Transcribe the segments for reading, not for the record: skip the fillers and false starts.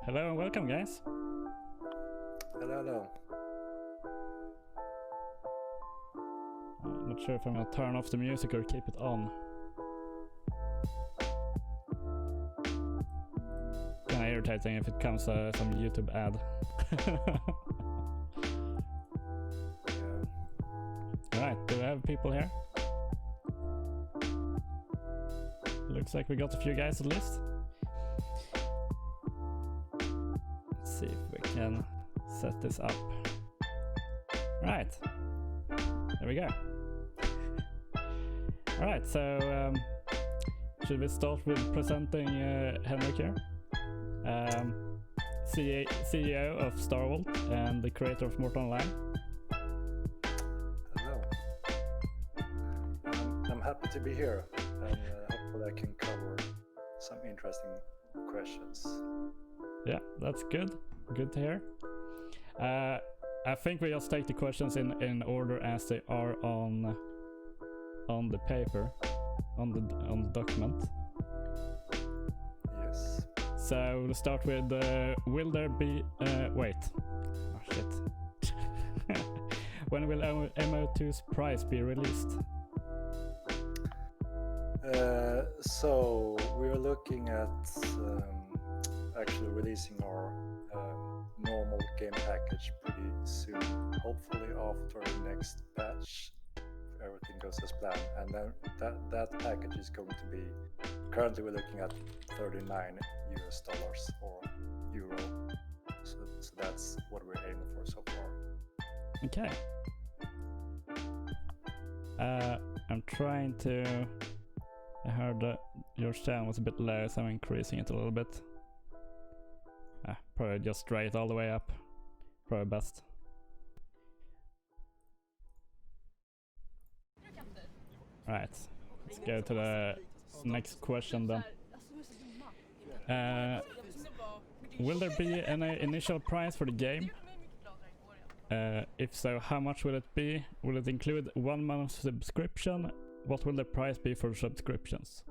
Hello and welcome, guys. Hello. I'm not sure if I'm gonna turn off the music or keep it on. Kinda irritating if it comes some YouTube ad. Alright, do we have people here? Looks like we got a few guys at least. Let's see if we can set this up. Right, there we go. Alright, so should we start with presenting Henrik here? CEO of Star World and the creator of Mortal Online. Hello. I'm happy to be here, and hopefully I can cover some interesting questions. Yeah, that's good. Good to hear. I think we just take the questions in order as they are on the paper, on the document. Yes. So we'll start with will there be wait. Oh shit. When will MO2's price be released? So we're looking at actually releasing our normal game package pretty soon, hopefully after the next patch, if everything goes as planned. And then that package is going to be, currently we're looking at $39 or euro. So that's what we're aiming for so far. Okay. I'm trying to. I heard that your sound was a bit low, so I'm increasing it a little bit. Probably just straight all the way up. Probably best. Right, let's go to the next question then. Will there be any initial price for the game? If so, how much will it be? Will it include 1 month subscription? What will the price be for subscriptions?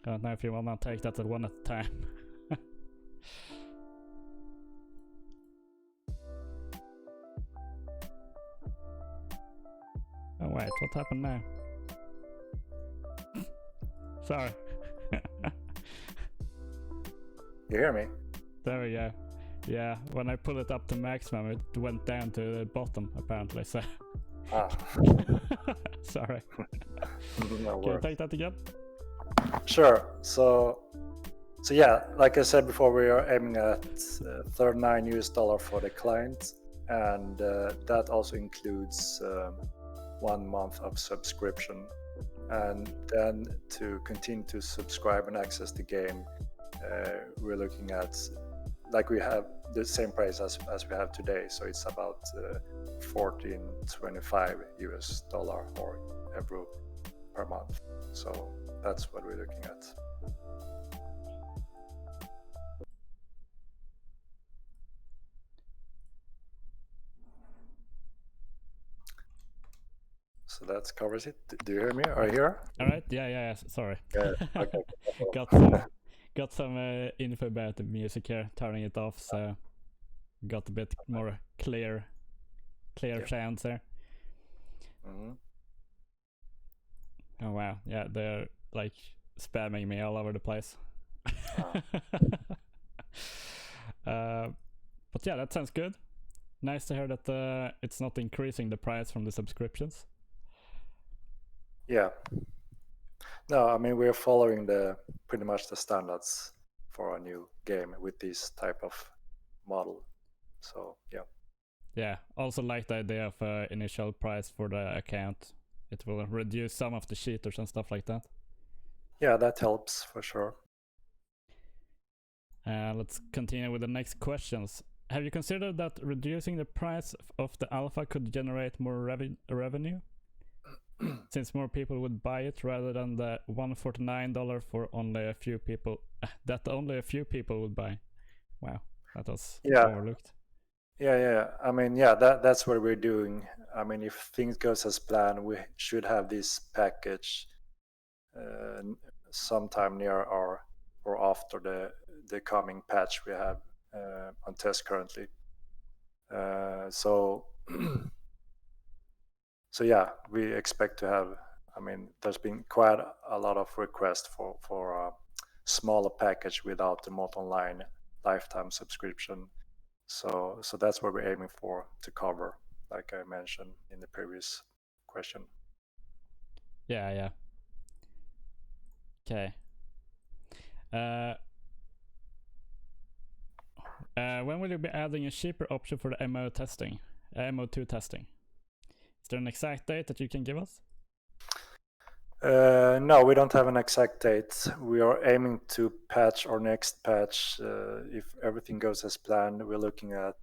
I don't know if you want to take that one at a time. Oh wait, what happened now? Sorry. You hear me? There we go. Yeah, when I pulled it up to maximum, it went down to the bottom apparently. So. Sorry. No Can you take that again? Sure. So yeah, like I said before, we are aiming at $39 for the client, and that also includes 1 month of subscription. And then to continue to subscribe and access the game, we're looking at, like, we have the same price as we have today, so it's about $14.25 or euro per month. So that's what we're looking at. So that covers it. Do you hear me? Are you here? All right. Yeah. Sorry. Yeah. Okay. got some info about the music here. Turning it off, so got a bit more clear sounds there. Mm-hmm. Oh wow. Yeah, they're like spamming me all over the place. But yeah, that sounds good. Nice to hear that it's not increasing the price from the subscriptions. Yeah. No, I mean, we're following pretty much the standards for a new game with this type of model. So yeah. Yeah. Also like the idea of initial price for the account. It will reduce some of the cheaters and stuff like that. Yeah, that helps for sure. Let's continue with the next questions. Have you considered that reducing the price of the alpha could generate more revenue? Since more people would buy it rather than the $149 for only a few people, that only a few people would buy. Wow, that was overlooked. Yeah. I mean, yeah, that's what we're doing. I mean, if things goes as planned, we should have this package sometime near or after the coming patch we have on test currently. So so yeah, we expect to have. I mean, there's been quite a lot of requests for a smaller package without the mod online lifetime subscription. So that's what we're aiming for to cover, like I mentioned in the previous question. Yeah. Okay. When will you be adding a cheaper option for the MO2 testing? Is there an exact date that you can give us? No, we don't have an exact date. We are aiming to patch our next patch. If everything goes as planned, we're looking at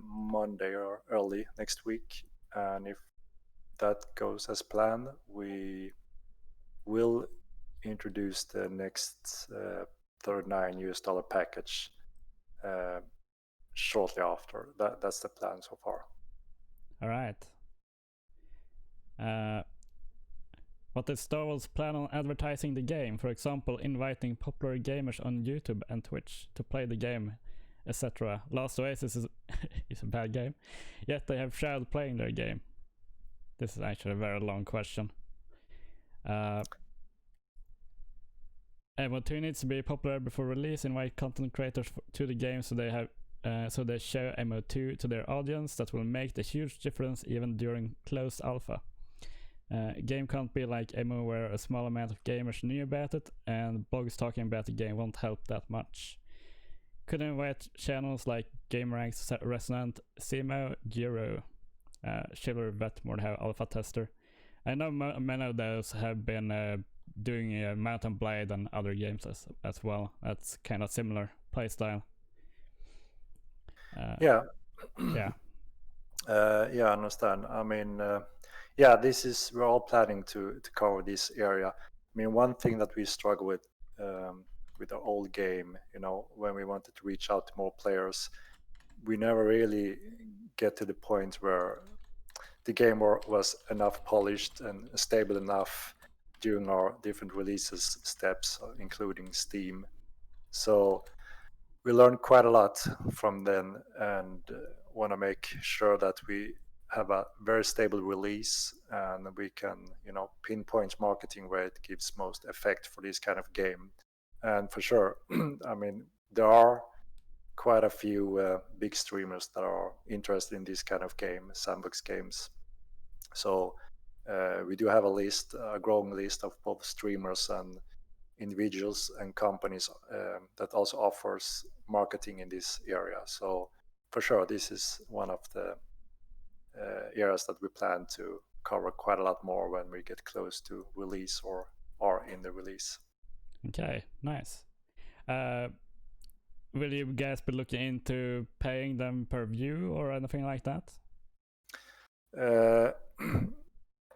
Monday or early next week. And if that goes as planned, we will introduce the next $39 package shortly after. That's the plan so far. All right. What is Star Wars' plan on advertising the game? For example, inviting popular gamers on YouTube and Twitch to play the game, etc. Last Oasis is a bad game, yet they have shared playing their game. This is actually a very long question. MO2 needs to be popular before release. Invite content creators to the game so they show MO2 to their audience. That will make the huge difference even during closed alpha. Game can't be like MO where a small amount of gamers knew about it, and blogs talking about the game won't help that much. Could invite channels like GameRanks, Resonant, Simo, Giro, Schiller, Vetmore, Alpha Tester. I know many of those have been doing Mountain Blade and other games as well. That's kind of similar playstyle. Yeah. Yeah. Yeah, I understand. I mean, we're all planning to cover this area. I mean, one thing that we struggle with our old game, when we wanted to reach out to more players, we never really get to the point where the game was enough polished and stable enough during our different releases steps, including Steam. So we learned quite a lot from then, and want to make sure that we have a very stable release and we can pinpoint marketing where it gives most effect for this kind of game. And for sure, I mean, there are quite a few big streamers that are interested in this kind of game, sandbox games. So we do have a growing list of both streamers and individuals and companies that also offers marketing in this area. So for sure, this is one of the areas that we plan to cover quite a lot more when we get close to release or are in the release. Okay, nice. Will you guys be looking into paying them per view or anything like that?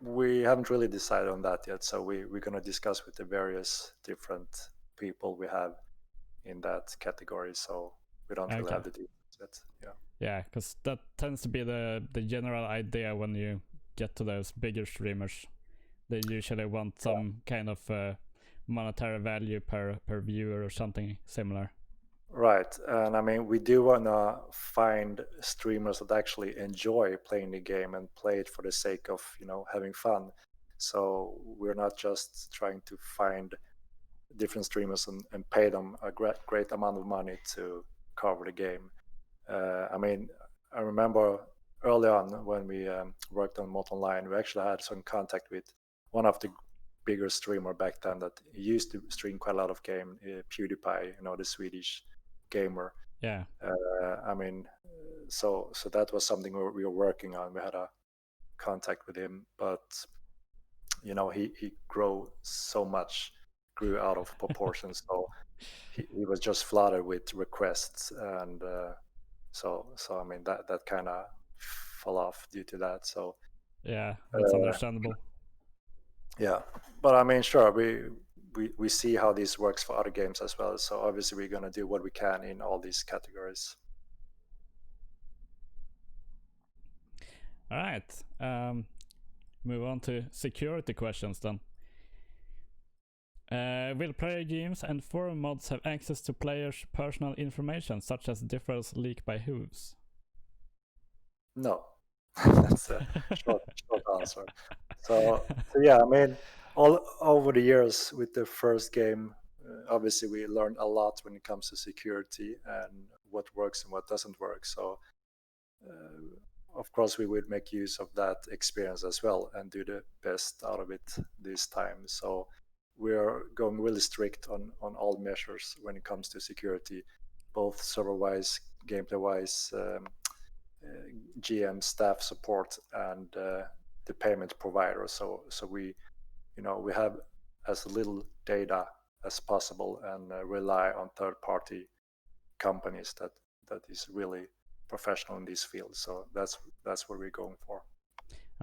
We haven't really decided on that yet, so we're going to discuss with the various different people we have in that category, so we don't really have the details yet. Yeah, because that tends to be the general idea when you get to those bigger streamers. They usually want some kind of monetary value per viewer or something similar. Right, and I mean, we do want to find streamers that actually enjoy playing the game and play it for the sake of having fun. So we're not just trying to find different streamers and pay them a great amount of money to cover the game. I mean, I remember early on when we worked on Mod Online, we actually had some contact with one of the bigger streamer back then that used to stream quite a lot of game, PewDiePie, the Swedish gamer. Yeah. I mean, so that was something we were working on. We had a contact with him, but he grew out of proportion. So he was just flooded with requests, and so I mean that kind of fell off due to that. So yeah, that's understandable. Yeah, but I mean, sure, we see how this works for other games as well. So obviously we're going to do what we can in all these categories. All right. Move on to security questions then. Will player games and forum mods have access to players' personal information, such as differs leak by hooves? No. That's a short answer. So yeah, I mean, all over the years with the first game, obviously we learned a lot when it comes to security and what works and what doesn't work. So of course we would make use of that experience as well and do the best out of it this time. So we are going really strict on all measures when it comes to security, both server-wise, gameplay-wise, GM, staff support, and the payment provider. So we have as little data as possible and rely on third-party companies that is really professional in this field. So that's what we're going for.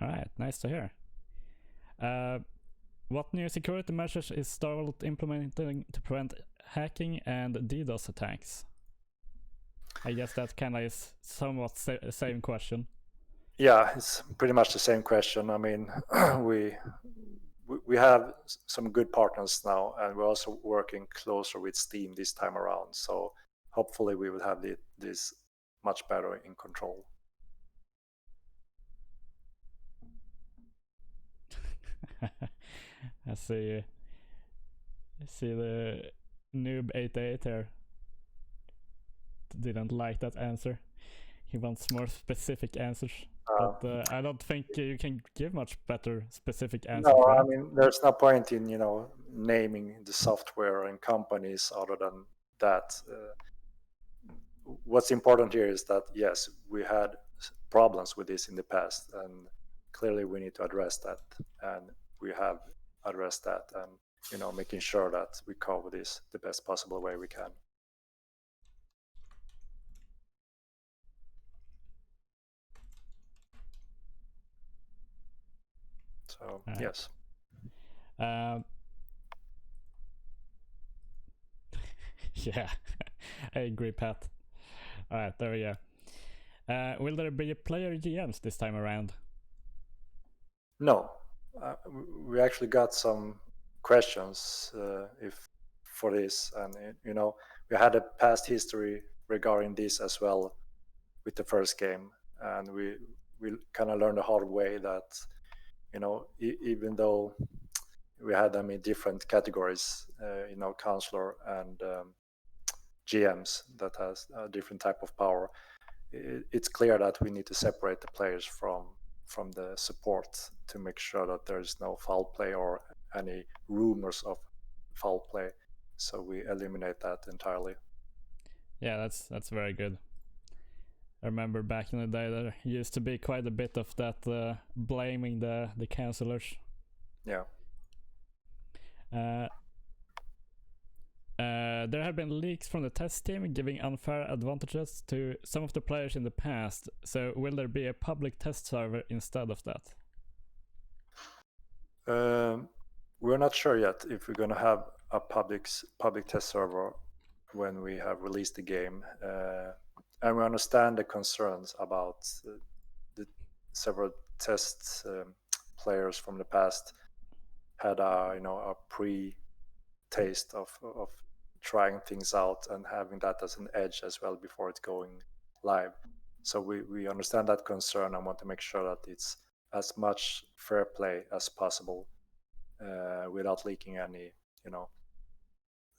All right, nice to hear. What new security measures is Starvolt implementing to prevent hacking and DDoS attacks? I guess that kind of is somewhat same question. Yeah, it's pretty much the same question. I mean, we have some good partners now, and we're also working closer with Steam this time around. So hopefully we will have this much better in control. I see the noob 88 here didn't like that answer. He wants more specific answers, but I don't think you can give much better specific answers. No, right? I mean, there's no point in naming the software and companies other than that. What's important here is that yes, we had problems with this in the past, and clearly we need to address that, and we have addressed that, and making sure that we cover this the best possible way we can. So yes. Yeah, I agree, Pat. All right, there we go. Will there be player GMs this time around? No, we actually got some questions for this, and we had a past history regarding this as well with the first game, and we kind of learned the hard way that even though we had them in different categories, counselor and GMs that has a different type of power, it's clear that we need to separate the players from the support to make sure that there is no foul play or any rumors of foul play. So we eliminate that entirely. Yeah, that's very good. I remember back in the day there used to be quite a bit of that blaming the counselors. Yeah. There have been leaks from the test team giving unfair advantages to some of the players in the past. So will there be a public test server instead of that? We're not sure yet if we're going to have a public test server when we have released the game. And we understand the concerns about the several test players from the past had a pre-taste of trying things out and having that as an edge as well before it's going live. So we understand that concern and want to make sure that it's as much fair play as possible without leaking any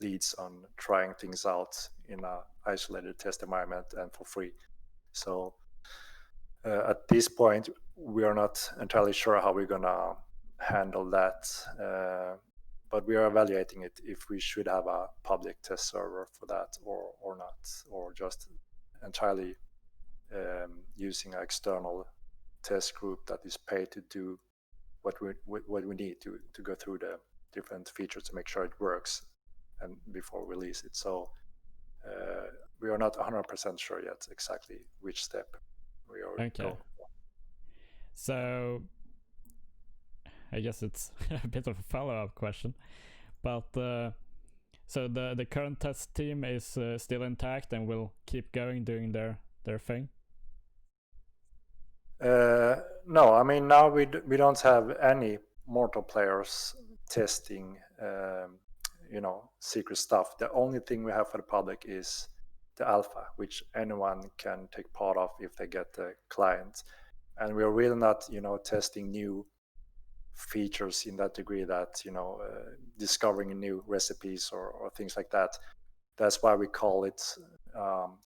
leads on trying things out in a isolated test environment and for free. So at this point we are not entirely sure how we're gonna handle that, but we are evaluating it if we should have a public test server for that or not, or just entirely using an external test group that is paid to do what we need to go through the different features to make sure it works and before we release it. So we are not 100% sure yet exactly which step we are going for. So I guess it's a bit of a follow-up question, but so the current test team is still intact and will keep going doing their thing? No, I mean now we don't have any mortal players testing secret stuff. The only thing we have for the public is the alpha, which anyone can take part of if they get the client. And we're really not testing new features in that degree, that discovering new recipes or things like that. That's why we call it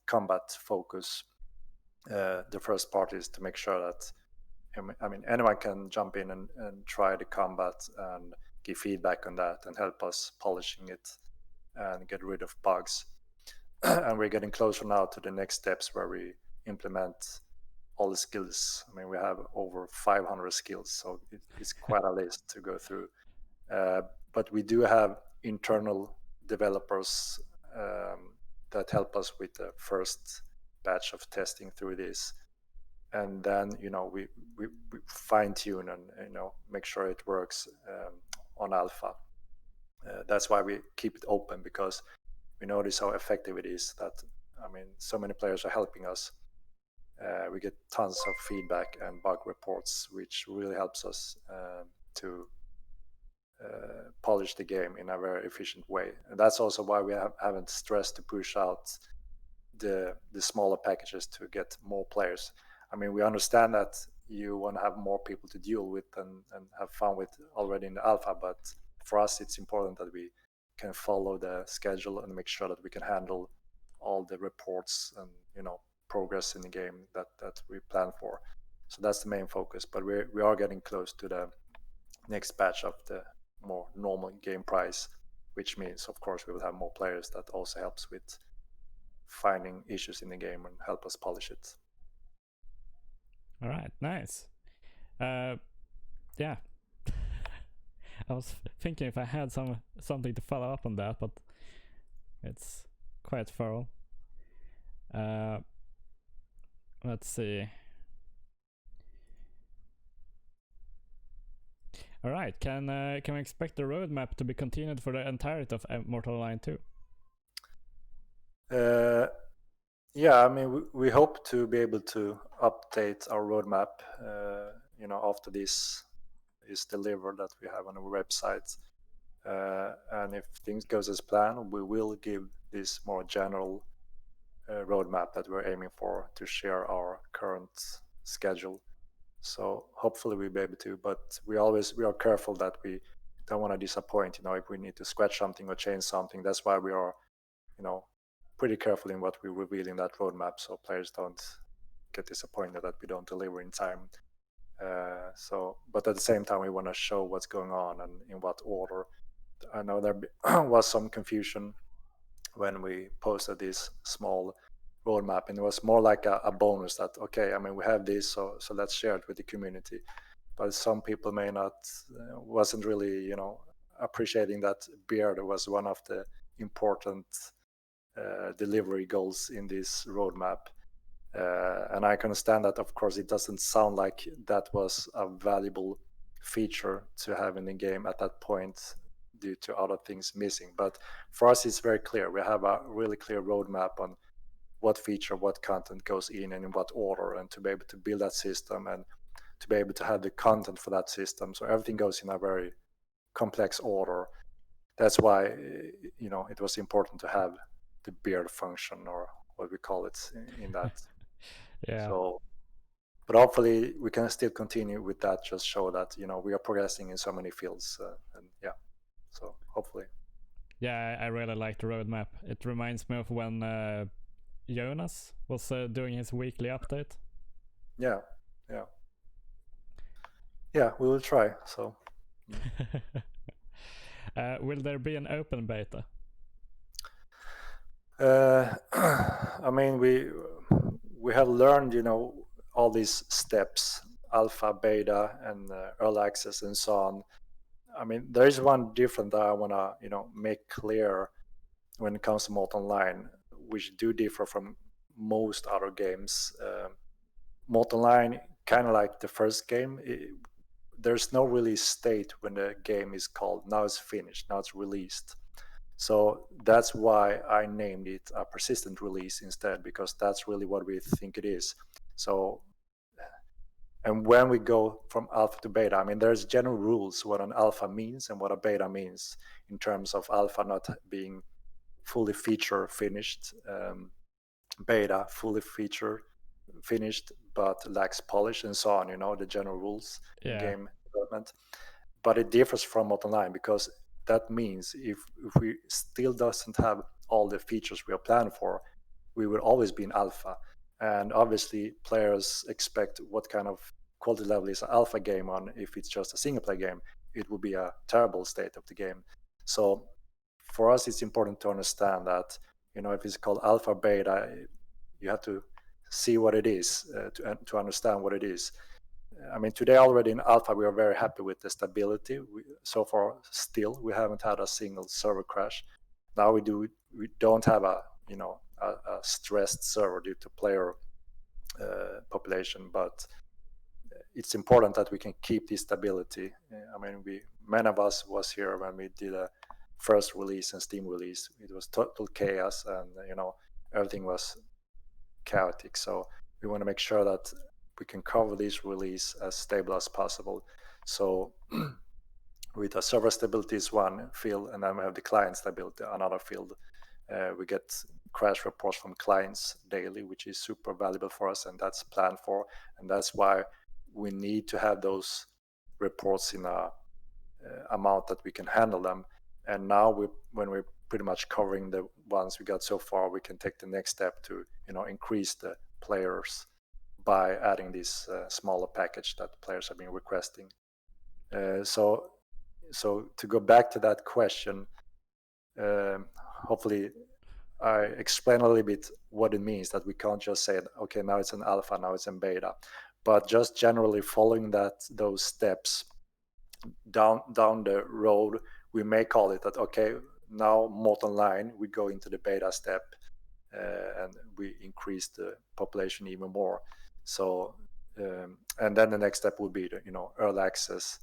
combat focus. The first part is to make sure that anyone can jump in and try the combat and give feedback on that and help us polishing it and get rid of bugs. And we're getting closer now to the next steps where we implement all the skills. We have over 500 skills, so it's quite a list to go through. But we do have internal developers that help us with the first batch of testing through this. And then we fine tune and make sure it works on alpha. That's why we keep it open, because we notice how effective it is. That so many players are helping us. We get tons of feedback and bug reports, which really helps us to polish the game in a very efficient way. And that's also why we haven't stressed to push out the smaller packages to get more players. We understand that you want to have more people to deal with and have fun with already in the alpha, but for us it's important that we can follow the schedule and make sure that we can handle all the reports and progress in the game that we plan for. So that's the main focus, but we are getting close to the next batch of the more normal game price, which means of course we will have more players. That also helps with finding issues in the game and help us polish it. All right, nice. Yeah. I was thinking if I had something to follow up on that, but it's quite thorough. Let's see. All right, can we expect the roadmap to be continued for the entirety of Mortal Online 2? Yeah, we hope to be able to update our roadmap after this is delivered, that we have on our website. And if things goes as planned, we will give this more general roadmap that we're aiming for to share our current schedule. So hopefully we'll be able to, but we are careful that we don't want to disappoint, if we need to scratch something or change something. That's why we are, pretty careful in what we reveal in that roadmap, so players don't get disappointed that we don't deliver in time. But at the same time, we want to show what's going on and in what order. I know there was some confusion when we posted this small roadmap, and it was more like a bonus that, okay, we have this, so let's share it with the community. But some people may not, wasn't really, appreciating that beard was one of the important delivery goals in this roadmap. And I can understand that, of course, it doesn't sound like that was a valuable feature to have in the game at that point due to other things missing. But for us, it's very clear. We have a really clear roadmap on what feature, what content goes in and in what order, and to be able to build that system and to be able to have the content for that system. So everything goes in a very complex order. That's why, it was important to have the beard function, or what we call it, in that. Yeah. So, but hopefully we can still continue with that, just show that, we are progressing in so many fields. And yeah, so hopefully. Yeah, I really like the roadmap. It reminds me of when Jonas was doing his weekly update. Yeah. Yeah, we will try. So. Will there be an open beta? We have learned, all these steps, alpha, beta, and early access, and so on. There is one difference that I want to, make clear when it comes to Mortal Online, which do differ from most other games. Mortal Online, kind of like the first game, there's no release state when the game is called, now it's finished, now it's released. So that's why I named it a persistent release instead, because that's really what we think it is. So And when we go from alpha to beta, I mean, there's general rules what an alpha means and what a beta means in terms of alpha not being fully feature finished, beta fully feature finished but lacks polish, and so on. The general rules in game development. But it differs from online, because that means if we still doesn't have all the features we are planned for, we will always be in alpha. And obviously players expect what kind of quality level is an alpha game on. If it's just a single player game, it will be a terrible state of the game. So for us, it's important to understand that, if it's called alpha, beta, you have to see what it is, to understand what it is. I mean, today already in alpha, we are very happy with the stability. So far, still, we haven't had a single server crash. Now we don't have a stressed server due to player population, but it's important that we can keep this stability. I mean, many of us was here when we did a first release and Steam release. It was total chaos, and everything was chaotic. So we want to make sure that we can cover this release as stable as possible. So with the server stability is one field, and then we have the client stability, another field. We get crash reports from clients daily, which is super valuable for us, and that's planned for. And that's why we need to have those reports in a amount that we can handle them. And now when we're pretty much covering the ones we got so far, we can take the next step to increase the players by adding this smaller package that players have been requesting. So to go back to that question, hopefully I explain a little bit what it means, that we can't just say, okay, now it's an alpha, now it's in beta, but just generally following those steps down the road, we may call it that, okay, now more online, we go into the beta step, and we increase the population even more. So and then the next step would be the early access.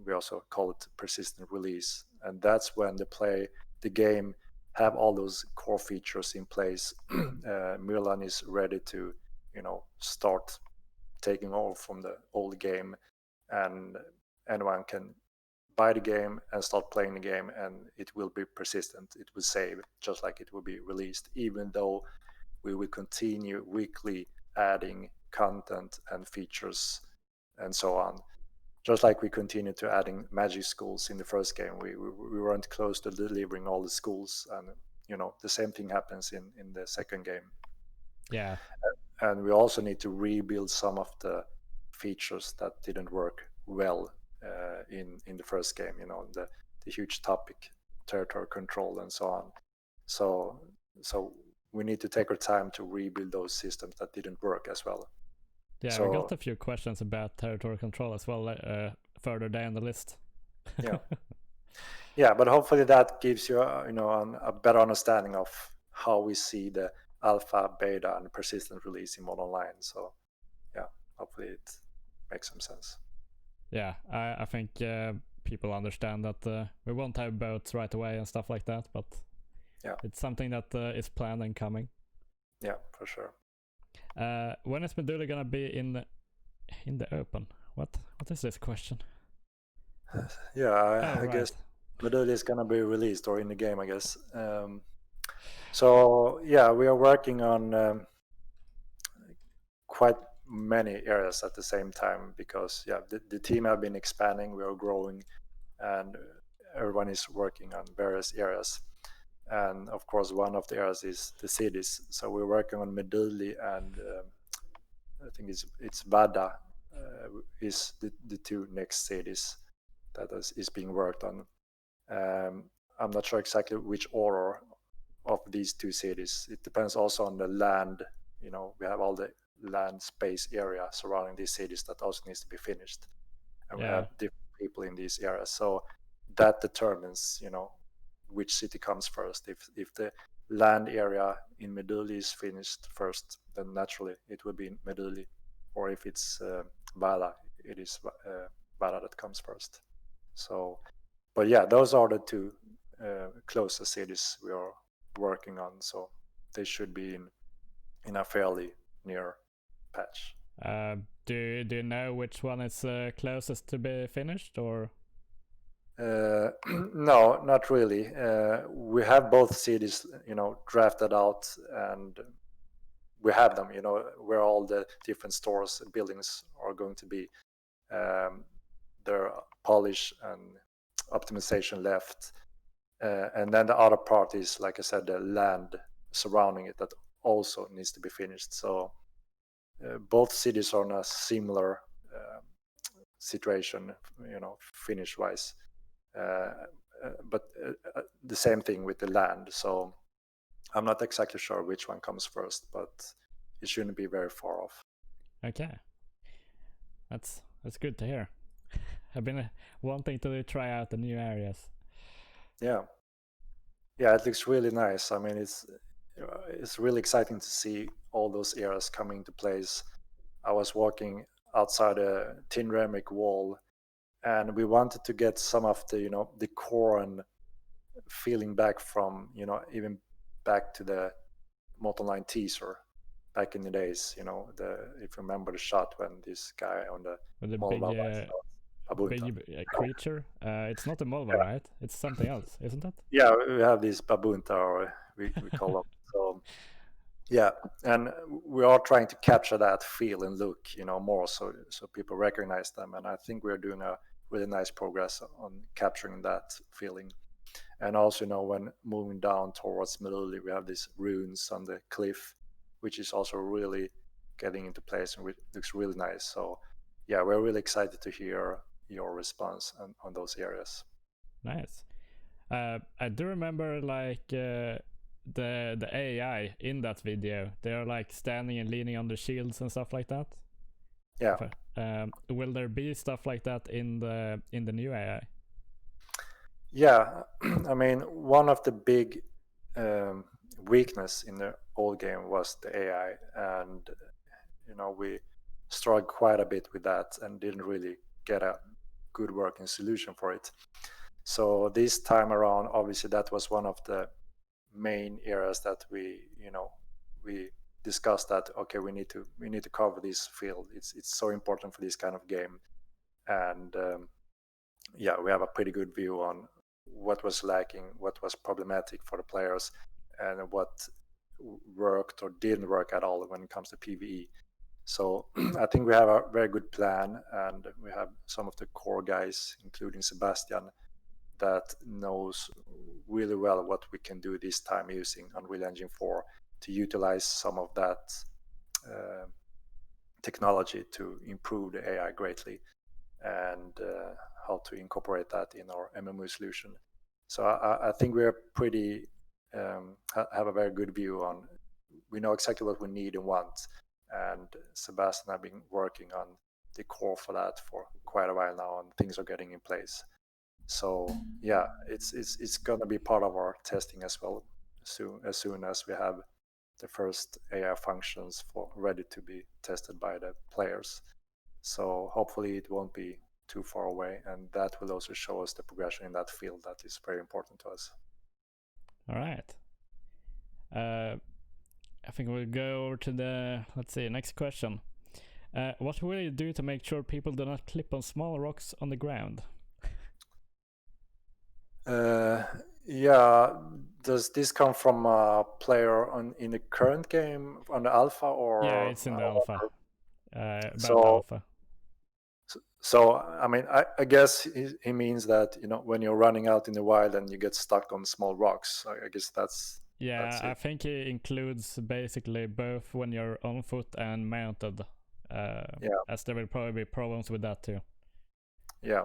We also call it persistent release, and that's when the game have all those core features in place. Milan is ready to start taking over from the old game, and anyone can buy the game and start playing the game, and it will be persistent. It will save just like it will be released, even though we will continue weekly adding content and features and so on. Just like we continued to adding magic schools in the first game, we weren't close to delivering all the schools, and the same thing happens in the second game. Yeah. And we also need to rebuild some of the features that didn't work well in the first game. The huge topic, territory control, and so on. So we need to take our time to rebuild those systems that didn't work as well. Yeah, we got a few questions about territory control as well, further down the list. Yeah, but hopefully that gives you a better understanding of how we see the alpha, beta, and persistent release in Modern Online. So yeah, hopefully it makes some sense. Yeah, I think people understand that we won't have boats right away and stuff like that, but yeah, it's something that is planned and coming. Yeah, for sure. When is Meduli gonna be in the open? What is this question? Yeah, I guess Meduli is gonna be released, or in the game, I guess. So yeah, we are working on quite many areas at the same time, because the team have been expanding, we are growing, and everyone is working on various areas. And of course, one of the areas is the cities. So we're working on Meduli, and I think it's Vada is the two next cities that is being worked on. I'm not sure exactly which order of these two cities. It depends also on the land. We have all the land space area surrounding these cities that also needs to be finished, and we have different people in these areas. So that determines which city comes first. If the land area in Meduli is finished first, then naturally it will be in Meduli. Or if it's Vala, it is Vala that comes first. So, but yeah, those are the two closest cities we are working on. So they should be in a fairly near patch. Do you know which one is closest to be finished, or? No, not really. We have both cities, drafted out, and we have them, where all the different stores and buildings are going to be. There are polish and optimization left. And then the other part is, like I said, the land surrounding it that also needs to be finished. So both cities are in a similar situation, finish-wise. But the same thing with the land. So I'm not exactly sure which one comes first, but it shouldn't be very far off. Okay, that's good to hear. I've been wanting to try out the new areas. Yeah, it looks really nice. I mean, it's really exciting to see all those areas coming into place. I was walking outside a tin ceramic wall, and we wanted to get some of the the core and feeling back from even back to the Motor Line teaser back in the days. If you remember the shot when this guy on the big creature. It's not a Molva, right? It's something else, isn't it? Yeah, we have these babunta, or we call them. So yeah, and we are trying to capture that feel and look, more so people recognize them. And I think we're doing a really nice progress on capturing that feeling. And also, when moving down towards Meduli, we have these ruins on the cliff, which is also really getting into place and looks really nice. So yeah, we're really excited to hear your response on those areas. Nice. I do remember the AI in that video. They're like standing and leaning on the shields and stuff like that. Yeah. Will there be stuff like that in the new AI? Yeah, I mean, one of the big weakness in the old game was the AI, and we struggled quite a bit with that and didn't really get a good working solution for it. So this time around, obviously, that was one of the main areas that we discussed that we need to cover this field. It's so important for this kind of game, and yeah, we have a pretty good view on what was lacking, what was problematic for the players, and what worked or didn't work at all when it comes to PvE. So I think we have a very good plan, and we have some of the core guys, including Sebastian, that knows really well what we can do this time using Unreal Engine 4 to utilize some of that technology to improve the AI greatly, and how to incorporate that in our MMO solution. So I think we're pretty have a very good view on. We know exactly what we need and want, and Sebastian have been working on the core for that for quite a while now, and things are getting in place. So yeah, it's gonna be part of our testing as well, as soon as we have the first AI functions ready to be tested by the players. So hopefully it won't be too far away, and that will also show us the progression in that field that is very important to us. All right. I think we'll go over to the next question. What will you do to make sure people do not clip on small rocks on the ground? Yeah, does this come from a player in the current game on the alpha, or? Yeah, it's in the alpha. Alpha. So I mean, I guess he means that when you're running out in the wild and you get stuck on small rocks. I guess that's. Yeah, that's I think it includes basically both when you're on foot and mounted. As there will probably be problems with that too. Yeah.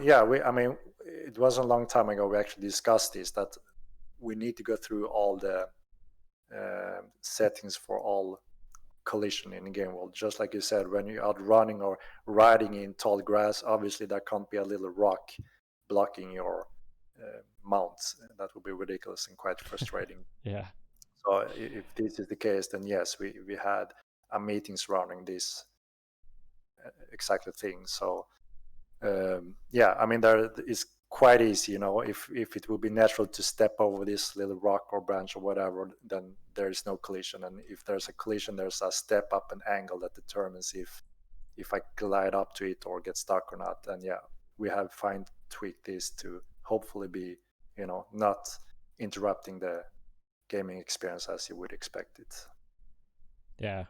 Yeah, I mean, it wasn't a long time ago we actually discussed this, that we need to go through all the settings for all collision in the game world. Just like you said, when you're out running or riding in tall grass, obviously there can't be a little rock blocking your mounts. That would be ridiculous and quite frustrating. Yeah. So if this is the case, then yes, we had a meeting surrounding this exact thing. So yeah, I mean, there is quite easy, if it would be natural to step over this little rock or branch or whatever, then there is no collision. And if there's a collision, there's a step up an angle that determines if I glide up to it or get stuck or not. And yeah, we have fine tweaked this to hopefully be, not interrupting the gaming experience as you would expect it. Yeah.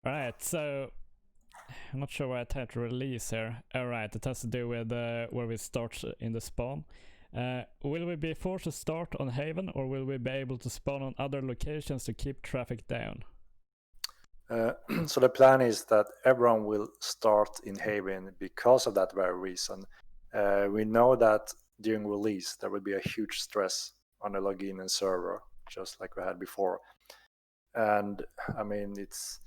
Alright, so I'm not sure why I typed release here. Alright, it has to do with where we start in the spawn. Will we be forced to start on Haven, or will we be able to spawn on other locations to keep traffic down? So the plan is that everyone will start in Haven because of that very reason. We know that during release there will be a huge stress on the login and server, just like we had before. And I mean, it's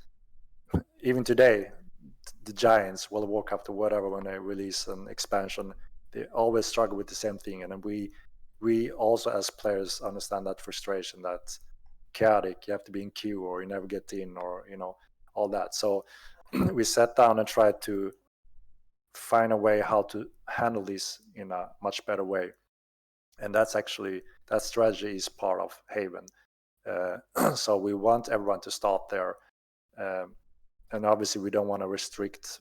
even today, the Giants, World of Warcraft or whatever, when they release an expansion, they always struggle with the same thing. And we also as players understand that frustration, that chaotic, you have to be in queue or you never get in, or all that. So we sat down and tried to find a way how to handle this in a much better way. And that strategy is part of Haven. So we want everyone to start there. And obviously we don't want to restrict,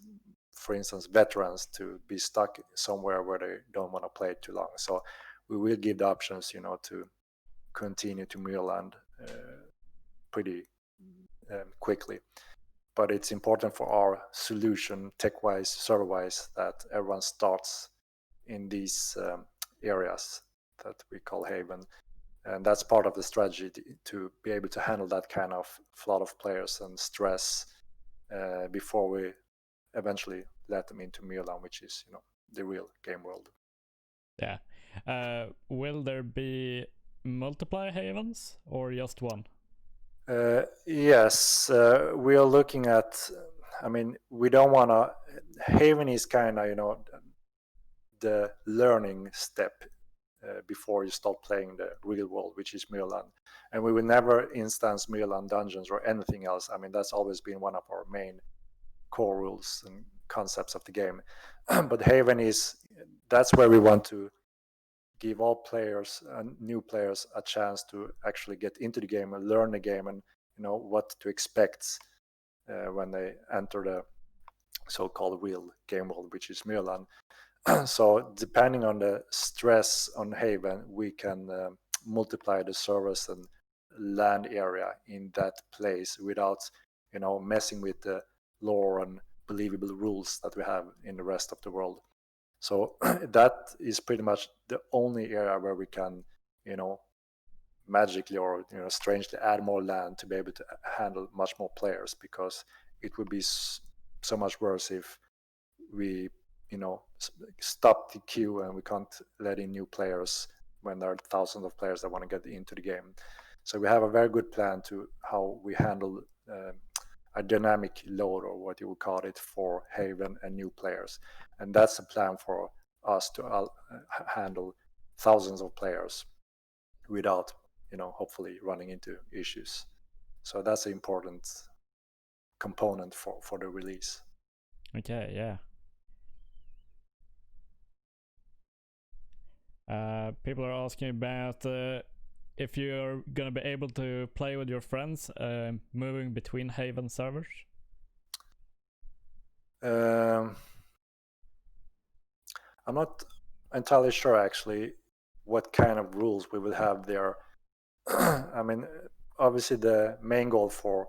for instance, veterans to be stuck somewhere where they don't want to play too long. So we will give the options, to continue to Myrland pretty quickly. But it's important for our solution, tech-wise, server-wise, that everyone starts in these areas that we call Haven. And that's part of the strategy to be able to handle that kind of flood of players and stress before we eventually let them into Myrland, which is, the real game world. Yeah. Will there be multiple Havens or just one? Yes, we are looking at. I mean, we don't want to. Haven is kind of, the learning step before you start playing the real world, which is Myrland. And we will never instance Myrland dungeons or anything else. I mean, that's always been one of our main core rules and concepts of the game. But Haven that's where we want to give all players and new players a chance to actually get into the game and learn the game, and what to expect when they enter the so-called real game world, which is Myrland. So depending on the stress on Haven, we can multiply the servers and land area in that place without messing with the lore and believable rules that we have in the rest of the world. So that is pretty much the only area where we can magically or strangely add more land to be able to handle much more players, because it would be so much worse if we stop the queue and we can't let in new players when there are thousands of players that want to get into the game. So we have a very good plan to how we handle a dynamic load, or what you would call it, for Haven and new players. And that's a plan for us to handle thousands of players without hopefully running into issues. So that's an important component for the release. Okay, yeah. People are asking about if you're gonna be able to play with your friends moving between Haven servers. I'm not entirely sure actually what kind of rules we will have there. I mean, obviously the main goal for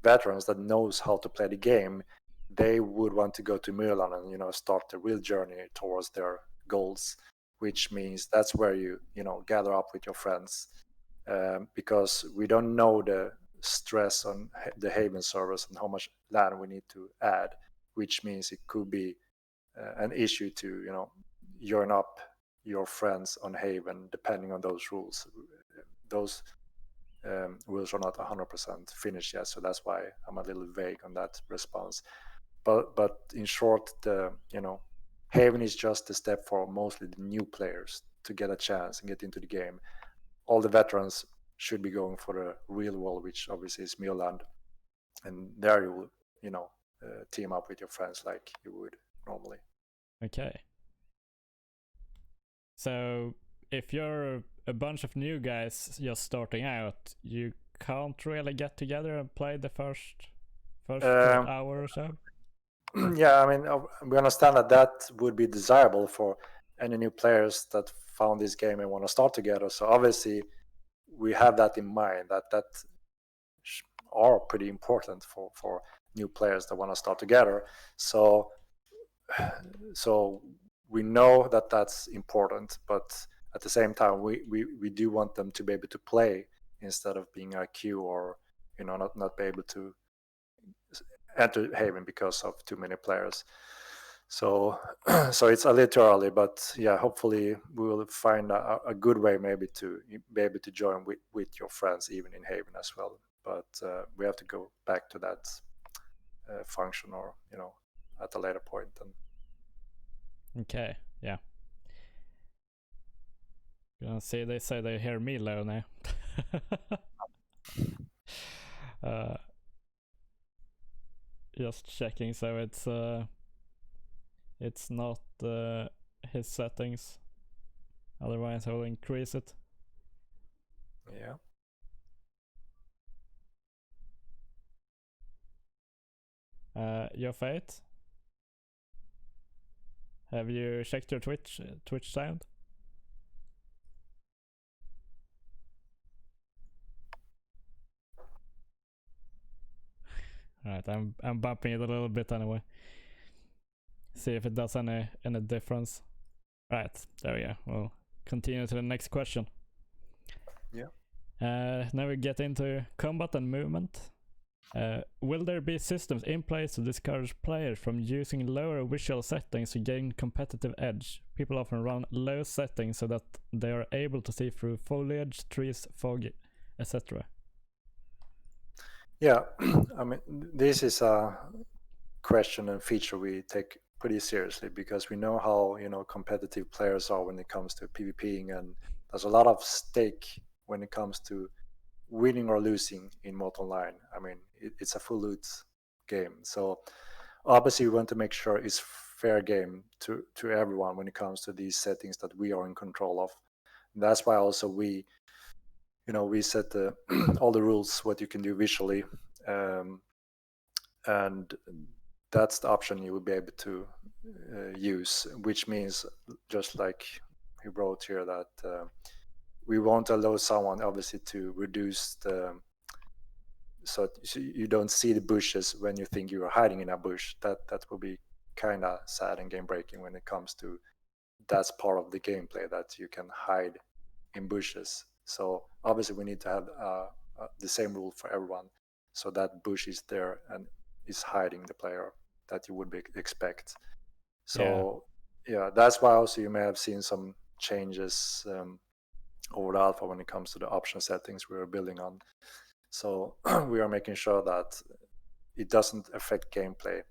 veterans that knows how to play the game, they would want to go to Myrland and start the real journey towards their goals, which means that's where you gather up with your friends, because we don't know the stress on the Haven servers and how much land we need to add, which means it could be an issue to join up your friends on Haven depending on those rules. Those rules are not 100% finished yet, so that's why I'm a little vague on that response. But in short, Haven is just a step for mostly the new players to get a chance and get into the game. All the veterans should be going for the real world, which obviously is Myrland, and there you will team up with your friends like you would normally. Okay. So if you're a bunch of new guys just starting out, you can't really get together and play the first hour or so. Yeah, I mean, we understand that would be desirable for any new players that found this game and want to start together. So obviously, we have that in mind, that are pretty important for new players that want to start together. So we know that that's important, but at the same time, we do want them to be able to play instead of being a queue, or not be able to enter Haven because of too many players. So it's a little early, but yeah, hopefully we will find a good way maybe to be able to join with your friends even in Haven as well. But we have to go back to that function, or at a later point. Okay, yeah. Gonna see, they say they hear me low now. Just checking, so it's not his settings. Otherwise, I will increase it. Yeah. Your fate. Have you checked your Twitch sound? Alright, I'm bumping it a little bit anyway. See if it does any difference. Right, there we go. We'll continue to the next question. Yeah. Now we get into combat and movement. Will there be systems in place to discourage players from using lower visual settings to gain competitive edge? People often run low settings so that they are able to see through foliage, trees, fog, etc. Yeah, I mean, this is a question and feature we take pretty seriously, because we know how competitive players are when it comes to PvPing, and there's a lot of stake when it comes to winning or losing in Mortal Online. I mean, it's a full loot game, so obviously we want to make sure it's fair game to everyone when it comes to these settings that we are in control of. And that's why also we set all the rules what you can do visually, and that's the option you will be able to use, which means, just like he wrote here, that we won't allow someone obviously to reduce so you don't see the bushes when you think you are hiding in a bush. That will be kind of sad and game breaking when it comes to that's part of the gameplay, that you can hide in bushes. So obviously we need to have the same rule for everyone, so that bush is there and is hiding the player that you would expect. So yeah, that's why also you may have seen some changes over the alpha when it comes to the option settings we are building on. So we are making sure that it doesn't affect gameplay.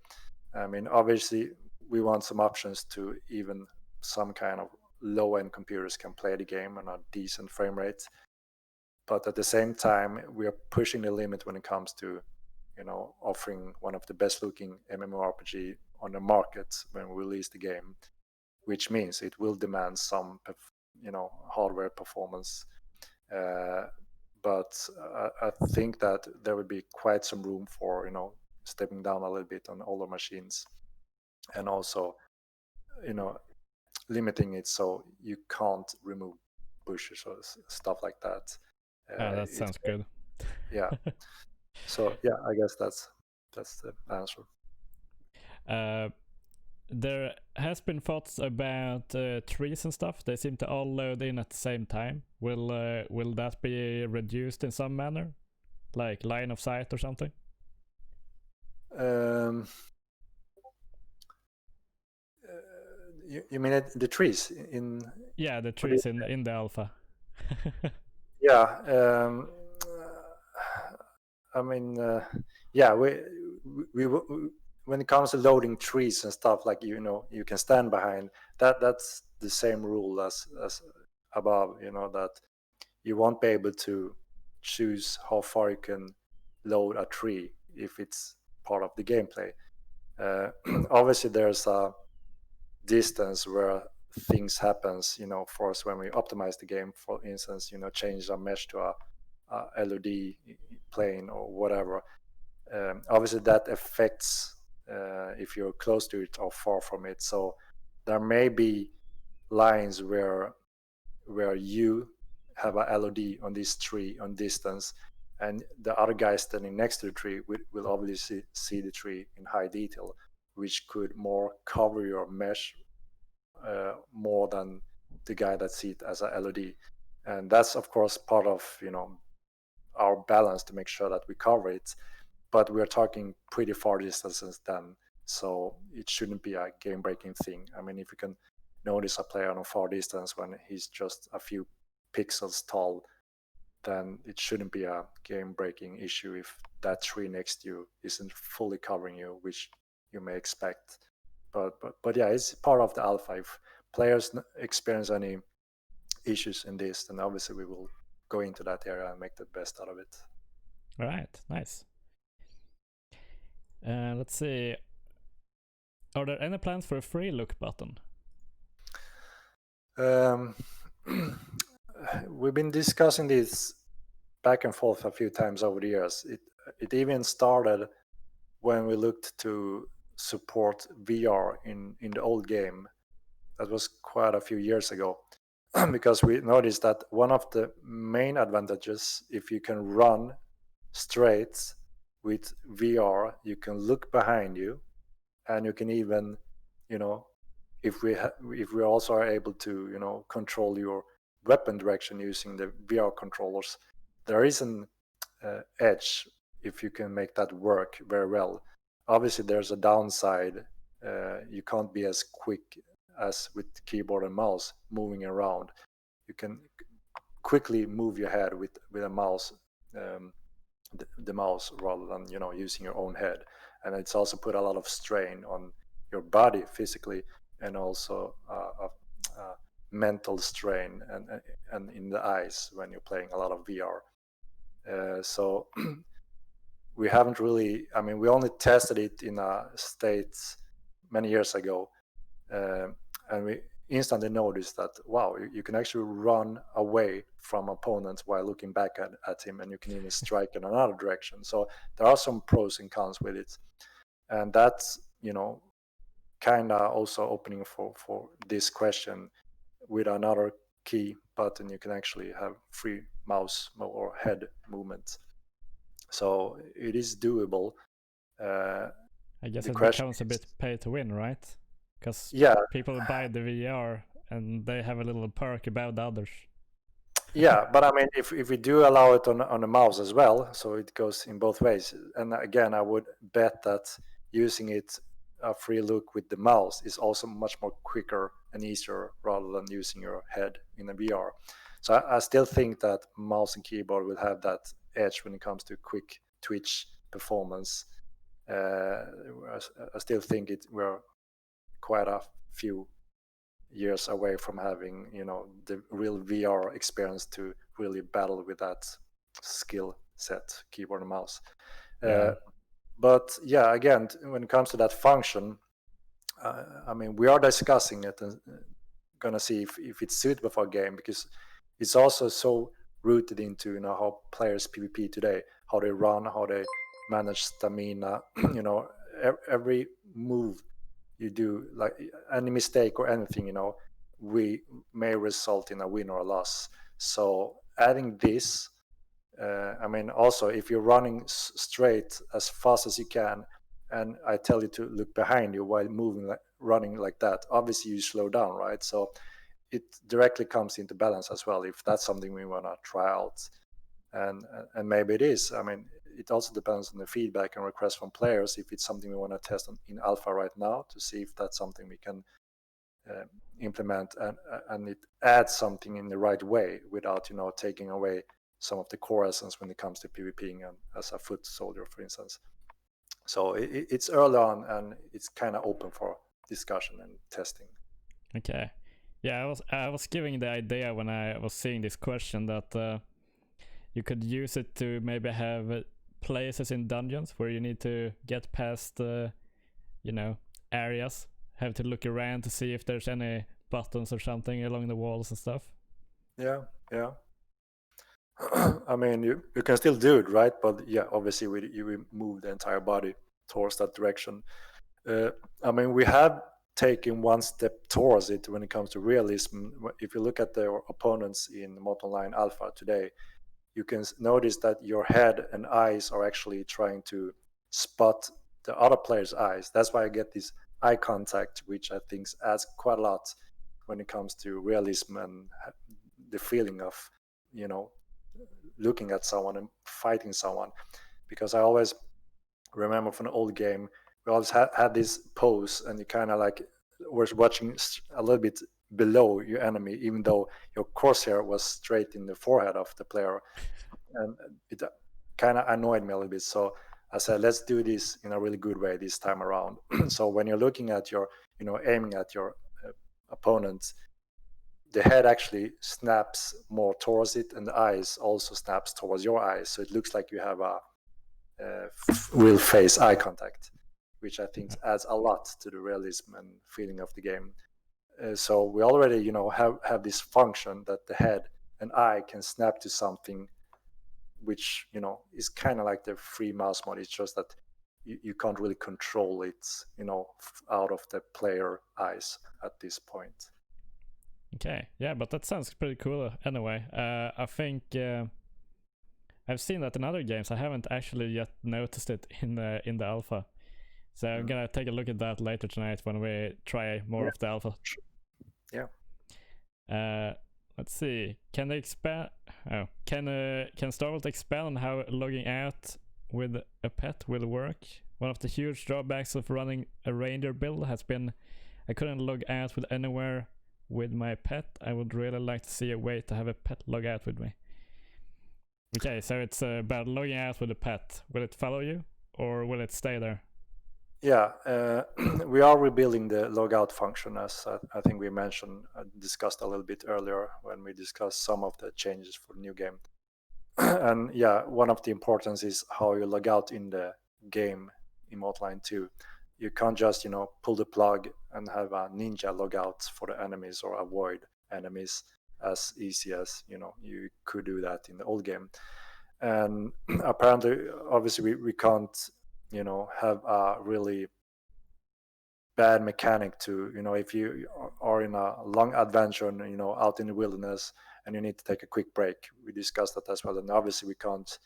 I mean, obviously we want some options to even some kind of low-end computers can play the game on a decent frame rate, but at the same time we are pushing the limit when it comes to offering one of the best looking MMORPG on the market when we release the game, which means it will demand some hardware performance, but I think that there would be quite some room for stepping down a little bit on older machines, and also limiting it so you can't remove bushes or stuff like that. That sounds good. Yeah. So yeah, I guess that's the answer. There has been thoughts about trees and stuff. They seem to all load in at the same time. Will that be reduced in some manner, like line of sight or something? You mean the trees in? Yeah, the trees in the alpha. Yeah. I mean, yeah. We when it comes to loading trees and stuff, like you can stand behind that. That's the same rule as above. That you won't be able to choose how far you can load a tree if it's part of the gameplay. Obviously, there's a distance where things happens, for us when we optimize the game, for instance, change our mesh to a LOD plane or whatever. Obviously that affects if you're close to it or far from it. So there may be lines where you have a LOD on this tree on distance, and the other guy standing next to the tree will obviously see the tree in high detail, which could more cover your mesh more than the guy that sees it as a LOD. And that's of course part of our balance to make sure that we cover it, but we're talking pretty far distances then, so it shouldn't be a game breaking thing. I mean, if you can notice a player on a far distance when he's just a few pixels tall, then it shouldn't be a game breaking issue if that tree next to you isn't fully covering you, which you may expect. But yeah, it's part of the alpha. If players experience any issues in this, then obviously we will go into that area and make the best out of it. All right, nice. Let's see. Are there any plans for a free look button? We've been discussing this back and forth a few times over the years. It even started when we looked to support VR in the old game. That was quite a few years ago, because we noticed that one of the main advantages, if you can run straight with VR, you can look behind you, and you can even, if we also are able to, control your weapon direction using the VR controllers, there is an edge if you can make that work very well. Obviously, there's a downside. You can't be as quick as with keyboard and mouse moving around. You can quickly move your head with a mouse, the mouse, rather than using your own head. And it's also put a lot of strain on your body physically, and also mental strain and in the eyes when you're playing a lot of VR. So we haven't really, I mean, we only tested it in a state many years ago, and we instantly noticed that, wow, you can actually run away from opponents while looking back at him, and you can even strike in another direction. So there are some pros and cons with it, and that's kind of also opening for this question. With another key button, you can actually have free mouse or head movement, so it is doable. I guess it becomes a bit pay to win, right? Because people buy the VR and they have a little perk about the others. Yeah, but I mean, if we do allow it on the mouse as well, so it goes in both ways. And again, I would bet that using it a free look with the mouse is also much more quicker and easier rather than using your head in a VR. So I still think that mouse and keyboard will have that edge when it comes to quick twitch performance. I still think we're quite a few years away from having the real VR experience to really battle with that skill set, keyboard and mouse. But yeah, again, when it comes to that function, I mean, we are discussing it and gonna see if it's suitable for a game, because it's also so rooted into how players PvP today, how they run, how they manage stamina. Every move you do, like any mistake or anything, we may result in a win or a loss. So adding this, I mean, also if you're running straight as fast as you can, and I tell you to look behind you while running like that, obviously you slow down, right? So it directly comes into balance as well, if that's something we want to try out. And maybe it is. I mean, it also depends on the feedback and requests from players, if it's something we want to test in alpha right now, to see if that's something we can implement and it adds something in the right way without taking away some of the core essence when it comes to PvPing and as a foot soldier, for instance. So it's early on, and it's kind of open for discussion and testing. Okay. Yeah, I was giving the idea when I was seeing this question that you could use it to maybe have places in dungeons where you need to get past areas, have to look around to see if there's any buttons or something along the walls and stuff. Yeah. I mean, you can still do it, right? But yeah, obviously, you move the entire body towards that direction. I mean, we have taken one step towards it when it comes to realism. If you look at the opponents in Mortal Online Alpha today, you can notice that your head and eyes are actually trying to spot the other player's eyes. That's why I get this eye contact, which I think adds quite a lot when it comes to realism and the feeling of, looking at someone and fighting someone. Because I always remember from an old game, we always had this pose, and you kind of like was watching a little bit below your enemy, even though your crosshair was straight in the forehead of the player, and it kind of annoyed me a little bit. So I said, let's do this in a really good way this time around. So when you're looking at your, aiming at your opponent, the head actually snaps more towards it, and the eyes also snaps towards your eyes. So it looks like you have a real face eye contact, which I think adds a lot to the realism and feeling of the game. So we already, have this function that the head and eye can snap to something, which is kind of like the free mouse mode. It's just that you can't really control it, out of the player eyes at this point. Okay, yeah, but that sounds pretty cool anyway. I think I've seen that in other games. I haven't actually yet noticed it in the alpha. So I'm gonna take a look at that later tonight when we try more of the alpha. Yeah. Let's see. Can they expand? Oh, can Star Wars expand on how logging out with a pet will work? One of the huge drawbacks of running a reindeer build has been I couldn't log out with anywhere with my pet. I would really like to see a way to have a pet log out with me. Okay, so it's about logging out with a pet. Will it follow you, or will it stay there? Yeah, we are rebuilding the logout function, as I think we discussed a little bit earlier when we discussed some of the changes for the new game. And yeah, one of the importance is how you log out in the game in Mortal Online 2. You can't just, pull the plug and have a ninja logout for the enemies or avoid enemies as easy as, you could do that in the old game. And apparently, obviously, we can't, have a really bad mechanic to, if you are in a long adventure and, out in the wilderness and you need to take a quick break. We discussed that as well. And obviously we can't,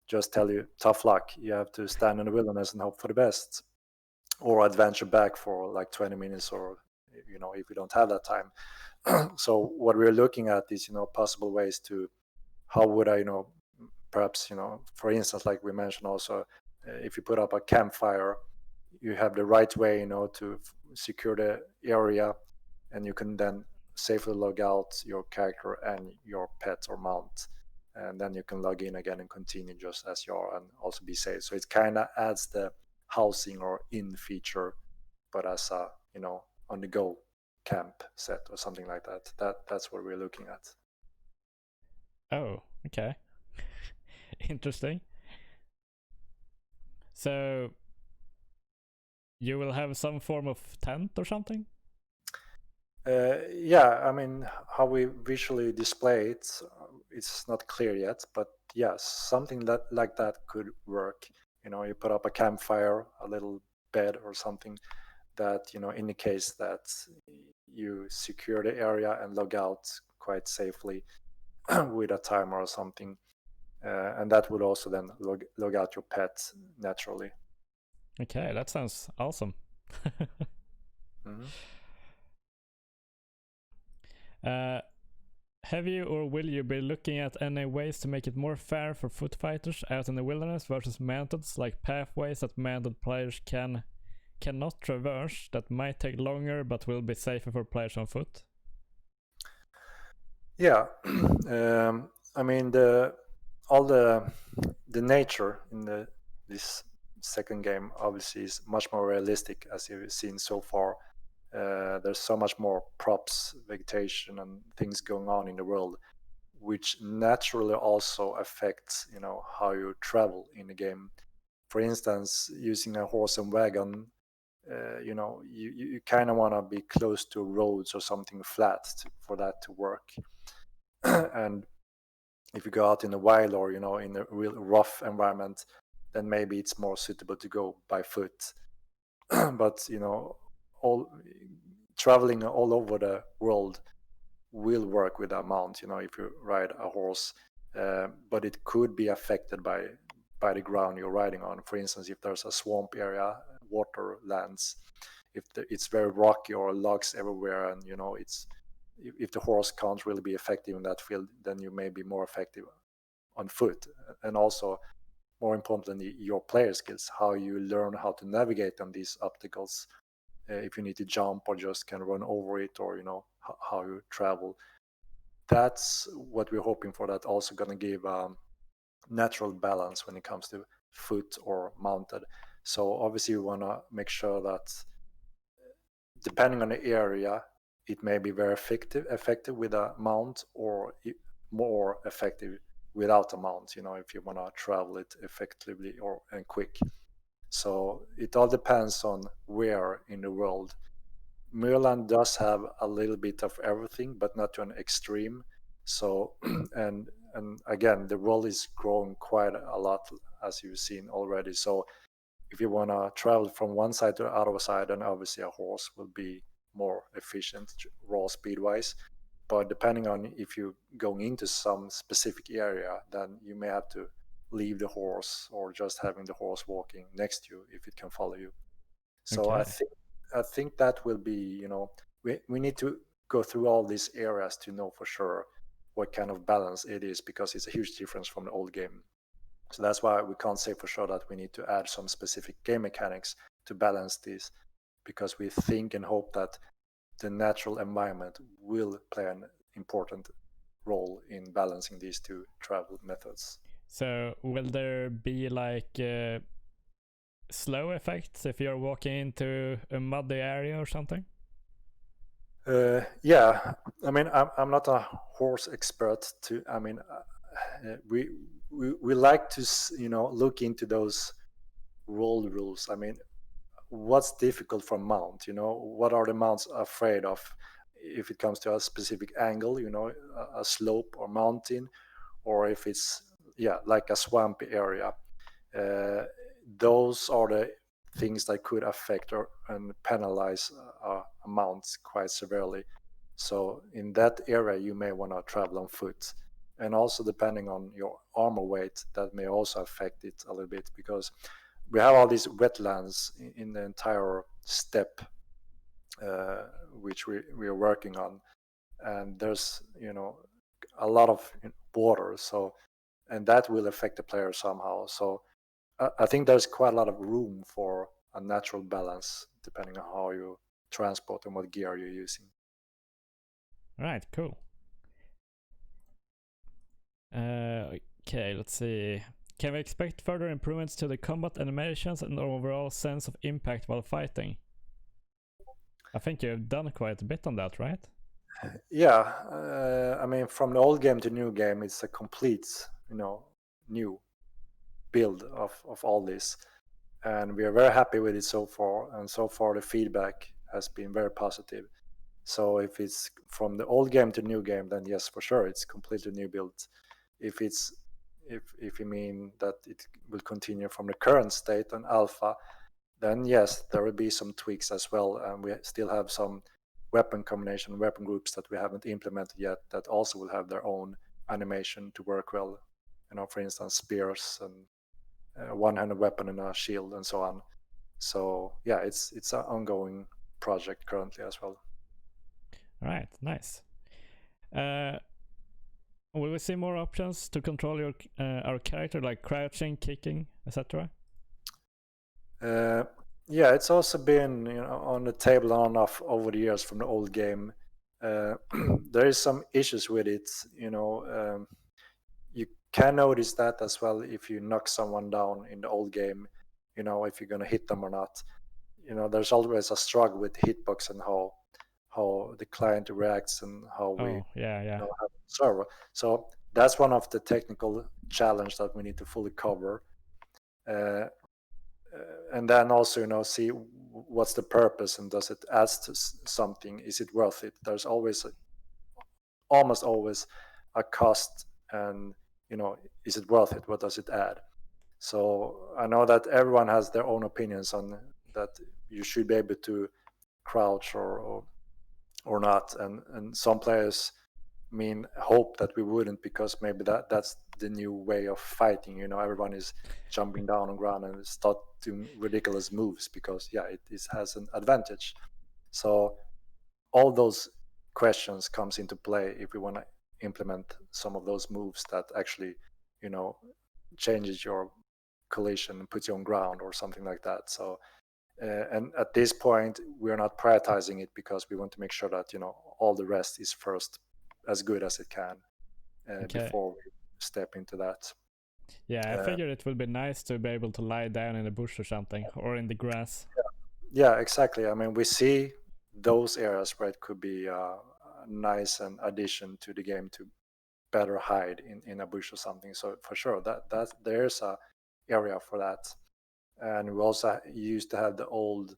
just tell you tough luck. You have to stand in the wilderness and hope for the best, or adventure back for like 20 minutes, or, if you don't have that time. So what we're looking at is, possible ways to, how would I, perhaps, for instance, like we mentioned also, if you put up a campfire, you have the right way, to secure the area, and you can then safely log out your character and your pet or mount, and then you can log in again and continue just as you are and also be safe. So it kind of adds the housing or in feature, but as a, on the go camp set or something like that. That's what we're looking at. Oh, okay. Interesting. So you will have some form of tent or something? Yeah, I mean, how we visually display it, it's not clear yet, but yes, something like that could work. You put up a campfire, a little bed or something that, indicates that you secure the area and log out quite safely with a timer or something. And that would also then log out your pet naturally. Okay, that sounds awesome. Mm-hmm. Have you or will you be looking at any ways to make it more fair for foot fighters out in the wilderness versus mounteds, like pathways that mounted players cannot traverse that might take longer but will be safer for players on foot? Yeah, I mean all the nature in this second game obviously is much more realistic, as you've seen so far. There's so much more props, vegetation, and things going on in the world, which naturally also affects, how you travel in the game. For instance, using a horse and wagon, you kind of want to be close to roads or something flat for that to work. And if you go out in the wild or in a real rough environment, then maybe it's more suitable to go by foot. But all traveling all over the world will work with a mount, if you ride a horse. But it could be affected by the ground you're riding on. For instance, if there's a swamp area, water lands, if it's very rocky or logs everywhere, and it's if the horse can't really be effective in that field, then you may be more effective on foot. And also, more importantly, your player skills, how you learn how to navigate on these obstacles, if you need to jump or just can run over it, or how you travel. That's what we're hoping for. That also going to give natural balance when it comes to foot or mounted. So obviously we want to make sure that, depending on the area, it may be very effective with a mount, or more effective without a mount, if you want to travel it effectively and quick. So it all depends on where in the world. Myrland does have a little bit of everything, but not to an extreme. So and again, the world is growing quite a lot, as you've seen already. So if you want to travel from one side to the other side, then obviously a horse will be more efficient raw speed wise. But depending on if you're going into some specific area, then you may have to leave the horse, or just having the horse walking next to you if it can follow you. So Okay. I think that will be, we need to go through all these areas to know for sure what kind of balance it is, because it's a huge difference from the old game. So that's why we can't say for sure that we need to add some specific game mechanics to balance this, because we think and hope that the natural environment will play an important role in balancing these two travel methods. So will there be like slow effects if you're walking into a muddy area or something? Yeah, I mean, I'm not a horse expert. We like to look into those roll rules. I mean, what's difficult for mount? What are the mounts afraid of if it comes to a specific angle? A slope or mountain, or if it's like a swampy area. Those are the things that could affect and penalize amounts quite severely. So in that area, you may want to travel on foot. And also, depending on your armor weight, that may also affect it a little bit, because we have all these wetlands in the entire steppe, which we are working on. And there's, a lot of water. So, and that will affect the player somehow. So I think there's quite a lot of room for a natural balance, depending on how you transport and what gear you're using. Right, cool. Okay, let's see. Can we expect further improvements to the combat animations and overall sense of impact while fighting? I think you've done quite a bit on that, right? Yeah, I mean, from the old game to new game, it's a complete, new build of all this. And we are very happy with it so far. And so far, the feedback has been very positive. So if it's from the old game to new game, then yes, for sure, it's completely new build. If you mean that it will continue from the current state on alpha, then yes, there will be some tweaks as well. And we still have some weapon combination, weapon groups that we haven't implemented yet, that also will have their own animation to work well. For instance, spears and one-handed weapon and a shield and so on. So yeah, it's an ongoing project currently as well. All right, nice. Will we see more options to control our character, like crouching, kicking, etc.? Yeah, it's also been on the table on and off over the years from the old game. There is some issues with it. You can notice that as well if you knock someone down in the old game. If you're gonna hit them or not. There's always a struggle with hitbox and how the client reacts and how we have a server. So that's one of the technical challenge that we need to fully cover. And then also, see what's the purpose, and does it add to something? Is it worth it? There's almost always a cost, and is it worth it? What does it add? So I know that everyone has their own opinions on that. You should be able to crouch or not, and some players hope that we wouldn't, because maybe that's the new way of fighting. Everyone is jumping down on ground and start doing ridiculous moves because it has an advantage. So all those questions comes into play if we want to implement some of those moves that actually changes your collision and puts you on ground or something like that. So and at this point we're not prioritizing it because we want to make sure that all the rest is first as good as it can before we step into that. Yeah, I figured it would be nice to be able to lie down in a bush or something, or in the grass. Yeah, exactly. I mean, we see those areas where it could be a nice an addition to the game to better hide in a bush or something. So for sure that there's a area for that. And we also used to have the old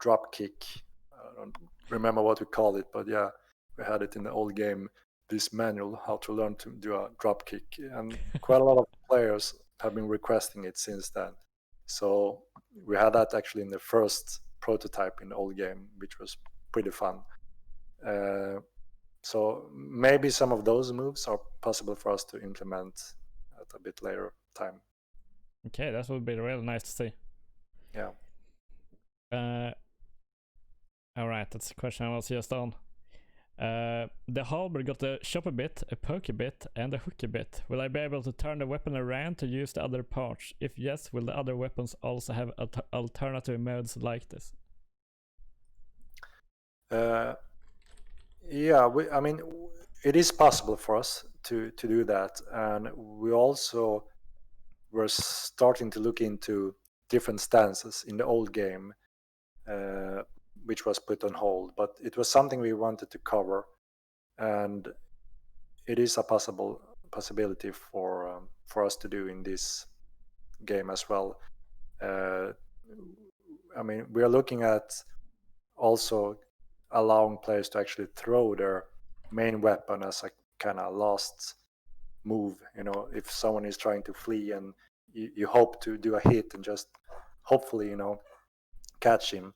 drop kick. I don't remember what we called it, but yeah, we had it in the old game, this manual, how to learn to do a drop kick. And quite a lot of players have been requesting it since then. So we had that actually in the first prototype in the old game, which was pretty fun. So maybe some of those moves are possible for us to implement at a bit later time. Okay, that would be really nice to see. Yeah. All right, that's the question I was just on. The halberd got a chopper bit, a pokey bit, and a hooky bit. Will I be able to turn the weapon around to use the other parts? If yes, will the other weapons also have alternative modes like this? Yeah, I mean, it is possible for us to do that, and we also were starting to look into different stances in the old game, which was put on hold. But it was something we wanted to cover, and it is a possibility for us to do in this game as well. I mean, we are looking at also allowing players to actually throw their main weapon as a kind of last move. If someone is trying to flee and you hope to do a hit and just hopefully catch him.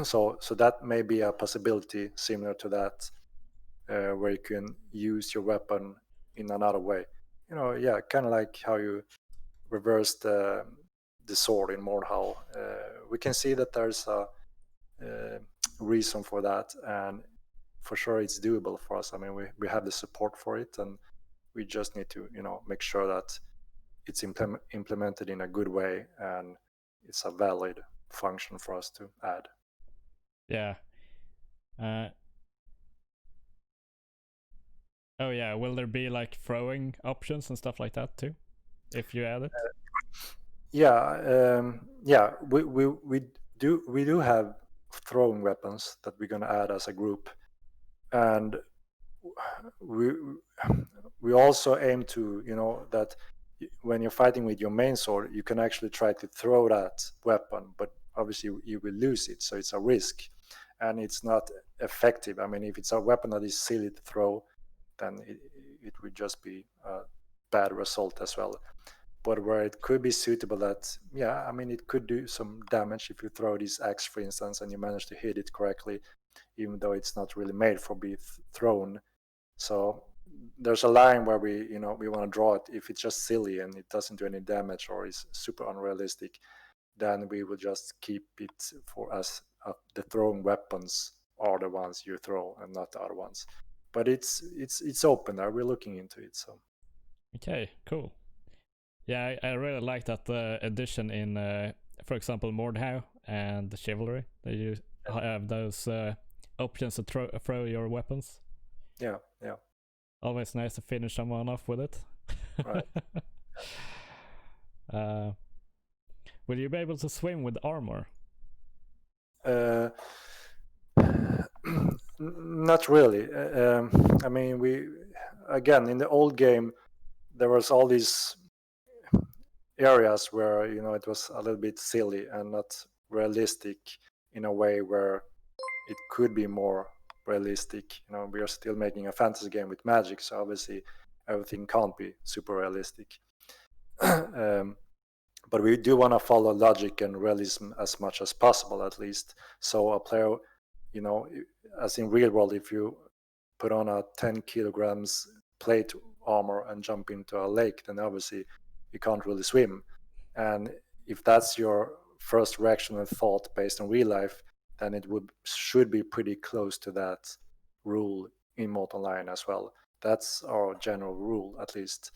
So that may be a possibility similar to that, where you can use your weapon in another way. Kind of like how you reverse the sword in Mordhau. We can see that there's a reason for that, and for sure it's doable for us. I mean, we have the support for it, and we just need to make sure that it's implemented in a good way and it's a valid function for us to add. Yeah. Oh yeah, will there be like throwing options and stuff like that too, if you add it? We do have throwing weapons that we're going to add as a group, and we also aim to that when you're fighting with your main sword, you can actually try to throw that weapon, but obviously you will lose it, so it's a risk and it's not effective. I mean, if it's a weapon that is silly to throw, then it would just be a bad result as well. But where it could be suitable, that I mean, it could do some damage if you throw this axe, for instance, and you manage to hit it correctly, even though it's not really made for being thrown. So there's a line where we want to draw it. If it's just silly and it doesn't do any damage or is super unrealistic, then we will just keep it for us. The throwing weapons are the ones you throw and not the other ones. But it's open there. We're looking into it. So okay, cool. Yeah, I really like that addition in, for example, Mordhau and the Chivalry. That you have those options to throw your weapons. Yeah. Always nice to finish someone off with it. Right. Will you be able to swim with armour? Not really. I mean, again, in the old game, there was all these areas where it was a little bit silly and not realistic in a way where it could be more realistic. We are still making a fantasy game with magic, so obviously everything can't be super realistic. But we do want to follow logic and realism as much as possible, at least. So a player, as in real world, if you put on a 10 kilograms plate armor and jump into a lake, then obviously you can't really swim. And if that's your first reaction and thought based on real life, then it should be pretty close to that rule in Mortal Lion as well. That's our general rule, at least.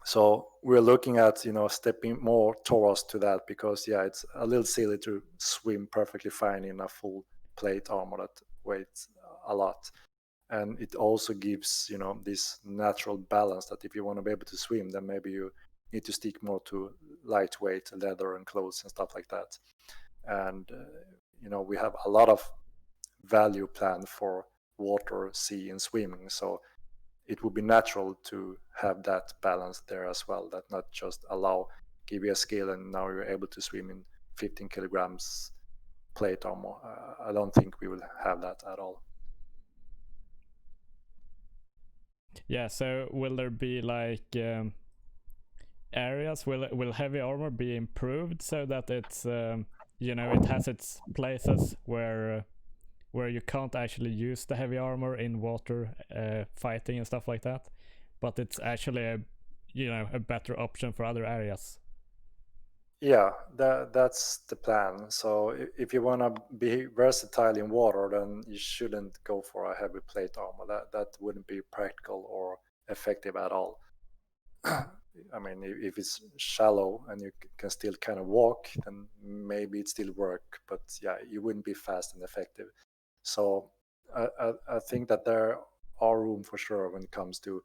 So we're looking at stepping more towards to that, because it's a little silly to swim perfectly fine in a full plate armor that weighs a lot. And it also gives this natural balance that if you want to be able to swim, then maybe you need to stick more to lightweight leather and clothes and stuff like that. And we have a lot of value planned for water, sea, and swimming, so it would be natural to have that balance there as well, that not just give you a skill and now you're able to swim in 15 kilograms plate armor. I don't think we will have that at all. Yeah, so will there be like areas, will heavy armor be improved so that it's it has its places where you can't actually use the heavy armor in water fighting and stuff like that, but it's actually a better option for other areas? Yeah, that's the plan. So if you want to be versatile in water, then you shouldn't go for a heavy plate armor. That wouldn't be practical or effective at all. I mean, if it's shallow and you can still kind of walk, then maybe it still work. But yeah, you wouldn't be fast and effective. So I think that there are room for sure when it comes to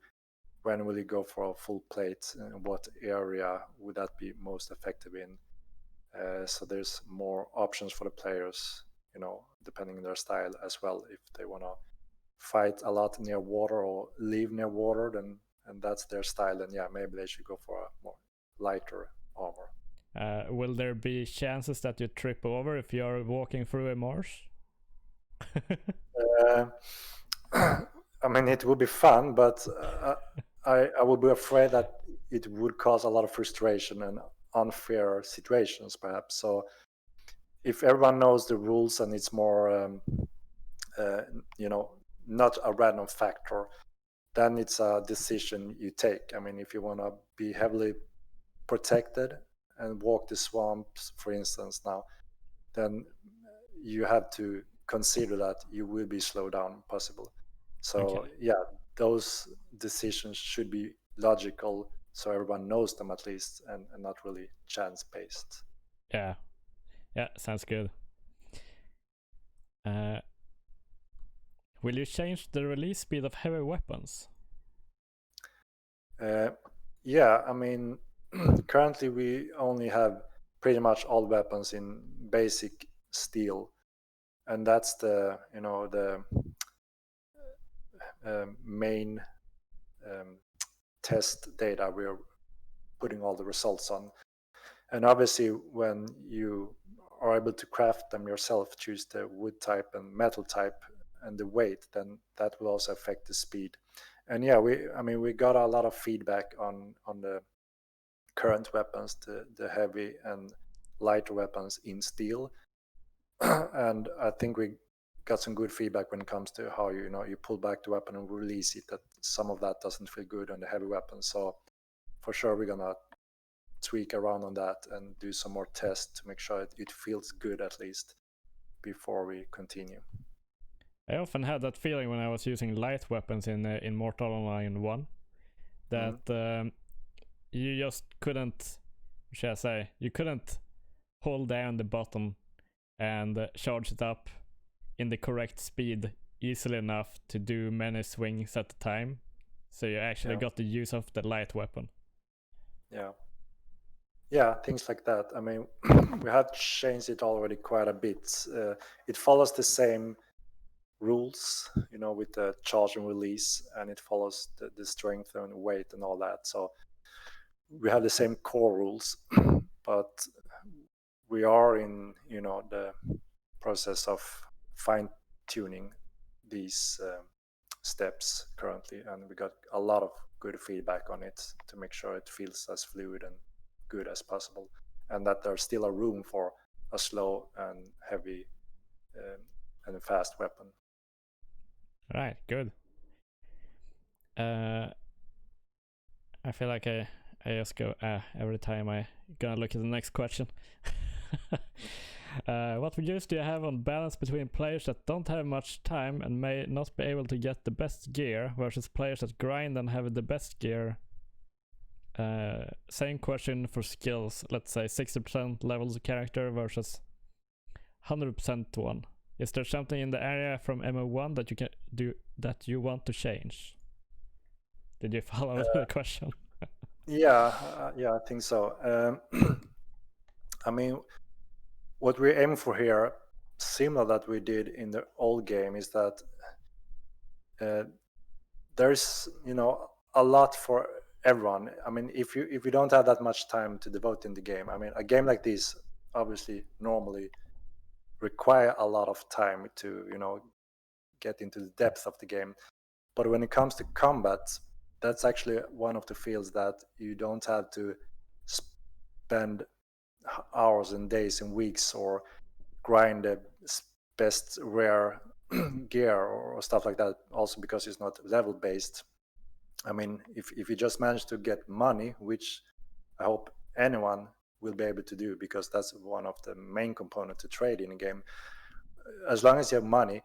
when will you go for a full plate and what area would that be most effective in. So there's more options for the players, depending on their style as well. If they want to fight a lot near water or live near water, then and that's their style, then yeah, maybe they should go for a more lighter armor. Will there be chances that you trip over if you're walking through a marsh? I mean, it would be fun, but I would be afraid that it would cause a lot of frustration and unfair situations, perhaps. So if everyone knows the rules and it's more, not a random factor, then it's a decision you take. I mean, if you want to be heavily protected and walk the swamps, for instance, now, then you have to consider that you will be slowed down, possible. So okay. Yeah, those decisions should be logical, so everyone knows them at least, and not really chance-based. Yeah, sounds good. Will you change the release speed of heavy weapons? Yeah, I mean, currently we only have pretty much all weapons in basic steel, and that's the main test data we're putting all the results on. And obviously, when you are able to craft them yourself, choose the wood type and metal type and the weight, then that will also affect the speed. And yeah, we got a lot of feedback on the current weapons, the heavy and lighter weapons in steel. And I think we got some good feedback when it comes to how you pull back the weapon and release it, that some of that doesn't feel good on the heavy weapon. So for sure we're gonna tweak around on that and do some more tests to make sure it feels good, at least, before we continue. I often had that feeling when I was using light weapons in Mortal Online 1, that you just couldn't, shall I say, you couldn't hold down the button and charge it up in the correct speed easily enough to do many swings at a time. So you actually got the use of the light weapon. Yeah, things like that. I mean, we have changed it already quite a bit. It follows the same rules, with the charge and release, and it follows the strength and weight and all that. So we have the same core rules, but we are in the process of fine tuning these steps currently, and we got a lot of good feedback on it to make sure it feels as fluid and good as possible, and that there's still a room for a slow and heavy and a fast weapon. Right, good. I feel like I just go every time I gonna look at the next question. What views do you have on balance between players that don't have much time and may not be able to get the best gear versus players that grind and have the best gear? Same question for skills. Let's say 60% levels of character versus 100% one. Is there something in the area from MO1 that you can do that you want to change? Did you follow the question? Yeah, I think so. I mean, what we're aiming for here, similar that we did in the old game, is that there's a lot for everyone. I mean, if you don't have that much time to devote in the game, I mean, a game like this obviously normally require a lot of time to get into the depth of the game. But when it comes to combat, that's actually one of the fields that you don't have to spend hours and days and weeks or grind the best rare gear or stuff like that, also because it's not level based. I mean, if you just manage to get money, which I hope anyone will be able to do, because that's one of the main components to trade in a game. As long as you have money,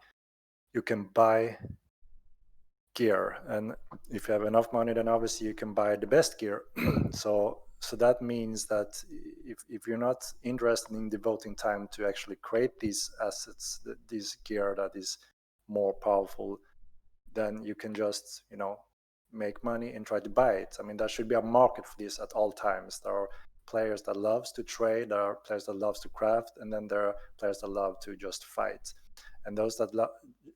you can buy gear, and if you have enough money, then obviously you can buy the best gear. so that means that if you're not interested in devoting time to actually create these assets, this gear that is more powerful, then you can just make money and try to buy it. I mean, there should be a market for this at all times. There are players that loves to trade, there are players that loves to craft, and then there are players that love to just fight. And those that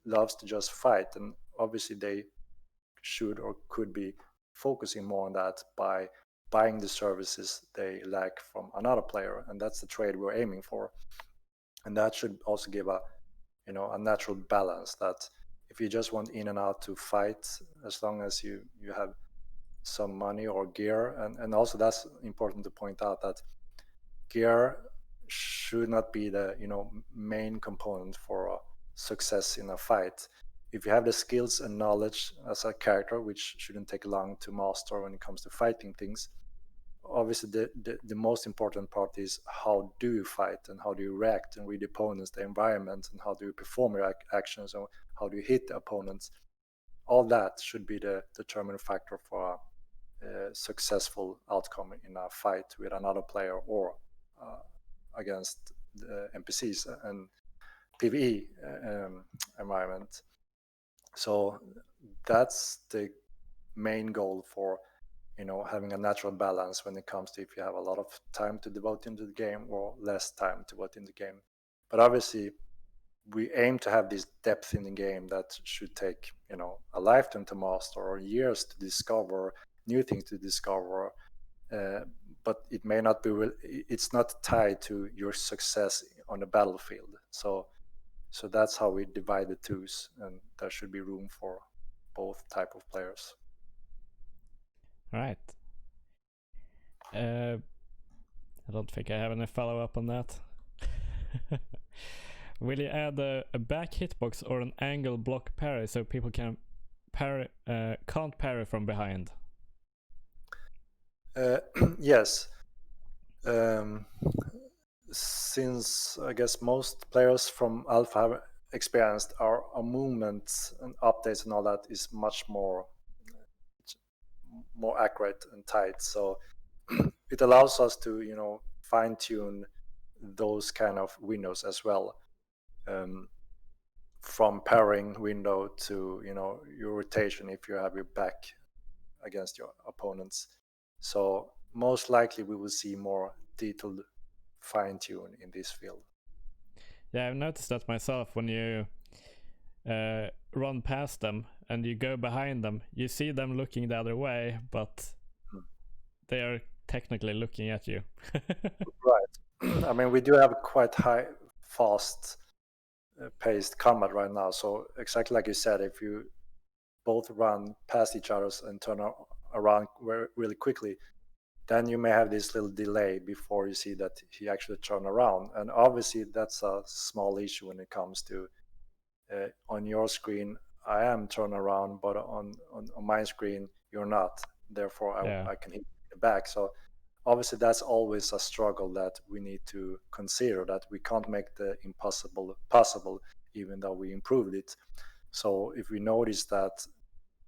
loves to just fight, and obviously they should or could be focusing more on that by buying the services they lack from another player, and that's the trade we're aiming for. And that should also give a natural balance, that if you just want in and out to fight, as long as you have some money or gear, and also that's important to point out, that gear should not be the main component for success in a fight. If you have the skills and knowledge as a character, which shouldn't take long to master when it comes to fighting things, obviously the most important part is how do you fight and how do you react and read the opponents, the environment, and how do you perform your actions, and how do you hit the opponents. All that should be the determining factor for a successful outcome in a fight with another player or against the NPCs and PvE environment. So that's the main goal for having a natural balance when it comes to if you have a lot of time to devote into the game or less time to devote in the game. But obviously we aim to have this depth in the game that should take a lifetime to master or years to discover new things to discover, but it may not be it's not tied to your success on the battlefield. So that's how we divide the twos, and there should be room for both type of players. Right. I don't think I have any follow-up on that. Will you add a back hitbox or an angle block parry so people can can't parry from behind? Yes. Since I guess most players from Alpha have experienced our movements and updates and all that is much more accurate and tight. So it allows us to fine tune those kind of windows as well, from parrying window to your rotation if you have your back against your opponents. So most likely we will see more detailed fine tune in this field. Yeah, I've noticed that myself. When you run past them and you go behind them, you see them looking the other way, but they are technically looking at you. Right. I mean, we do have quite high, fast paced combat right now. So exactly like you said, if you both run past each other and turn around really quickly, then you may have this little delay before you see that he actually turned around. And obviously, that's a small issue when it comes to on your screen. I am turned around, but on my screen, you're not. Therefore, Yeah. I can hit the back. So obviously, that's always a struggle that we need to consider, that we can't make the impossible possible, even though we improved it. So if we notice that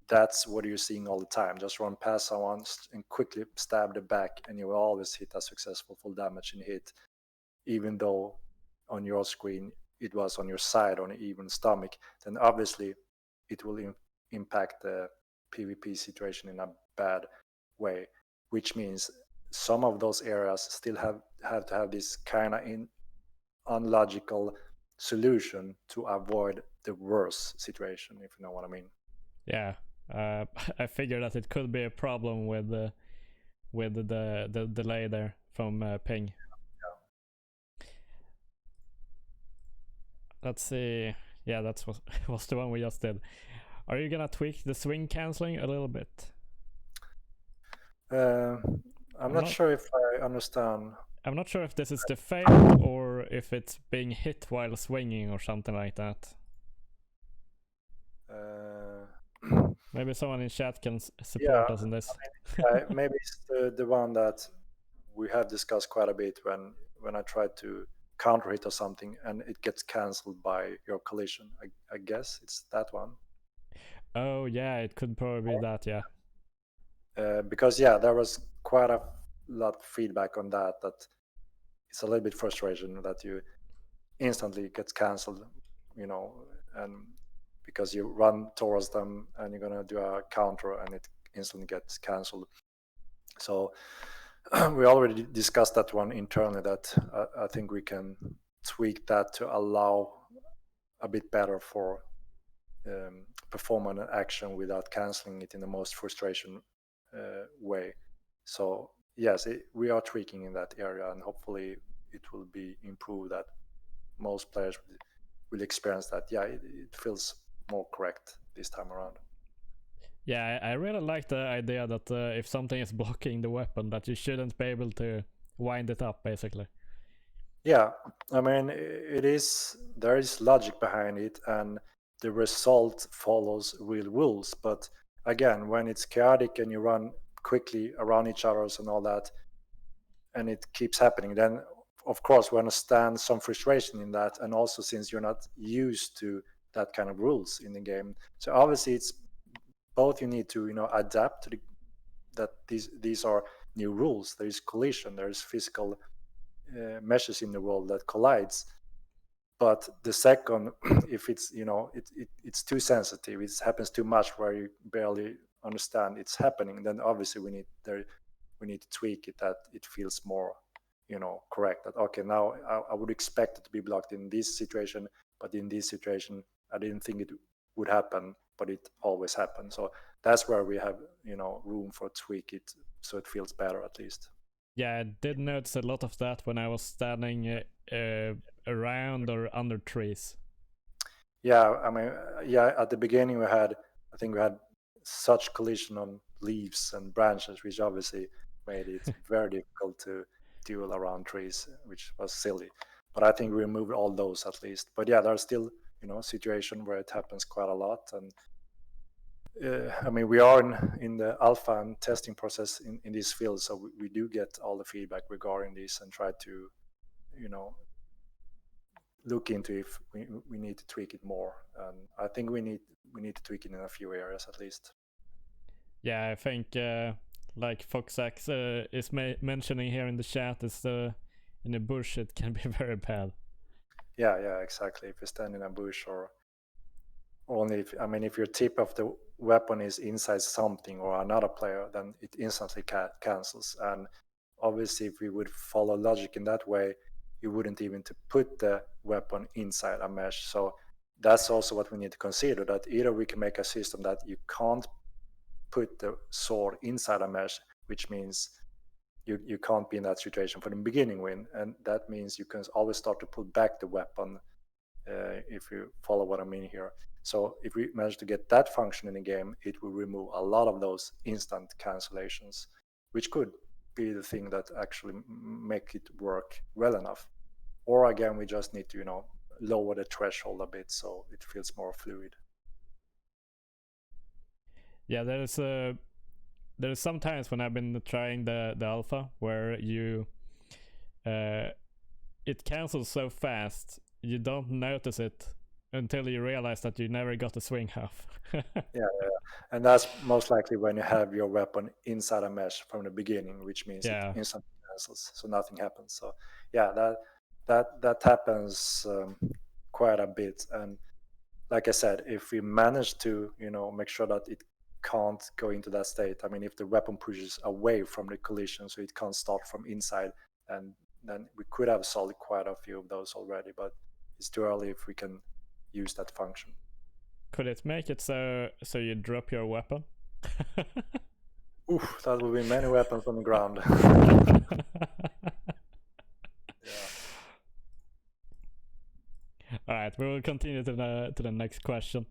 that's what you're seeing all the time, just run past someone and quickly stab the back, and you will always hit a successful full damage in hit, even though on your screen it was on your side on an even stomach. Then obviously it will impact the PvP situation in a bad way, which means some of those areas still have to have this kind of unlogical solution to avoid the worst situation, if you know what I mean. Yeah. I figured that it could be a problem with the delay there from ping. Let's see. Yeah, that was the one we just did. Are you gonna tweak the swing canceling a little bit? I'm not sure if I understand. I'm not sure if this is the failed or if it's being hit while swinging or something like that. Maybe someone in chat can support us in this. Maybe it's the one that we have discussed quite a bit when I try to counter hit or something and it gets cancelled by your collision. I guess it's that one. Oh yeah, it could probably be that, yeah. Because there was quite a lot of feedback on that it's a little bit frustration that you instantly gets cancelled, and because you run towards them and you're gonna do a counter and it instantly gets cancelled. So we already discussed that one internally, that I think we can tweak that to allow a bit better for perform an action without canceling it in the most frustration way. So yes, we are tweaking in that area, and hopefully it will be improved that most players will experience that. Yeah, it feels more correct this time around. Yeah, I really like the idea that if something is blocking the weapon, that you shouldn't be able to wind it up, basically. Yeah, I mean, there is logic behind it, and the result follows real rules. But again, when it's chaotic and you run quickly around each other and all that, and it keeps happening, then of course we understand some frustration in that, and also since you're not used to that kind of rules in the game, so obviously it's both you need to adapt to that these are new rules. There is collision, there is physical meshes in the world that collides. But the second, if it's it's too sensitive, it happens too much where you barely understand it's happening, then obviously we need to tweak it that it feels more correct. That okay, now I would expect it to be blocked in this situation, but in this situation I didn't think it would happen, but it always happens. So that's where we have room for tweak it so it feels better at least. Yeah, I did notice a lot of that when I was standing around or under trees. Yeah, I mean, at the beginning I think we had such collision on leaves and branches, which obviously made it very difficult to duel around trees, which was silly. But I think we removed all those at least. But yeah, there's still a situation where it happens quite a lot. And I mean, we are in the alpha and testing process in this field, so we do get all the feedback regarding this and try to look into if we need to tweak it more. And I think we need to tweak it in a few areas at least. Yeah, I think like Foxax is mentioning here in the chat, is in a bush it can be very bad. Yeah, exactly. If you stand in a bush, or only if your tip of the weapon is inside something or another player, then it instantly cancels. And obviously, if we would follow logic in that way, you wouldn't even to put the weapon inside a mesh. So that's also what we need to consider, that either we can make a system that you can't put the sword inside a mesh, which means you can't be in that situation from the beginning win, and that means you can always start to put back the weapon, if you follow what I mean here. So if we manage to get that function in the game, it will remove a lot of those instant cancellations, which could be the thing that actually make it work well enough. Or again, we just need to lower the threshold a bit so it feels more fluid. Yeah, there's some times when I've been trying the alpha where it cancels so fast you don't notice it until you realize that you never got the swing half. Yeah, and that's most likely when you have your weapon inside a mesh from the beginning, which means it instantly cancels, so nothing happens. So yeah, that happens quite a bit. And like I said, if we manage to make sure that it can't go into that state, I mean, if the weapon pushes away from the collision so it can't start from inside, and then we could have solved quite a few of those already, but it's too early if we can use that function. Could it make it so you drop your weapon? Oof, that will be many weapons on the ground. Yeah. All right, we will continue to the next question.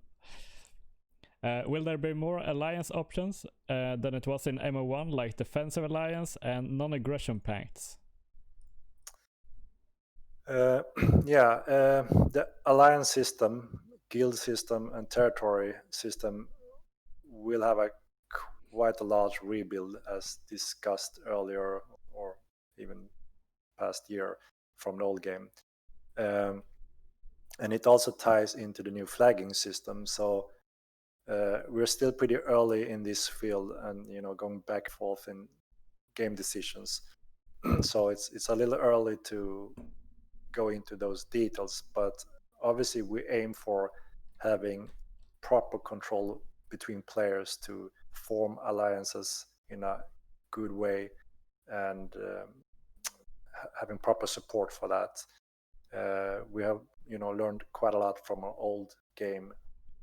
Will there be more alliance options than it was in MO1, like defensive alliance and non-aggression pacts? Yeah, the alliance system, guild system, and territory system will have quite a large rebuild, as discussed earlier, or even past year from the old game. And it also ties into the new flagging system. So we're still pretty early in this field, and going back and forth in game decisions. So it's a little early to go into those details, but obviously we aim for having proper control between players to form alliances in a good way, and having proper support for that. We have learned quite a lot from our old game,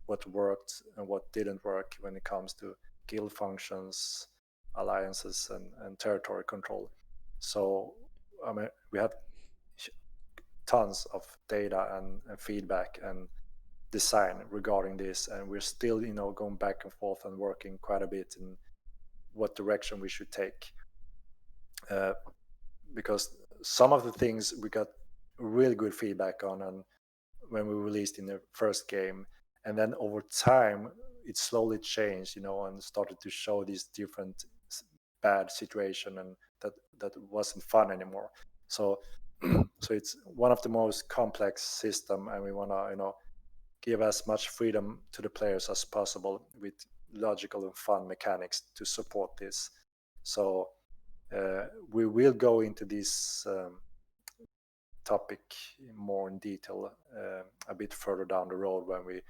what worked and what didn't work when it comes to guild functions, alliances, and territory control. So I mean, we have tons of data and feedback and design regarding this, and we're still going back and forth and working quite a bit in what direction we should take, because some of the things we got really good feedback on, and when we released in the first game, and then over time it slowly changed, and started to show these different bad situation, and that wasn't fun anymore. So so it's one of the most complex system, and we want to give as much freedom to the players as possible with logical and fun mechanics to support this. So we will go into this topic more in detail a bit further down the road, when we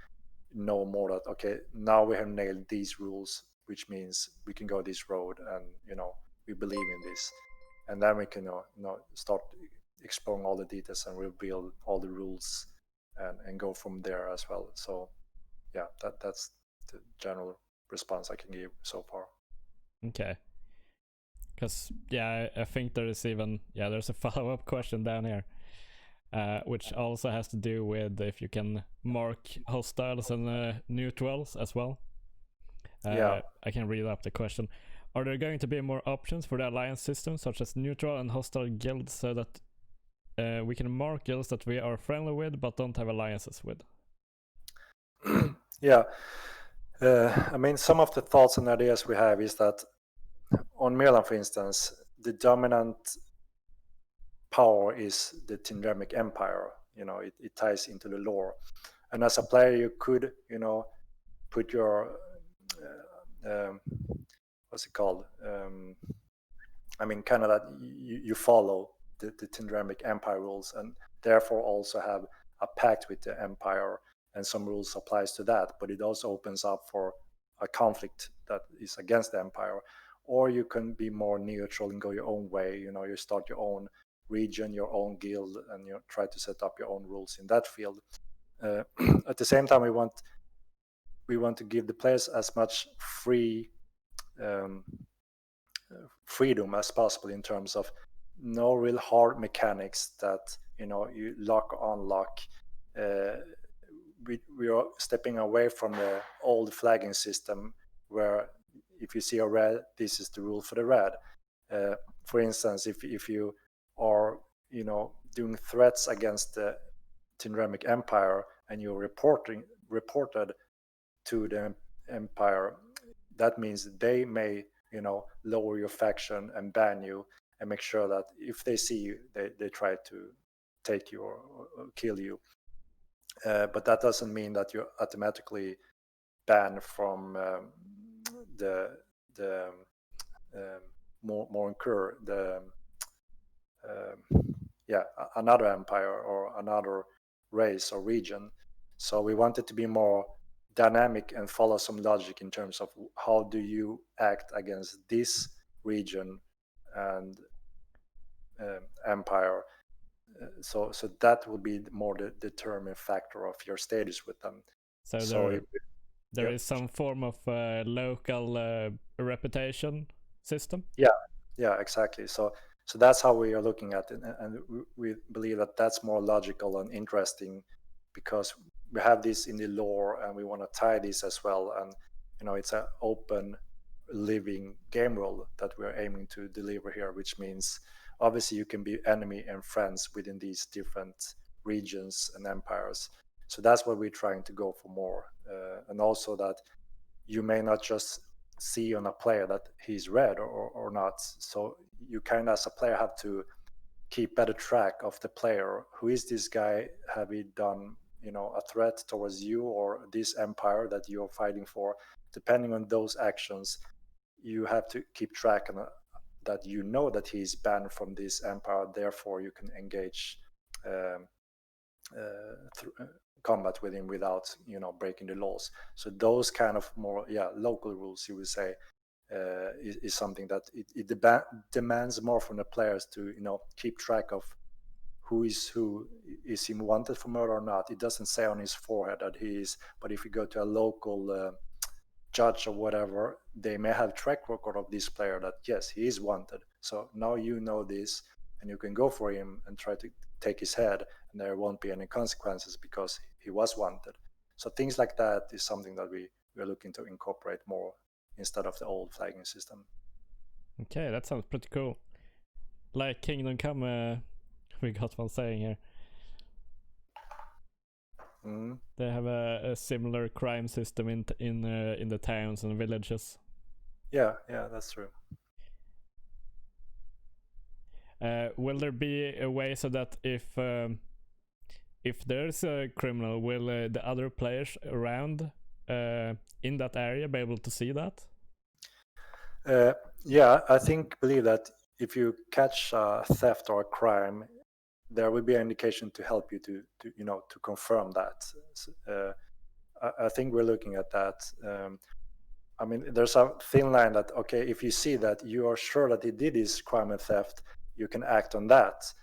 know more that, okay, now we have nailed these rules, which means we can go this road, and we believe in this, and then we can start exploring all the details and reveal all the rules, and go from there as well. So yeah, that's the general response I can give so far. Okay. Because I think there's a follow-up question down here, which also has to do with if you can mark hostiles and neutrals as well. I can read up the question. Are there going to be more options for the alliance system, such as neutral and hostile guilds, so that we can mark guilds that we are friendly with but don't have alliances with? Yeah. I mean, some of the thoughts and ideas we have is that on Milan, for instance, the dominant power is the Tindremic Empire. It ties into the lore, and as a player, you could put your what's it called? I mean, kind of that you follow the Tindremic Empire rules, and therefore also have a pact with the Empire, and some rules applies to that. But it also opens up for a conflict that is against the Empire. Or you can be more neutral and go your own way. You start your own region, your own guild, and you try to set up your own rules in that field. At the same time, we want to give the players as much free freedom as possible in terms of no real hard mechanics that you lock or unlock. We are stepping away from the old flagging system where if you see a red, this is the rule for the red. For instance, if you are doing threats against the Tinremic Empire and you're reported to the empire, that means they may lower your faction and ban you, and make sure that if they see you, they try to take you or kill you. But that doesn't mean that you're automatically banned from the Morincourt, another empire or another race or region. So we want it to be more dynamic and follow some logic in terms of how do you act against this region and empire. So that will be more the determining factor of your status with them. So there is some form of local reputation system. Yeah, exactly. So that's how we are looking at it, and we believe that that's more logical and interesting because we have this in the lore, and we want to tie this as well. And it's an open, living game rule that we're aiming to deliver here, which means obviously you can be enemy and friends within these different regions and empires. So that's what we're trying to go for more, and also that you may not just see on a player that he's red or not. So you kind of as a player have to keep better track of the player. Who is this guy? Have he done a threat towards you or this empire that you're fighting for? Depending on those actions, you have to keep track of that that he's banned from this empire, therefore you can engage combat with him without breaking the laws. So those kind of more local rules, you would say, is something that it demands more from the players to keep track of who is he wanted for murder or not. It doesn't say on his forehead that he is, but if you go to a local judge or whatever, they may have track record of this player that yes, he is wanted. So now this, and you can go for him and try to take his head, and there won't be any consequences because he was wanted. So things like that is something that we're looking to incorporate more instead of the old flagging system. Okay, that sounds pretty cool. Like Kingdom Come, we got one saying here. They have a similar crime system in the towns and villages. Yeah, that's true. Will there be a way so that if there's a criminal, will the other players around in that area be able to see that? I believe that if you catch a theft or a crime, there will be an indication to help you to confirm that. I think we're looking at that. There's a thin line that if you see that you are sure that he did this crime and theft, you can act on that,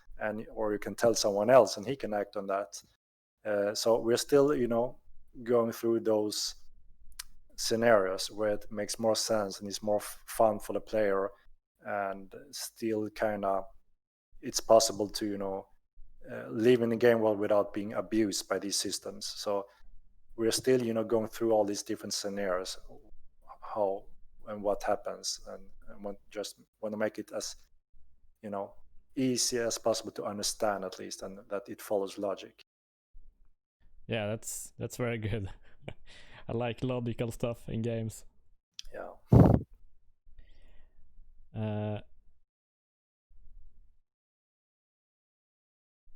or you can tell someone else and he can act on that. So we're still going through those scenarios where it makes more sense and is more fun for the player, and still kind of it's possible to live in the game world without being abused by these systems. So we're still going through all these different scenarios, how and what happens, and just want to make it as easy as possible to understand, at least, and that it follows logic. Yeah, that's very good. I like logical stuff in games. Yeah.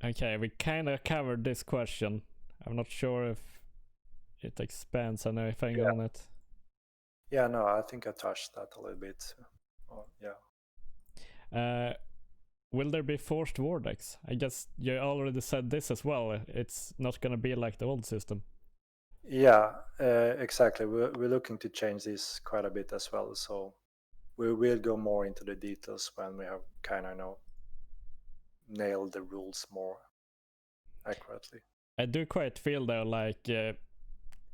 Okay, we kind of covered this question. I'm not sure if it expands anything on it. Yeah, no, I think I touched that a little bit. Will there be forced wardecs? I guess you already said this as well. It's not going to be like the old system. Yeah, exactly. We're looking to change this quite a bit as well. So we will go more into the details when we have kind of nailed the rules more accurately. I do quite feel though like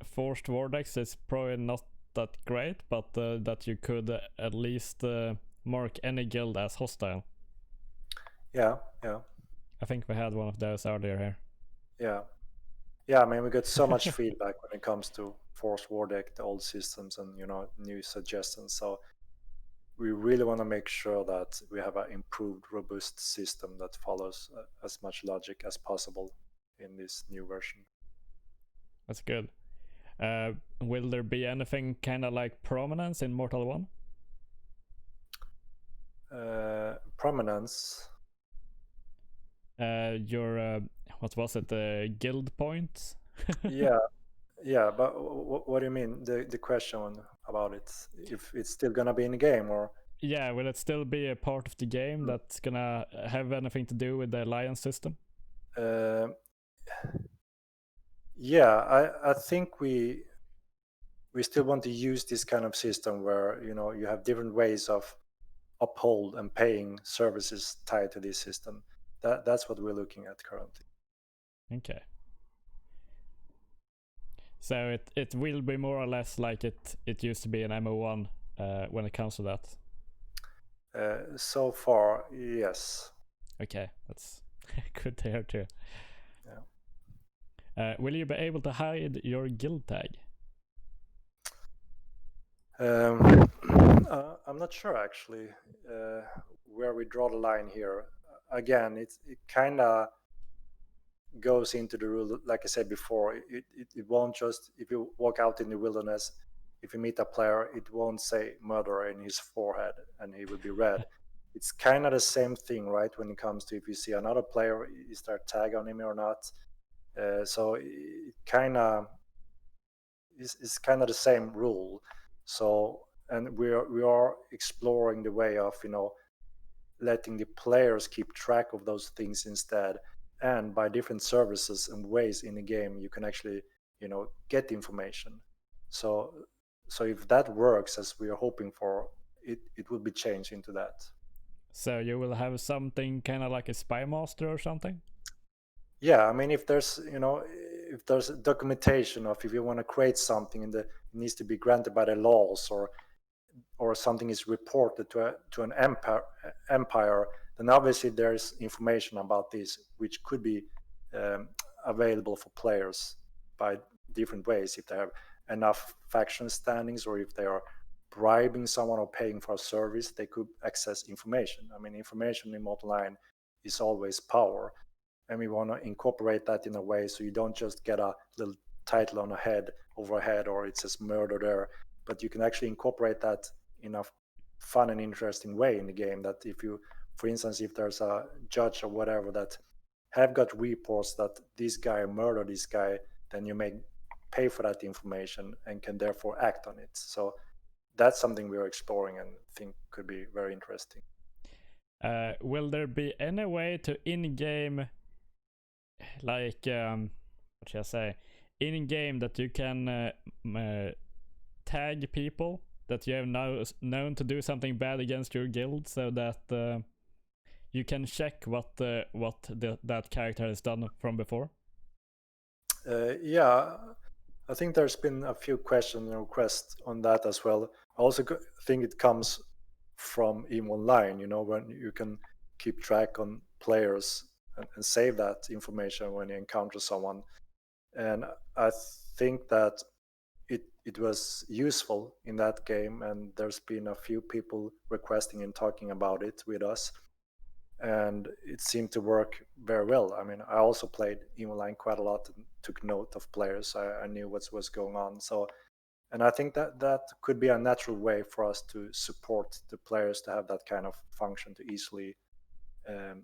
forced wardecs is probably not that great, but that you could at least mark any guild as hostile. Yeah. I think we had one of those earlier here. Yeah. I mean, we got so much feedback when it comes to Force Wardeck, the old systems, and new suggestions. So we really want to make sure that we have an improved, robust system that follows as much logic as possible in this new version. That's good. Will there be anything kind of like prominence in Mortal 1? Prominence. Your what was it? The guild points? Yeah, but what do you mean? The question about it, if it's still gonna be in the game, or Yeah, will it still be a part of the game that's gonna have anything to do with the alliance system? Yeah, I think we still want to use this kind of system where you have different ways of uphold and paying services tied to this system. That's what we're looking at currently. Okay. So it will be more or less like it used to be in MO1 when it comes to that. So far, yes. Okay, that's good to hear too. Yeah. Will you be able to hide your guild tag? I'm not sure actually where we draw the line here. Again, it kind of goes into the rule, like I said before. It won't just, if you walk out in the wilderness, if you meet a player, it won't say murderer in his forehead and he will be red. It's kind of the same thing, right? When it comes to if you see another player, is there a tag on him or not? So it kind of is kind of the same rule. So, and we are exploring the way of letting the players keep track of those things instead, and by different services and ways in the game you can actually get information. So if that works as we are hoping for, it will be changed into that. So you will have something kind of like a spy master or something? Yeah, I mean, if there's documentation of, if you want to create something and it needs to be granted by the laws, or something is reported to an empire, then obviously there's information about this which could be available for players by different ways. If they have enough faction standings, or if they are bribing someone or paying for a service, they could access information. I mean, information in Mortal 9 is always power, and we want to incorporate that in a way so you don't just get a little title on a head over a head, or it says murder there, but you can actually incorporate that in a fun and interesting way in the game. That if you, for instance, if there's a judge or whatever that have got reports that this guy murdered this guy, then you may pay for that information and can therefore act on it. So that's something we are exploring and think could be very interesting. Will there be any way to in-game, like what should I say, in-game that you can tag people that you have now known to do something bad against your guild, so that you can check what that character has done from before? Yeah, I think there's been a few questions and requests on that as well. I also think it comes from EVE Online, when you can keep track on players and save that information when you encounter someone. And I think that it was useful in that game, and there's been a few people requesting and talking about it with us, and it seemed to work very well. I mean, I also played EVE Online quite a lot and took note of players. I knew what was going on. So, and I think that could be a natural way for us to support the players to have that kind of function to easily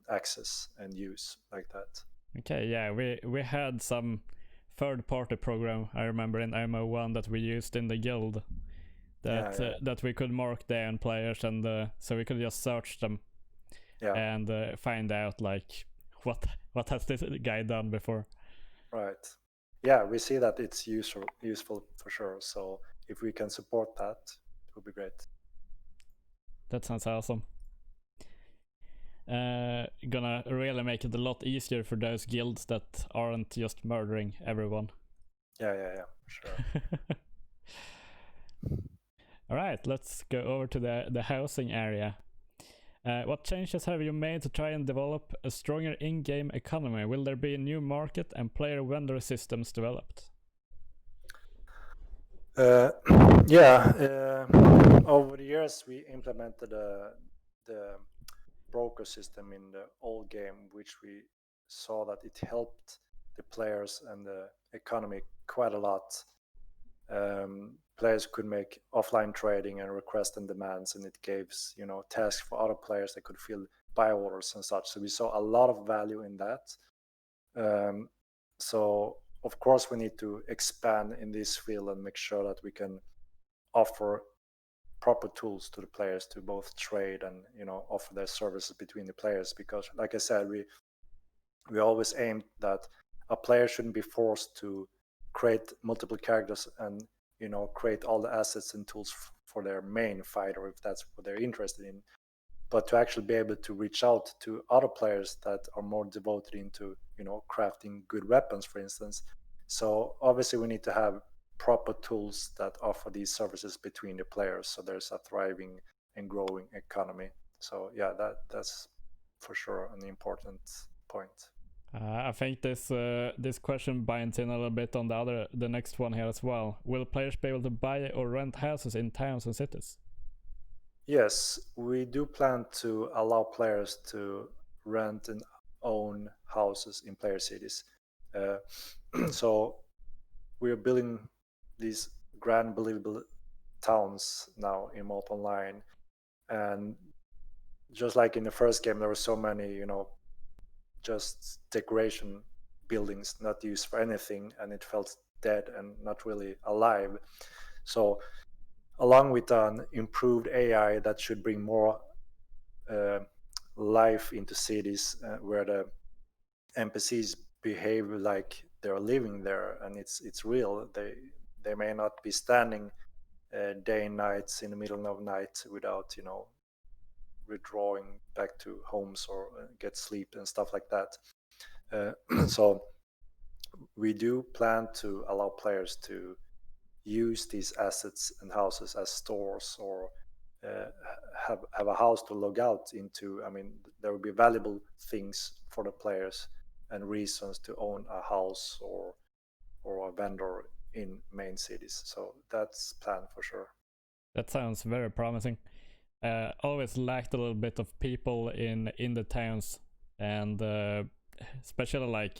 access and use like that. Okay, yeah, we had some third-party program, I remember, in MO1 that we used in the guild, that we could mark down players, and so we could just search them and find out like what has this guy done before. Right. Yeah, we see that it's useful for sure. So if we can support that, it would be great. That sounds awesome. Gonna really make it a lot easier for those guilds that aren't just murdering everyone. Yeah, sure. All right, let's go over to the housing area. What changes have you made to try and develop a stronger in-game economy? Will there be a new market and player vendor systems developed? Yeah, over the years we implemented the broker system in the old game, which we saw that it helped the players and the economy quite a lot. Players could make offline trading and request and demands, and it gives tasks for other players that could fill buy orders and such. So we saw a lot of value in that. So of course we need to expand in this field and make sure that we can offer proper tools to the players to both trade and offer their services between the players, because like I said, we always aim that a player shouldn't be forced to create multiple characters and create all the assets and tools for their main fighter if that's what they're interested in, but to actually be able to reach out to other players that are more devoted into crafting good weapons, for instance. So obviously we need to have proper tools that offer these services between the players, so there's a thriving and growing economy. So yeah, that's for sure an important point. I think this question binds in a little bit on the next one here as well. Will players be able to buy or rent houses in towns and cities? Yes, we do plan to allow players to rent and own houses in player cities. Uh, so we are building these grand, believable towns now in Malt Online, and just like in the first game, there were so many, just decoration buildings not used for anything, and it felt dead and not really alive. So along with an improved AI that should bring more uh, life into cities, where the NPCs behave like they're living there and it's real. They may not be standing day and nights in the middle of night without withdrawing back to homes or get sleep and stuff like that. So we do plan to allow players to use these assets and houses as stores, or uh, have a house to log out into. I mean, there will be valuable things for the players and reasons to own a house or a vendor in main cities. So that's planned for sure. That sounds very promising. Always lacked a little bit of people in the towns, and especially like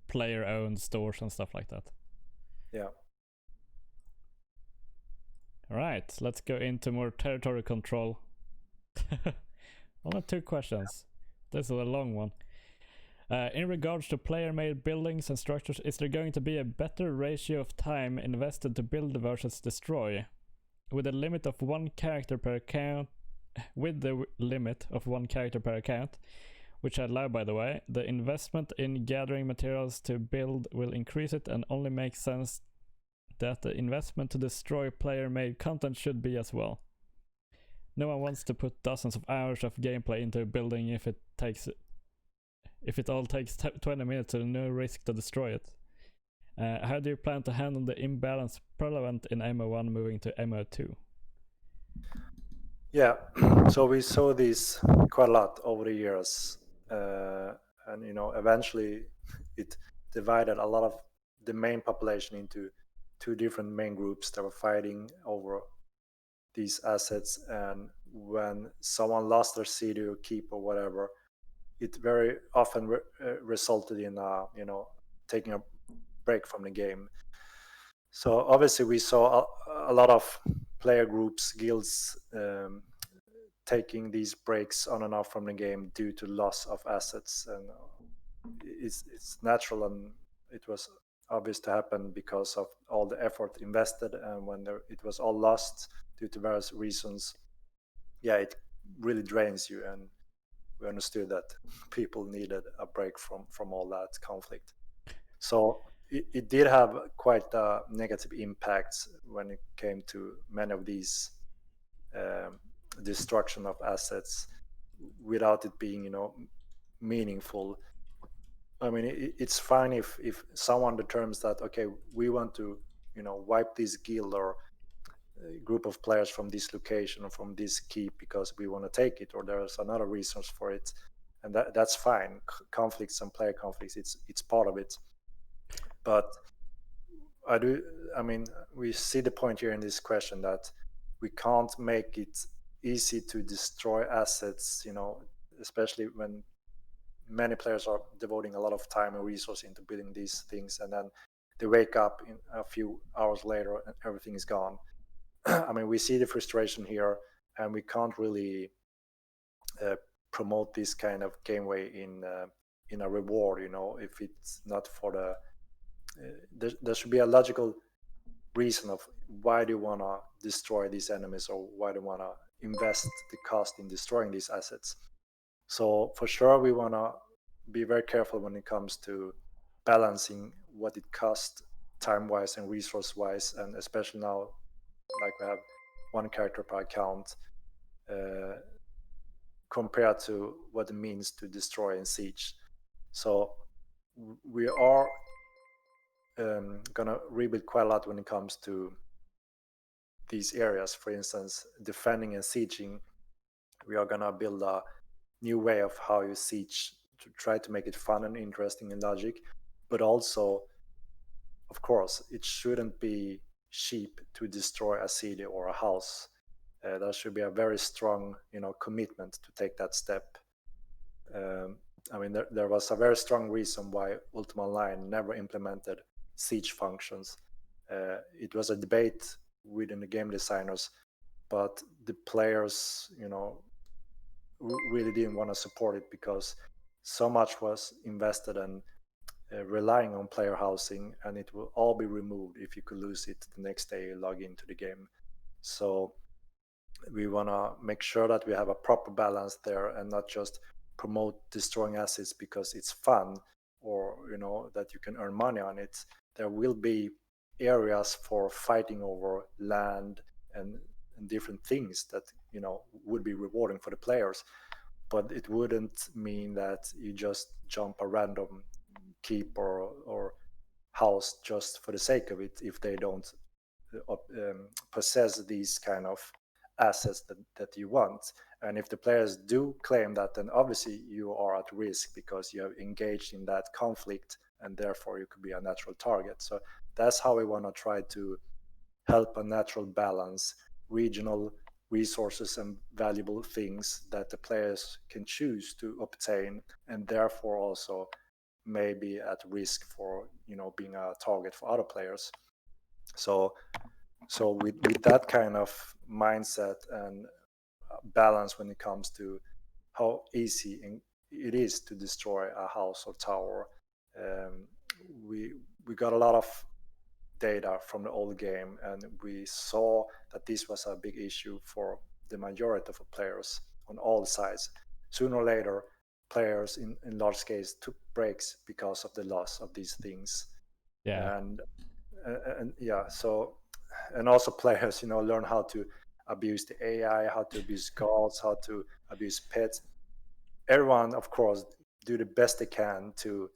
player-owned stores and stuff like that. Yeah. All right, let's go into more territory control. Only 2 questions. This is a long one. In regards to player-made buildings and structures, is there going to be a better ratio of time invested to build versus destroy? With a limit of 1 character per account, which I allow by the way, the investment in gathering materials to build will increase it, and only makes sense that the investment to destroy player-made content should be as well. No one wants to put dozens of hours of gameplay into a building if it all takes 20 minutes and no risk to destroy it. How do you plan to handle the imbalance prevalent in MO1 moving to MO2? Yeah, so we saw this quite a lot over the years, and eventually it divided a lot of the main population into 2 different main groups that were fighting over these assets. And when someone lost their city or keep or whatever, it very often resulted in taking a break from the game. So obviously we saw a lot of player groups, guilds, taking these breaks on and off from the game due to loss of assets, and it's natural, and it was obvious to happen because of all the effort invested, and when it was all lost due to various reasons, yeah, it really drains you, and we understood that people needed a break from all that conflict. So it did have quite negative impacts when it came to many of these destruction of assets without it being meaningful. I mean, it's fine if someone determines that, okay, we want to wipe this guild or group of players from this location or from this keep because we want to take it, or there's another resource for it, and that's fine. Conflicts and player conflicts, it's part of it. But I mean, we see the point here in this question that we can't make it easy to destroy assets, especially when many players are devoting a lot of time and resource into building these things, and then they wake up in a few hours later and everything is gone. I mean, we see the frustration here, and we can't really promote this kind of gameway in a reward. If it's not for the there should be a logical reason of why do you want to destroy these enemies, or why do you want to invest the cost in destroying these assets. So for sure, we want to be very careful when it comes to balancing what it costs time-wise and resource-wise, and especially now, like we have one character per account, compared to what it means to destroy in siege. So we are gonna rebuild quite a lot when it comes to these areas. For instance, defending and sieging, we are gonna build a new way of how you siege to try to make it fun and interesting and logic, but also, of course, it shouldn't be cheap to destroy a city or a house. There should be a very strong, commitment to take that step. I mean, there was a very strong reason why Ultima Online never implemented siege functions. It was a debate within the game designers, but the players, really didn't want to support it because so much was invested in relying on player housing, and it will all be removed if you could lose it the next day you log into the game. So we want to make sure that we have a proper balance there, and not just promote destroying assets because it's fun, or that you can earn money on it. There will be areas for fighting over land and different things that would be rewarding for the players, but it wouldn't mean that you just jump a random keep or house just for the sake of it if they don't possess these kind of assets that you want. And if the players do claim that, then obviously you are at risk because you have engaged in that conflict, and therefore you could be a natural target. So that's how we want to try to help a natural balance, regional resources and valuable things that the players can choose to obtain, and therefore also may be at risk for being a target for other players. So with that kind of mindset and balance when it comes to how easy it is to destroy a house or tower, we got a lot of data from the old game, and we saw that this was a big issue for the majority of the players on all sides. Sooner or later, players in large scales took breaks because of the loss of these things. Yeah. And yeah, so, and also players learn how to abuse the AI, how to abuse gods, how to abuse pets. Everyone, of course, do the best they can to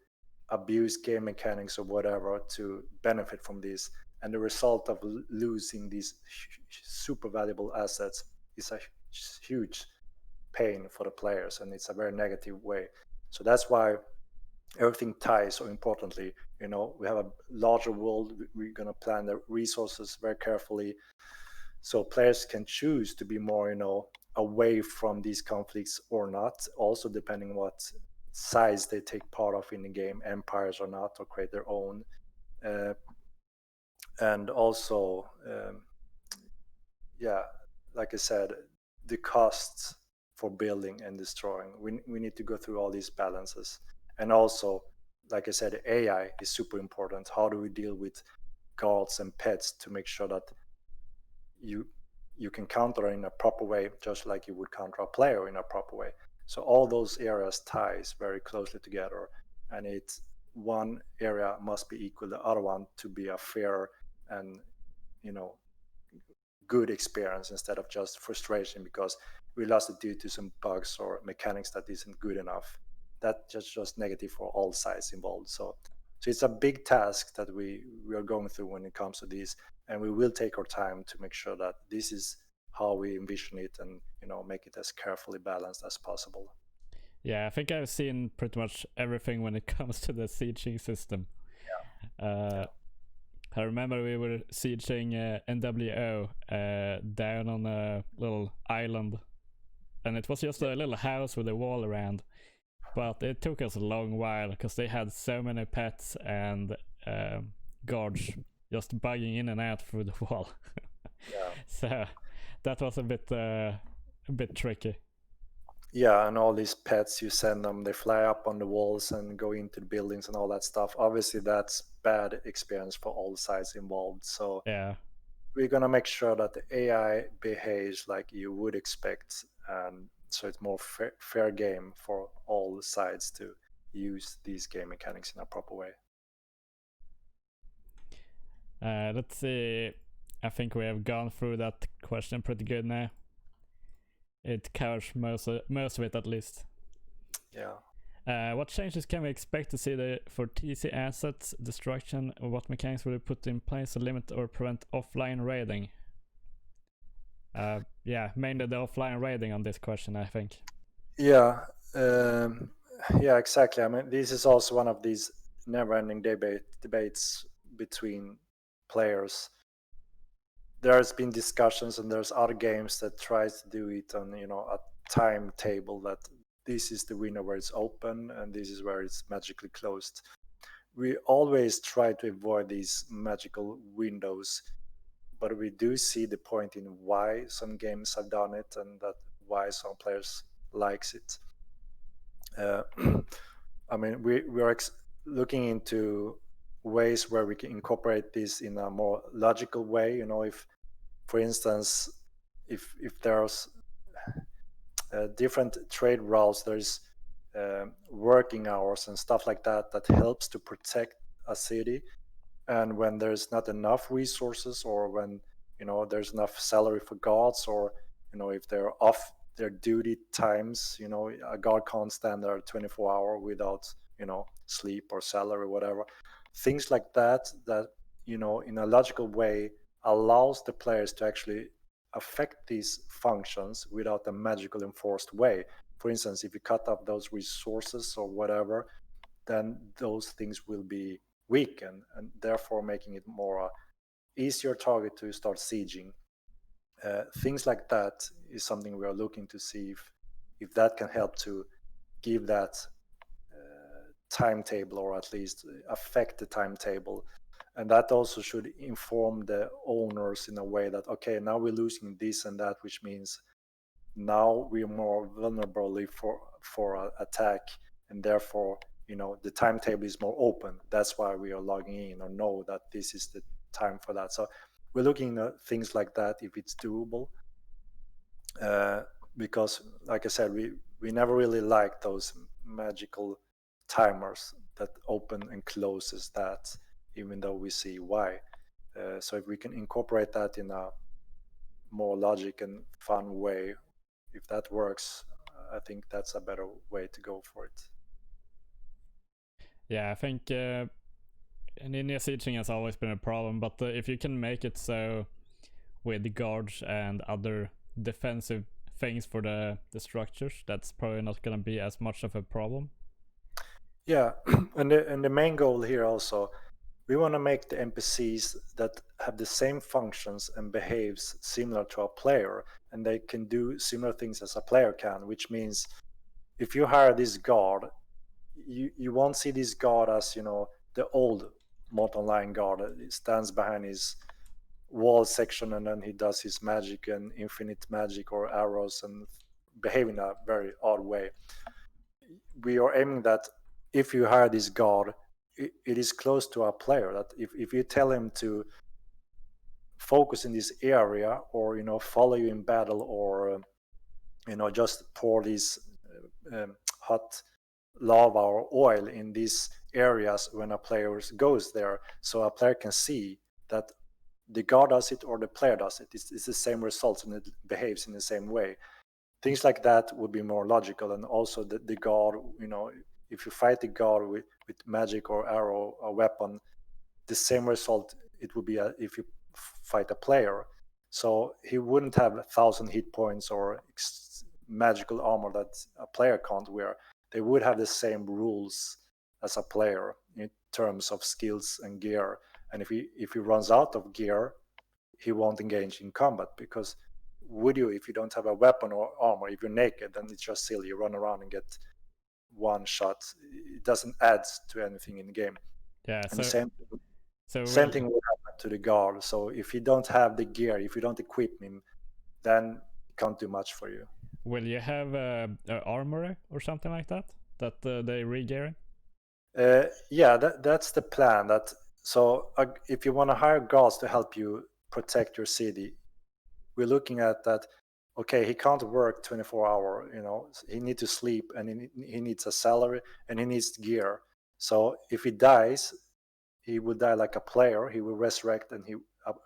abuse game mechanics or whatever to benefit from this, and the result of losing these super valuable assets is a huge pain for the players, and it's a very negative way. So that's why everything ties so importantly. We have a larger world, we're going to plan the resources very carefully, so players can choose to be more away from these conflicts or not, also depending what size they take part of in the game, empires or not, or create their own. And also, yeah, like I said, the costs for building and destroying, we need to go through all these balances. And also, like I said, AI is super important. How do we deal with guards and pets to make sure that you can counter in a proper way, just like you would counter a player in a proper way. So all those areas ties very closely together, and it's one area must be equal to the other one to be a fair and good experience, instead of just frustration because we lost it due to some bugs or mechanics that isn't good enough. That just negative for all sides involved. So it's a big task that we are going through when it comes to these and we will take our time to make sure that this is how we envision it, and make it as carefully balanced as possible. Yeah, I think I've seen pretty much everything when it comes to the sieging system. Yeah. I remember we were sieging NWO down on a little island, and it was just a little house with a wall around. But it took us a long while because they had so many pets and guards just bugging in and out through the wall. Yeah. So that was a bit tricky. Yeah, and all these pets you send them, they fly up on the walls and go into the buildings and all that stuff. Obviously, that's bad experience for all sides involved. So Yeah. we're gonna make sure that the AI behaves like you would expect, and so it's more fair game for all sides to use these game mechanics in a proper way. Let's see. I think we have gone through that question pretty good now. It covers most of it, at least. Yeah. What changes can we expect to see for TC assets destruction? Or what mechanics will we put in place to limit or prevent offline raiding? Yeah, mainly the offline raiding on this question, I think. Yeah. Yeah, exactly. I mean, this is also one of these never-ending debates between players. There's been discussions, and there's other games that tries to do it on a timetable, that this is the window where it's open and this is where it's magically closed. We always try to avoid these magical windows, but we do see the point in why some games have done it, and that why some players likes it. I mean, we are looking into ways where we can incorporate this in a more logical way. If, for instance, if there's different trade routes, there's working hours and stuff like that that helps to protect a city. And when there's not enough resources, or when there's enough salary for guards, or if they're off their duty times, a guard can't stand there 24 hours without sleep or salary or whatever. Things like that in a logical way allows the players to actually affect these functions without a magical enforced way. For instance, if you cut off those resources or whatever, then those things will be weakened, and therefore making it more easier target to start sieging. Things like that is something we are looking to see if that can help to give that timetable, or at least affect the timetable. And that also should inform the owners in a way that, okay, now we're losing this and that, which means now we're more vulnerable for attack, and therefore the timetable is more open. That's why we are logging in, or know that this is the time for that. So we're looking at things like that, if it's doable, because like I said, we never really like those magical timers that open and closes that, even though we see why. So if we can incorporate that in a more logic and fun way, if that works, I think that's a better way to go for it. Yeah, I think linear sieging has always been a problem, but if you can make it so with the guards and other defensive things for the structures, that's probably not going to be as much of a problem. Yeah, and the main goal here also, we want to make the NPCs that have the same functions and behaves similar to a player, and they can do similar things as a player can, which means if you hire this guard, you won't see this guard as the old Mod Online guard. He stands behind his wall section, and then he does his magic and infinite magic or arrows and behave in a very odd way. We are aiming that if you hire this guard, it is close to a player, that if you tell him to focus in this area, or follow you in battle, or just pour these hot lava or oil in these areas when a player goes there, so a player can see that the guard does it or the player does it. It's the same results, and it behaves in the same way. Things like that would be more logical. And also the guard, if you fight the guard with magic or arrow or weapon, the same result it would be if you fight a player. So he wouldn't have 1,000 hit points or magical armor that a player can't wear. They would have the same rules as a player in terms of skills and gear. And if he runs out of gear, he won't engage in combat, because would you, if you don't have a weapon or armor, if you're naked, then it's just silly. You run around and get one shot. It doesn't add to anything in the game. Yeah. And the same Well, thing will happen to the guard. So if you don't have the gear, if you don't equip him, then it can't do much for you. will you have a armorer or something like that they re-gearing? Yeah, that's the plan. So if you want to hire guards to help you protect your city, we're looking at that. Okay, he can't work 24 hours. He needs to sleep, and he needs a salary, and he needs gear. So if he dies, he will die like a player. He will resurrect, and we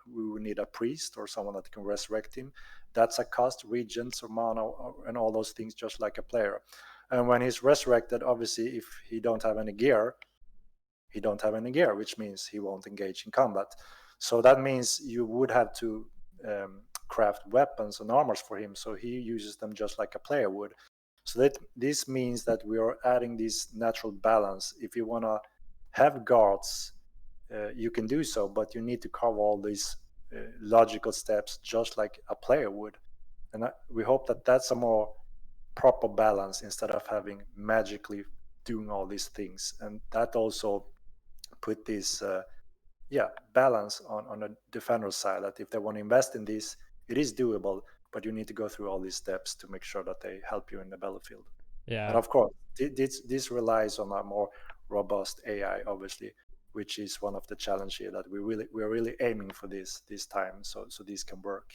will need a priest or someone that can resurrect him. That's a cost, regents or mana, and all those things, just like a player. And when he's resurrected, obviously, if he don't have any gear, which means he won't engage in combat. So that means you would have to craft weapons and armors for him, so he uses them just like a player would. So this means that we are adding this natural balance. If you want to have guards, you can do so, but you need to cover all these logical steps just like a player would. And we hope that that's a more proper balance, instead of having magically doing all these things. And that also put this balance on the defender side, that if they want to invest in this, it is doable, but you need to go through all these steps to make sure that they help you in the battlefield. Yeah. And of course, this relies on a more robust AI, obviously, which is one of the challenges here, that we're really aiming for this time, so this can work.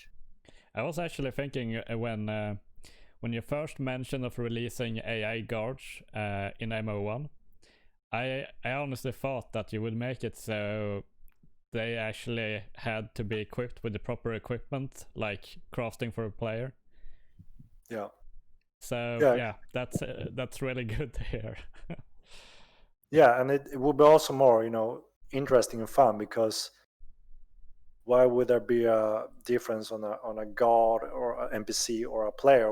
I was actually thinking when you first mentioned of releasing AI guards in MO1, I honestly thought that you would make it so they actually had to be equipped with the proper equipment, like crafting for a player. Yeah. So yeah, that's really good to hear. Yeah, and it will be also more, interesting and fun, because why would there be a difference on a guard or an NPC or a player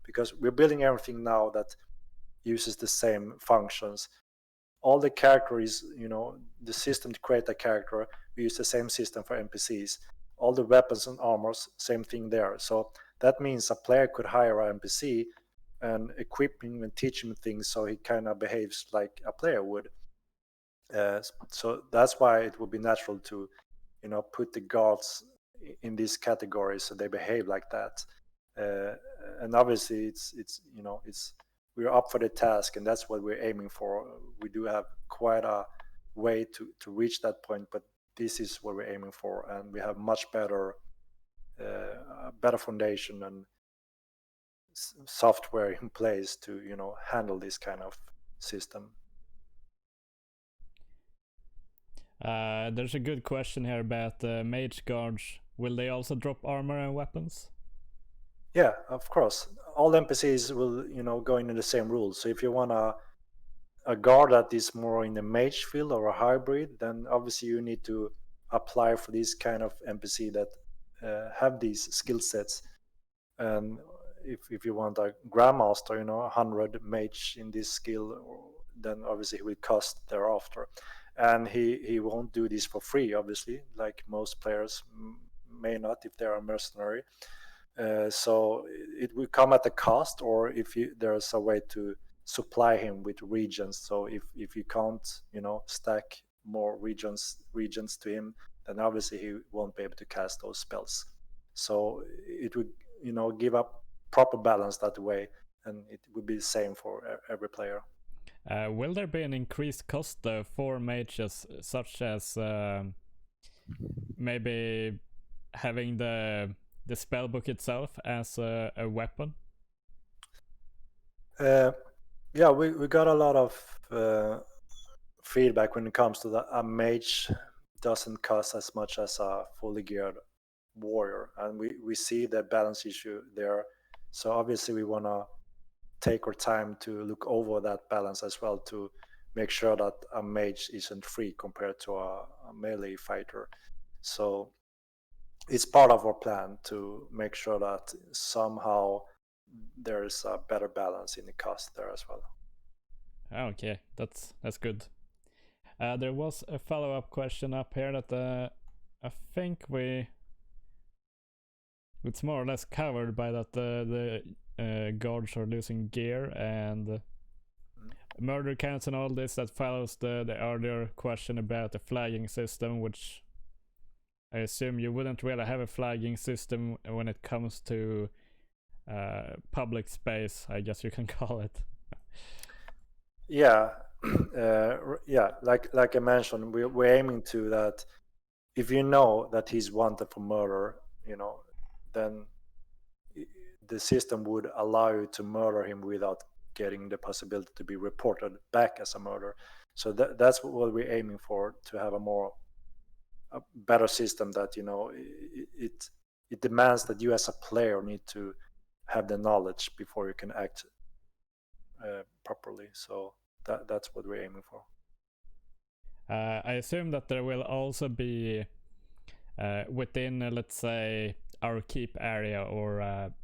because we're building everything now that uses the same functions. All the characters, the system to create a character, we use the same system for NPCs. All the weapons and armors, same thing there. So that means a player could hire an NPC and equip him and teach him things, so he kind of behaves like a player would. So that's why it would be natural to, put the guards in this category, so they behave like that. And obviously, it's we're up for the task, and that's what we're aiming for. We do have quite a way to reach that point, but this is what we're aiming for, and we have much better foundation and software in place to handle this kind of system. There's a good question here about mage guards. Will they also drop armor and weapons? Yeah, of course. All NPCs will go into the same rules. So if you want a guard that is more in the mage field or a hybrid, then obviously you need to apply for this kind of NPC that have these skill sets. And if you want a grandmaster, 100 mage in this skill, then obviously he will cost thereafter. And he won't do this for free, obviously, like most players may not if they're a mercenary. So it will come at a cost, or if there's a way to supply him with regions. So if you can't stack more regions to him, then obviously he won't be able to cast those spells. So it would give up proper balance that way, and it would be the same for every player. Will there be an increased cost though for mages, such as maybe having the spell book itself as a weapon? Yeah, we got a lot of feedback when it comes to that. A mage doesn't cost as much as a fully geared warrior, and we see the balance issue there. So obviously we want to take our time to look over that balance as well, to make sure that a mage isn't free compared to a melee fighter. So it's part of our plan to make sure that somehow there is a better balance in the cost there as well. Okay, that's good. There was a follow-up question up here that I think it's more or less covered by that the guards are losing gear and murder counts and all this. That follows the earlier question about the flagging system, which I assume you wouldn't really have a flagging system when it comes to public space, I guess you can call it. Yeah, yeah. Like I mentioned, we're aiming to that. If you know that he's wanted for murder, then the system would allow you to murder him without getting the possibility to be reported back as a murder. So that's what we're aiming for, to have a better system that it demands that you as a player need to have the knowledge before you can act properly. So that's what we're aiming for. I assume that there will also be within, let's say, our keep area or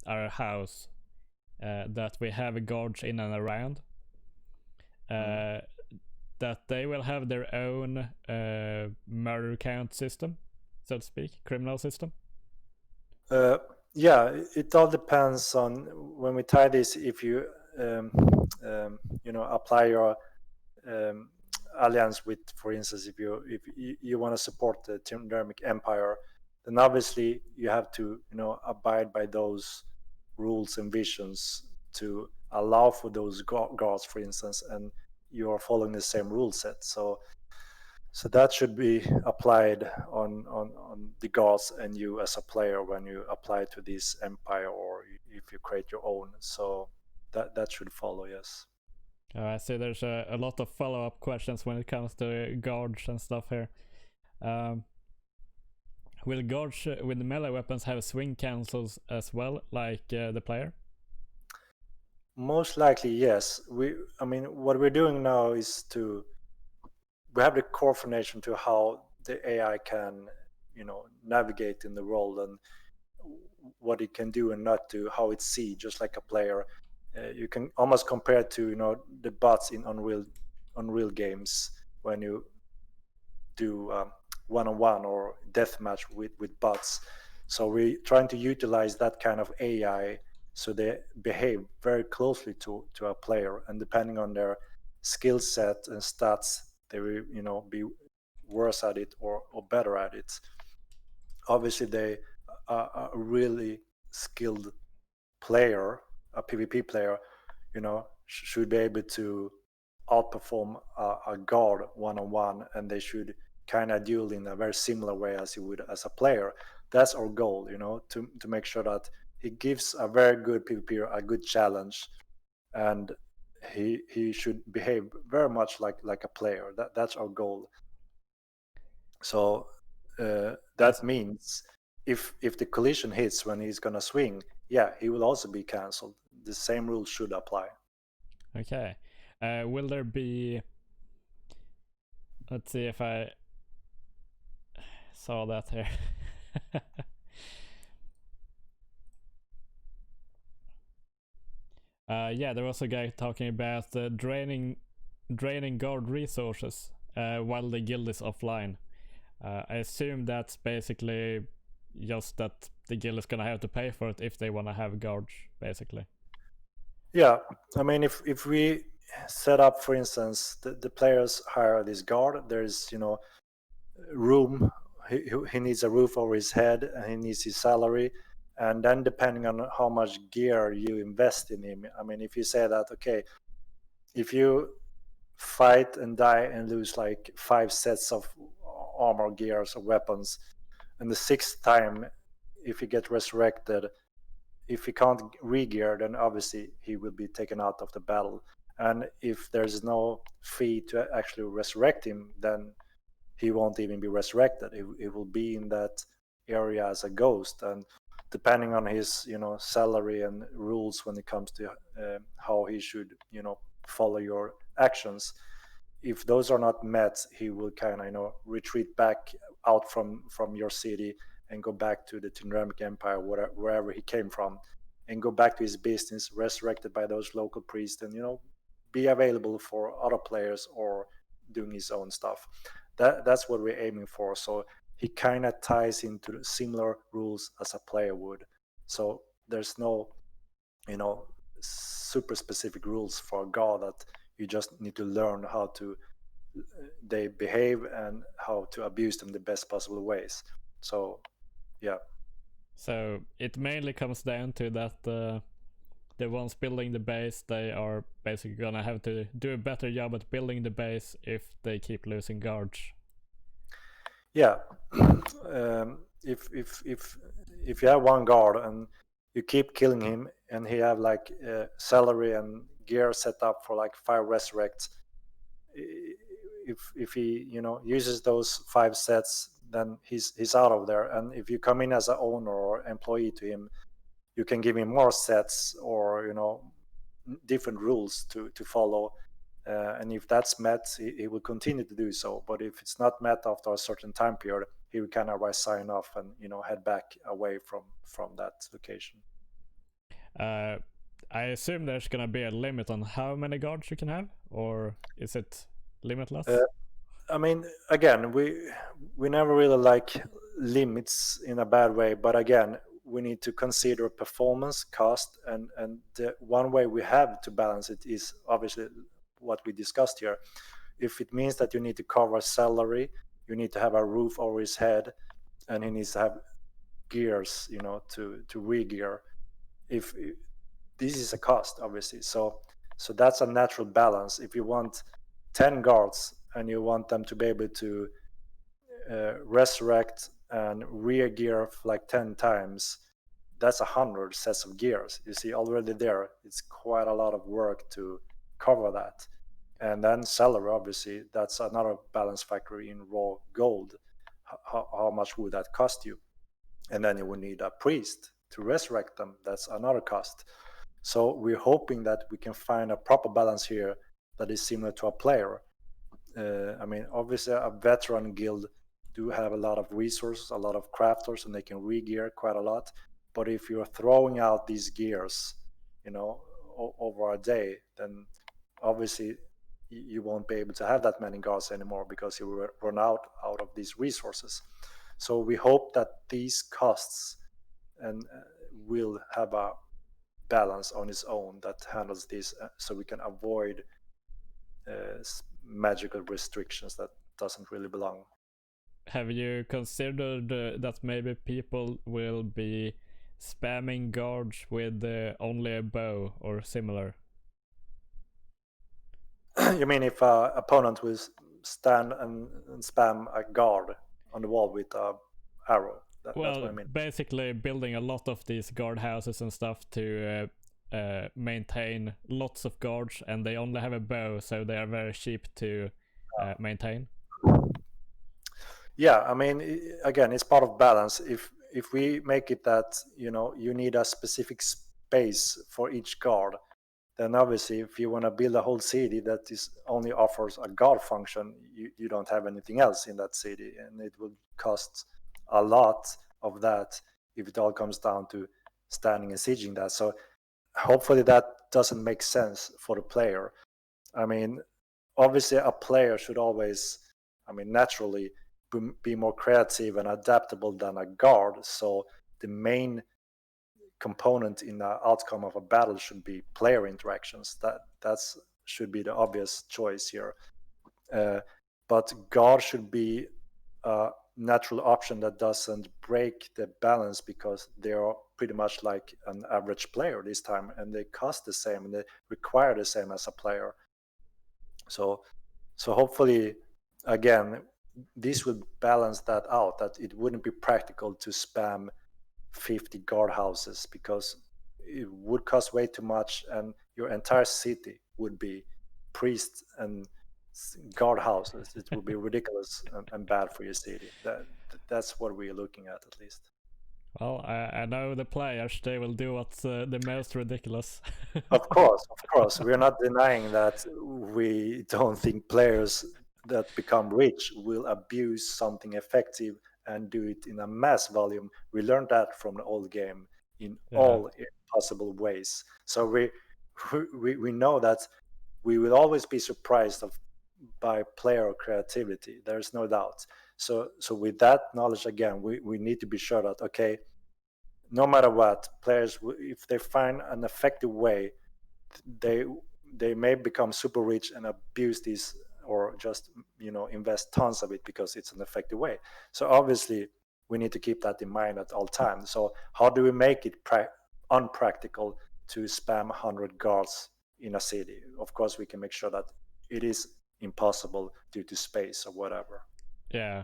our house that we have guards in and around. That they will have their own murder count system, so to speak, criminal system. Yeah, it all depends on when we tie this. If you apply your alliance with, for instance, if you want to support the Thermic Empire, then obviously you have to abide by those rules and visions to allow for those guards, for instance, and you are following the same rule set. So that should be applied on the guards and you as a player when you apply to this empire, or if you create your own. So that should follow, yes. I see there's a lot of follow-up questions when it comes to guards and stuff here. Will guards with melee weapons have swing cancels as well, like the player? Most likely, yes. What we're doing now is we have the core foundation to how the AI can, navigate in the world and what it can do and not do, how it see, just like a player. You can almost compare it to the bots in Unreal games when you do one-on-one or deathmatch with bots. So we're trying to utilize that kind of AI so they behave very closely to a player, and depending on their skill set and stats, they will be worse at it or better at it. Obviously, they are a really skilled player, a PvP player, should be able to outperform a guard one-on-one, and they should kind of duel in a very similar way as you would as a player. That's our goal, to make sure that he gives a very good PvP a good challenge, and he should behave very much like a player. That's our goal. So that means if the collision hits when he's gonna swing, yeah, he will also be cancelled. The same rules should apply. Okay. Will there be... Let's see if I saw that here. Yeah, there was a guy talking about draining guard resources while the guild is offline. I assume that's basically just that the guild is gonna have to pay for it if they want to have guards, basically. Yeah, if we set up, for instance, the players hire this guard, there's room. He needs a roof over his head, and he needs his salary. And then depending on how much gear you invest in him, if you say that, okay, if you fight and die and lose like 5 sets of armor, gears, or weapons, and the 6th time, if you get resurrected, if he can't re-gear, then obviously he will be taken out of the battle. And if there's no fee to actually resurrect him, then he won't even be resurrected. He will be in that area as a ghost. And depending on his salary and rules when it comes to how he should follow your actions, if those are not met, he will kind of retreat back out from your city, and go back to the Tynramic Empire, wherever he came from, and go back to his business, resurrected by those local priests, and be available for other players or doing his own stuff. That's what we're aiming for. So he kind of ties into similar rules as a player would. So there's no, super specific rules for a god that you just need to learn how to they behave and how to abuse them the best possible ways. So yeah. So it mainly comes down to that the ones building the base, they are basically gonna have to do a better job at building the base if they keep losing guards. Yeah. If you have one guard and you keep killing him, and he have like salary and gear set up for like 5 resurrects, if he uses those 5 sets, then he's out of there. And if you come in as an owner or employee to him, you can give him more sets or different rules to follow, and if that's met, he will continue to do so. But if it's not met after a certain time period, he will kind of sign off and head back away from that location. I assume there's gonna be a limit on how many guards you can have, or is it limitless? I mean, again, we never really like limits in a bad way, but again, we need to consider performance, cost, and the one way we have to balance it is obviously what we discussed here. If it means that you need to cover salary, you need to have a roof over his head, and he needs to have gears, to re-gear. If this is a cost, obviously, so that's a natural balance. If you want 10 guards and you want them to be able to resurrect and re-gear like 10 times, that's 100 sets of gears. You see, already there, it's quite a lot of work to cover that. And then salary, obviously, that's another balance factor in raw gold. How much would that cost you? And then you would need a priest to resurrect them. That's another cost. So we're hoping that we can find a proper balance here that is similar to a player. I mean, obviously, a veteran guild do have a lot of resources, a lot of crafters, and they can re-gear quite a lot. But if you're throwing out these gears, over a day, then obviously you won't be able to have that many guards anymore because you will run out of these resources. So we hope that these costs and will have a balance on its own that handles this, so we can avoid magical restrictions that doesn't really belong. Have you considered that maybe people will be spamming guards with only a bow or similar? You mean if an opponent will stand and spam a guard on the wall with an arrow? That's what I mean. Basically building a lot of these guard houses and stuff to maintain lots of guards, and they only have a bow, so they are very cheap to maintain. Yeah, I mean, again, it's part of balance. If we make it that you need a specific space for each guard, then obviously if you want to build a whole city that is only offers a guard function, you don't have anything else in that city, and it will cost a lot of that if it all comes down to standing and sieging that. So hopefully that doesn't make sense for the player. I mean, obviously a player should always, naturally be more creative and adaptable than a guard. So the main component in the outcome of a battle should be player interactions. That's should be the obvious choice here. But guard should be a natural option that doesn't break the balance, because they are pretty much like an average player this time, and they cost the same and they require the same as a player. So hopefully, again, this will balance that out, that it wouldn't be practical to spam 50 guard houses, because it would cost way too much, and your entire city would be priests and guard houses. It would be ridiculous and bad for your city. That's what we're looking at least. Well, I know the players, they will do what's the most ridiculous. Of course. We're not denying that we don't think players that become rich will abuse something effective and do it in a mass volume. We learned that from the old game in Yeah. all possible ways. So we know that we will always be surprised by player creativity. There's no doubt. So with that knowledge, again, we need to be sure that, okay, no matter what, players, if they find an effective way, they may become super rich and abuse this, or just invest tons of it because it's an effective way. So obviously we need to keep that in mind at all times. So how do we make it unpractical to spam 100 guards in a city? Of course we can make sure that it is impossible due to space or whatever. Yeah.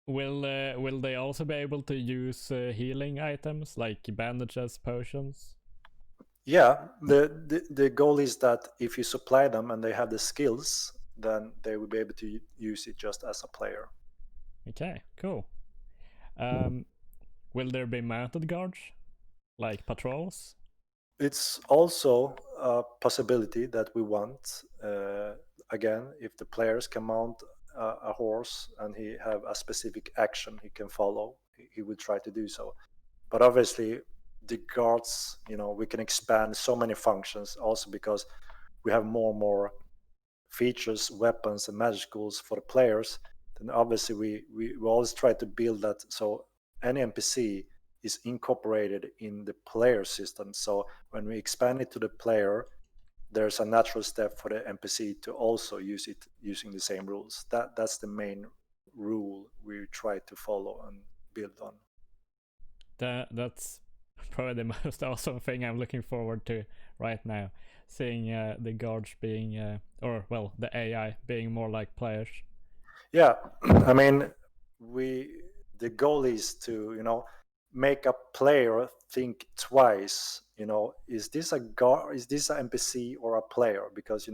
Will they also be able to use healing items like bandages, potions? Yeah, the goal is that if you supply them and they have the skills, then they will be able to use it just as a player. Okay, cool. Will there be mounted guards, like patrols? It's also a possibility that we want. Again, if the players can mount a horse and he have a specific action he can follow, he will try to do so. But obviously, the guards, we can expand so many functions also because we have more and more features, weapons, and magic tools for the players. Then obviously we always try to build that so any NPC is incorporated in the player system. So when we expand it to the player, there's a natural step for the NPC to also use it using the same rules. That's the main rule we try to follow and build on. That's probably the most awesome thing I'm looking forward to right now. Seeing the guards being, the AI being more like players. Yeah, I mean, the goal is to make a player think twice. Is this a guard? Is this an NPC or a player? Because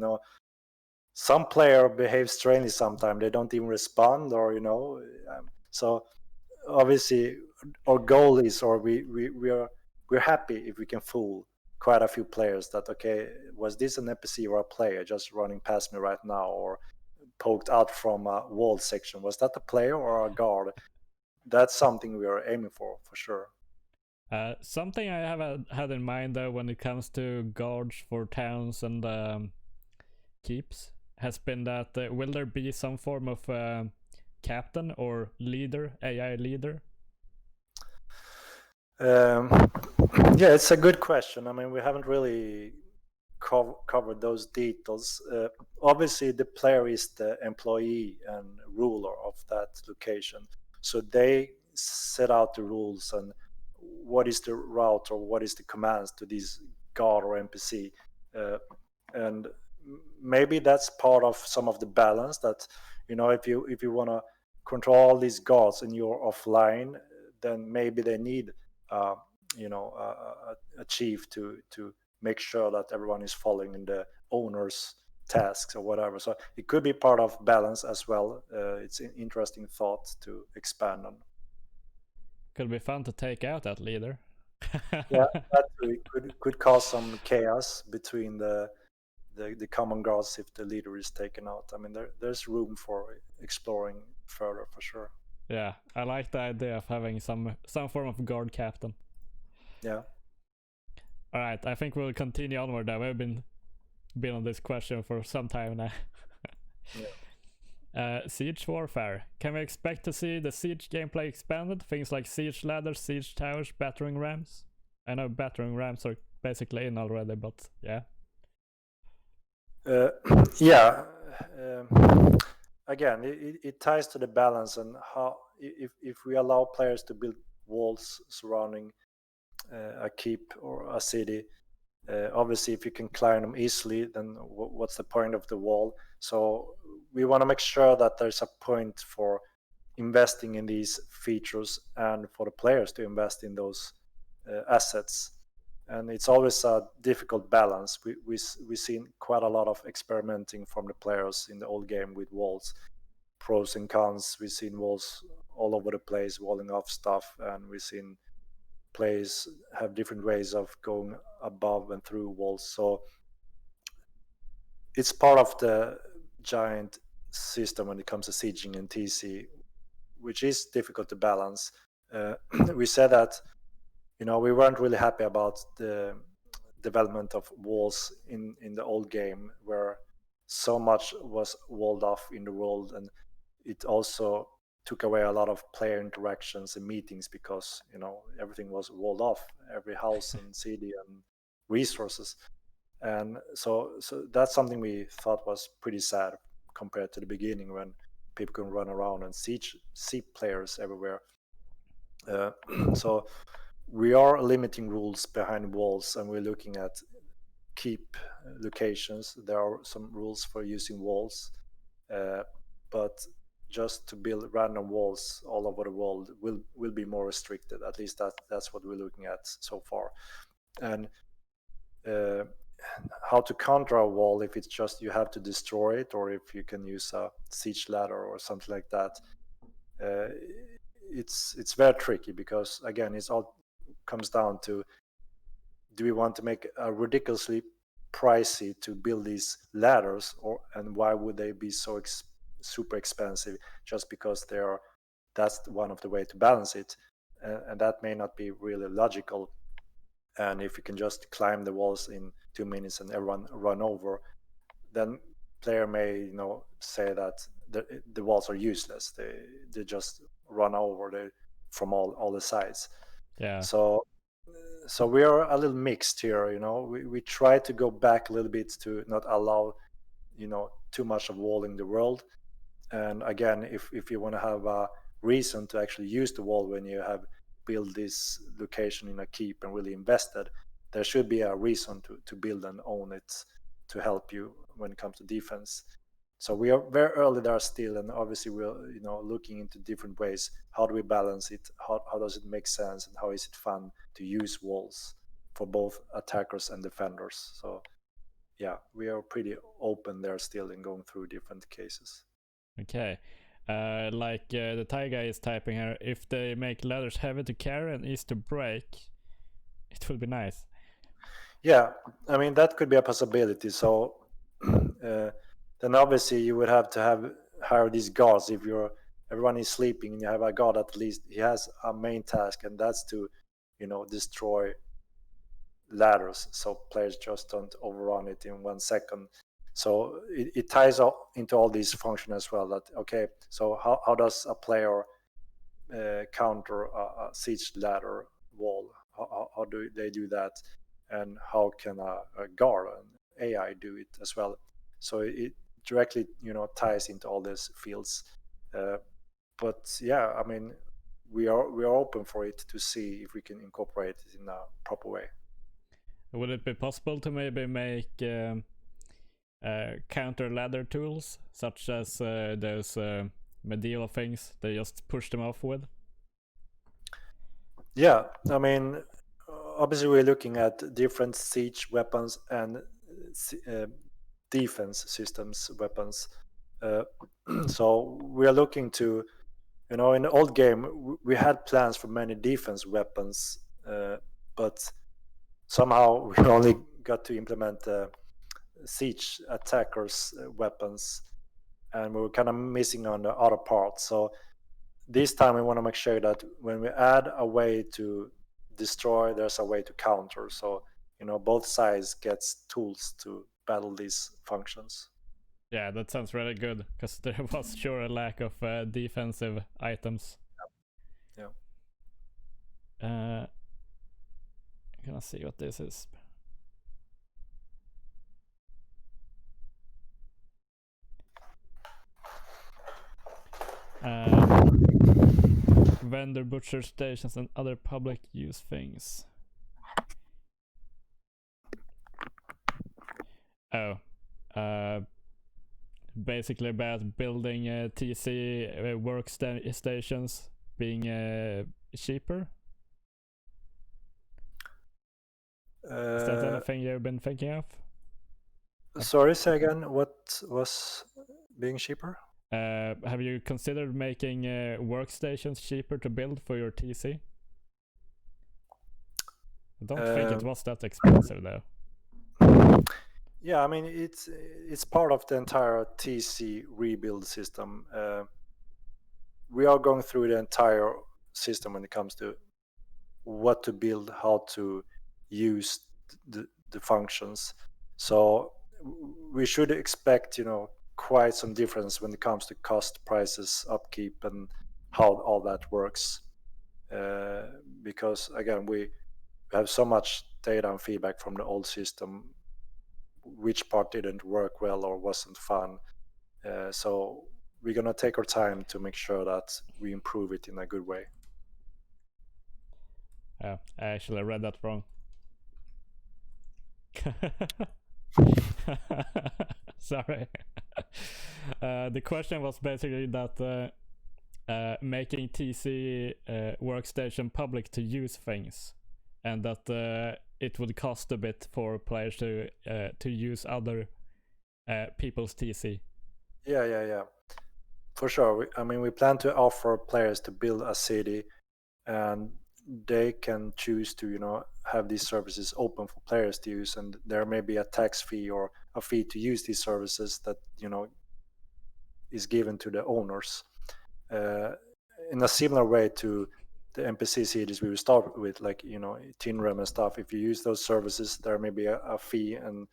some player behaves strangely sometimes. They don't even respond, or so obviously our goal is, or we're happy if we can fool quite a few players that, okay, was this an NPC or a player just running past me right now, or poked out from a wall section? Was that a player or a guard? That's something we are aiming for sure. Something I have had in mind though when it comes to guards for towns and keeps has been that will there be some form of captain or leader, AI leader? Yeah, it's a good question. I mean, we haven't really covered those details. Obviously, the player is the employee and ruler of that location, so they set out the rules and what is the route or what is the commands to this guard or NPC, and maybe that's part of some of the balance that if you want to control all these guards and you're offline, then maybe they need uh, a chief to make sure that everyone is following in the owner's tasks or whatever. So it could be part of balance as well. It's an interesting thought to expand on. Could be fun to take out that leader. Yeah, that could cause some chaos between the common guards if the leader is taken out. I mean, there's room for exploring further for sure. Yeah, I like the idea of having some form of guard captain. Yeah. All right, I think we'll continue onward. Now we've been on this question for some time now. Yeah. Siege warfare. Can we expect to see the siege gameplay expanded? Things like siege ladders, siege towers, battering rams. I know battering rams are basically in already, but yeah. Yeah. Again, it ties to the balance and how if we allow players to build walls surrounding a keep or a city. Obviously, if you can climb them easily, then what's the point of the wall? So we want to make sure that there's a point for investing in these features and for the players to invest in those assets. And it's always a difficult balance. We've seen quite a lot of experimenting from the players in the old game with walls, pros and cons. We've seen walls all over the place, walling off stuff, and we've seen players have different ways of going above and through walls. So it's part of the giant system when it comes to sieging and TC, which is difficult to balance. We said that we weren't really happy about the development of walls in the old game, where so much was walled off in the world, and it also took away a lot of player interactions and meetings because everything was walled off, every house and city and resources. And so that's something we thought was pretty sad compared to the beginning, when people can run around and see players everywhere. So we are limiting rules behind walls, and we're looking at keep locations. There are some rules for using walls, but just to build random walls all over the world will be more restricted. At least that's what we're looking at so far. And how to counter a wall, if it's just you have to destroy it, or if you can use a siege ladder or something like that, it's very tricky, because again, it's all comes down to, do we want to make a ridiculously pricey to build these ladders, and why would they be so super expensive just because that's one of the way to balance it, and that may not be really logical. And if you can just climb the walls in 2 minutes and everyone run over, then player may say that the walls are useless. They just run over from all the sides. Yeah. So we are a little mixed here. We try to go back a little bit to not allow too much of wall in the world. And again, if you want to have a reason to actually use the wall when you have built this location in a keep and really invested, there should be a reason to build and own it to help you when it comes to defense. So we are very early there still, and obviously we're looking into different ways. How do we balance it? How does it make sense, and how is it fun to use walls for both attackers and defenders? So yeah, we are pretty open there still in going through different cases. Okay. The Thai guy is typing here, if they make ladders heavy to carry and easy to break, it would be nice. Yeah, I mean, that could be a possibility. So then obviously you would have to hire these guards. If everyone is sleeping and you have a guard, at least he has a main task, and that's to destroy ladders, so players just don't overrun it in 1 second. So it ties into all these functions as well. That okay, so how does a player counter a siege ladder wall? How do they do that? And how can a guard, an AI, do it as well? So it directly ties into all these fields. But yeah, I mean, we are open for it to see if we can incorporate it in a proper way. Would it be possible to maybe make counter ladder tools, such as those medieval things they just push them off with? Yeah, I mean, obviously we're looking at different siege weapons and defense systems weapons. So we are looking to, in the old game, we had plans for many defense weapons, but somehow we only got to implement siege attackers weapons, and we were kind of missing on the other parts. So this time we want to make sure that when we add a way to destroy, there's a way to counter. So both sides gets tools to battle these functions. Yeah, that sounds really good, because there was sure a lack of defensive items. Yeah. I'm gonna see what this is. Vendor butcher stations and other public use things. Basically about building TC workstations being cheaper. Is that anything you've been thinking of? Sorry, say again. What was being cheaper? Have you considered making workstations cheaper to build for your TC? I don't think it was that expensive though. Yeah, I mean it's part of the entire TC rebuild system. We are going through the entire system when it comes to what to build, how to use the functions. So we should expect, quite some difference when it comes to cost, prices, upkeep, and how all that works. Uh, because again, we have so much data and feedback from the old system, which part didn't work well or wasn't fun. So we're gonna take our time to make sure that we improve it in a good way. I actually read that wrong. Sorry. The question was basically that making TC workstation public to use things, and that it would cost a bit for players to use other people's TC. Yeah. For sure. We plan to offer players to build a city, and they can choose to, have these services open for players to use, and there may be a tax fee or a fee to use these services that, is given to the owners. Uh, in a similar way to the NPC cities we will start with, like, Tinram and stuff. If you use those services, there may be a fee and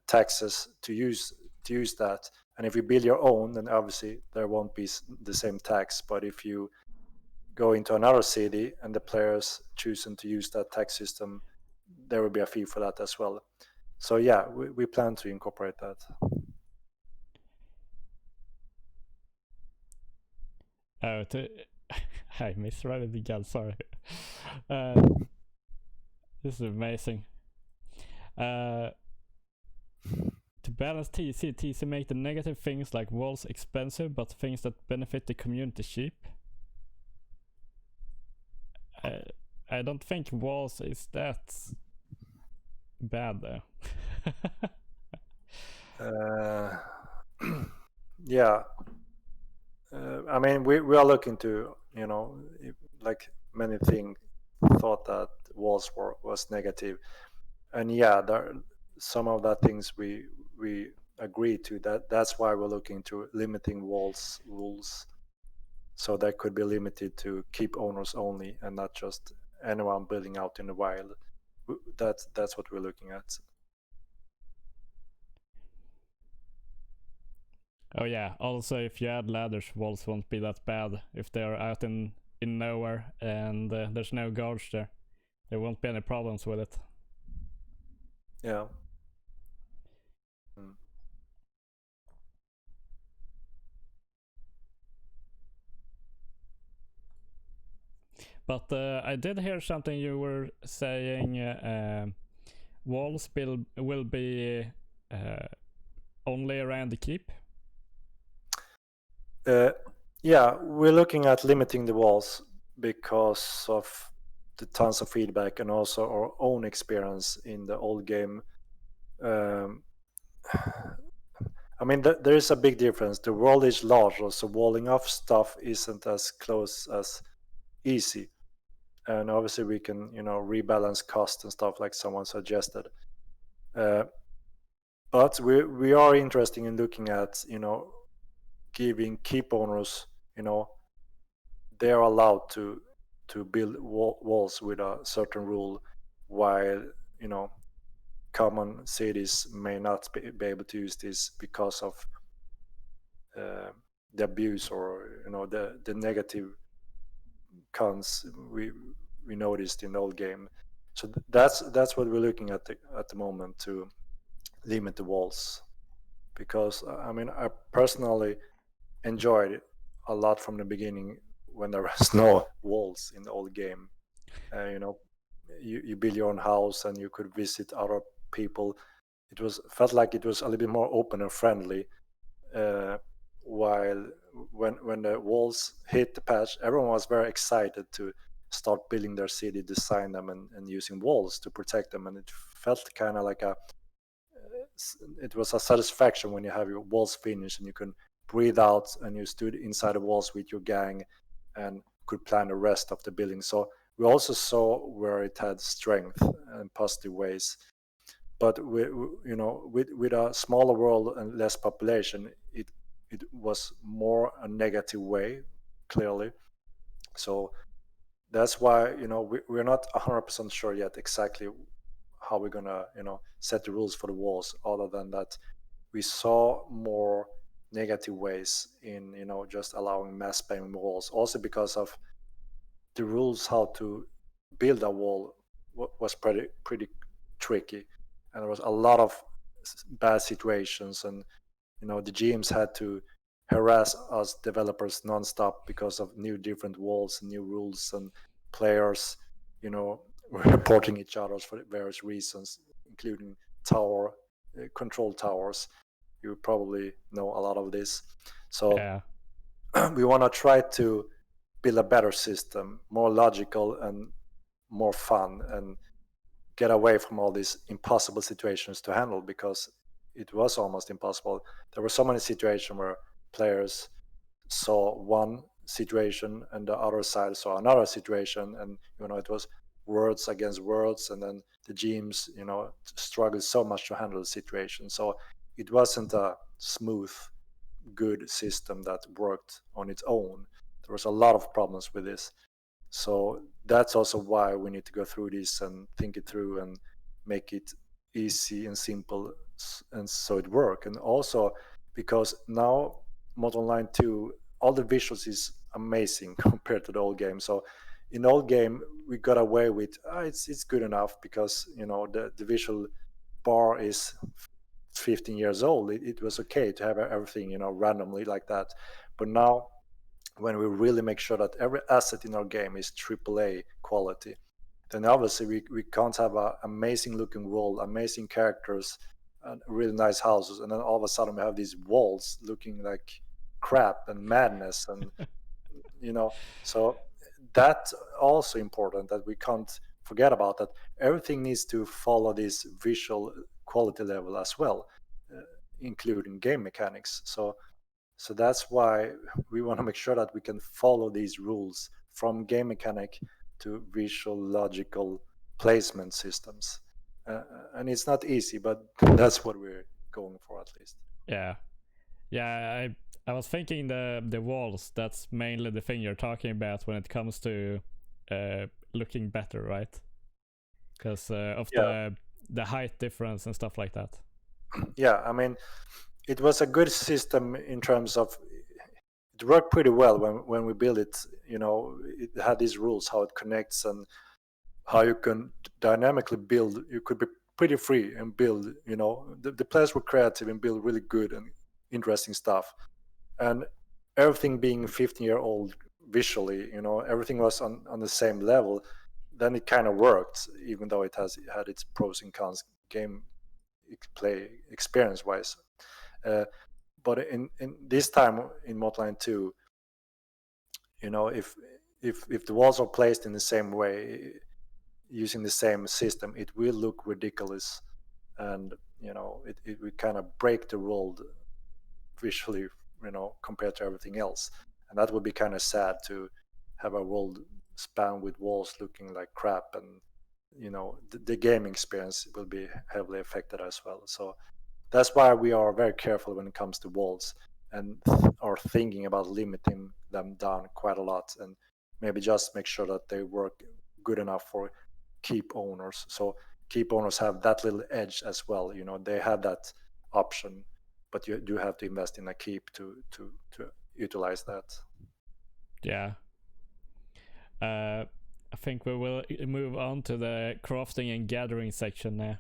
taxes to use that. And if you build your own, then obviously there won't be the same tax. But if you go into another city and the players choosing to use that tax system, there will be a fee for that as well. So yeah, we plan to incorporate that. I misread it again, sorry. This is amazing. To balance TC make the negative things like walls expensive, but things that benefit the community cheap. I don't think walls is that bad though. Yeah. We are looking to, like many things, thought that walls was negative, and yeah, there some of that things we agree to. That's why we're looking to limiting walls rules, so that could be limited to keep owners only and not just anyone building out in the wild. That's what we're looking at. Oh yeah, also if you add ladders, walls won't be that bad if they're out in nowhere and there's no guards there. There won't be any problems with it. Yeah. But I did hear something you were saying. Walls will be only around the keep. Yeah, we're looking at limiting the walls because of the tons of feedback and also our own experience in the old game. There is a big difference. The world is larger, so walling off stuff isn't as close as easy. And obviously, we can, rebalance cost and stuff like someone suggested. But we are interested in looking at, giving keep owners, they are allowed to build walls with a certain rule, while, common cities may not be able to use this because of the abuse, or the negative cons we noticed in the old game. So that's what we're looking at the moment, to limit the walls, because I personally enjoyed it a lot from the beginning when there was no walls in the old game. You build your own house and you could visit other people. Felt like it was a little bit more open and friendly. While when the walls hit the patch, everyone was very excited to start building their city, design them, and using walls to protect them. And it felt kind of like it was a satisfaction when you have your walls finished and you can breathe out and you stood inside the walls with your gang and could plan the rest of the building. So we also saw where it had strength and positive ways. but with a smaller world and less population, it was more a negative way, clearly. So that's why we're not 100% sure yet exactly how we're gonna set the rules for the walls, other than that we saw more negative ways in just allowing mass spamming walls, also because of the rules how to build a wall was pretty tricky, and there was a lot of bad situations, and the GMs had to harass us developers nonstop because of new different walls and new rules, and players reporting each other for various reasons, including tower control towers. You probably know a lot of this. So Yeah. we want to try to build a better system, more logical and more fun, and get away from all these impossible situations to handle, because it was almost impossible. There were so many situations where players saw one situation and the other side saw another situation, and it was words against words, and then the GMs struggled so much to handle the situation. So it wasn't a smooth, good system that worked on its own. There was a lot of problems with this. So that's also why we need to go through this and think it through and make it easy and simple, and so it work. And also because now Modern Line 2, all the visuals is amazing compared to the old game. So in the old game we got away with it's good enough, because the visual bar is 15 years old. It was okay to have everything randomly like that. But now, when we really make sure that every asset in our game is AAA quality, then obviously we can't have an amazing looking world, amazing characters, and really nice houses, and then all of a sudden we have these walls looking like crap and madness, and so that's also important, that we can't forget about that. Everything needs to follow this visual quality level as well, including game mechanics. So that's why we want to make sure that we can follow these rules from game mechanic to visual logical placement systems. And it's not easy, but that's what we're going for, at least. Yeah. Yeah, I was thinking the walls, that's mainly the thing you're talking about when it comes to looking better, right? Because of Yeah. the height difference and stuff like that. Yeah, I mean, it was a good system in terms of it worked pretty well when we built it. It had these rules how it connects and how you can dynamically build. You could be pretty free and build. The players were creative and build really good and interesting stuff. And everything being 15-year-old visually, everything was on the same level. Then it kind of worked, even though it had its pros and cons game play experience wise. But in this time in Modline 2, if the walls are placed in the same way, using the same system, it will look ridiculous, and it will kind of break the world visually, compared to everything else, and that would be kind of sad to have a world span with walls looking like crap, and the gaming experience will be heavily affected as well. So that's why we are very careful when it comes to walls, and are thinking about limiting them down quite a lot, and maybe just make sure that they work good enough for keep owners. So keep owners have that little edge as well. They have that option, but you do have to invest in a keep to utilize that. Yeah. I think we will move on to the crafting and gathering section now.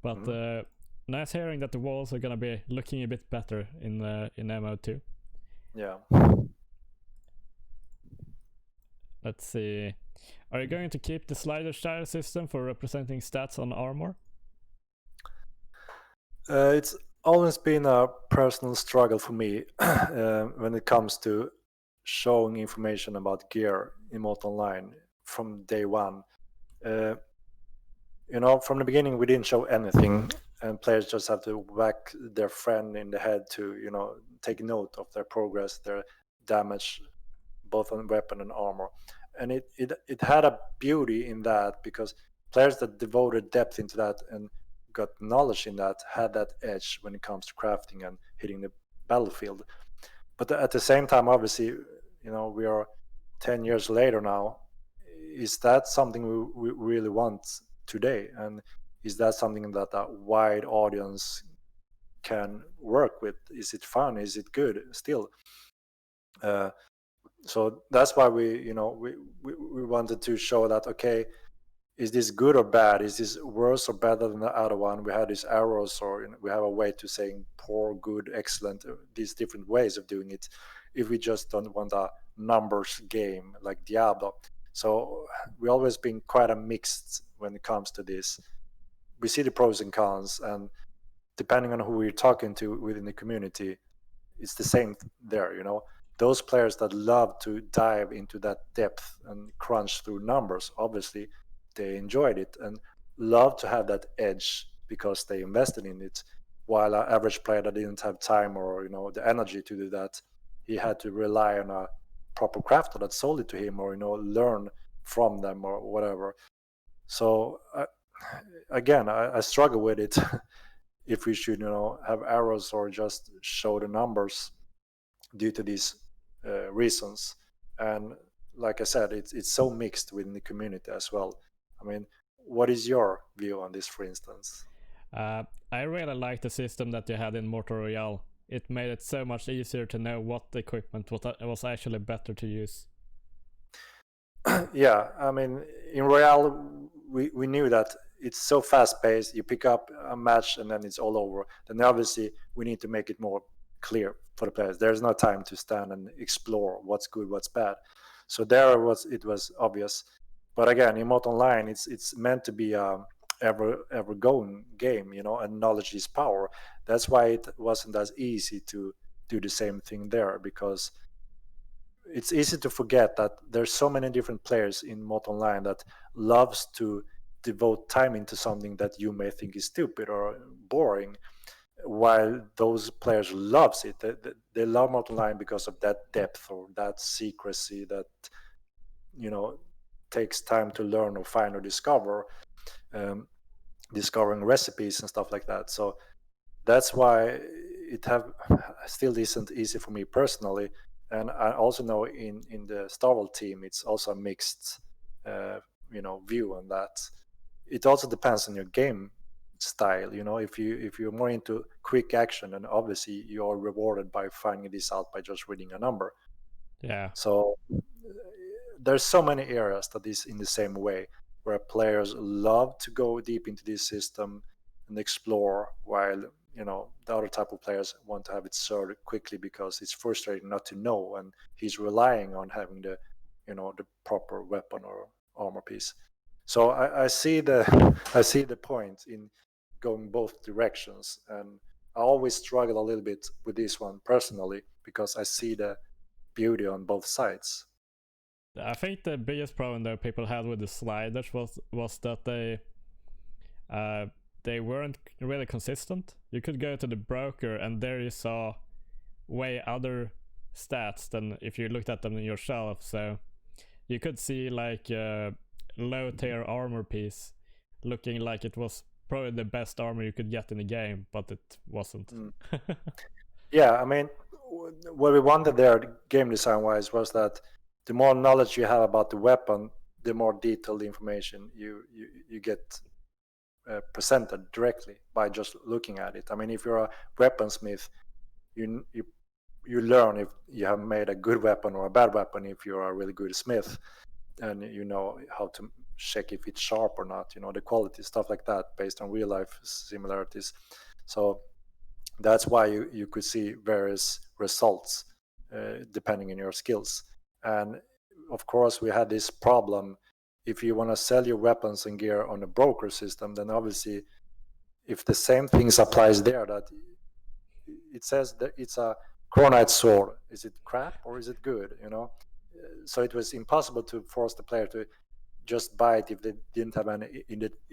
But nice hearing that the walls are gonna be looking a bit better in MO2. Yeah. Let's see. Are you going to keep the slider style system for representing stats on armor? It's always been a personal struggle for me when it comes to showing information about gear in Mortal Online from day one. From the beginning, we didn't show anything, and players just have to whack their friend in the head to, take note of their progress, their damage, both on weapon and armor. And it had a beauty in that, because players that devoted depth into that and got knowledge in that had that edge when it comes to crafting and hitting the battlefield. But at the same time, obviously, we are 10 years later now. Is that something we really want today? And is that something that a wide audience can work with? Is it fun? Is it good still? So that's why we wanted to show that, okay, is this good or bad? Is this worse or better than the other one? We had these arrows, or we have a way to saying poor, good, excellent, these different ways of doing it, if we just don't want a numbers game like Diablo. So we always been quite a mixed when it comes to this. We see the pros and cons, and depending on who we're talking to within the community, it's the same there. Those players that love to dive into that depth and crunch through numbers, obviously they enjoyed it and love to have that edge because they invested in it, while an average player that didn't have time or the energy to do that, he had to rely on a proper crafter that sold it to him, or learn from them or whatever. So again, I struggle with it. If we should have arrows or just show the numbers due to these reasons. And like I said, it's so mixed within the community as well. I mean, what is your view on this, for instance? I really like the system that you had in Mortal Royale. It made it so much easier to know what equipment was actually better to use. Yeah, I mean, in Royale, we knew that it's so fast paced. You pick up a match and then it's all over. Then obviously we need to make it more clear for the players. There's no time to stand and explore what's good, what's bad. So it was obvious. But again, in Mod Online, it's meant to be a ever going game, and knowledge is power. That's why it wasn't as easy to do the same thing there, because it's easy to forget that there's so many different players in Mod Online that loves to devote time into something that you may think is stupid or boring, while those players loves it. They love Mod Online because of that depth or that secrecy that takes time to learn or find or discover, discovering recipes and stuff like that. So that's why it still isn't easy for me personally. And I also know in the Starwell team, it's also a mixed view on that. It also depends on your game style. If you're more into quick action, and obviously you are rewarded by finding this out by just reading a number. Yeah. So there's so many areas that is in the same way, where players love to go deep into this system and explore, while the other type of players want to have it served quickly because it's frustrating not to know, and he's relying on having the proper weapon or armor piece. So I see the point in going both directions, and I always struggle a little bit with this one personally, because I see the beauty on both sides. I think the biggest problem that people had with the sliders was that they weren't really consistent. You could go to the broker and there you saw way other stats than if you looked at them yourself. So you could see like a low tier armor piece looking like it was probably the best armor you could get in the game, but it wasn't. Yeah, I mean, what we wanted there, game design wise, was that the more knowledge you have about the weapon, the more detailed information you get presented directly by just looking at it. I mean, if you're a weaponsmith, you learn if you have made a good weapon or a bad weapon if you're a really good smith, and you know how to check if it's sharp or not, the quality, stuff like that, based on real life similarities. So that's why you could see various results depending on your skills. And of course we had this problem: if you want to sell your weapons and gear on a broker system, then obviously if the same things applies there, that it says that it's a chronite sword, is it crap or is it good, so it was impossible to force the player to just buy it if they didn't have any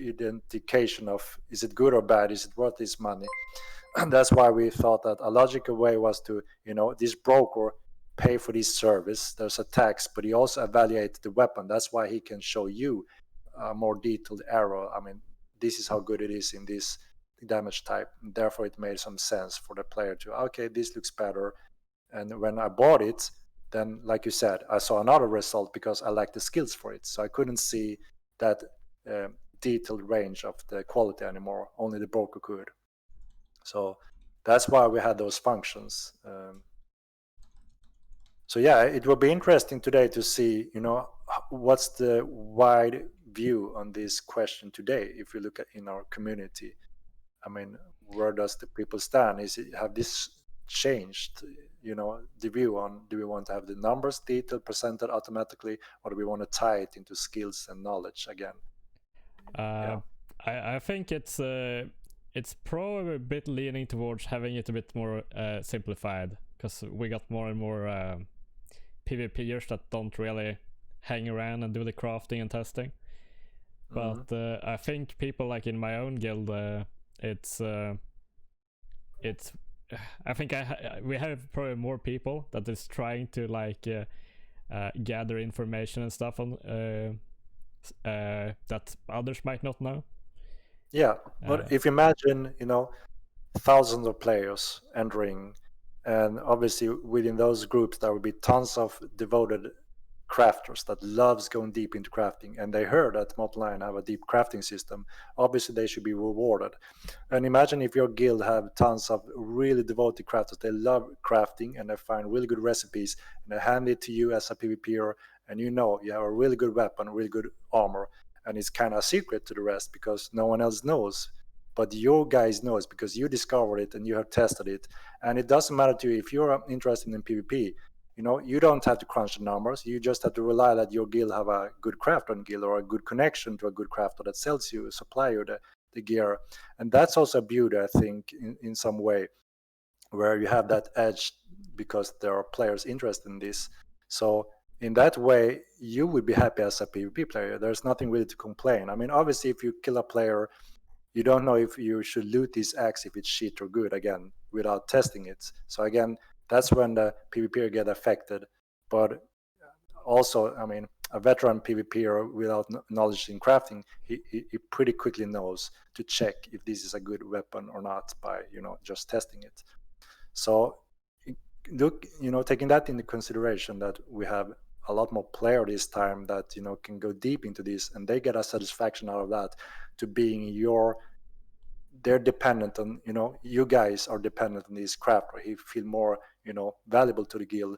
identification of is it good or bad, is it worth this money. And that's why we thought that a logical way was to, this broker pay for this service, there's a tax, but he also evaluates the weapon. That's why he can show you a more detailed arrow. I mean, this is how good it is in this damage type. And therefore, it made some sense for the player to, okay, this looks better. And when I bought it, then, like you said, I saw another result because I liked the skills for it. So I couldn't see that detailed range of the quality anymore. Only the broker could. So that's why we had those functions. So yeah, it will be interesting today to see, what's the wide view on this question today. If you look at in our community, I mean, where does the people stand? Have this changed? The view on, do we want to have the numbers detailed presented automatically, or do we want to tie it into skills and knowledge again? I think it's probably a bit leaning towards having it a bit more simplified, because we got more and more PvPers that don't really hang around and do the crafting and testing. But I think people like in my own guild, I think we have probably more people that is trying to gather information and stuff on that others might not know. Yeah, but if you imagine, thousands of players entering, and obviously within those groups there will be tons of devoted crafters that loves going deep into crafting, and they heard that Modeline have a deep crafting system. Obviously they should be rewarded. And imagine if your guild have tons of really devoted crafters, they love crafting and they find really good recipes, and they hand it to you as a PvPer, and you have a really good weapon, really good armor, and it's kind of a secret to the rest because no one else knows, but your guys knows because you discovered it and you have tested it. And it doesn't matter to you if you're interested in PvP. You don't have to crunch the numbers. You just have to rely that your guild have a good crafter in guild, or a good connection to a good crafter that sells you, supply you the gear. And that's also a beauty, I think, in some way, where you have that edge because there are players interested in this. So in that way, you would be happy as a PvP player. There's nothing really to complain. I mean, obviously, if you kill a player, you don't know if you should loot this axe, if it's shit or good, again, without testing it. So again, that's when the PvPer get affected. But also, I mean, a veteran PvPer without knowledge in crafting, he pretty quickly knows to check if this is a good weapon or not by, just testing it. So look, taking that into consideration, that we have a lot more player this time that, can go deep into this, and they get a satisfaction out of that, to being they're dependent on, you guys are dependent on this crafter. He feel more, valuable to the guild,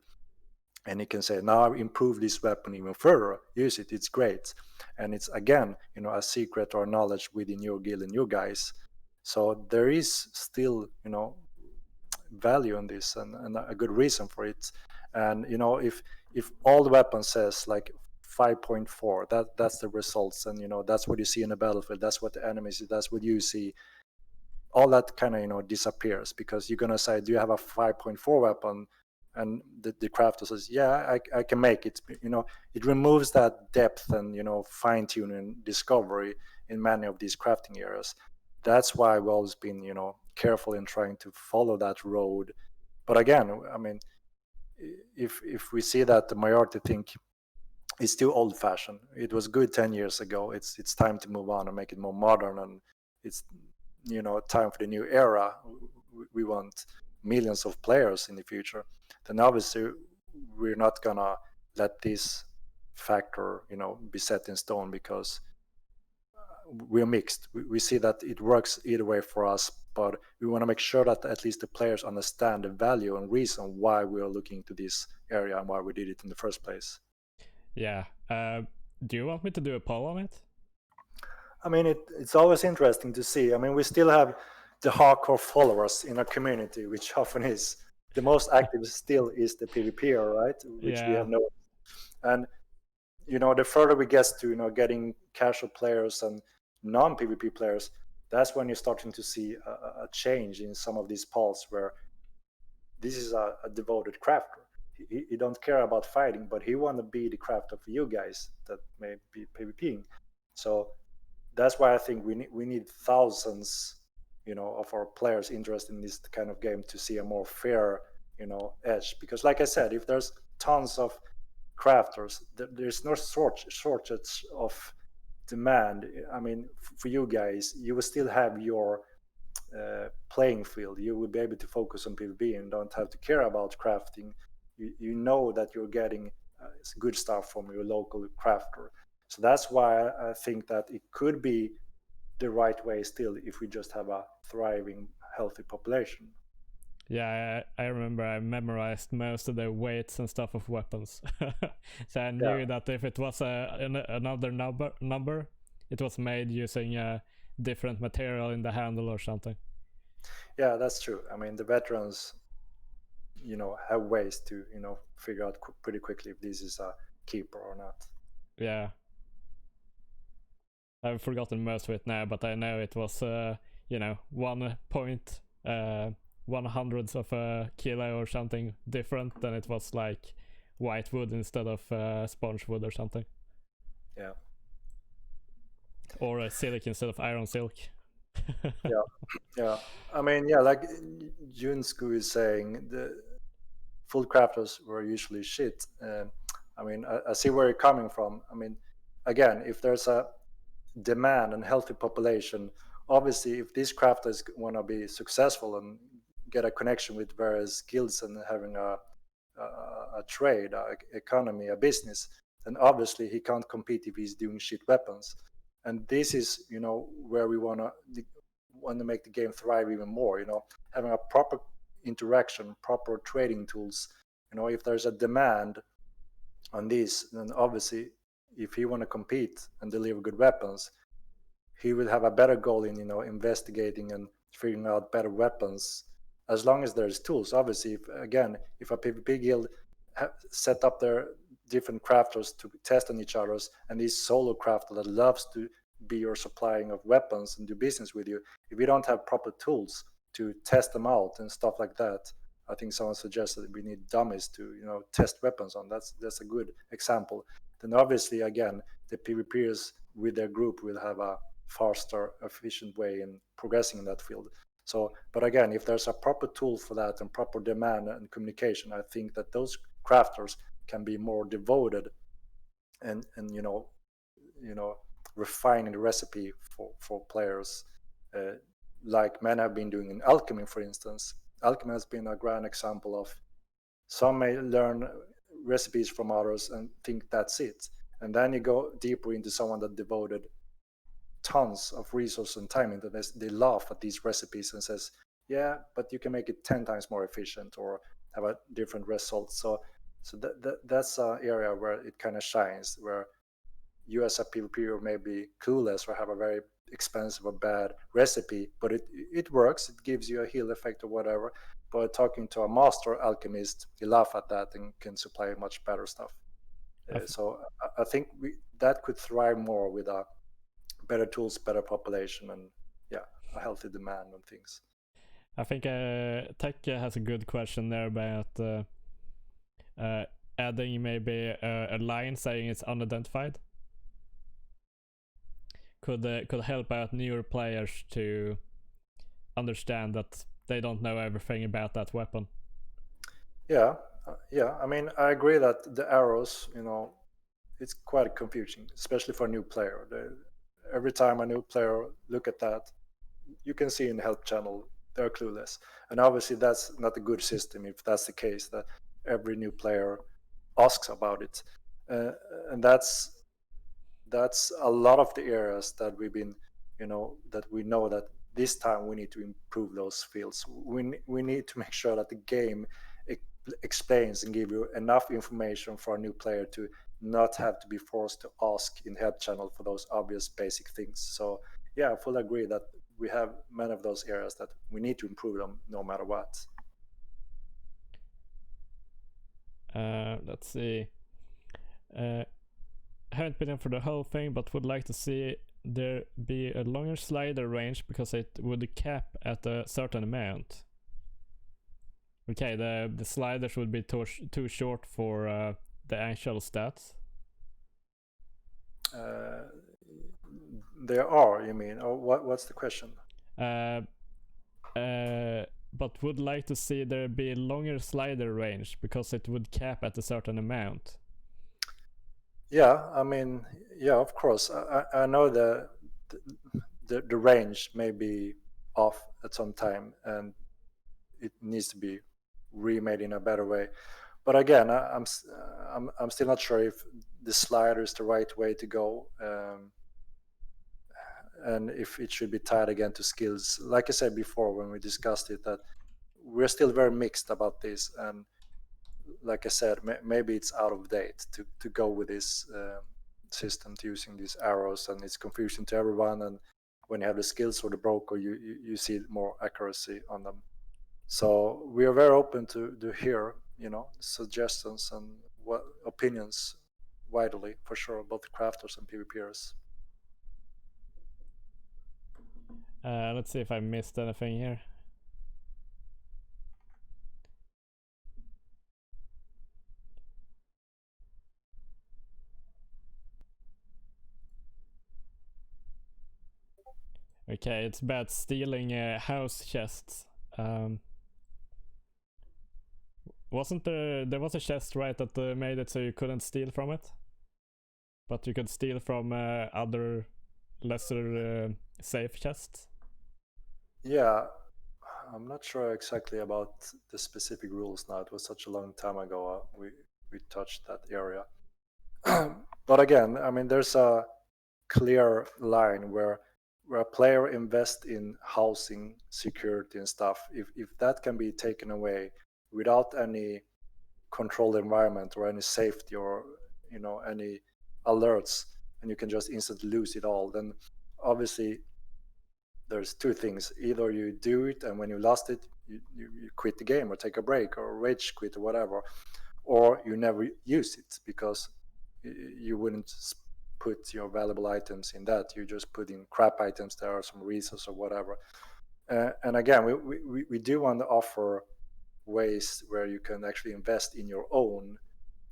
and he can say, now improve this weapon even further, use it, it's great. And it's again, a secret or knowledge within your guild and you guys. So there is still, value in this, and a good reason for it. And if all the weapons says like 5.4, that's the results, and that's what you see in the battlefield, that's what the enemy see, that's what you see, all that kind of disappears, because you're gonna say, do you have a 5.4 weapon? And the crafter says, yeah, I can make it. It removes that depth and fine-tuning discovery in many of these crafting areas. That's why we've always been careful in trying to follow that road. But again, I mean, if we see that the majority think it's still old-fashioned, it was good 10 years ago, it's time to move on and make it more modern, and it's time for the new era. We want millions of players in the future. Then obviously we're not gonna let this factor be set in stone, because we're mixed. We see that it works either way for us, but we want to make sure that at least the players understand the value and reason why we are looking into this area and why we did it in the first place. Yeah. Do you want me to do a poll on it? I mean, it's always interesting to see. I mean, we still have the hardcore followers in our community, which often is the most active still is the PvPer, right? Which we have noticed. And the further we get to getting casual players and non-PvP players, that's when you're starting to see a change in some of these polls, where this is a devoted crafter. He don't care about fighting, but he want to be the crafter for you guys that may be PvPing. So that's why I think we need thousands, of our players interested in this kind of game to see a more fair, edge. Because like I said, if there's tons of crafters, there's no shortage of demand. I mean, for you guys, you will still have your playing field. You will be able to focus on PvP and don't have to care about crafting. You know that you're getting good stuff from your local crafter. So that's why I think that it could be the right way still if we just have a thriving, healthy population. Yeah, I remember I memorized most of the weights and stuff of weapons. So I knew that if it was another number, it was made using a different material in the handle or something. Yeah, that's true. I mean, the veterans, have ways to, figure out pretty quickly if this is a keeper or not. Yeah. I've forgotten most of it now, but I know it was, 1/100th of a kilo or something different than it was like white wood instead of sponge wood or something. Yeah. Or silk instead of iron silk. Yeah. I mean, like Junsku is saying, the full crafters were usually shit. I mean, I see where you're coming from. I mean, again, if there's a demand and healthy population, obviously, if these crafters want to be successful and get a connection with various guilds and having a trade, a economy, a business, then obviously he can't compete if he's doing shit weapons. And this is, where we want to make the game thrive even more. Having a proper interaction, proper trading tools. If there's a demand on this, then obviously, if he want to compete and deliver good weapons, he will have a better goal in investigating and figuring out better weapons, as long as there's tools. Obviously, if a PvP guild set up their different crafters to test on each other's, and this solo crafter that loves to be your supplying of weapons and do business with you, if you don't have proper tools to test them out and stuff like that, I think someone suggested we need dummies to test weapons on. That's a good example. Then obviously, again, the PvPers with their group will have a faster, efficient way in progressing in that field. So, but again, if there's a proper tool for that and proper demand and communication, I think that those crafters can be more devoted and refining the recipe for players, like men have been doing in alchemy, for instance. Alchemy has been a grand example of some may learn recipes from others and think that's it, and then you go deeper into someone that devoted tons of resource and time into this. They laugh at these recipes and says, yeah, but you can make it 10 times more efficient or have a different result. So that's an area where it kind of shines, where you as a PvPer may be clueless or have a very expensive or bad recipe, but it works. It gives you a heal effect or whatever. But talking to a master alchemist, he laugh at that and can supply much better stuff. So I think that could thrive more with a better tools, better population, and a healthy demand on things. I think Tech has a good question there about adding maybe a line saying it's unidentified. Could help out newer players to understand that they don't know everything about that weapon. Yeah. I mean, I agree that the arrows, it's quite confusing, especially for a new player. Every time a new player look at that, you can see in the help channel they're clueless, and obviously that's not a good system if that's the case, that every new player asks about it, and that's a lot of the areas that we've been, that we know that this time we need to improve those fields. We need to make sure that the game explains and give you enough information for a new player to not have to be forced to ask in help channel for those obvious basic things. So I fully agree that we have many of those areas that we need to improve them no matter what. Let's see. Haven't been in for the whole thing, but would like to see there be a longer slider range because it would cap at a certain amount. Okay, the sliders would be too short for the actual stats. There are, you mean, or what's the question? But would like to see there be a longer slider range because it would cap at a certain amount. Yeah, I mean, of course. I know the range may be off at some time, and it needs to be remade in a better way. But again, I'm still not sure if the slider is the right way to go, and if it should be tied again to skills. Like I said before when we discussed it, that we're still very mixed about this, and like I said, maybe it's out of date to go with this system, to using these arrows, and it's confusing to everyone. And when you have the skills or the broker, you see more accuracy on them. So we are very open to hear, suggestions and what opinions widely, for sure, both crafters and PvPers. Let's see if I missed anything here. Okay, it's bad stealing house chests. Wasn't there was a chest, right, that made it so you couldn't steal from it, but you could steal from other lesser safe chests? Yeah, I'm not sure exactly about the specific rules now. It was such a long time ago. We touched that area. But again, I mean, there's a clear line where a player invests in housing, security, and stuff. If that can be taken away without any controlled environment or any safety or any alerts, and you can just instantly lose it all, then obviously there's two things: either you do it, and when you lost it, you quit the game or take a break or rage quit or whatever, or you never use it because you wouldn't put your valuable items in that. You just put in crap items there or some resources or whatever. And again, we do want to offer ways where you can actually invest in your own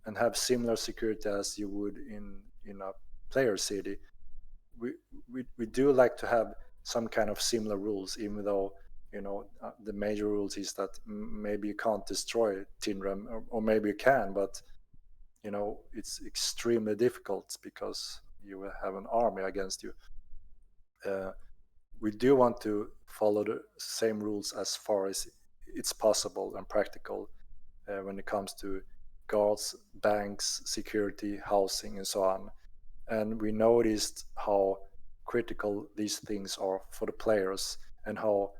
and have similar security as you would in a player city. We do like to have some kind of similar rules, even though the major rules is that maybe you can't destroy Tinram, or maybe you can, but it's extremely difficult because you will have an army against you. We do want to follow the same rules as far as it's possible and practical when it comes to guards, banks, security, housing, and so on. And we noticed how critical these things are for the players, and how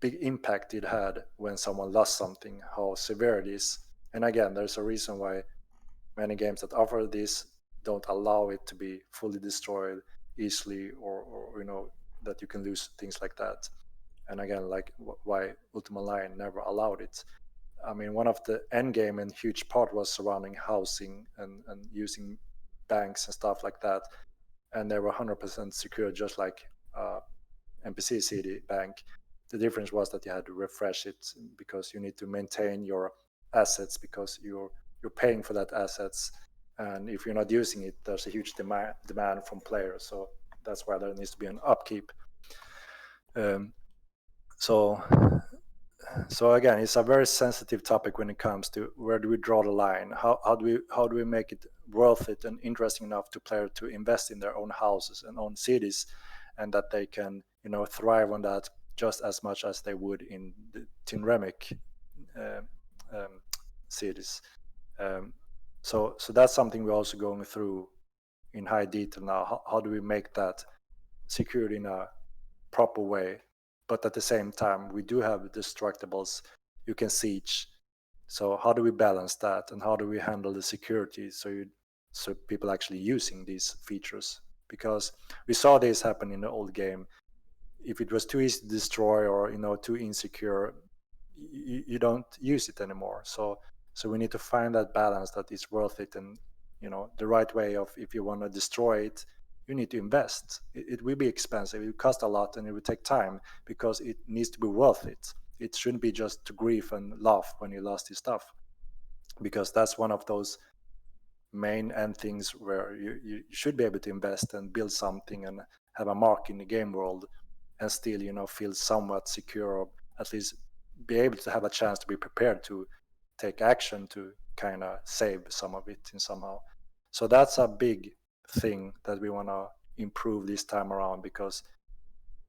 big impact it had when someone lost something, how severe it is. And again, there's a reason why many games that offer this don't allow it to be fully destroyed easily, or that you can lose things like that. And again, like why Ultima Line never allowed it. I mean, one of the end game and huge part was surrounding housing and using banks and stuff like that, and they were 100% secure, just like NPC city bank. The difference was that you had to refresh it because you need to maintain your assets, because you're paying for that assets, and if you're not using it, there's a huge demand from players. So that's why there needs to be an upkeep. So again, it's a very sensitive topic when it comes to where do we draw the line. How do we make it worth it and interesting enough to players to invest in their own houses and own cities, and that they can thrive on that just as much as they would in the Tinremic uh, cities. So that's something we're also going through in high detail now. How do we make that secured in a proper way, but at the same time we do have destructibles you can siege. So how do we balance that, and how do we handle the security so people actually using these features? Because we saw this happen in the old game. If it was too easy to destroy, or too insecure, you don't use it anymore. So we need to find that balance that is worth it, and the right way of, if you want to destroy it, you need to invest. It will be expensive, it will cost a lot, and it will take time, because it needs to be worth it. It shouldn't be just to grieve and laugh when you lost your stuff, because that's one of those main end things where you should be able to invest and build something and have a mark in the game world, and still feel somewhat secure, or at least be able to have a chance to be prepared to take action to kind of save some of it in somehow. So that's a big thing that we want to improve this time around, because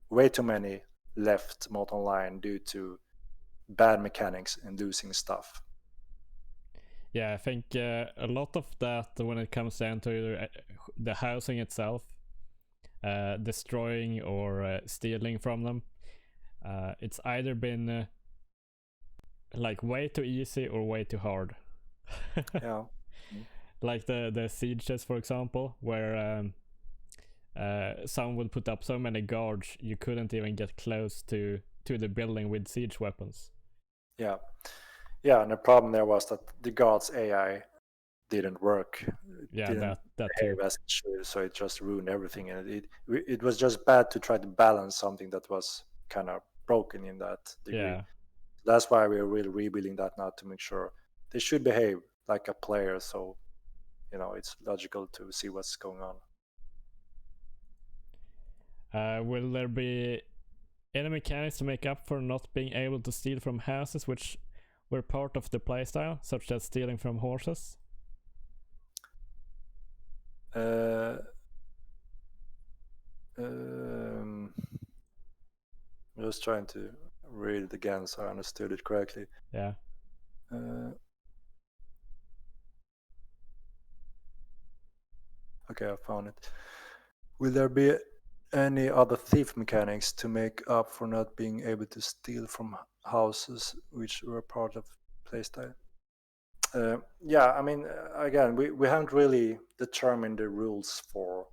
way too many left mode online due to bad mechanics and losing stuff. Yeah, I think a lot of that when it comes down to the housing itself, destroying or stealing from them, it's either been like way too easy or way too hard. Yeah. Like the sieges, for example, where someone would put up so many guards you couldn't even get close to the building with siege weapons. Yeah. Yeah, and the problem there was that the guard's AI didn't work. Yeah, Didn't that behave too. as it should, so it just ruined everything. And it was just bad to try to balance something that was kind of broken in that degree. Yeah. That's why we're really rebuilding that now to make sure they should behave like a player. So, it's logical to see what's going on. Will there be any mechanics to make up for not being able to steal from houses which were part of the playstyle, such as stealing from horses? I'm just trying to read it again so I understood it correctly. Yeah. Okay, I found it. Will there be any other thief mechanics to make up for not being able to steal from houses which were part of playstyle? Yeah, I mean, again, we haven't really determined the rules for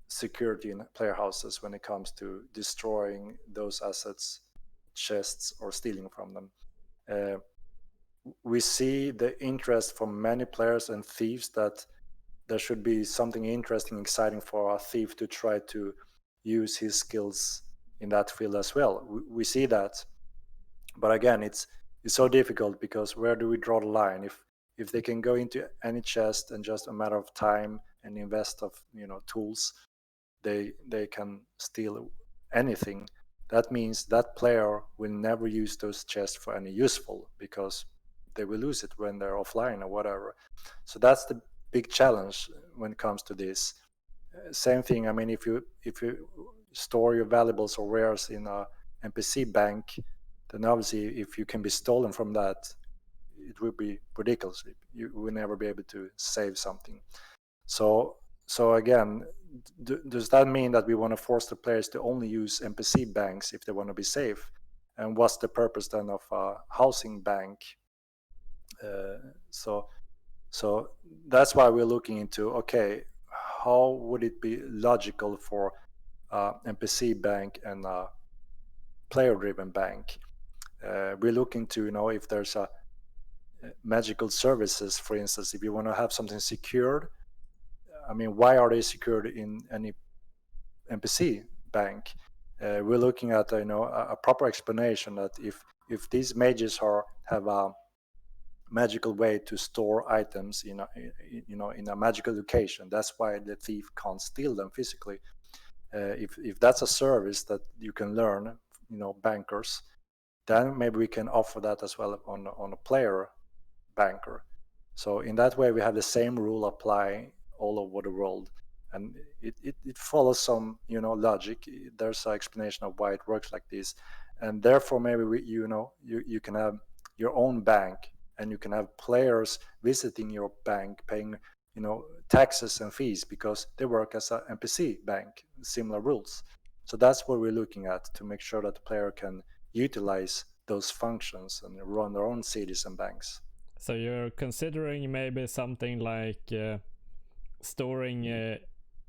security in player houses when it comes to destroying those assets, chests, or stealing from them. We see the interest from many players and thieves that there should be something interesting, exciting for a thief to try to use his skills in that field as well. We see that, but again, it's so difficult because where do we draw the line? If they can go into any chest and just a matter of time and invest of tools, they can steal anything. That means that player will never use those chests for any useful because they will lose it when they're offline or whatever. So that's the big challenge when it comes to this. Same thing. I mean, if you store your valuables or wares in a NPC bank, then obviously if you can be stolen from that, it will be ridiculous. You will never be able to save something. So again, does that mean that we want to force the players to only use NPC banks if they want to be safe? And what's the purpose then of a housing bank? So that's why we're looking into, okay, how would it be logical for NPC bank and a player-driven bank? We're looking to if there's a magical services, for instance, if you want to have something secured. I mean, why are they secured in any NPC bank? We're looking at a proper explanation that if these mages have a magical way to store items in a magical location, that's why the thief can't steal them physically. If that's a service that you can learn, bankers, then maybe we can offer that as well on a player banker. So in that way, we have the same rule apply all over the world, and it follows some logic. There's an explanation of why it works like this, and therefore maybe you can have your own bank, and you can have players visiting your bank, paying taxes and fees because they work as an NPC bank, similar rules. So that's what we're looking at to make sure that the player can utilize those functions and run their own cities and banks. So you're considering maybe something like storing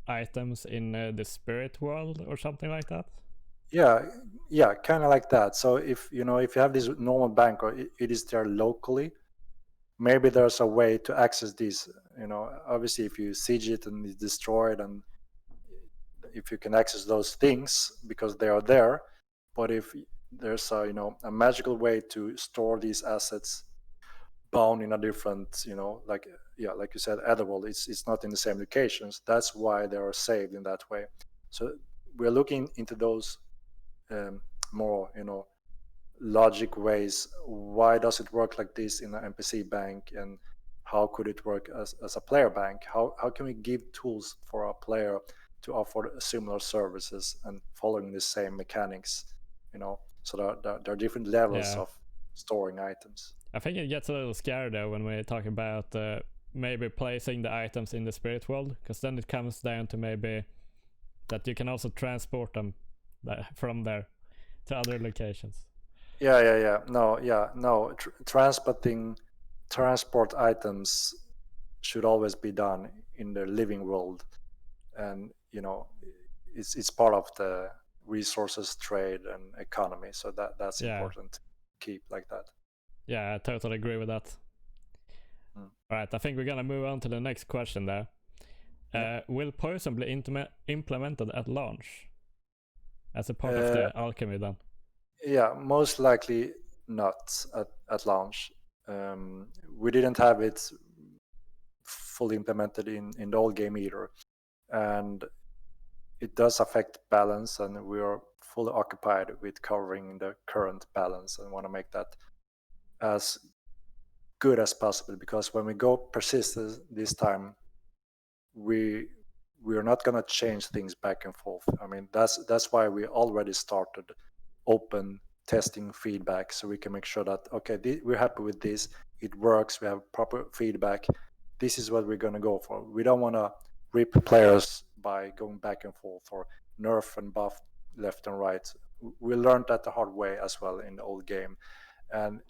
items in the spirit world or something like that? Yeah, kind of like that. So if you have this normal bank or it is there locally, maybe there's a way to access these. Obviously, if you siege it and it's destroyed, and if you can access those things because they are there, but if there's a magical way to store these assets bound in a different, like you said, Etherworld, it's not in the same locations. That's why they are saved in that way. So we're looking into those more logic ways. Why does it work like this in an NPC bank, and how could it work as a player bank? How can we give tools for a player to offer similar services and following the same mechanics So there are different levels Yeah. of storing items. I think it gets a little scary though when we talk about maybe placing the items in the spirit world, because then it comes down to maybe that you can also transport them from there to other locations. No. Transport items should always be done in the living world, and it's part of the resources trade and economy. So that's Yeah. important to keep like that. Yeah, I totally agree with that. Mm. Right, I think we're gonna move on to the next question there. Yeah. Will poison be implemented at launch as a part of the alchemy then? Yeah, most likely not at launch. We didn't have it fully implemented in the old game either, and it does affect balance, and we are fully occupied with covering the current balance and want to make that as good as possible, because when we go persistent this time, we're not going to change things back and forth. I mean, that's why we already started open testing feedback, so we can make sure that okay, we're happy with this, it works, we have proper feedback, this is what we're going to go for. We don't want to rip players by going back and forth or nerf and buff left and right. We learned that the hard way as well in the old game, and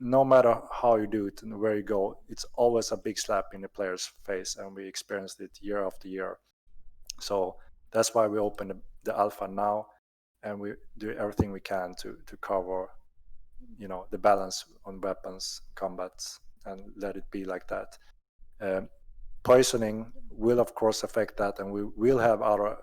no matter how you do it and where you go, it's always a big slap in the player's face, and we experienced it year after year. So that's why we open the alpha now, and we do everything we can to cover the balance on weapons combats and let it be like that. Poisoning will of course affect that, and we will have other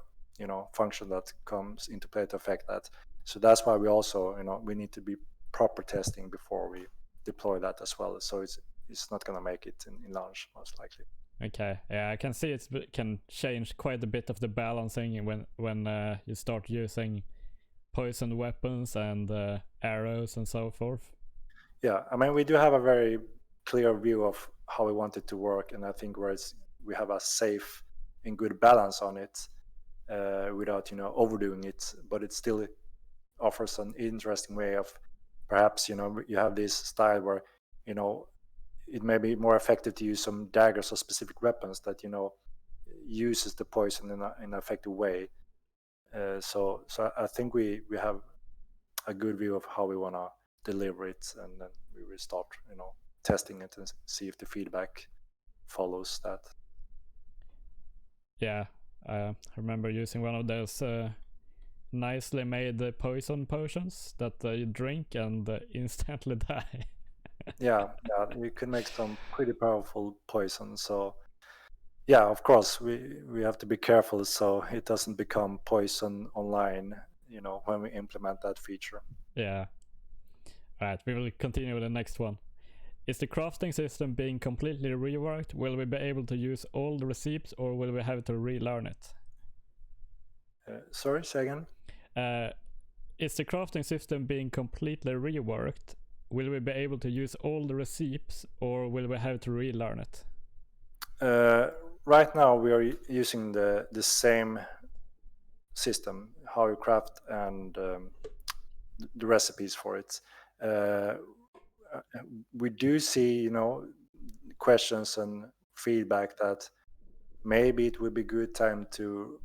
function that comes into play to affect that. So that's why we also we need to be proper testing before we deploy that as well. So it's not going to make it in launch most likely. Okay, yeah, I can see it can change quite a bit of the balancing when you start using poison weapons and arrows and so forth. Yeah, I mean, we do have a very clear view of how we want it to work, and I think we have a safe and good balance on it without overdoing it, but it still offers an interesting way of perhaps you have this style where it may be more effective to use some daggers or specific weapons that uses the poison in an effective way. So I think we have a good view of how we want to deliver it, and then we will start testing it and see if the feedback follows that. Yeah, I remember using one of those nicely made poison potions that you drink and instantly die. yeah, you can make some pretty powerful poison. So yeah, of course we have to be careful so it doesn't become poison online when we implement that feature. Yeah. Alright, we will continue with the next one. Is the crafting system being completely reworked? Will we be able to use all the recipes, or will we have to relearn it? Sorry, say again. Is the crafting system being completely reworked? Will we be able to use all the recipes, or will we have to relearn it? Right now we are using the same system, how you craft, and the recipes for it. We do see questions and feedback that maybe it would be good time to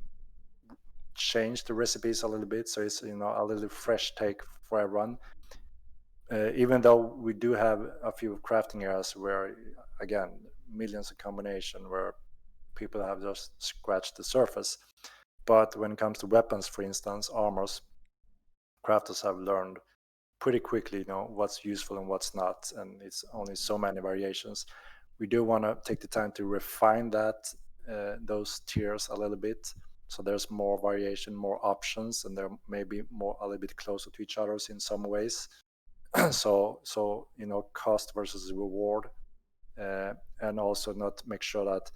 change the recipes a little bit, so it's a little fresh take for everyone. Even though we do have a few crafting areas where, again, millions of combination where people have just scratched the surface. But when it comes to weapons, for instance, armors, crafters have learned pretty quickly what's useful and what's not, and it's only so many variations. We do want to take the time to refine that those tiers a little bit, so there's more variation, more options, and they're maybe a little bit closer to each other in some ways. so cost versus reward, and also not make sure that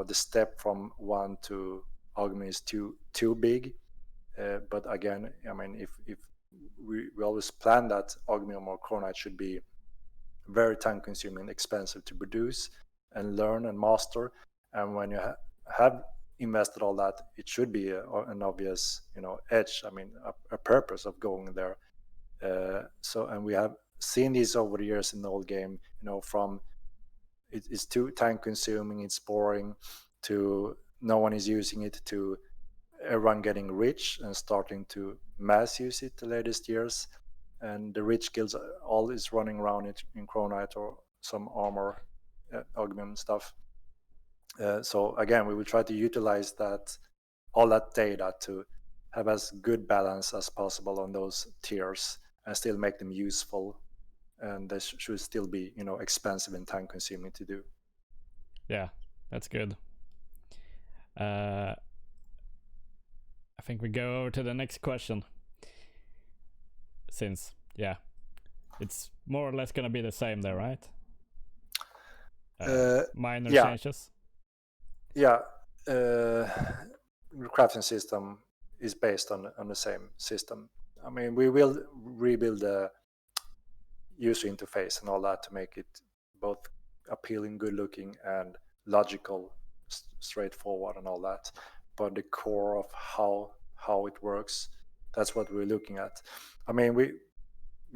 the step from one to augment is too big. But again, I mean, if we always plan that augment or chronite should be very time consuming, expensive to produce and learn and master, and when you have invested all that, it should be an obvious, edge. I mean, a purpose of going there. And we have seen this over the years in the old game. From it's too time consuming, it's boring, to no one is using it, to everyone getting rich and starting to mass use it the latest years, and the rich guilds all is running around it in Chronite or some armor augment stuff. So again, we will try to utilize all that data to have as good balance as possible on those tiers and still make them useful, and they should still be expensive and time consuming to do. Yeah, that's good. I think we go over to the next question, since it's more or less gonna be the same there, right? Minor changes. Yeah, the crafting system is based on the same system. I mean, we will rebuild the user interface and all that to make it both appealing, good looking, and logical, straightforward, and all that. But the core of how it works, that's what we're looking at. I mean, we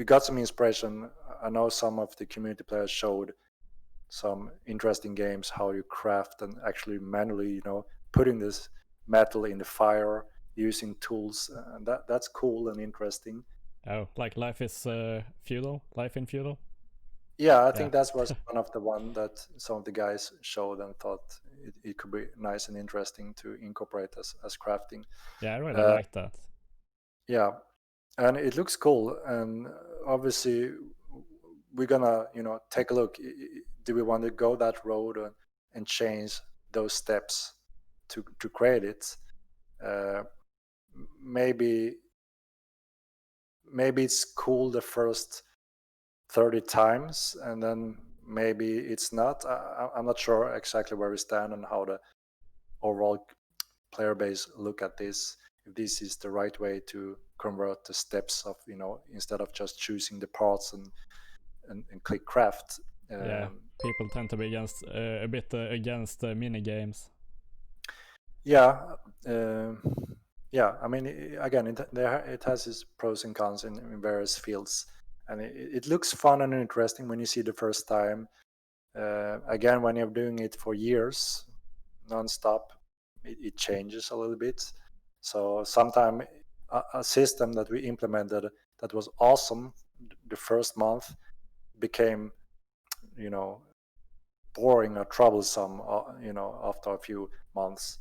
got some inspiration. I know some of the community players showed some interesting games how you craft and actually manually, putting this metal in the fire using tools, and that's cool and interesting. Oh, like Life in Feudal? Yeah, I think that was one that some of the guys showed and thought it could be nice and interesting to incorporate as crafting. Yeah, I really like that. Yeah, and it looks cool, and obviously we're gonna take a look. Do we want to go that road and change those steps to create it? Maybe it's cool the first 30 times, and then maybe it's not. I'm not sure exactly where we stand and how the overall player base look at this, if this is the right way to convert the steps of, instead of just choosing the parts and click craft. People tend to be a bit against mini games. Yeah, I mean, again, it has its pros and cons in various fields, and it looks fun and interesting when you see the first time. Again, when you're doing it for years non-stop, it changes a little bit. So sometimes a system that we implemented that was awesome the first month became boring or troublesome after a few months.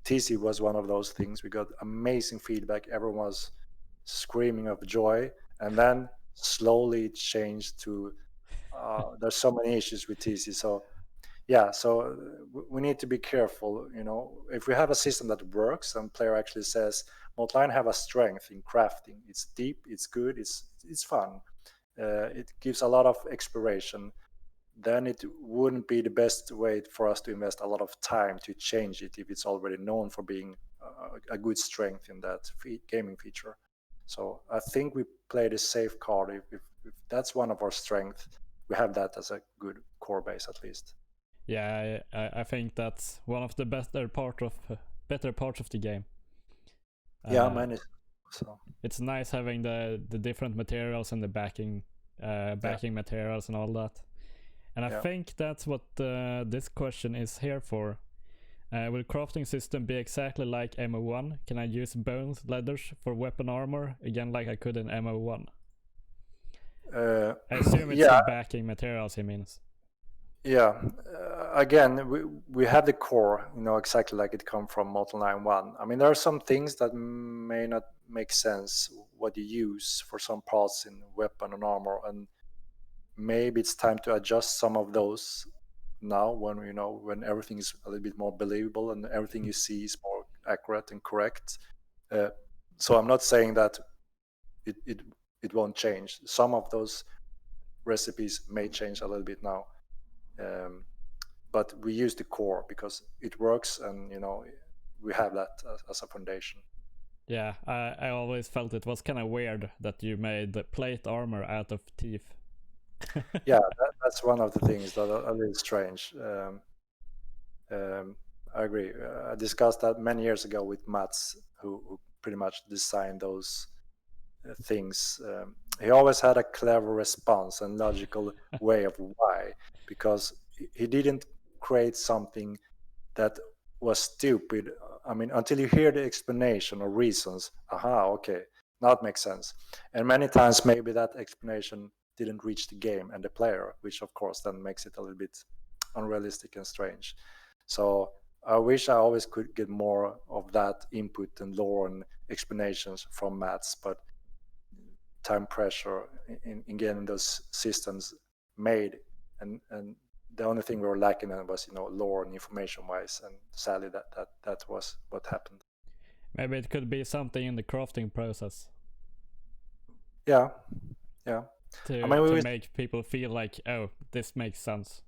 TC was one of those things. We got amazing feedback, everyone was screaming of joy, and then slowly it changed to there's so many issues with TC. So we need to be careful. If we have a system that works and player actually says Multline have a strength in crafting, it's deep, it's good, it's fun, it gives a lot of exploration, then it wouldn't be the best way for us to invest a lot of time to change it if it's already known for being a good strength in that gaming feature. So I think we played a safe card. If that's one of our strengths, we have that as a good core base at least. Yeah, I think that's one of the better parts of the game. Yeah, so it's nice having the different materials and the backing materials and all that. And I think that's what this question is here for. Will crafting system be exactly like MO1? Can I use bones, leathers for weapon armor again like I could in MO1? I assume it's the backing materials he means. Yeah, again, we have the core, exactly like it come from Model 9.1. I mean, there are some things that may not make sense what you use for some parts in weapon and armor, and maybe it's time to adjust some of those now when when everything is a little bit more believable and everything you see is more accurate and correct. So I'm not saying that it won't change. Some of those recipes may change a little bit now. But we use the core because it works, and we have that as a foundation. Yeah, I always felt it was kind of weird that you made the plate armor out of teeth. Yeah, that's one of the things that are a little strange. I agree. I discussed that many years ago with Mats, who pretty much designed those things. He always had a clever response and logical way of why, because he didn't create something that was stupid. I mean, until you hear the explanation or reasons, aha, okay, now it makes sense. And many times, maybe that explanation didn't reach the game and the player, which of course then makes it a little bit unrealistic and strange. So I wish I always could get more of that input and lore and explanations from Mats, but time pressure in getting those systems made, and the only thing we were lacking in was lore and information wise, and sadly that was what happened. Maybe it could be something in the crafting process. Yeah. To make people feel like, oh, this makes sense.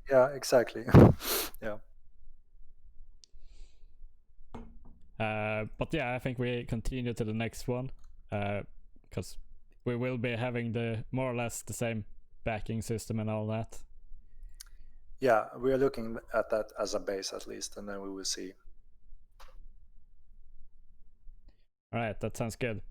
yeah, exactly. Yeah. But yeah, I think we continue to the next one, because we will be having the more or less the same backing system and all that. Yeah, we are looking at that as a base at least, and then we will see. All right, that sounds good.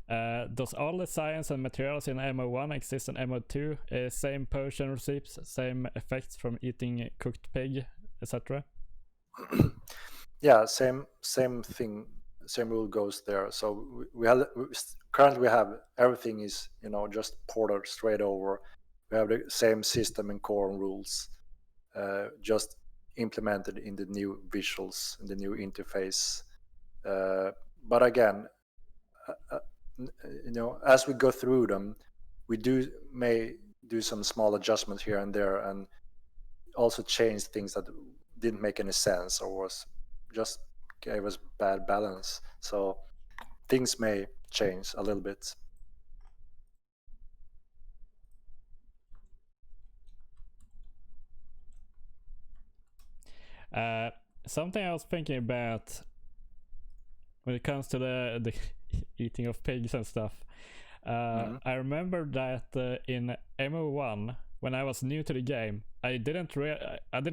Does all the science and materials in MO1 exist in MO2? Same potion receipts, same effects from eating cooked pig, etc.? Yeah, same thing, same rule goes there. So currently we have everything is just ported straight over. We have the same system and core and rules, just implemented in the new visuals, in the new interface. But again, as we go through them, we may do some small adjustments here and there, and also change things that didn't make any sense or was just gave us bad balance. So things may change a little bit. Something I was thinking about when it comes to the eating of pigs and stuff. I remember that in MO1, when I was new to the game, I didn't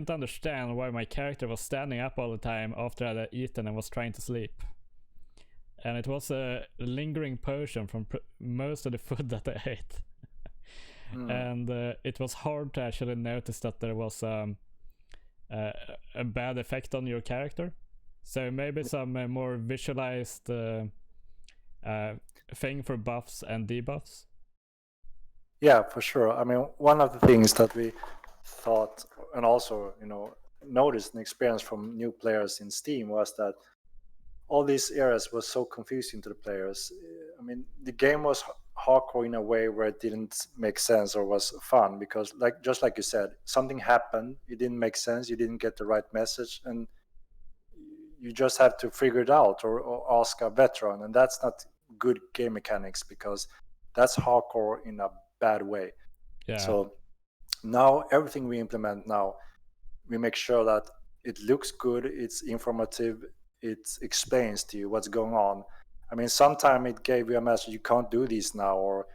understand why my character was standing up all the time after I had eaten and was trying to sleep. And it was a lingering potion from most of the food that I ate. And it was hard to actually notice that there was a bad effect on your character. So maybe some more visualized thing for buffs and debuffs. Yeah, for sure. I mean, one of the things that we thought and also noticed and experienced from new players in Steam was that all these areas was so confusing to the players. I mean, the game was hardcore in a way where it didn't make sense or was fun, because just like you said, something happened, it didn't make sense, you didn't get the right message, and you just have to figure it out or ask a veteran, and that's not good game mechanics, because that's hardcore in a bad way. Yeah. So now everything we implement now, we make sure that it looks good, it's informative, it explains to you what's going on. I mean, sometimes it gave you a message, you can't do this now, or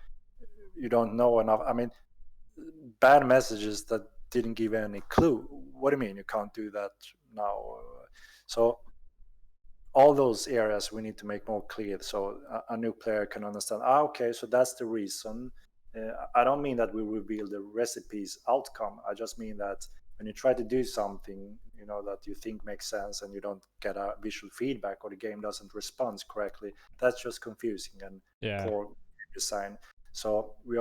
you don't know enough. I mean, bad messages that didn't give any clue. What do you mean you can't do that now? So all those areas we need to make more clear, so a new player can understand, okay, so that's the reason. I don't mean that we reveal the recipe's outcome. I just mean that when you try to do something that you think makes sense and you don't get a visual feedback, or the game doesn't respond correctly, that's just confusing and poor design. So we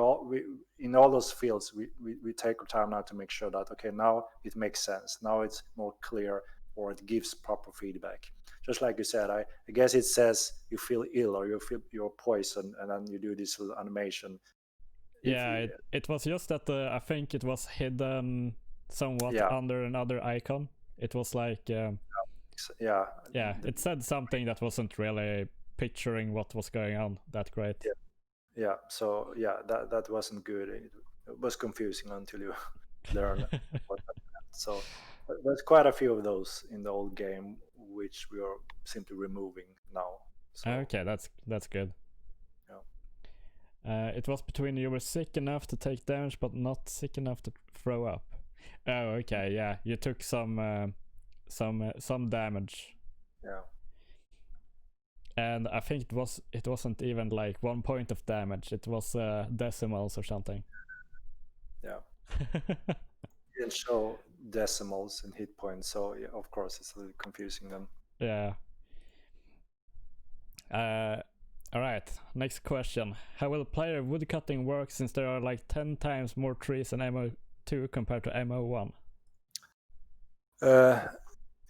in all those fields we take our time now to make sure that, okay, now it makes sense, now it's more clear, or it gives proper feedback. Just like you said, I guess it says you feel ill or you feel you're poisoned, and then you do this little animation. Yeah, it was just that I think it was hidden somewhat under another icon. It was like it said something that wasn't really picturing what was going on that great. So that wasn't good. It was confusing until you learn what that meant. So there's quite a few of those in the old game, which we are simply removing now. So, okay, that's good. It was between you were sick enough to take damage but not sick enough to throw up. Oh, okay, yeah. You took some some damage. Yeah. And I think it wasn't even like 1 point of damage. It was decimals or something. Yeah. It didn't show decimals and hit points, so yeah, of course it's a little confusing then. Yeah. All right. Next question: how will player woodcutting work since there are like 10 times more trees in MO2 compared to MO1?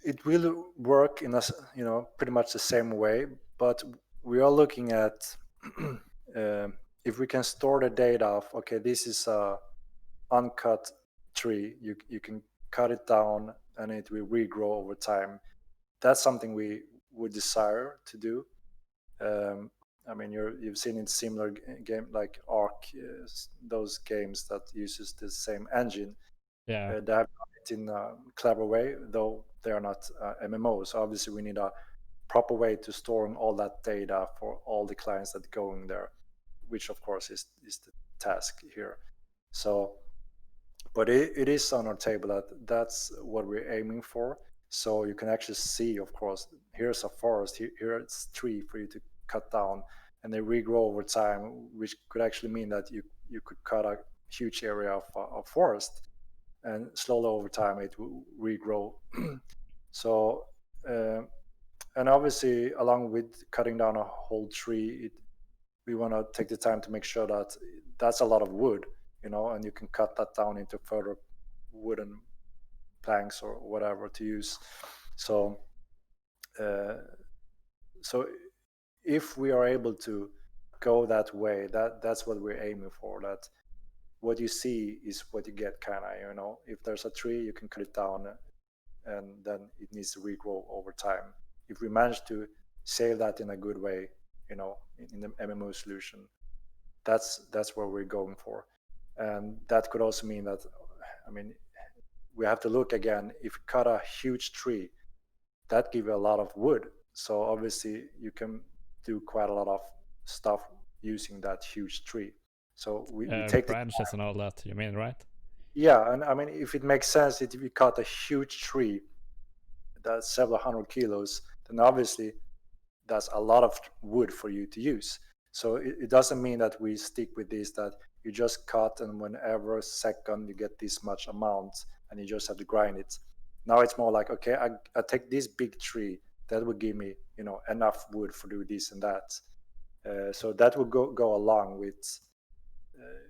It will work in a pretty much the same way, but we are looking at if we can store the data of, okay, this is a uncut tree, you can cut it down and it will regrow over time. That's something we would desire to do. I mean, you've seen in similar game like Arc, those games that uses the same engine. Yeah. They have done it in a clever way, though they are not MMOs. Obviously, we need a proper way to storing all that data for all the clients that go in there, which of course is the task here. So, but it is on our table that's what we're aiming for. So you can actually see, of course, here's a forest, here's tree for you to cut down, and they regrow over time, which could actually mean that you could cut a huge area of forest, and slowly over time it will regrow. So, and obviously, along with cutting down a whole tree, we want to take the time to make sure that that's a lot of wood, and you can cut that down into further wooden planks or whatever to use. So, so if we are able to go that way, that's what we're aiming for. That what you see is what you get, kind of. If there's a tree, you can cut it down, and then it needs to regrow over time. If we manage to save that in a good way, in the MMO solution, that's where we're going for. And that could also mean that, I mean, we have to look again. If you cut a huge tree, that gives you a lot of wood. So obviously you can do quite a lot of stuff using that huge tree. So we take branches and all that, you mean, right? Yeah, and I mean, if it makes sense, if you cut a huge tree that's several hundred kilos, then obviously that's a lot of wood for you to use. So it doesn't mean that we stick with this, that you just cut and whenever second you get this much amount and you just have to grind it. Now it's more like, okay, I take this big tree that would give me enough wood for do this and that. So that would go along with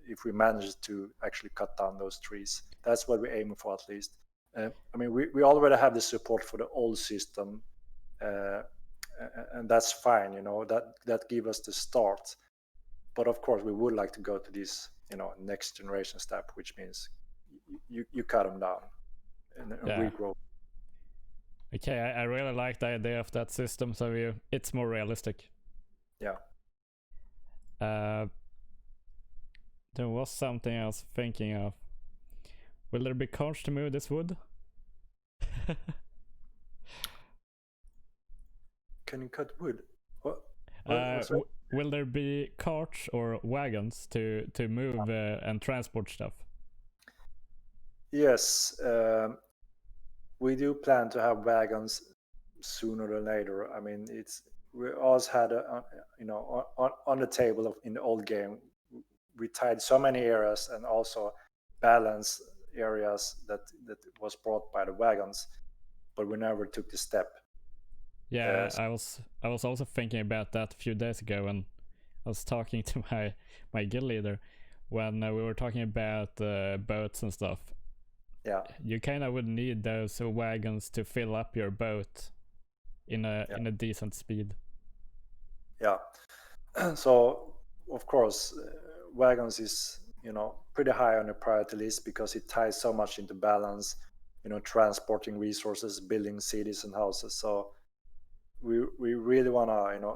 if we manage to actually cut down those trees. That's what we're aiming for, at least. I mean, we already have the support for the old system, and that's fine. That give us the start. But of course, we would like to go to this, next generation step, which means you cut them down and regrow. Okay, I really like the idea of that system. So it's more realistic. Yeah. There was something I was thinking of. Will there be carts to move this wood? Can you cut wood? What? Will there be carts or wagons to move and transport stuff? Yes, we do plan to have wagons sooner than later. I mean, we always had on the table in the old game. We tied so many areas and also balance areas that was brought by the wagons, but we never took the step. Yeah, I was also thinking about that a few days ago when I was talking to my guild leader when we were talking about boats and stuff. Yeah, you kind of would need those wagons to fill up your boat in a decent speed. Yeah, so of course. Wagons is pretty high on the priority list because it ties so much into balance, transporting resources, building cities and houses. So we really want to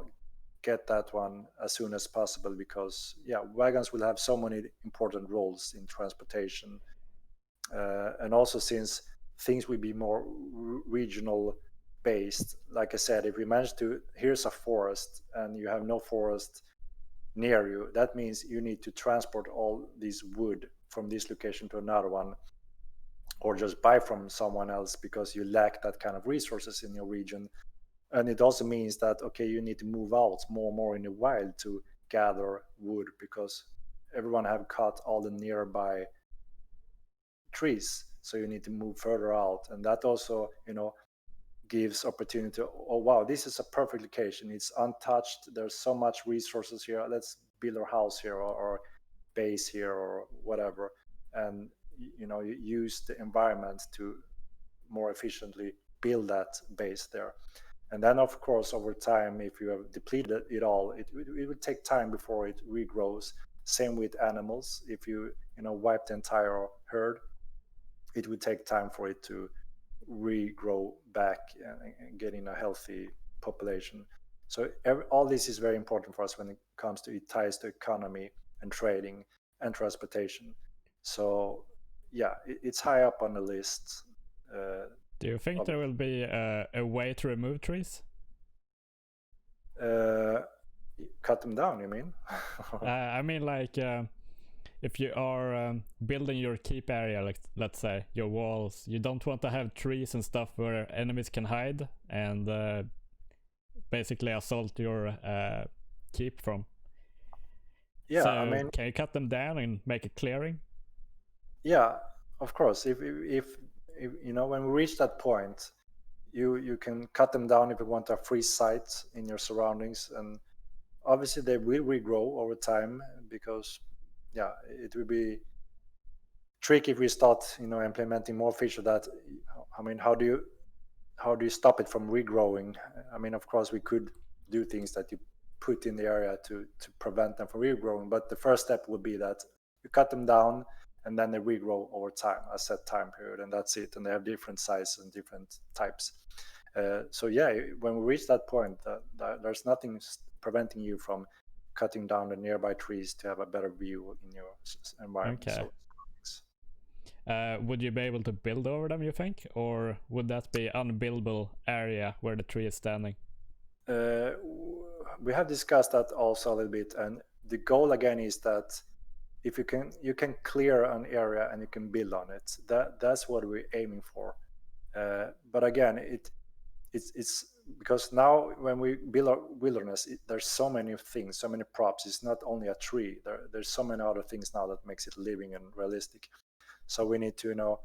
get that one as soon as possible, because wagons will have so many important roles in transportation, and also since things will be more regional based. Like I said, if we manage to, here's a forest and you have no forest near you, that means you need to transport all this wood from this location to another one, or just buy from someone else because you lack that kind of resources in your region. And it also means that, okay, you need to move out more in the wild to gather wood because everyone have cut all the nearby trees, so you need to move further out. And that also, gives opportunity to, oh wow, this is a perfect location, it's untouched, there's so much resources here, let's build our house here, or base here, or whatever. And you use the environment to more efficiently build that base there. And then of course over time, if you have depleted it all, it will take time before it regrows. Same with animals. If wipe the entire herd, it would take time for it to regrow back and get in a healthy population. So all this is very important for us when it comes to, it ties to economy and trading and transportation. So yeah, it's high up on the list. Do you think there will be a way to remove trees? Cut them down, you mean? I mean, like, if you are building your keep area, like let's say your walls, you don't want to have trees and stuff where enemies can hide and basically assault your keep from. Yeah, so I mean, can you cut them down and make a clearing? Yeah, of course. If when we reach that point, you can cut them down if you want a free site in your surroundings, and obviously they will regrow over time because yeah, it will be tricky if we start implementing more feature that, I mean, how do you stop it from regrowing? I mean, of course we could do things that you put in the area to prevent them from regrowing, but the first step would be that you cut them down and then they regrow over time, a set time period, and that's it. And they have different sizes and different types. So yeah, when we reach that point, there's nothing preventing you from cutting down the nearby trees to have a better view in your environment. Okay. So, would you be able to build over them, you think? Or would that be unbuildable area where the tree is standing? We have discussed that also a little bit, and the goal again is that if you can clear an area and you can build on it. That's what we're aiming for. But again, it's because now when we build our wilderness, there's so many things, so many props. It's not only a tree. There's so many other things now that makes it living and realistic. So we need to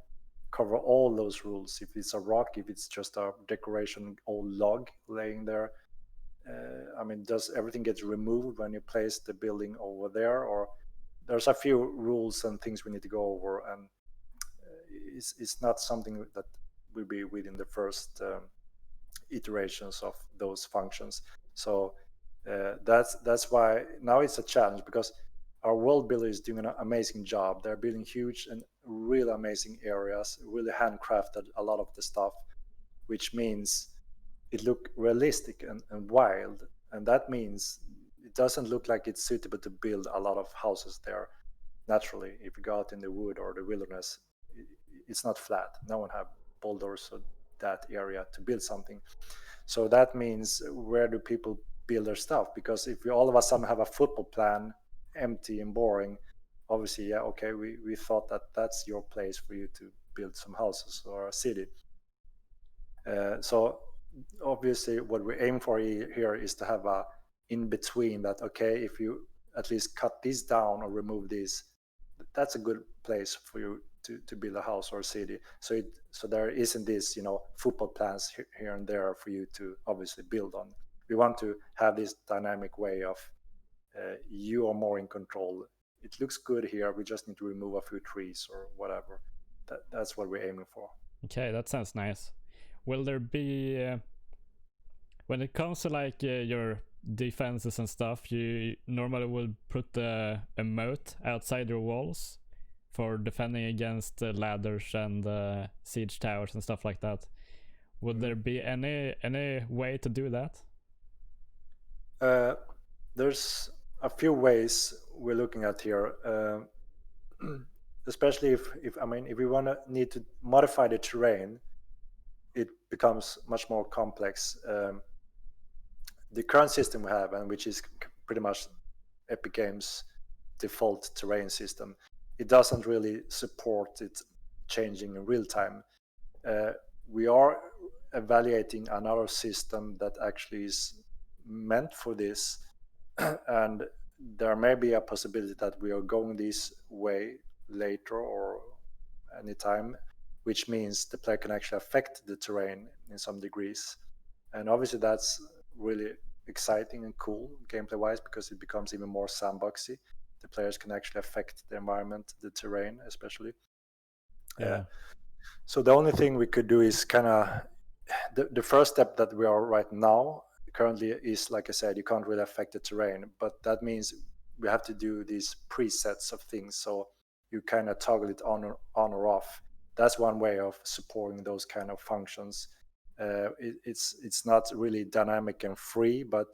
cover all those rules. If it's a rock, if it's just a decoration old log laying there, I mean, does everything get removed when you place the building over there, or there's a few rules and things we need to go over, and it's not something that will be within the first iterations of those functions. So that's why now it's a challenge, because our world builder is doing an amazing job. They're building huge and really amazing areas, really handcrafted a lot of the stuff, which means it look realistic and wild. And that means it doesn't look like it's suitable to build a lot of houses there naturally. If you go out in the wood or the wilderness, it's not flat. No one have boulders or that area to build something. So that means, where do people build their stuff? Because if we all of a sudden have a football plan, empty and boring, obviously, yeah, okay, we thought that that's your place for you to build some houses or a city. So obviously what we aim for here is to have a in between, that okay, if you at least cut this down or remove this, that's a good place for you to build a house or a city. So there isn't this football plans here and there for you to obviously build on. We want to have this dynamic way of you are more in control. It looks good here, we just need to remove a few trees or whatever. That's what we're aiming for. Okay, that sounds nice. Will there be when it comes to like your defenses and stuff, you normally will put a moat outside your walls for defending against ladders and siege towers and stuff like that? Would there be any way to do that? There's a few ways we're looking at here, especially if we need to modify the terrain, it becomes much more complex. The current system we have, and which is pretty much Epic Games' default terrain system, it doesn't really support it changing in real time. We are evaluating another system that actually is meant for this, and there may be a possibility that we are going this way later or anytime, which means the player can actually affect the terrain in some degrees. And obviously, that's really exciting and cool gameplay wise because it becomes even more sandboxy. The players can actually affect the environment, the terrain, especially. Yeah. So the only thing we could do is kind of the first step that we are right now currently is, like I said, you can't really affect the terrain, but that means we have to do these presets of things. So you kind of toggle it on or off. That's one way of supporting those kind of functions. It's not really dynamic and free, but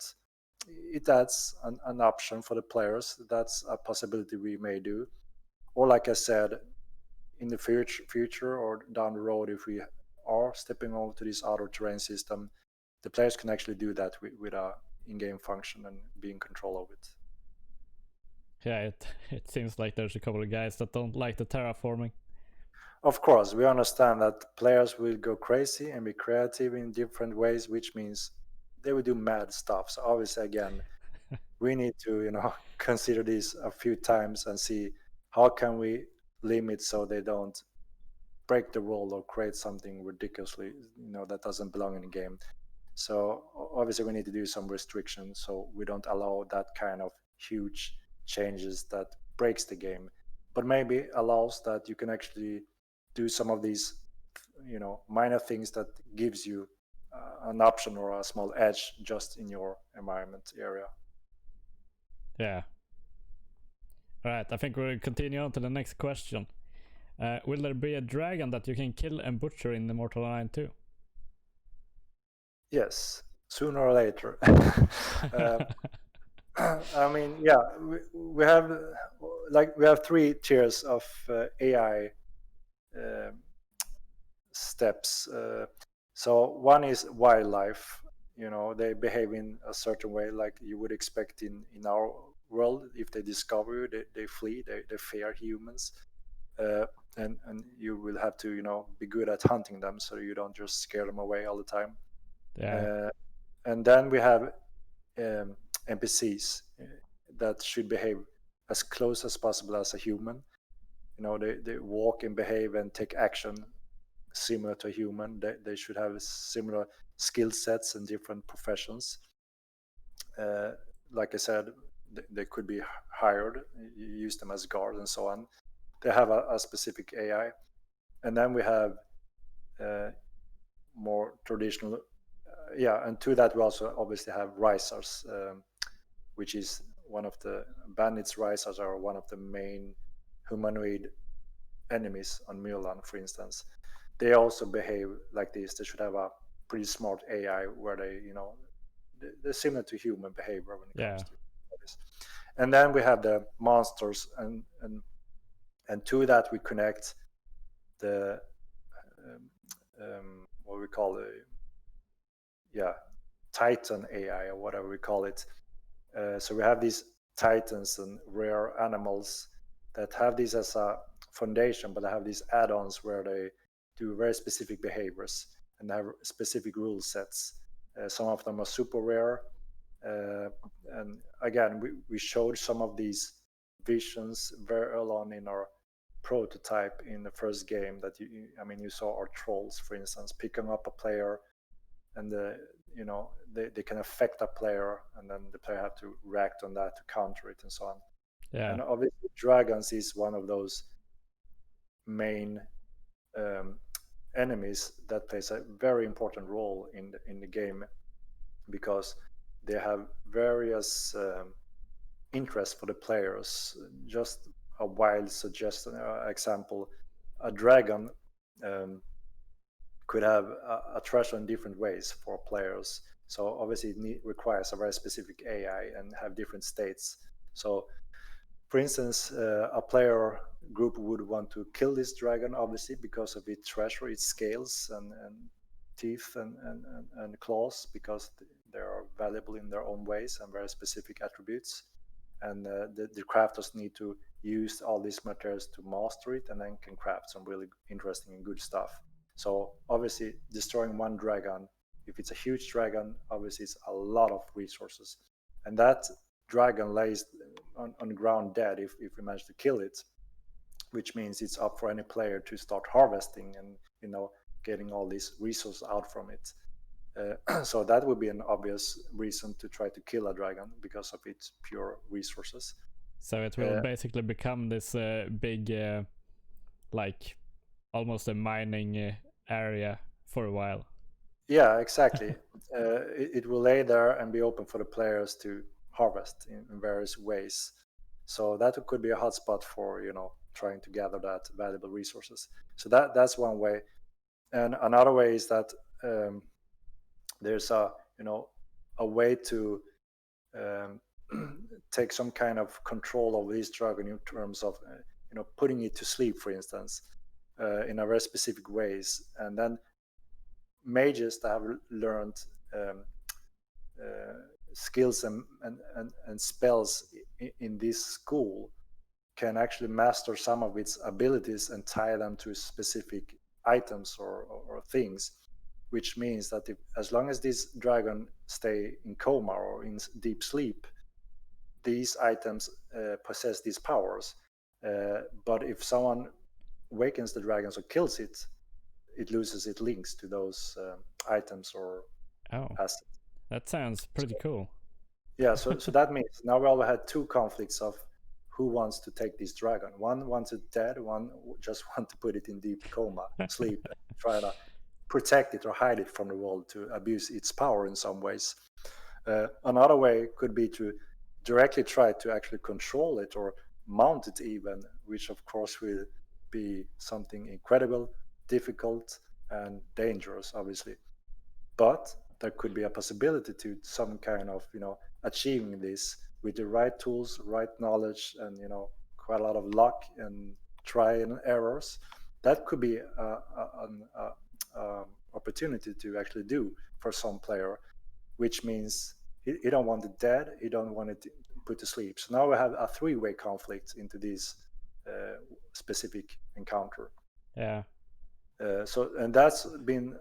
it adds an option for the players. That's a possibility we may do. Or like I said, in the future or down the road, if we are stepping over to this auto terrain system, the players can actually do that with a in-game function and be in control of it. Yeah, it seems like there's a couple of guys that don't like the terraforming. Of course, we understand that players will go crazy and be creative in different ways, which means they will do mad stuff. So obviously, again, we need to consider this a few times and see how can we limit so they don't break the rule or create something ridiculously that doesn't belong in the game. So obviously we need to do some restrictions so we don't allow that kind of huge changes that breaks the game, but maybe allows that you can actually do some of these minor things that gives you an option or a small edge just in your environment area. Yeah. All right, I think we'll continue on to the next question. Will there be a dragon that you can kill and butcher in Immortal Online 2? Yes, sooner or later. I mean, yeah, we have we have three tiers of AI steps. So one is wildlife. They behave in a certain way, like you would expect in our world. If they discover you, they flee. They fear humans, and you will have to be good at hunting them so you don't just scare them away all the time. Yeah. And then we have NPCs that should behave as close as possible as a human. They walk and behave and take action similar to a human. They should have similar skill sets and different professions. Like I said, they could be hired. You use them as guards and so on. They have a specific AI. And then we have more traditional, and to that we also obviously have risers, which is one of the bandits. Risers are one of the main humanoid enemies on Mulan, for instance. They also behave like this. They should have a pretty smart AI where they're similar to human behavior when it comes to this. And then we have the monsters, and to that we connect the what we call Titan AI or whatever we call it. So we have these titans and rare animals that have this as a foundation, but they have these add-ons where they do very specific behaviors and have specific rule sets. Some of them are super rare. And again, we showed some of these visions very early on in our prototype in the first game that you saw our trolls, for instance, picking up a player, and they can affect a player, and then the player have to react on that to counter it and so on. Yeah. And obviously dragons is one of those main enemies that plays a very important role in the game, because they have various interests for the players. Just a wild suggestion example: a dragon could have a treasure in different ways for players. So obviously it requires a very specific AI and have different states. So for instance, a player group would want to kill this dragon, obviously, because of its treasure, its scales and teeth and claws, because they are valuable in their own ways and very specific attributes. And the crafters need to use all these materials to master it, and then can craft some really interesting and good stuff. So obviously, destroying one dragon, if it's a huge dragon, obviously it's a lot of resources, and that dragon lays on the ground dead if we manage to kill it, which means it's up for any player to start harvesting and getting all these resources out from it. So that would be an obvious reason to try to kill a dragon because of its pure resources. So it will basically become this big, like almost a mining area for a while. Yeah, exactly. It will lay there and be open for the players to harvest in various ways. So that could be a hotspot for trying to gather that valuable resources. So that's one way, and another way is that there's a way to take some kind of control over this dragon in terms of putting it to sleep, for instance, in a very specific ways, and then mages that have learned skills and spells in this school can actually master some of its abilities and tie them to specific items or things, which means that as long as this dragon stay in coma or in deep sleep, these items possess these powers. But if someone wakens the dragons or kills it, it loses its links to those items or assets. That sounds pretty cool. Yeah, so that means now we all had two conflicts of who wants to take this dragon. One wants it dead, one just wants to put it in deep coma, sleep, and try to protect it or hide it from the world to abuse its power in some ways. Another way could be to directly try to actually control it or mount it even, which of course will be something incredible, difficult, and dangerous, obviously. But there could be a possibility to some kind of achieving this with the right tools, right knowledge, and quite a lot of luck and try and errors. That could be an opportunity to actually do for some player, which means he don't want it dead, he don't want it put to sleep. So now we have a three-way conflict into this specific encounter. Yeah. And that's been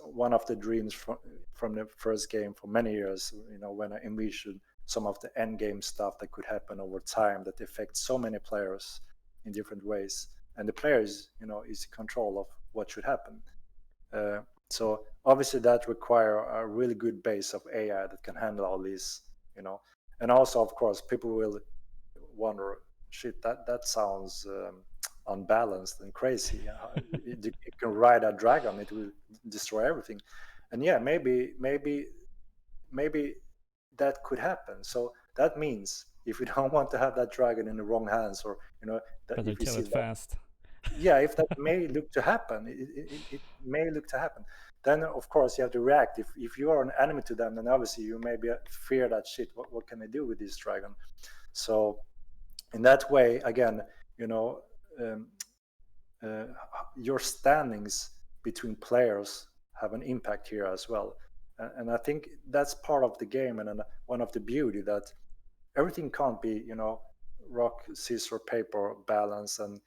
one of the dreams from the first game for many years, when I envisioned some of the end game stuff that could happen over time that affects so many players in different ways, and the players is in control of what should happen. So obviously that require a really good base of AI that can handle all these, and also of course people will wonder, shit, that sounds unbalanced and crazy. You can ride a dragon, it will destroy everything. And yeah, maybe that could happen. So that means if we don't want to have that dragon in the wrong hands, or that if we kill it fast. Yeah, if that may look to happen, it may look to happen, then of course you have to react. If you are an enemy to them, then obviously you maybe fear that shit, what can I do with this dragon? So in that way, again, your standings between players have an impact here as well. And I think that's part of the game, and one of the beauty that everything can't be, rock, scissors, paper balance, and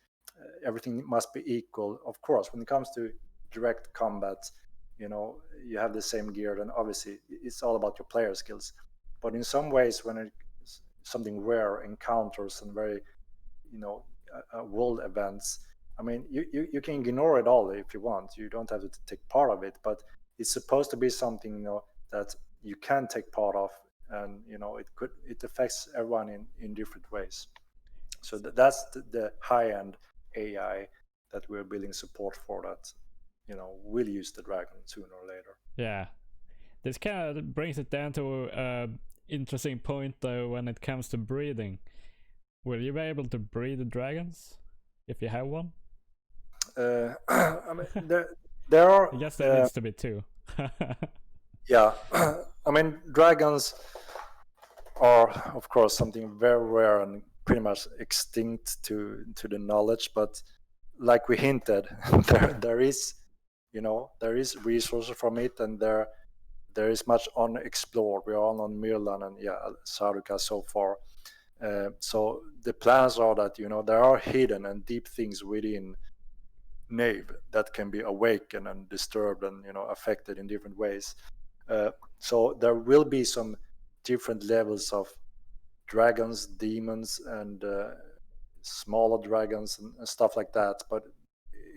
everything must be equal. Of course, when it comes to direct combat, you have the same gear, then obviously it's all about your player skills. But in some ways, when it's something rare, encounters and very, world events, I mean, you can ignore it all if you want. You don't have to take part of it, but it's supposed to be something that you can take part of, and it affects everyone in different ways. So that's the high end AI that we're building support for, that will use the dragon sooner or later. Yeah, this kind of brings it down to an interesting point though when it comes to breeding. Will you be able to breed the dragons if you have one? I mean, there are. I guess there needs to be two. Yeah, I mean, dragons are of course something very rare and pretty much extinct to the knowledge, but like we hinted, there is resources from it, and there is much unexplored. We are all on Mirland and Saruka so far, So the plans are that there are hidden and deep things within Knave that can be awakened and disturbed and affected in different ways. So there will be some different levels of dragons, demons, and smaller dragons and stuff like that. But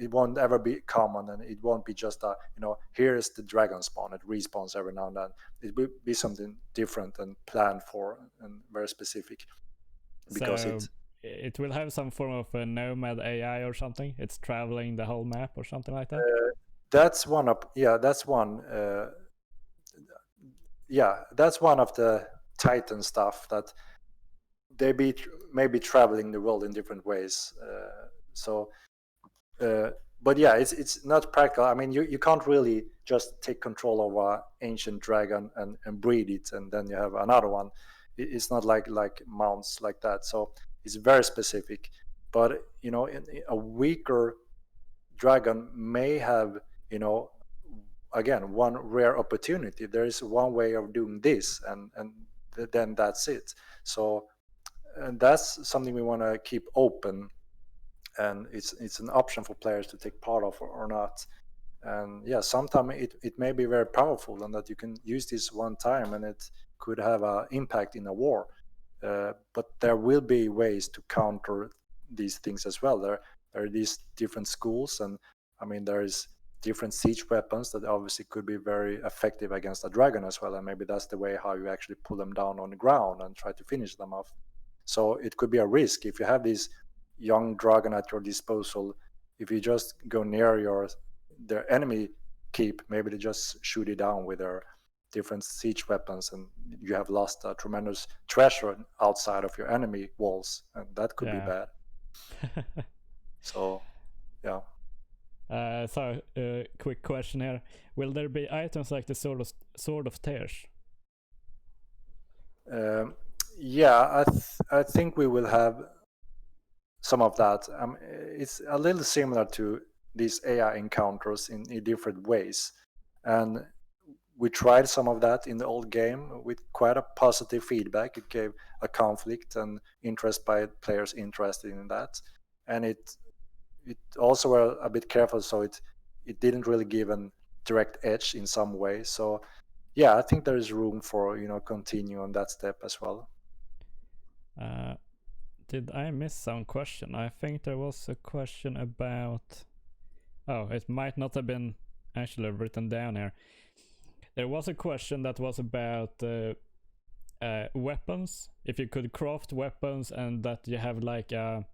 it won't ever be common, and it won't be just here is the dragon spawn. It respawns every now and then. It will be something different and planned for and very specific. Because So it will have some form of a nomad AI or something. It's traveling the whole map or something like that. That's one of that's one. That's one of the Titan stuff that they maybe traveling the world in different ways. But yeah, it's not practical. I mean, you can't really just take control of an ancient dragon and breed it, and then you have another one. It's not like mounts like that. So it's very specific. But a weaker dragon may have again one rare opportunity. There is one way of doing this, and then that's it. So and that's something we want to keep open, and it's an option for players to take part of or not. And yeah, sometimes it may be very powerful, and that you can use this one time and it could have an impact in a war. But there will be ways to counter these things as well. There are these different schools, and I mean there is different siege weapons that obviously could be very effective against a dragon as well, and maybe that's the way how you actually pull them down on the ground and try to finish them off. So it could be a risk if you have this young dragon at your disposal. If you just go near their enemy keep, maybe they just shoot it down with their different siege weapons, and you have lost a tremendous treasure outside of your enemy walls, and that could be bad. So yeah. So quick question here: will there be items like the sword of tears? Yeah, I think we will have some of that. It's a little similar to these AI encounters in different ways, and we tried some of that in the old game with quite a positive feedback. It gave a conflict and interest by players interested in that, and it also were a bit careful, so it didn't really give a direct edge in some way. So yeah, I think there is room for continue on that step as well. Did I miss some question? I think there was a question about... Oh, it might not have been actually written down here. There was a question that was about weapons. If you could craft weapons and that you have like a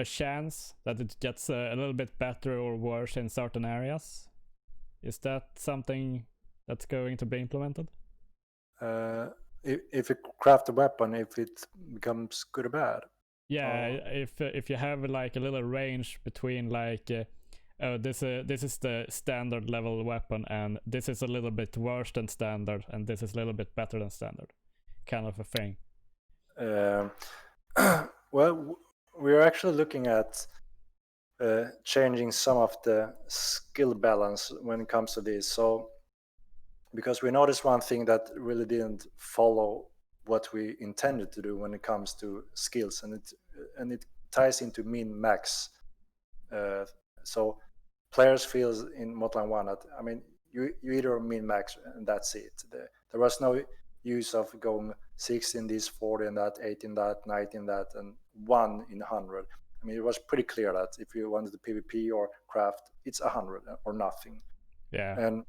chance that it gets a little bit better or worse in certain areas. Is that something that's going to be implemented? If you craft a weapon, if it becomes good or bad. Yeah, if you have like a little range between like this is the standard level weapon, and this is a little bit worse than standard, and this is a little bit better than standard, kind of a thing. Well, we're actually looking at changing some of the skill balance when it comes to this. So because we noticed one thing that really didn't follow what we intended to do when it comes to skills, and it ties into min max. So players feels in Motland 1 that, I mean, you either min max and that's it. There was no use of going 6 in this, 40 in that, 8 in that, 19 in that, and 1 in 100. I mean, it was pretty clear that if you wanted the PvP or craft, it's 100 or nothing. Yeah. And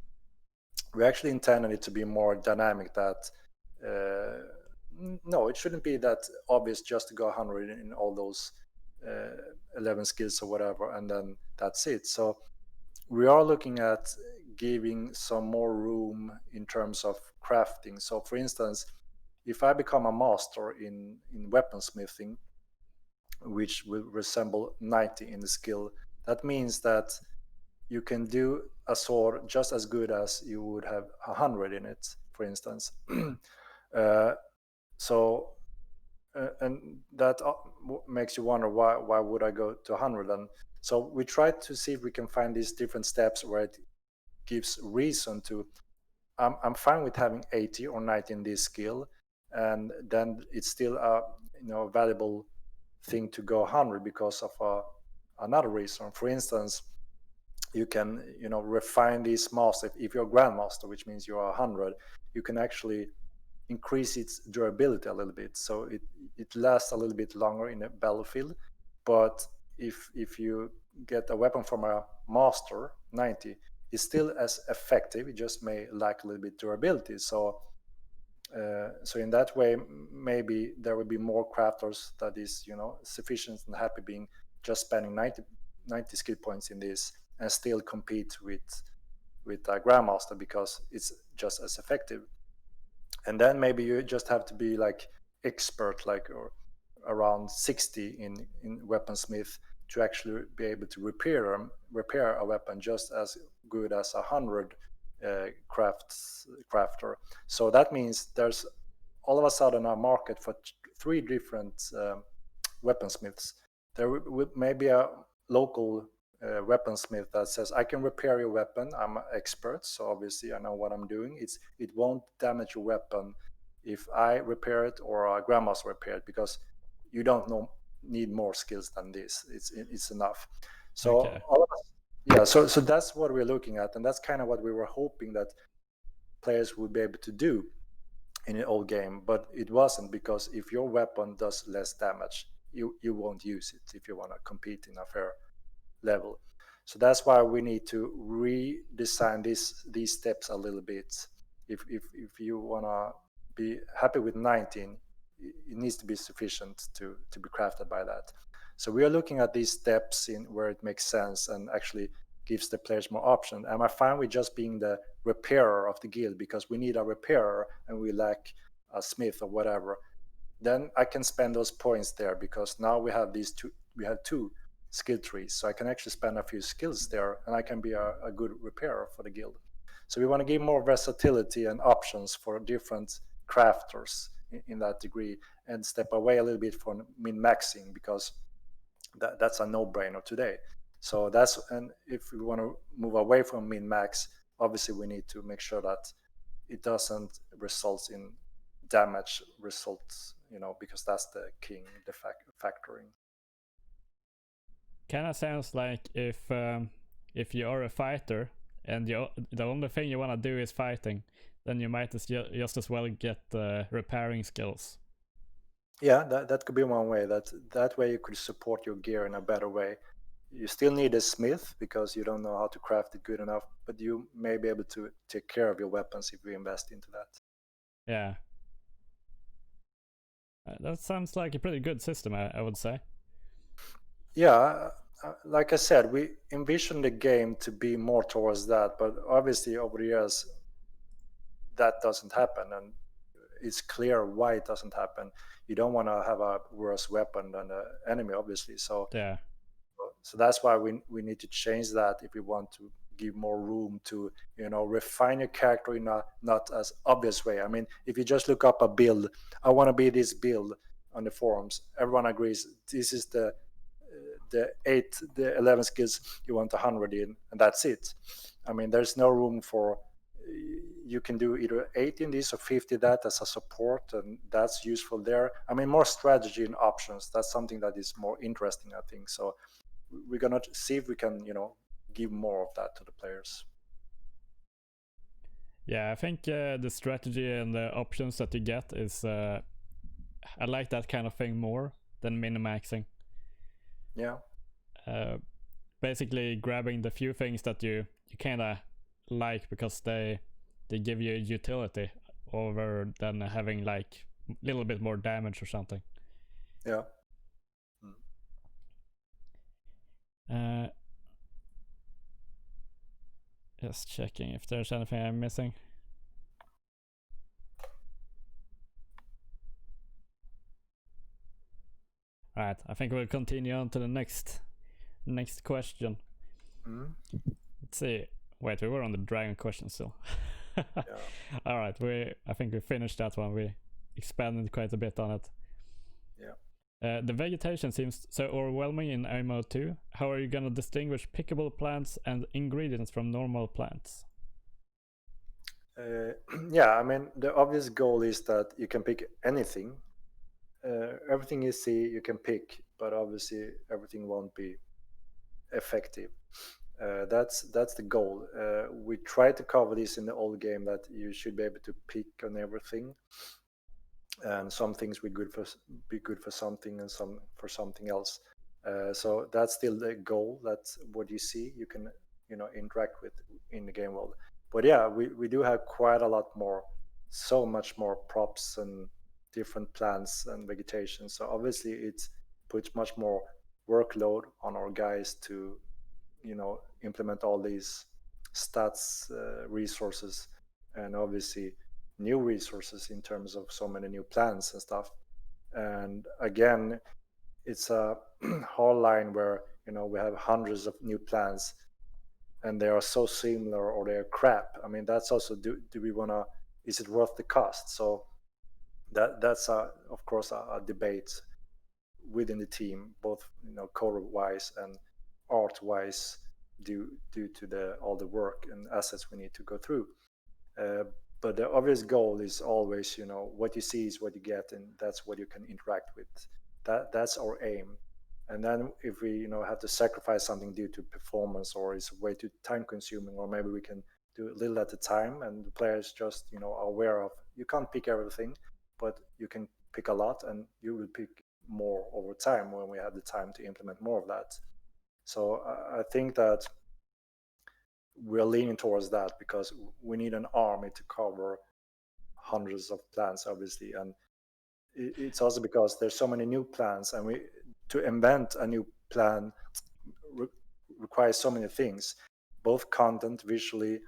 we actually intended it to be more dynamic, that no, it shouldn't be that obvious just to go 100 in all those 11 skills or whatever, and then that's it. So we are looking at giving some more room in terms of crafting. So for instance, if I become a master in weaponsmithing, which will resemble 90 in the skill, that means that you can do a sword just as good as you would have 100 in it, for instance. And that makes you wonder, why would I go to 100? And so we try to see if we can find these different steps where it gives reason to, I'm fine with having 80 or 90 in this skill, and then it's still a valuable thing to go 100 because of another reason. For instance, you can refine this master. If you're a grandmaster, which means you are 100, you can actually increase its durability a little bit, so it lasts a little bit longer in a battlefield. But if you get a weapon from a master 90, it's still as effective, it just may lack a little bit durability. So in that way, maybe there will be more crafters that is sufficient and happy being just spending 90 skill points in this and still compete with a grandmaster because it's just as effective. And then maybe you just have to be like expert, like, or around 60 in weaponsmith to actually be able to repair a weapon just as good as 100 crafter. So that means there's all of a sudden a market for 3 different weaponsmiths. There may be a local weaponsmith that says, I can repair your weapon, I'm an expert, so obviously I know what I'm doing. It won't damage your weapon if I repair it or a grandmaster repair it, because you don't need more skills than this. It's enough. So Okay. all of us, yeah, so that's what we're looking at, and that's kind of what we were hoping that players would be able to do in an old game, but it wasn't, because if your weapon does less damage, you won't use it if you want to compete in a fair level. So that's why we need to redesign these steps a little bit. If you want to be happy with 19, it needs to be sufficient to be crafted by that. So we are looking at these steps in where it makes sense and actually gives the players more option. Am I fine with just being the repairer of the guild because we need a repairer and we lack a smith or whatever? Then I can spend those points there because now we have two skill trees, so I can actually spend a few skills there and I can be a good repairer for the guild. So we want to give more versatility and options for different crafters in that degree, and step away a little bit from min-maxing, because that's a no-brainer today. So and if we want to move away from min-max, obviously we need to make sure that it doesn't result in damage results, because that's the king, the factoring. Kind of sounds like if you are a fighter and the only thing you want to do is fighting, then you might just as well get repairing skills. Yeah, that could be one way. That way you could support your gear in a better way. You still need a smith because you don't know how to craft it good enough, but you may be able to take care of your weapons if you invest into that. Yeah. That sounds like a pretty good system, I would say. Yeah, like I said, we envision the game to be more towards that, but obviously over the years that doesn't happen, and it's clear why it doesn't happen. You don't want to have a worse weapon than the enemy, obviously. So yeah, so that's why we need to change that if we want to give more room to refine your character in a not as obvious way. I mean, if you just look up a build, I want to be this build on the forums, everyone agrees this is the 11 skills you want 100 in, and that's it. I mean, there's no room for, you can do either 8 in this or 50 that as a support, and that's useful there. I mean, more strategy and options, that's something that is more interesting, I think. So we're gonna see if we can give more of that to the players. Yeah, I think the strategy and the options that you get is I like that kind of thing more than min-maxing. Yeah. Basically grabbing the few things that you kind of like because they give you utility over than having like a little bit more damage or something. Yeah. Just checking if there's anything I'm missing. Alright, I think we'll continue on to the next question. Let's see. Wait, we were on the dragon question still. Yeah. Alright, I think we finished that one. We expanded quite a bit on it. Yeah. The vegetation seems so overwhelming in MMO 2. How are you gonna distinguish pickable plants and ingredients from normal plants? Yeah, I mean, the obvious goal is that you can pick anything. Everything you see, you can pick, but obviously everything won't be effective. That's the goal. We try to cover this in the old game that you should be able to pick on everything, and some things be good for something, and some for something else. So that's still the goal. That's what you see. You can interact with in the game world. But yeah, we do have quite a lot more, so much more props and different plants and vegetation. So obviously it puts much more workload on our guys to implement all these stats resources, and obviously new resources in terms of so many new plans and stuff. And again, it's a whole line where we have hundreds of new plans, and they are so similar or they're crap. I mean, that's also, do we want to, is it worth the cost? So that's of course a debate within the team, both code wise and art wise, due to all the work and assets we need to go through. Uh, but the obvious goal is always, what you see is what you get, and that's what you can interact with. That's our aim. And then if we, have to sacrifice something due to performance, or is way too time consuming, or maybe we can do a little at a time, and the players just, are aware of, you can't pick everything, but you can pick a lot, and you will pick more over time when we have the time to implement more of that. So I think that we're leaning towards that, because we need an army to cover hundreds of plans, obviously. And it's also because there's so many new plans, and we to invent a new plan requires so many things, both content, visually,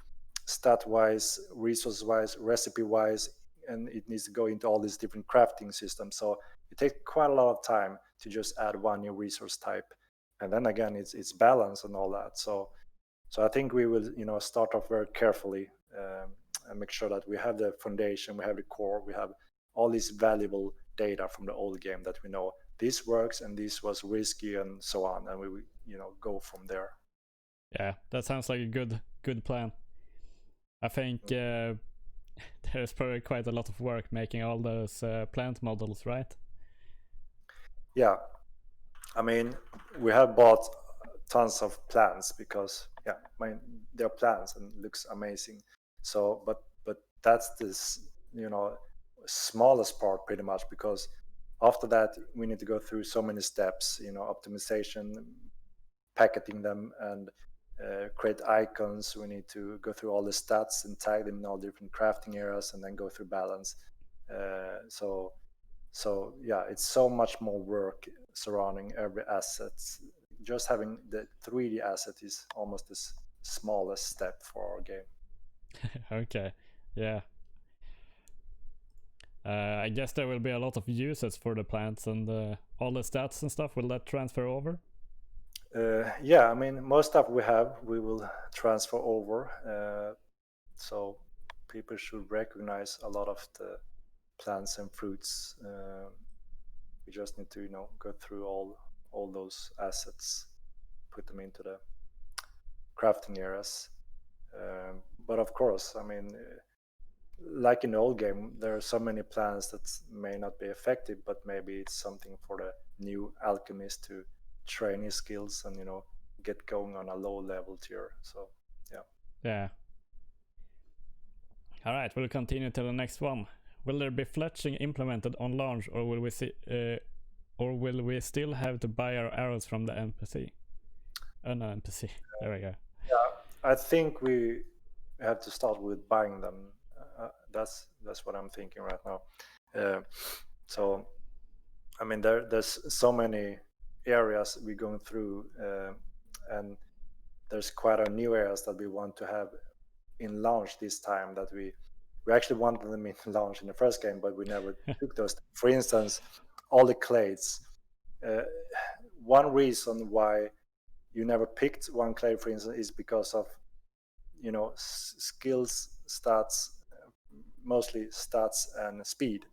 stat wise, resource wise, recipe wise, and it needs to go into all these different crafting systems. So it takes quite a lot of time to just add one new resource type, and then again, it's balance and all that. So I think we will, start off very carefully, and make sure that we have the foundation, we have the core, we have all this valuable data from the old game that we know this works and this was risky and so on, and we go from there. Yeah, that sounds like a good plan. I think there's probably quite a lot of work making all those plant models, right? Yeah, I mean, we have bought tons of plants because they're plants and looks amazing. So, but that's this smallest part pretty much, because after that we need to go through so many steps, optimization, packaging them, and create icons. We need to go through all the stats and tag them in all different crafting areas, and then go through balance. So yeah, it's so much more work surrounding every asset. Just having the 3D asset is almost the smallest step for our game. Okay, yeah. I guess there will be a lot of uses for the plants and all the stats and stuff. Will that transfer over? Yeah, I mean, most stuff we will transfer over. So people should recognize a lot of the plants and fruits. We just need to, go through all those assets, put them into the crafting areas. But of course, I mean, like in the old game, there are so many plans that may not be effective, but maybe it's something for the new alchemist to train his skills and get going on a low level tier. So yeah. Yeah. All right, we'll continue to the next one. Will there be fletching implemented on launch, or will we still have to buy our arrows from the NPC? Oh no, NPC. There we go. Yeah, I think we have to start with buying them. That's what I'm thinking right now. So, I mean, there's so many areas we're going through, and there's quite a new areas that we want to have in launch this time, that we actually wanted them in launch in the first game, but we never took those. For instance, all the clades. One reason why you never picked one clade, for instance, is because of skills, stats, mostly stats and speed.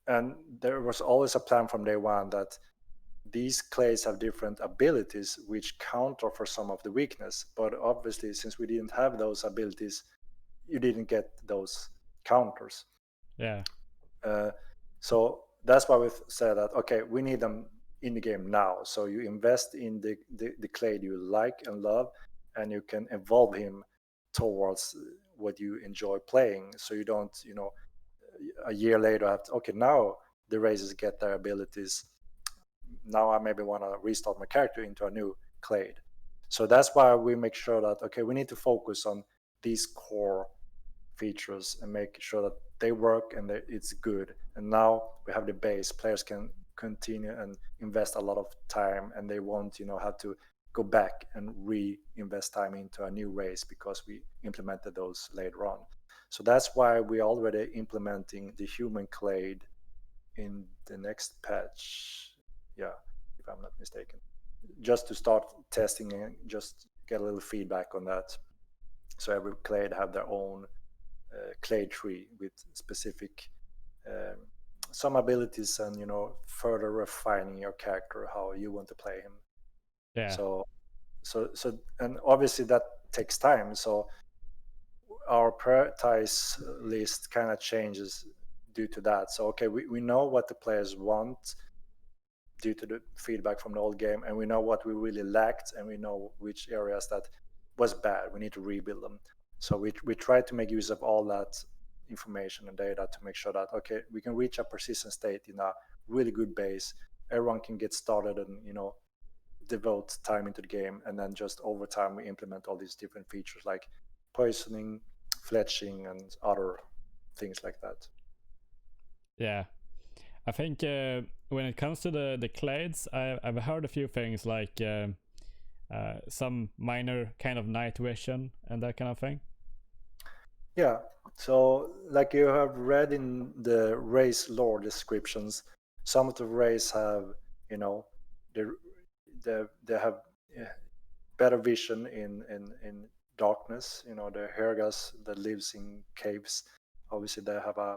And there was always a plan from day one that these clays have different abilities which counter for some of the weakness. But obviously, since we didn't have those abilities, you didn't get those counters. Yeah. So that's why we said that, okay, we need them in the game now. So you invest in the clade you like and love, and you can evolve him towards what you enjoy playing. So you don't, a year later have to, okay, now the races get their abilities. Now I maybe want to restart my character into a new clade. So that's why we make sure that, okay, we need to focus on these core features and make sure that they work and that it's good. And now we have the base. Players can continue and invest a lot of time, and they won't, have to go back and reinvest time into a new race because we implemented those later on. So that's why we're already implementing the human clade in the next patch. Yeah, if I'm not mistaken. Just to start testing and just get a little feedback on that. So every clade have their own clade tree with specific some abilities, and further refining your character how you want to play him. Yeah. So and obviously that takes time. So our prioritize list kind of changes due to that. So okay, we know what the players want due to the feedback from the old game, and we know what we really lacked, and we know which areas that was bad. We need to rebuild them. So we try to make use of all that information and data to make sure that, okay, we can reach a persistent state in a really good base. Everyone can get started and devote time into the game, and then just over time we implement all these different features like poisoning, fletching, and other things like that. Yeah. I think when it comes to the clades, I've heard a few things like some minor kind of night vision and that kind of thing. Yeah, so like you have read in the race lore descriptions, some of the race have, they have better vision in darkness. The Hergas that lives in caves, obviously they have a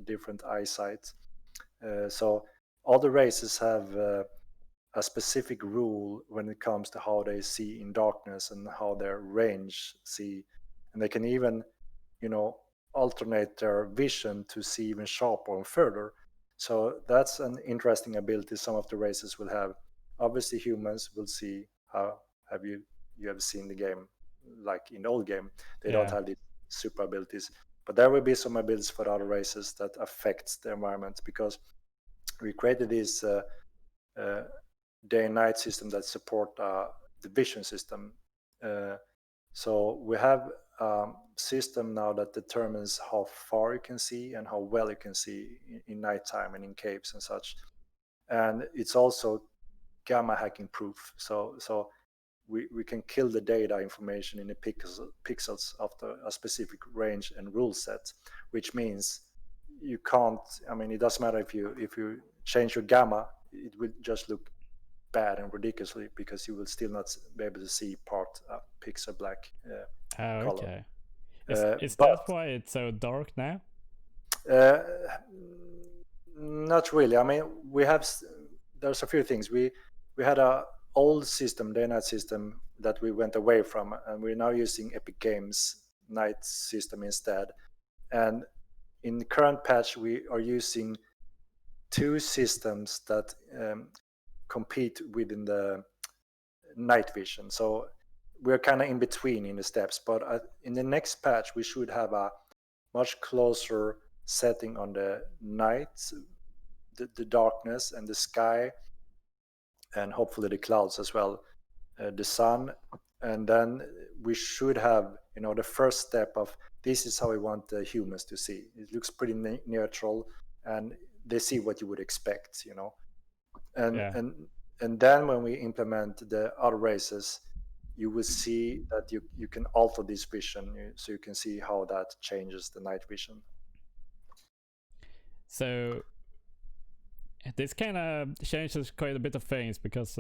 different eyesight. So all the races have a specific rule when it comes to how they see in darkness and how their range see, and they can even alternate their vision to see even sharper and further. So that's an interesting ability some of the races will have. Obviously humans will see how have you have seen the game, like in the old game they don't have these super abilities, but there will be some abilities for the other races that affects the environment, because we created this day and night system that support the vision system. So we have system now that determines how far you can see and how well you can see in nighttime and in caves and such. And it's also gamma hacking proof. So we can kill the data information in the pixels after a specific range and rule set, which means you can't. I mean, it doesn't matter if you change your gamma, it will just look bad and ridiculously, because you will still not be able to see part pixel black color. Okay. Is that why it's so dark now? Not really. I mean, there's a few things. We had a old system, day night system, that we went away from, and we're now using Epic Games night system instead. And in the current patch we are using two systems that compete within the night vision. So we're kind of in between in the steps, but in the next patch we should have a much closer setting on the night, the darkness and the sky, and hopefully the clouds as well, the sun. And then we should have the first step of this is how we want the humans to see. It looks pretty neutral, and they see what you would expect, and then when we implement the other races, you will see that you can alter this vision, so you can see how that changes the night vision. So this kind of changes quite a bit of things, because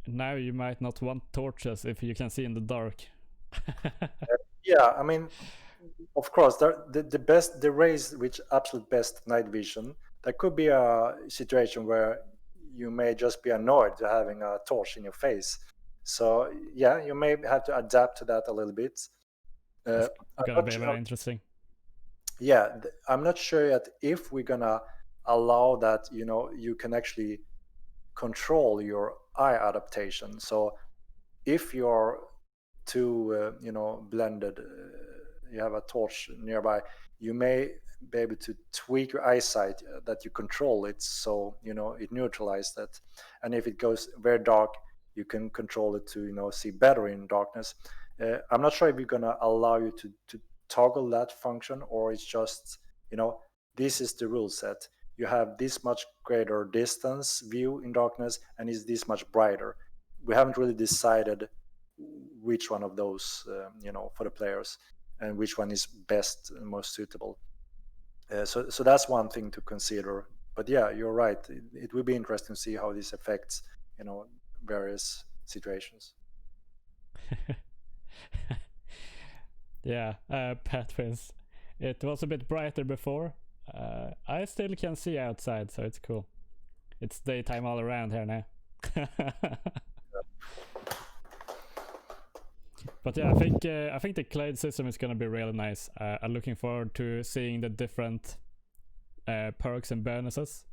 now you might not want torches if you can see in the dark. Yeah, I mean, of course, the race which absolute best night vision, there could be a situation where you may just be annoyed to having a torch in your face. So yeah, you may have to adapt to that a little bit. It's I'm gonna not be very interesting. yeah, I'm not sure yet if we're gonna allow that. You can actually control your eye adaptation. So if you're too blended, you have a torch nearby, you may be able to tweak your eyesight, that you control it, so it neutralizes that. And if it goes very dark, you can control it to see better in darkness. I'm not sure if we're going to allow you to toggle that function, or it's just this is the rule set. You have this much greater distance view in darkness, and is this much brighter. We haven't really decided which one of those for the players, and which one is best and most suitable. So that's one thing to consider. But yeah, you're right, it will be interesting to see how this affects various situations. Yeah, Pat wins. It was a bit brighter before. I still can see outside, so it's cool. It's daytime all around here now. But yeah, I think the clade system is gonna be really nice. I'm looking forward to seeing the different perks and bonuses.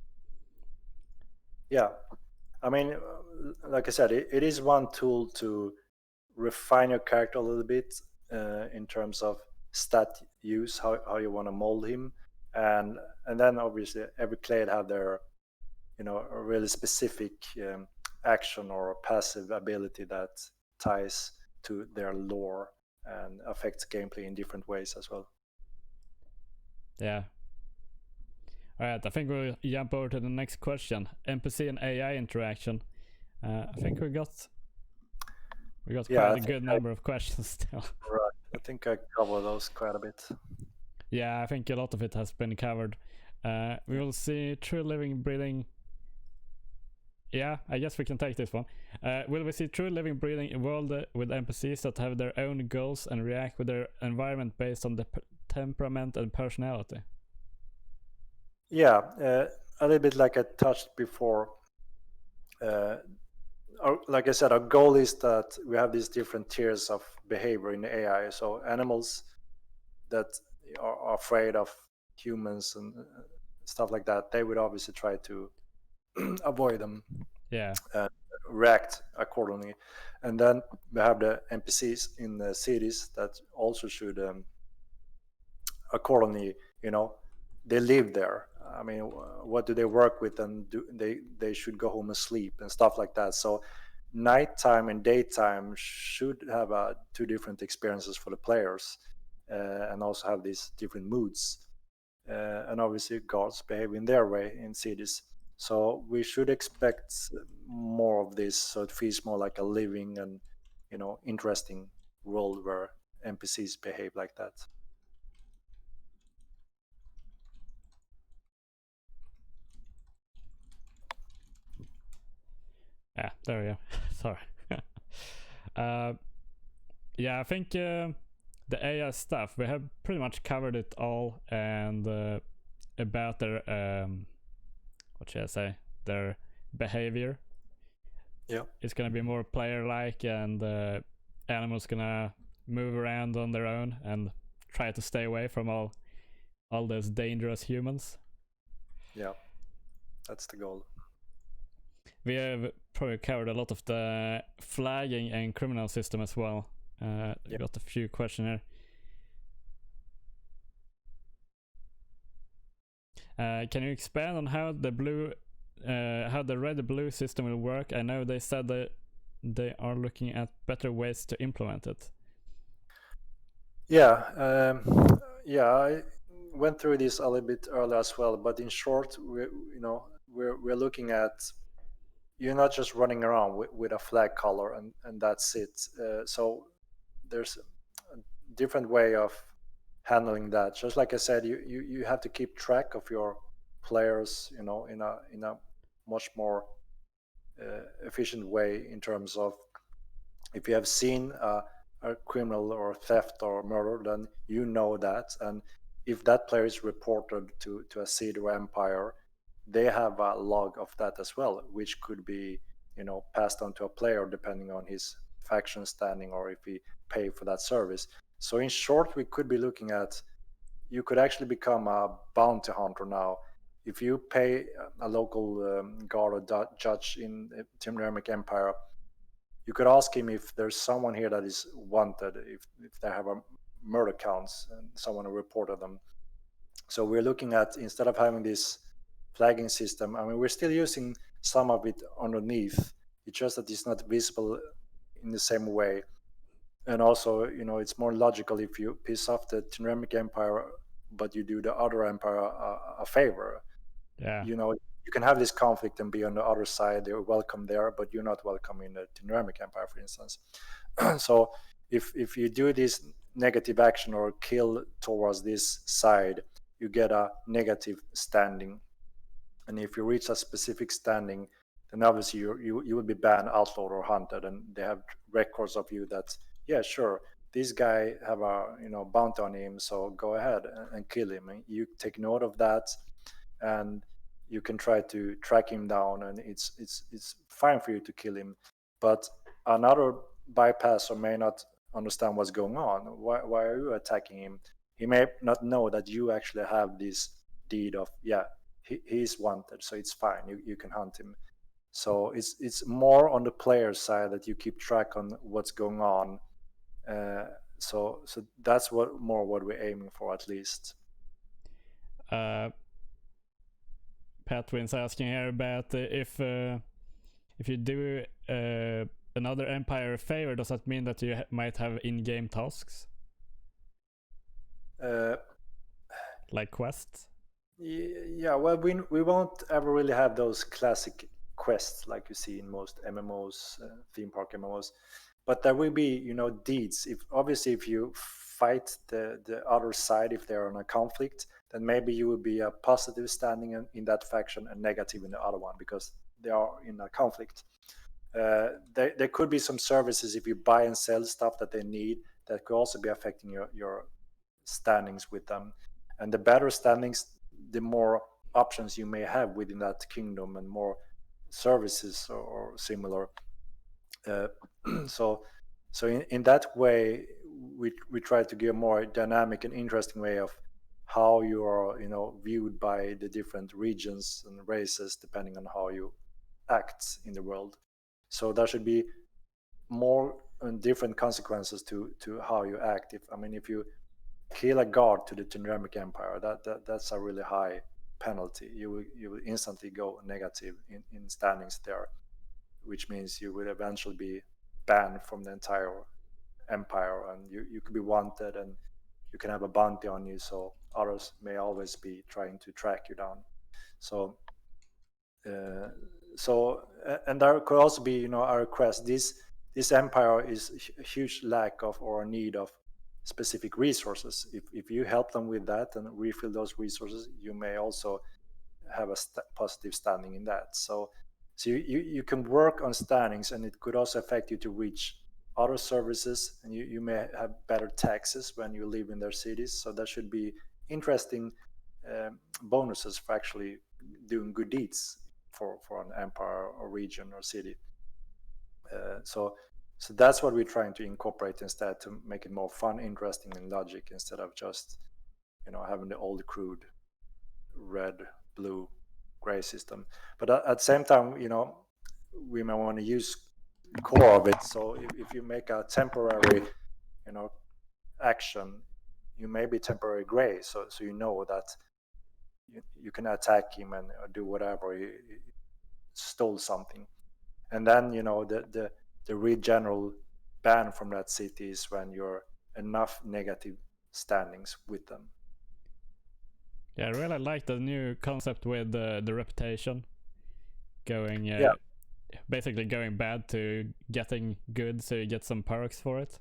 Yeah, I mean, like I said, it is one tool to refine your character a little bit, in terms of stat use, how you want to mold him, and then obviously every clade have their a really specific action or passive ability that ties to their lore and affects gameplay in different ways as well. Yeah. Alright, I think we'll jump over to the next question. NPC and AI interaction. I think we got quite a good number of questions still. Right. I think I cover those quite a bit. Yeah, I think a lot of it has been covered. We will see true living breathing. Yeah, I guess we can take this one. Will we see true living breathing world with NPCs that have their own goals and react with their environment based on the temperament and personality? Yeah, a little bit like I touched before. Like I said, our goal is that we have these different tiers of behavior in the AI. So animals that are afraid of humans and stuff like that, they would obviously try to avoid them. Yeah. React accordingly. And then we have the NPCs in the cities that also should accordingly, they live there. I mean, what do they work with, and they should go home and sleep and stuff like that. So nighttime and daytime should have two different experiences for the players, and also have these different moods. And obviously guards behave in their way in cities. So we should expect more of this, so it feels more like a living and interesting world where NPCs behave like that. Yeah, there we go. Sorry. Yeah, I think the AI stuff, we have pretty much covered it all, and about their what should I say, their behavior. Yeah, it's gonna be more player-like, and animals gonna move around on their own and try to stay away from all those dangerous humans. Yeah, that's the goal. We have probably covered a lot of the flagging and criminal system as well. We got a few questions here. Can you expand on how the red-blue system will work? I know they said that they are looking at better ways to implement it. Yeah, I went through this a little bit earlier as well. But in short, we're looking at, you're not just running around with a flag color and that's it. So there's a different way of handling that. Just like I said, you have to keep track of your players, in a much more efficient way, in terms of, if you have seen a criminal or theft or murder, then you know that. And if that player is reported to a city or empire, they have a log of that as well, which could be passed on to a player depending on his faction standing or if he pay for that service. So in short, we could be looking at, you could actually become a bounty hunter now. If you pay a local guard or judge in the Timremic Empire, you could ask him if there's someone here that is wanted, if they have a murder counts and someone reported them. So we're looking at, instead of having this flagging system, I mean, we're still using some of it underneath. It's just that it's not visible in the same way. And also, it's more logical if you piss off the Timremic Empire, but you do the other empire a favor. Yeah. You can have this conflict and be on the other side. They're welcome there, but you're not welcome in the Timremic Empire, for instance. So if you do this negative action or kill towards this side, you get a negative standing. And if you reach a specific standing, then obviously you will be banned, outlawed, or hunted, and they have records of you that, yeah, sure, this guy have a bounty on him, so go ahead and kill him. And you take note of that, and you can try to track him down, and it's fine for you to kill him. But another bypasser may not understand what's going on. Why are you attacking him? He may not know that you actually have this deed of, yeah, he's wanted, so it's fine. You can hunt him. So it's more on the player side that you keep track on what's going on. So that's what we're aiming for, at least. Patwin's asking here about if you do another empire a favor, does that mean that you might have in-game tasks? Like quests? Yeah, well, we won't ever really have those classic quests like you see in most MMOs, theme park MMOs, but there will be deeds. If you fight the other side, if they're on a conflict, then maybe you will be a positive standing in that faction and negative in the other one because they are in a conflict. There could be some services if you buy and sell stuff that they need that could also be affecting your standings with them. And the better standings, the more options you may have within that kingdom and more services or similar. So in that way, we try to give a more dynamic and interesting way of how you are viewed by the different regions and races depending on how you act in the world. So there should be more and different consequences to how you act. If you kill a guard to the Timremic Empire, that's a really high penalty. You will instantly go negative in standings there, which means you will eventually be banned from the entire empire, and you could be wanted, and you can have a bounty on you, so others may always be trying to track you down. So and there could also be a request. This empire is a huge lack of or need of specific resources. If you help them with that and refill those resources, you may also have a positive standing in that. So you can work on standings, and it could also affect you to reach other services, and you may have better taxes when you live in their cities. So there should be interesting bonuses for actually doing good deeds for an empire or region or city. So that's what we're trying to incorporate instead, to make it more fun, interesting, and logic, instead of just having the old crude red, blue, gray system. But at the same time, we may want to use core of it. So if you make a temporary action, you may be temporary gray, so you know that you can attack him and do whatever. He stole something, and then the real general ban from that city is when you're enough negative standings with them. Yeah, I really like the new concept with the reputation going basically going bad to getting good, so you get some perks for it.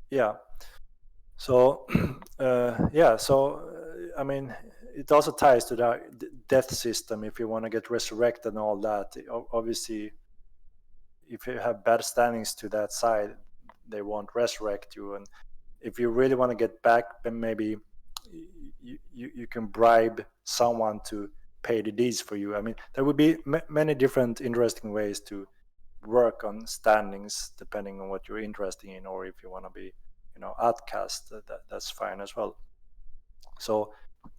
Yeah. So it also ties to the death system. If you want to get resurrected and all that, obviously if you have bad standings to that side, they won't resurrect you. And if you really want to get back, then maybe you can bribe someone to pay the deeds for you. There would be many different interesting ways to work on standings depending on what you're interested in, or if you want to be, outcast, that's fine as well. So,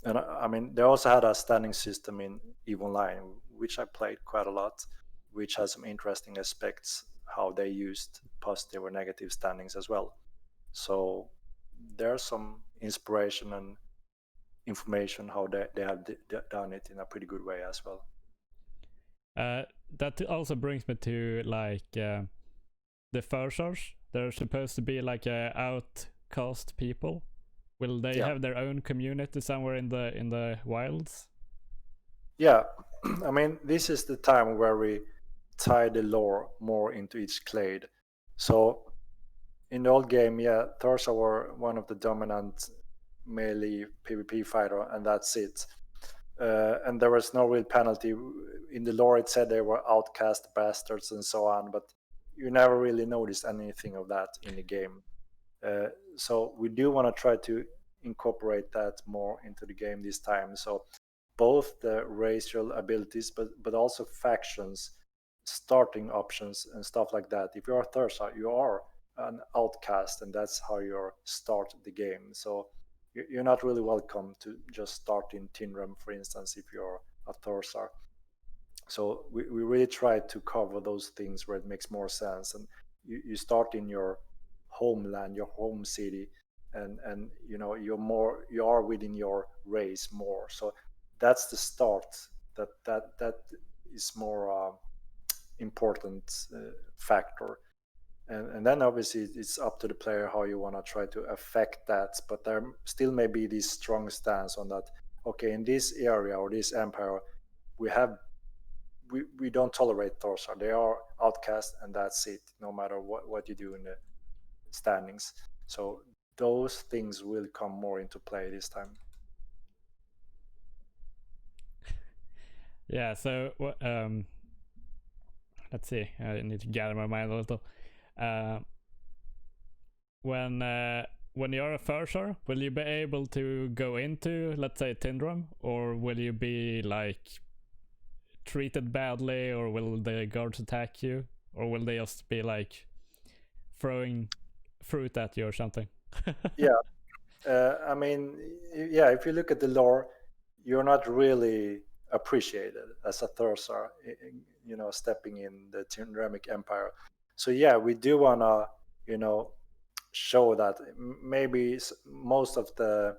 and I mean, they also had a standing system in EVE Online, which I played quite a lot, which has some interesting aspects how they used positive or negative standings as well. So there's some inspiration and information how they have done it in a pretty good way as well. That also brings me to like the Fursars. They're supposed to be like outcast people. Will they have their own community somewhere in the wilds? Yeah, I mean, this is the time where we tie the lore more into each clade. So in the old game, Thursa were one of the dominant melee PvP fighter, and that's it. And there was no real penalty. In the lore, it said they were outcast bastards and so on, but you never really noticed anything of that in the game. So we do want to try to incorporate that more into the game this time. So both the racial abilities, but also factions, starting options, and stuff like that. If you're a Thursa, you are an outcast, and that's how you start the game. So you're not really welcome to just start in Tinram, for instance, if you're a Thursa. So we really try to cover those things where it makes more sense, and you start in your homeland, your home city, and you are within your race more. So that's the start. That is more important factor, and then obviously it's up to the player how you want to try to affect that. But there still may be this strong stance on that. Okay, in this area or this empire, we don't tolerate Thorsa. They are outcast, and that's it. No matter what you do in the standings. So those things will come more into play this time. Yeah. So let's see. I need to gather my mind a little. When you're a Fursar, will you be able to go into, let's say, Tindram, or will you be like treated badly, or will the guards attack you, or will they just be like throwing fruit at you or something? I mean, if you look at the lore, you're not really appreciated as a Thursar, stepping in the Tindramic Empire. So we do wanna, show that maybe most of the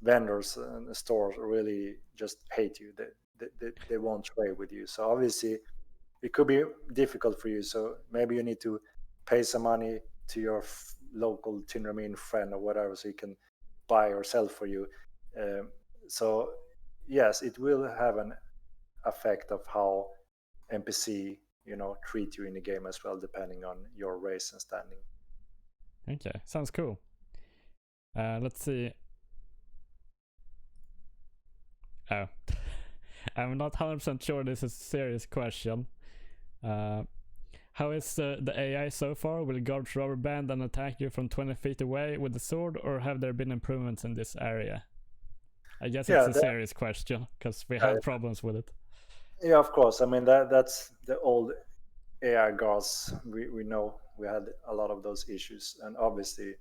vendors and the stores really just hate you. They won't trade with you. So obviously, it could be difficult for you. So maybe you need to pay some money to your local Tindramin friend or whatever, so he can buy or sell for you. So yes, it will have an effect of how NPC treat you in the game as well, depending on your race and standing. Okay, sounds cool. Let's see. Oh, I'm not 100% sure this is a serious question. How is the AI so far? Will guards rubber band and attack you from 20 feet away with the sword, or have there been improvements in this area? I guess it's a serious question, because we had problems with it. Yeah, of course. I mean, that's the old AI guards. We know we had a lot of those issues, and obviously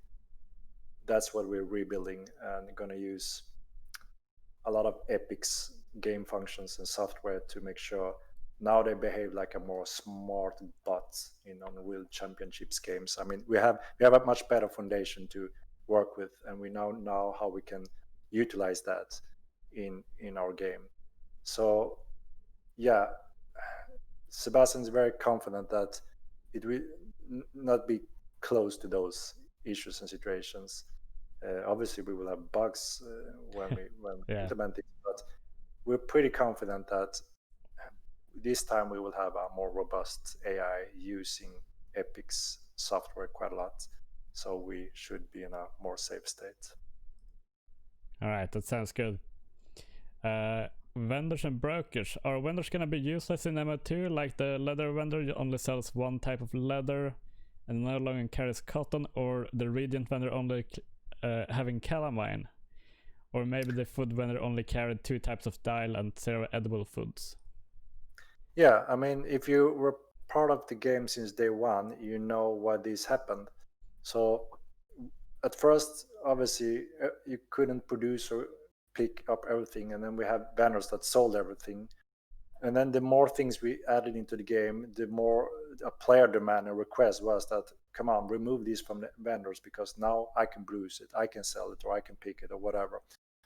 that's what we're rebuilding and going to use a lot of Epic's game functions and software to make sure now they behave like a more smart bot in Unreal Championships games. I mean, we have a much better foundation to work with, and we now know how we can utilize that in our game. So Sebastian's very confident that it will not be close to those issues and situations. Obviously, we will have bugs when we implement it, but we're pretty confident that this time we will have a more robust AI using Epic's software quite a lot. So we should be in a more safe state. All right, that sounds good. Vendors and brokers. Are vendors gonna be useless in MO2? Like the leather vendor only sells one type of leather and no longer carries cotton, or the Radiant vendor only having calamine, or maybe the food vendor only carried 2 types of dye and 0 edible foods. Yeah, I mean, if you were part of the game since day one, you know why this happened. So at first, obviously, you couldn't produce or pick up everything, and then we have vendors that sold everything. And then the more things we added into the game, the more a player demand and request was that, come on, remove these from the vendors because now I can produce it, I can sell it, or I can pick it, or whatever.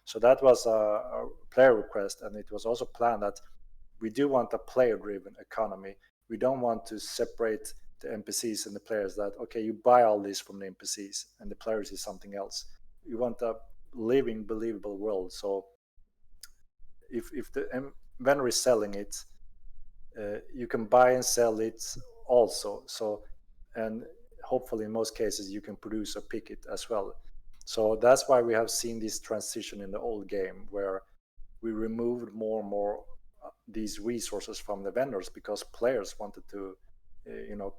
So that was a player request, and it was also planned that we do want a player-driven economy. We don't want to separate the NPCs and the players. That okay, you buy all this from the NPCs, and the players is something else. We want a living, believable world. So if the vendor is selling it, you can buy and sell it also. So, and hopefully in most cases you can produce or pick it as well. So that's why we have seen this transition in the old game where we removed more and more these resources from the vendors because players wanted to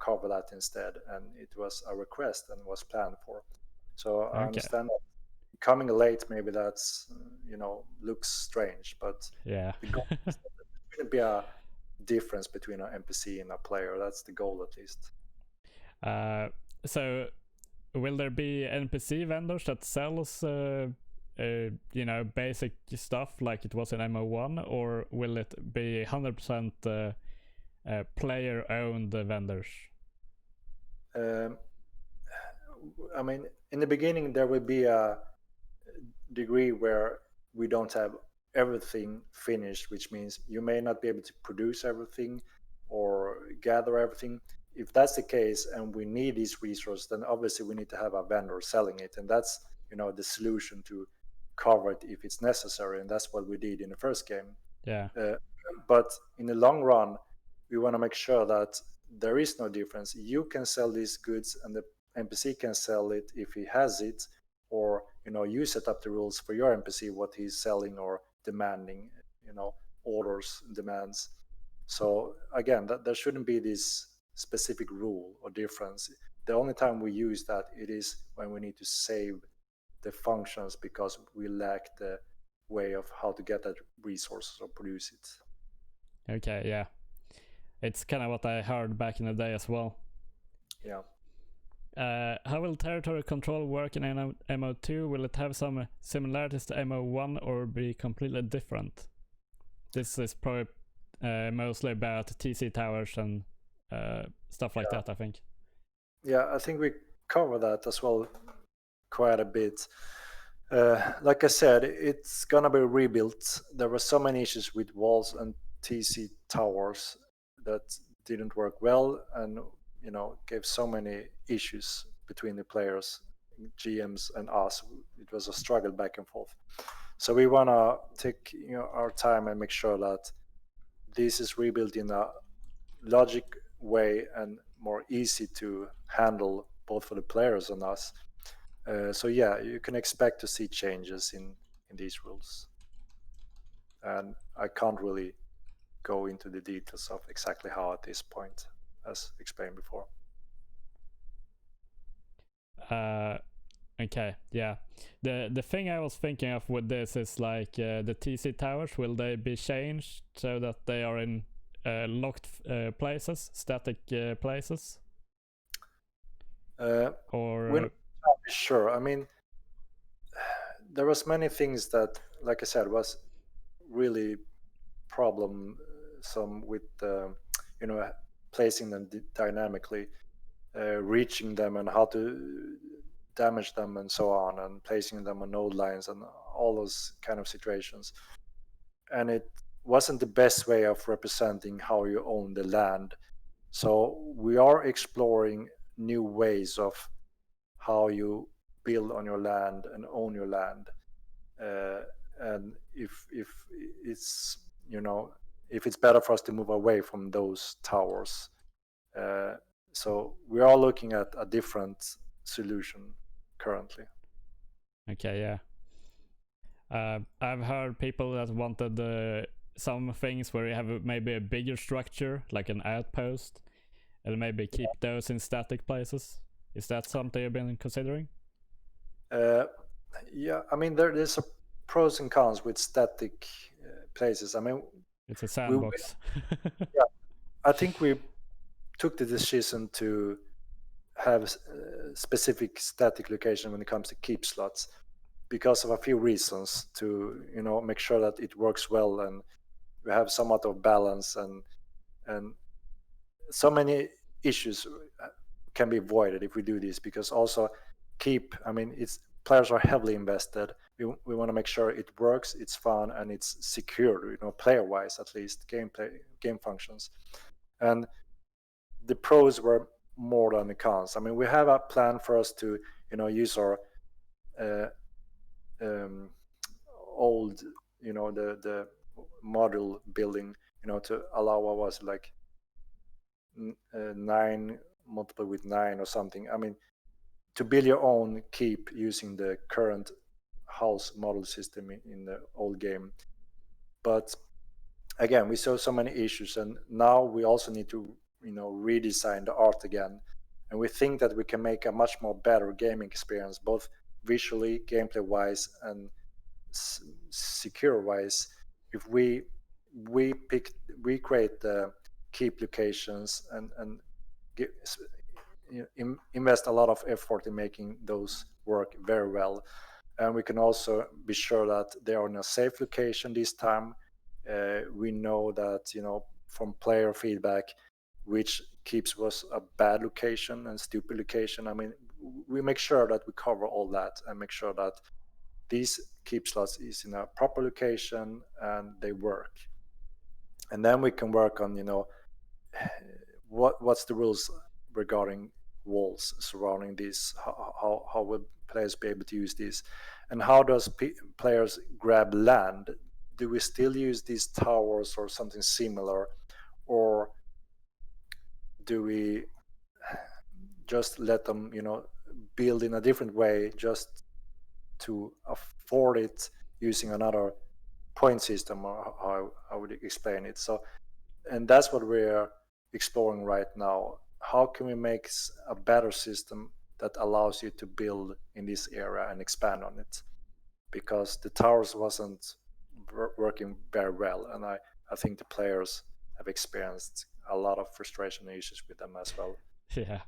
cover that instead, and it was a request and was planned for. So I understand that coming late, maybe that's looks strange, but yeah. the goal is that there shouldn't be a difference between an NPC and a player. That's the goal, at least. So will there be NPC vendors that sells basic stuff like it was in MO1, or will it be 100% player owned vendors? I mean, in the beginning there will be a degree where we don't have everything finished, which means you may not be able to produce everything or gather everything. If that's the case and we need these resources, then obviously we need to have a vendor selling it, and that's the solution to cover it if it's necessary, and that's what we did in the first game. Yeah. But in the long run, we want to make sure that there is no difference. You can sell these goods and the NPC can sell it if he has it, or you set up the rules for your NPC what he's selling or demanding, orders, demands. So again, that there shouldn't be this specific rule or difference. The only time we use that it is when we need to save the functions because we lack the way of how to get that resources or produce it. Okay, yeah. It's kind of what I heard back in the day as well. Yeah. How will territory control work in MO2? Will it have some similarities to MO1 or be completely different? This is probably mostly about TC towers and stuff like that, I think. Yeah, I think we cover that as well quite a bit. Like I said, it's gonna be rebuilt. There were so many issues with walls and TC towers that didn't work well, and gave so many issues between the players, GMs, and us. It was a struggle back and forth. So we wanna take our time and make sure that this is rebuilt in a logic way and more easy to handle both for the players and us. So yeah, you can expect to see changes in these rules, and I can't really go into the details of exactly how at this point, as explained before. Okay, yeah. The thing I was thinking of with this is like the TC towers, will they be changed so that they are in locked places, static places? Or we're not sure. I mean, there was many things that, like I said, was really problem some with placing them dynamically, reaching them and how to damage them and so on, and placing them on node lines and all those kind of situations. And it wasn't the best way of representing how you own the land. So we are exploring new ways of how you build on your land and own your land. And if it's if it's better for us to move away from those towers, so we are looking at a different solution currently. Okay, yeah. I've heard people that wanted some things where you have maybe a bigger structure, like an outpost, and maybe keep those in static places. Is that something you've been considering? Yeah, I mean there's a pros and cons with static places. I mean, it's a sandbox. Yeah, I think we took the decision to have specific static location when it comes to keep slots because of a few reasons, to make sure that it works well and we have somewhat of balance, and so many issues can be avoided if we do this, because also it's players are heavily invested. We want to make sure it works, it's fun, and it's secure, player wise, at least game functions. And the pros were more than the cons. I mean, we have a plan for us to use our um, old the model building to allow what was like 9 multiple with 9 or something. I mean, to build your own keep using the current house model system in the old game. But again, we saw so many issues, and now we also need to redesign the art again. And we think that we can make a much more better gaming experience, both visually, gameplay wise, and secure wise, if we create the keep locations and get, invest a lot of effort in making those work very well. And we can also be sure that they are in a safe location this time. We know that from player feedback which keeps was a bad location and stupid location. I mean, we make sure that we cover all that and make sure that these keep slots is in a proper location and they work. And then we can work on what's the rules regarding walls surrounding this. How will players be able to use this, and how does players grab land? Do we still use these towers or something similar, or do we just let them build in a different way just to afford it using another point system, or how I would explain it? So, and that's what we're exploring right now. How can we make a better system that allows you to build in this area and expand on it? Because the towers wasn't working very well, and I think the players have experienced a lot of frustration issues with them as well. Yeah.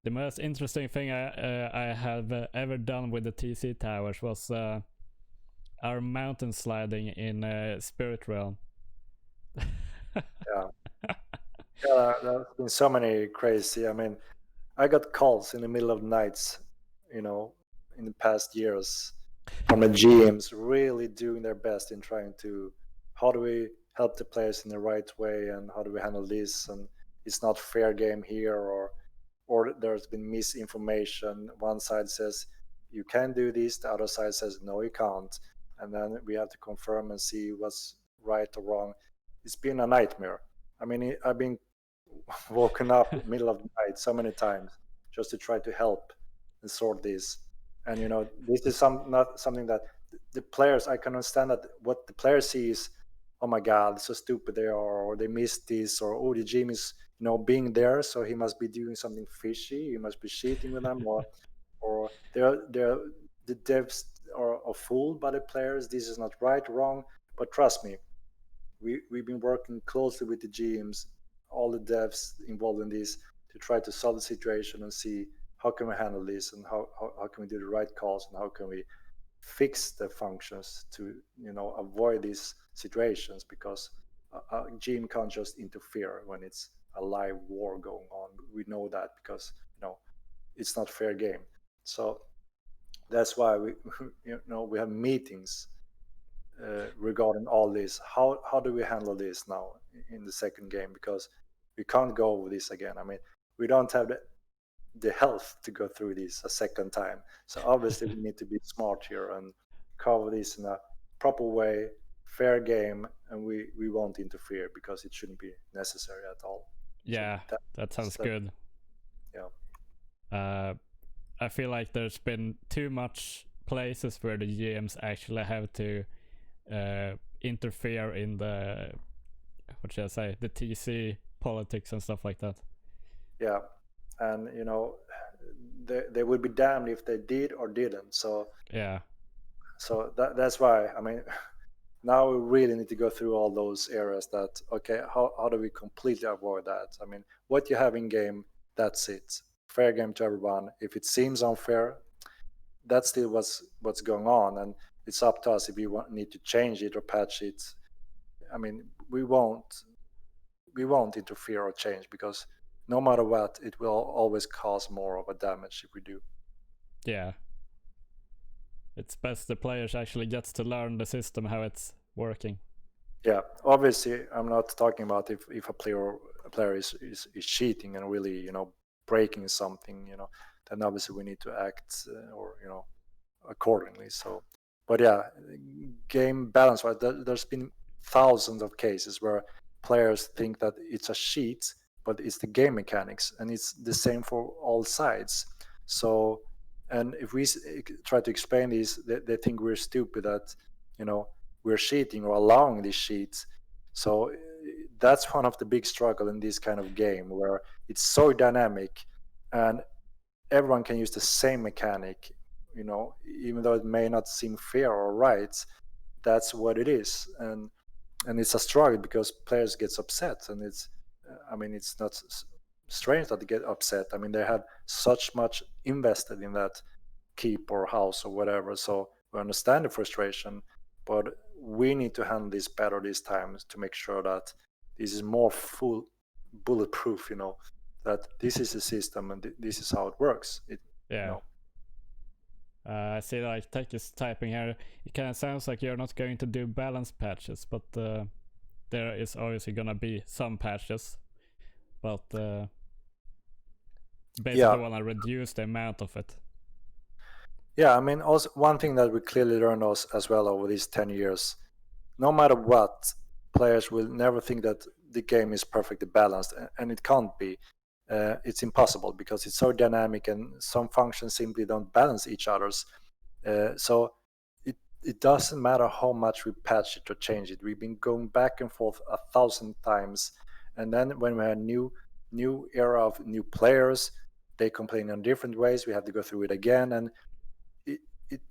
The most interesting thing I have ever done with the TC towers was our mountain sliding in Spirit Realm. Yeah. Yeah, there's been so many crazy. I mean, I got calls in the middle of nights, in the past years, from the GMs really doing their best in trying to, how do we help the players in the right way, and how do we handle this, and it's not fair game here, or there's been misinformation. One side says you can do this, the other side says no, you can't, and then we have to confirm and see what's right or wrong. It's been a nightmare. I mean, I've been woken up middle of the night so many times just to try to help and sort this. And this is not something that the players, I can understand that what the players see is, oh my god, so stupid they are, or they missed this, or oh, the gym is being there, so he must be doing something fishy, he must be cheating with them, or they're the devs are fooled by the players. This is not right or wrong. But trust me, we've been working closely with the GMs, all the devs involved in this, to try to solve the situation and see how can we handle this, and how can we do the right calls, and how can we fix the functions to avoid these situations, because a GM can't just interfere when it's a live war going on. We know that because it's not fair game. So that's why we have meetings regarding all this. How do we handle this now in the second game? Because we can't go over this again. I mean, we don't have the health to go through this a second time. So obviously we need to be smart here and cover this in a proper way, fair game, and we won't interfere because it shouldn't be necessary at all. Yeah, so that sounds good. Yeah. I feel like there's been too much places where the GMs actually have to interfere in the, what should I say, the TC politics and stuff like that. Yeah, and they would be damned if they did or didn't. So yeah, so that's why, I mean, now we really need to go through all those areas that, okay, how do we completely avoid that? I mean, what you have in game, that's it. Fair game to everyone. If it seems unfair, that's still what's going on, and it's up to us if we need to change it or patch it. I mean, we won't interfere or change, because no matter what, it will always cause more of a damage if we do. Yeah. It's best the players actually gets to learn the system, how it's working. Yeah, obviously, I'm not talking about if a player is cheating and really, breaking something, then obviously we need to act or accordingly. So, but yeah, game balance, right? There's been thousands of cases where players think that it's a cheat, but it's the game mechanics, and it's the same for all sides. So, and if we try to explain this, they think we're stupid, that we're cheating or allowing these cheats. So that's one of the big struggle in this kind of game, where it's so dynamic and everyone can use the same mechanic, even though it may not seem fair or right. That's what it is. And it's a struggle because players gets upset, and it's not strange that they get upset. I mean, they have such much invested in that keep or house or whatever, so we understand the frustration, but we need to handle this better this time to make sure that this is more full bulletproof, that this is the system and this is how it works. Yeah. I see like Tech is typing here. It kind of sounds like you're not going to do balance patches, but there is obviously gonna be some patches, but basically wanna reduce the amount of it. Yeah, I mean, also one thing that we clearly learned as well over these 10 years, no matter what, players will never think that the game is perfectly balanced, and it can't be. It's impossible because it's so dynamic, and some functions simply don't balance each other's. So it doesn't matter how much we patch it or change it. We've been going back and forth 1,000 times, and then when we have new era of new players, they complain in different ways. We have to go through it again, and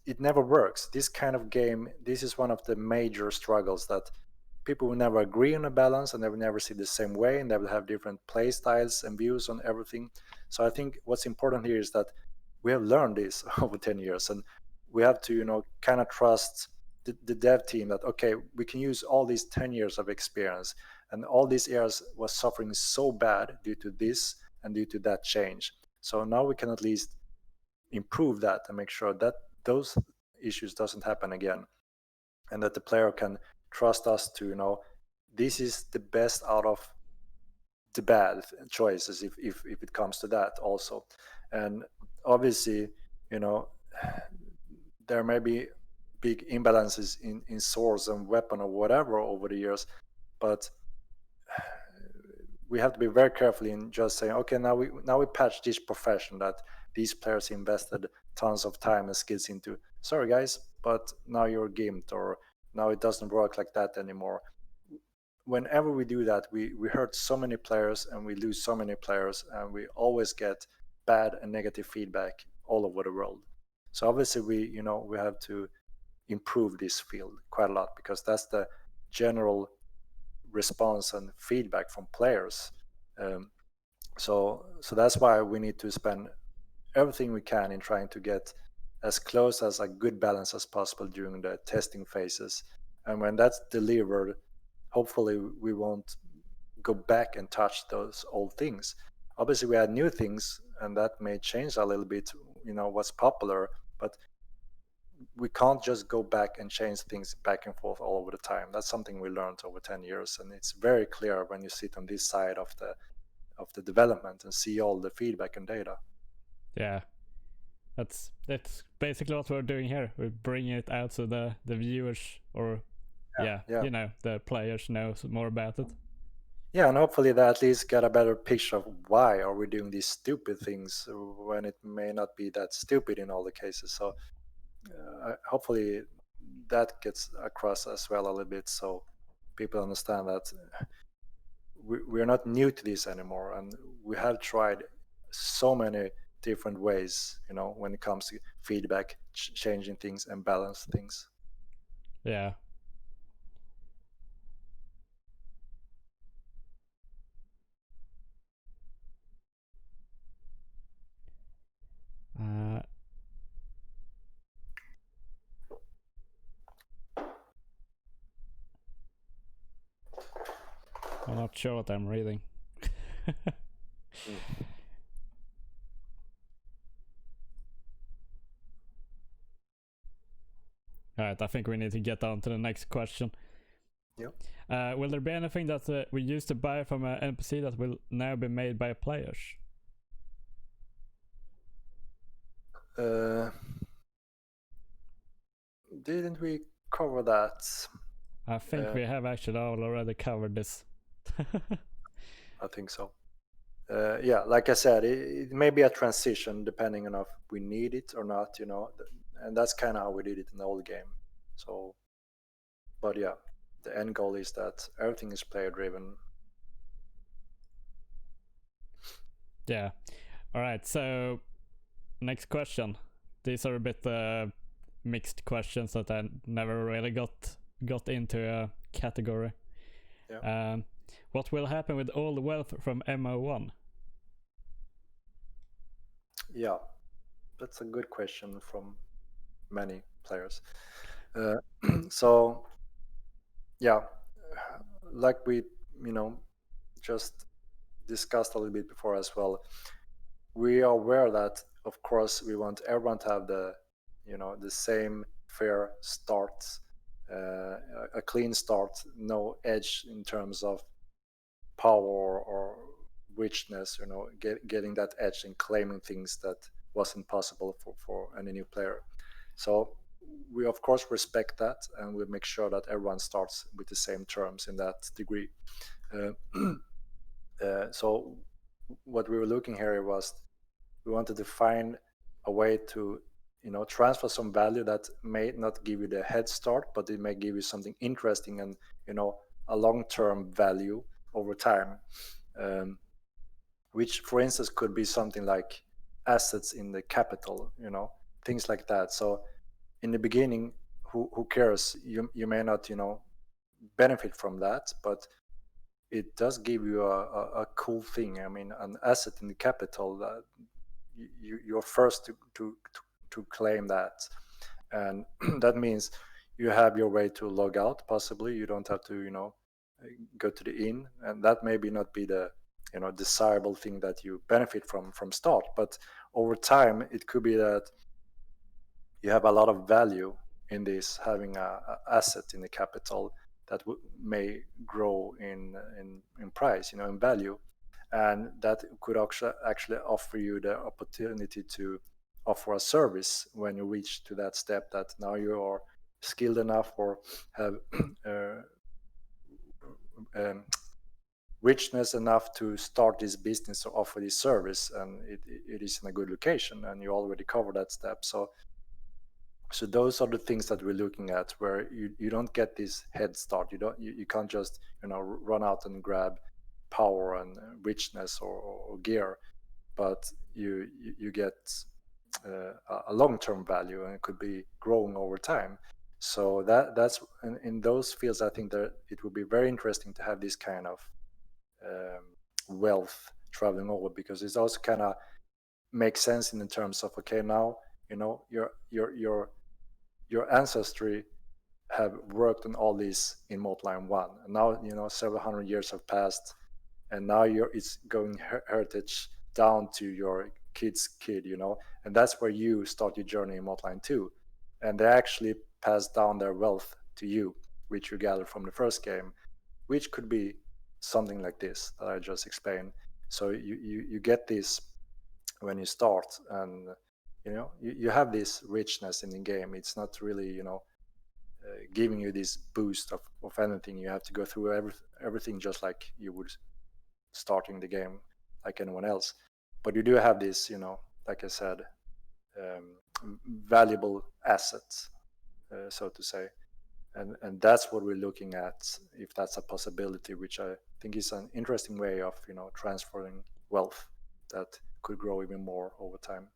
it never works. This kind of game, this is one of the major struggles, that people will never agree on a balance, and they will never see the same way, and they will have different play styles and views on everything. So I think what's important here is that we have learned this over 10 years, and we have to kind of trust the dev team that, okay, we can use all these 10 years of experience, and all these areas was suffering so bad due to this and due to that change. So now we can at least improve that and make sure that those issues doesn't happen again, and that the player can trust us to this is the best out of the bad choices, if it comes to that also. And obviously, there may be big imbalances in swords and weapon or whatever over the years, but we have to be very careful in just saying, okay, now we patch this profession that these players invested tons of time and skills into. Sorry guys, but now you're gimped, or now it doesn't work like that anymore. Whenever we do that, we hurt so many players, and we lose so many players, and we always get bad and negative feedback all over the world. So obviously we have to improve this field quite a lot, because that's the general response and feedback from players. So that's why we need to spend everything we can in trying to get as close as a good balance as possible during the testing phases. And when that's delivered, hopefully we won't go back and touch those old things. Obviously we add new things, and that may change a little bit what's popular, but we can't just go back and change things back and forth all over the time. That's something we learned over 10 years, and it's very clear when you sit on this side of the development and see all the feedback and data. Yeah, that's basically what we're doing here. We're bringing it out so the viewers, or the players know more about it. Yeah, and hopefully they at least get a better picture of why are we doing these stupid things when it may not be that stupid in all the cases. So hopefully that gets across as well a little bit, so people understand that we're not new to this anymore, and we have tried so many different ways when it comes to feedback, changing things and balance things. Yeah, not sure what I'm reading. Alright, I think we need to get on to the next question. Yep. Will there be anything that we used to buy from an NPC that will now be made by players? Didn't we cover that? I think we have actually already covered this. I think so. Yeah, like I said, it may be a transition depending on if we need it or not, you know, and that's kind of how we did it in the old game. So, but yeah, the end goal is that everything is player driven. Yeah. All right. So, next question. These are a bit mixed questions that I never really got into a category. Yeah. What will happen with all the wealth from MO1? Yeah, that's a good question from many players. So, yeah, like we, you know, just discussed a little bit before as well, we are aware that, of course, we want everyone to have the, you know, the same fair start, a clean start, no edge in terms of power or richness, you know, getting that edge and claiming things that wasn't possible for any new player. So we of course respect that, and we make sure that everyone starts with the same terms in that degree. So what we were looking here was, we wanted to find a way to, you know, transfer some value that may not give you the head start, but it may give you something interesting and, you know, a long-term value over time, which for instance could be something like assets in the capital, you know, things like that. So in the beginning, who cares, you may not, you know, benefit from that, but it does give you a cool thing. I mean, an asset in the capital that you're first to claim that, and that means you have your way to log out. Possibly you don't have to, you know, go to the inn, and that maybe not be the, you know, desirable thing that you benefit from start, but over time it could be that you have a lot of value in this, having a asset in the capital that may grow in price, you know, in value, and that could actually offer you the opportunity to offer a service when you reach to that step that now you are skilled enough or have richness enough to start this business or offer this service, and it is in a good location, and you already covered that step. So those are the things that we're looking at, where you don't get this head start. You can't just, you know, run out and grab power and richness or gear, but you get a long-term value, and it could be growing over time. So that's in those fields, I think that it would be very interesting to have this kind of wealth traveling over, because it's also kind of makes sense in the terms of, okay, now, you know, your ancestry have worked on all these in Multiline 1, and now, you know, several hundred years have passed, and now it's going heritage down to your kid's kid, you know, and that's where you start your journey in Multiline 2, and they actually pass down their wealth to you, which you gather from the first game, which could be something like this that I just explained. So you get this when you start, and you know, you have this richness in the game. It's not really, you know, giving you this boost of anything. You have to go through everything just like you would starting the game, like anyone else. But you do have this, you know, like I said, valuable assets, so to say, and that's what we're looking at, if that's a possibility, which I think is an interesting way of, you know, transferring wealth that could grow even more over time.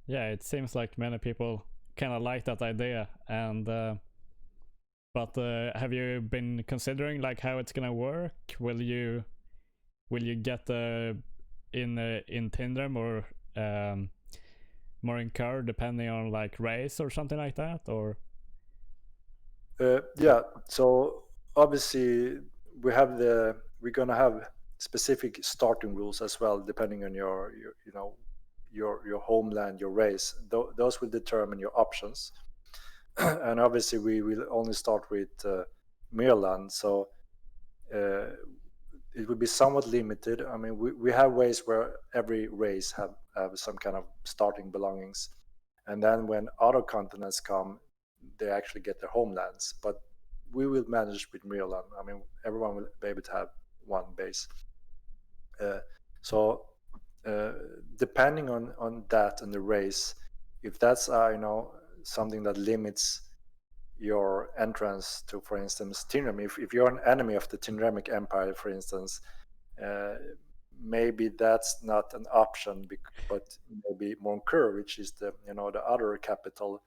Yeah, it seems like many people kind of like that idea, and but have you been considering like how it's gonna work? Will you get in Tindrem or more in car, depending on like race or something like that, or? Yeah, so obviously we're gonna have specific starting rules as well, depending on your your homeland, your race. Those will determine your options. And obviously, we will only start with Maryland, so it would be somewhat limited. I mean, we have ways where every race have some kind of starting belongings, and then when other continents come, they actually get their homelands. But we will manage with Maryland. I mean, everyone will be able to have one base. Uh, so depending on that and the race, if that's something that limits your entrance to, for instance, Tinram, if you're an enemy of the Tinramic Empire, for instance, uh, maybe that's not an option, but maybe Monkur, which is the the other capital,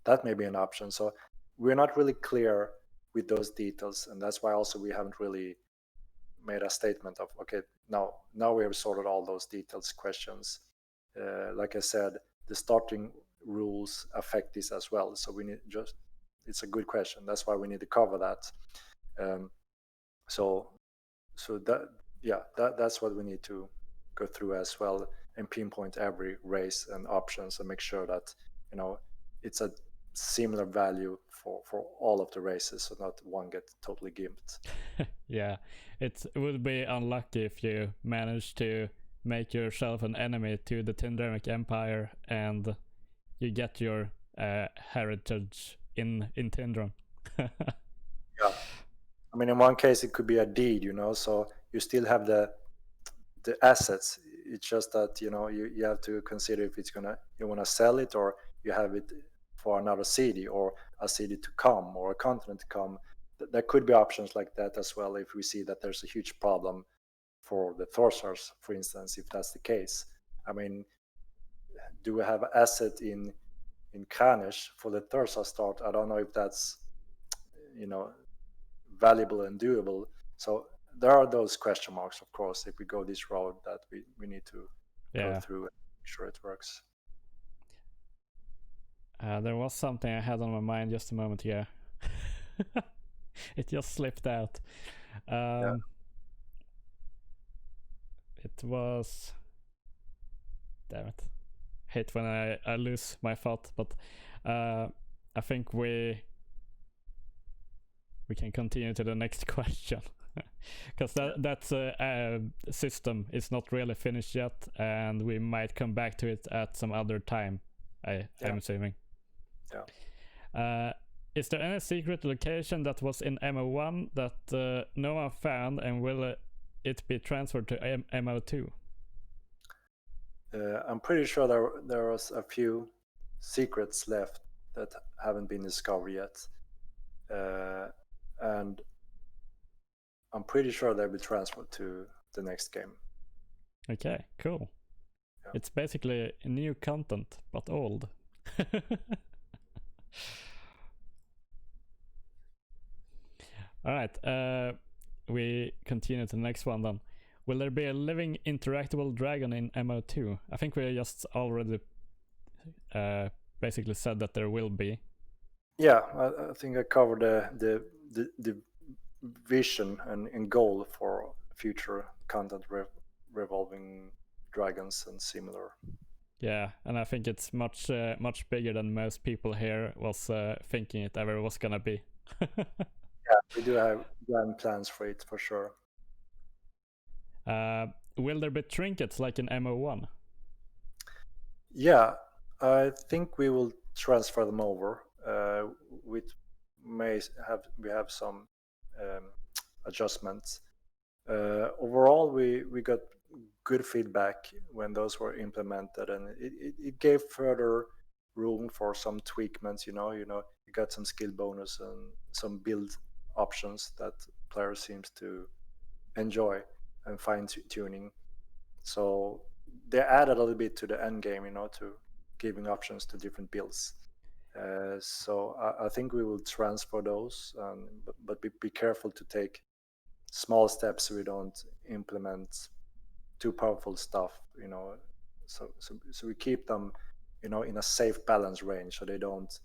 that may be an option. So we're not really clear with those details, and that's why also we haven't really made a statement of, okay, now we have sorted all those details questions. Like I said, the starting rules affect this as well, so we need just it's a good question. That's why we need to cover that. um, so that, yeah, that's what we need to go through as well, and pinpoint every race and options and make sure that it's a similar value for all of the races, so not one get totally gimped. Yeah, it would be unlucky if you manage to make yourself an enemy to the Tindramic Empire and you get your heritage in Tindram. Yeah, I mean, in one case it could be a deed, so you still have the assets. It's just that you have to consider if you want to sell it, or you have it for another city, or a city to come, or a continent to come. There could be options like that as well, if we see that there's a huge problem for the Thorsars, for instance. If that's the case, I mean, do we have asset in Kranich for the Thorsar start? I don't know if that's you know valuable and doable. So there are those question marks, of course, if we go this road, that we need to go through and make sure it works. There was something I had on my mind just a moment here. It just slipped out. Yeah. It was... Damn it. Hate when I lose my thought, but I think we can continue to the next question. Because that system is not really finished yet, and we might come back to it at some other time, I'm assuming. Yeah. Is there any secret location that was in MO1 that no one found, and will it be transferred to MO2? I'm pretty sure there was a few secrets left that haven't been discovered yet, and I'm pretty sure they'll be transferred to the next game. Okay, cool. Yeah. It's basically new content, but old. All right, we continue to the next one then. Will there be a living interactable dragon in MO2? I think we just already basically said that there will be. Yeah, I think I covered the vision and goal for future content revolving dragons and similar. Yeah, and I think it's much bigger than most people here was thinking it ever was gonna be. Yeah, we do have grand plans for it, for sure. Will there be trinkets like in MO1? Yeah, I think we will transfer them over. We have some adjustments. Overall, we got good feedback when those were implemented, and it gave further room for some tweakments. You got some skill bonus and some build options that players seems to enjoy and fine tuning. So they added a little bit to the end game, to giving options to different builds. So I think we will transfer those, but be careful to take small steps so we don't implement too powerful stuff. So we keep them, in a safe balance range, so they don't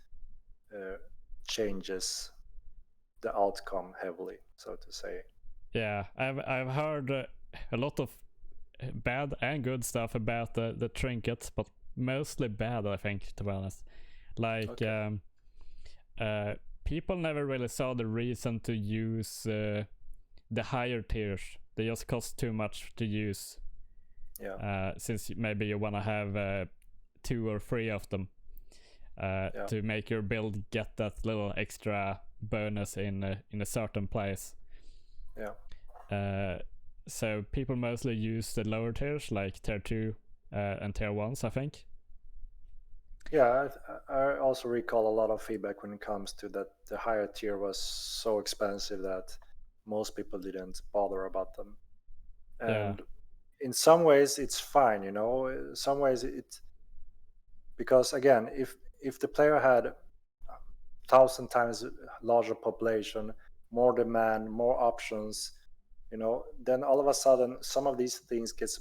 changes the outcome heavily, so to say. Yeah, I've heard a lot of bad and good stuff about the trinkets, but mostly bad, I think, to be honest. Like, Okay. People never really saw the reason to use the higher tiers. They just cost too much to use. Yeah. Since maybe you want to have 2 or 3 of them Yeah. to make your build get that little extra bonus in a certain place. Yeah. So people mostly use the lower tiers, like tier 2 and tier 1s, I think. Yeah, I also recall a lot of feedback when it comes to that the higher tier was so expensive that most people didn't bother about them. Yeah, And in some ways it's fine, you know. In some ways it, because again, if the player had 1,000 times larger population, more demand, more options, you know, then all of a sudden some of these things gets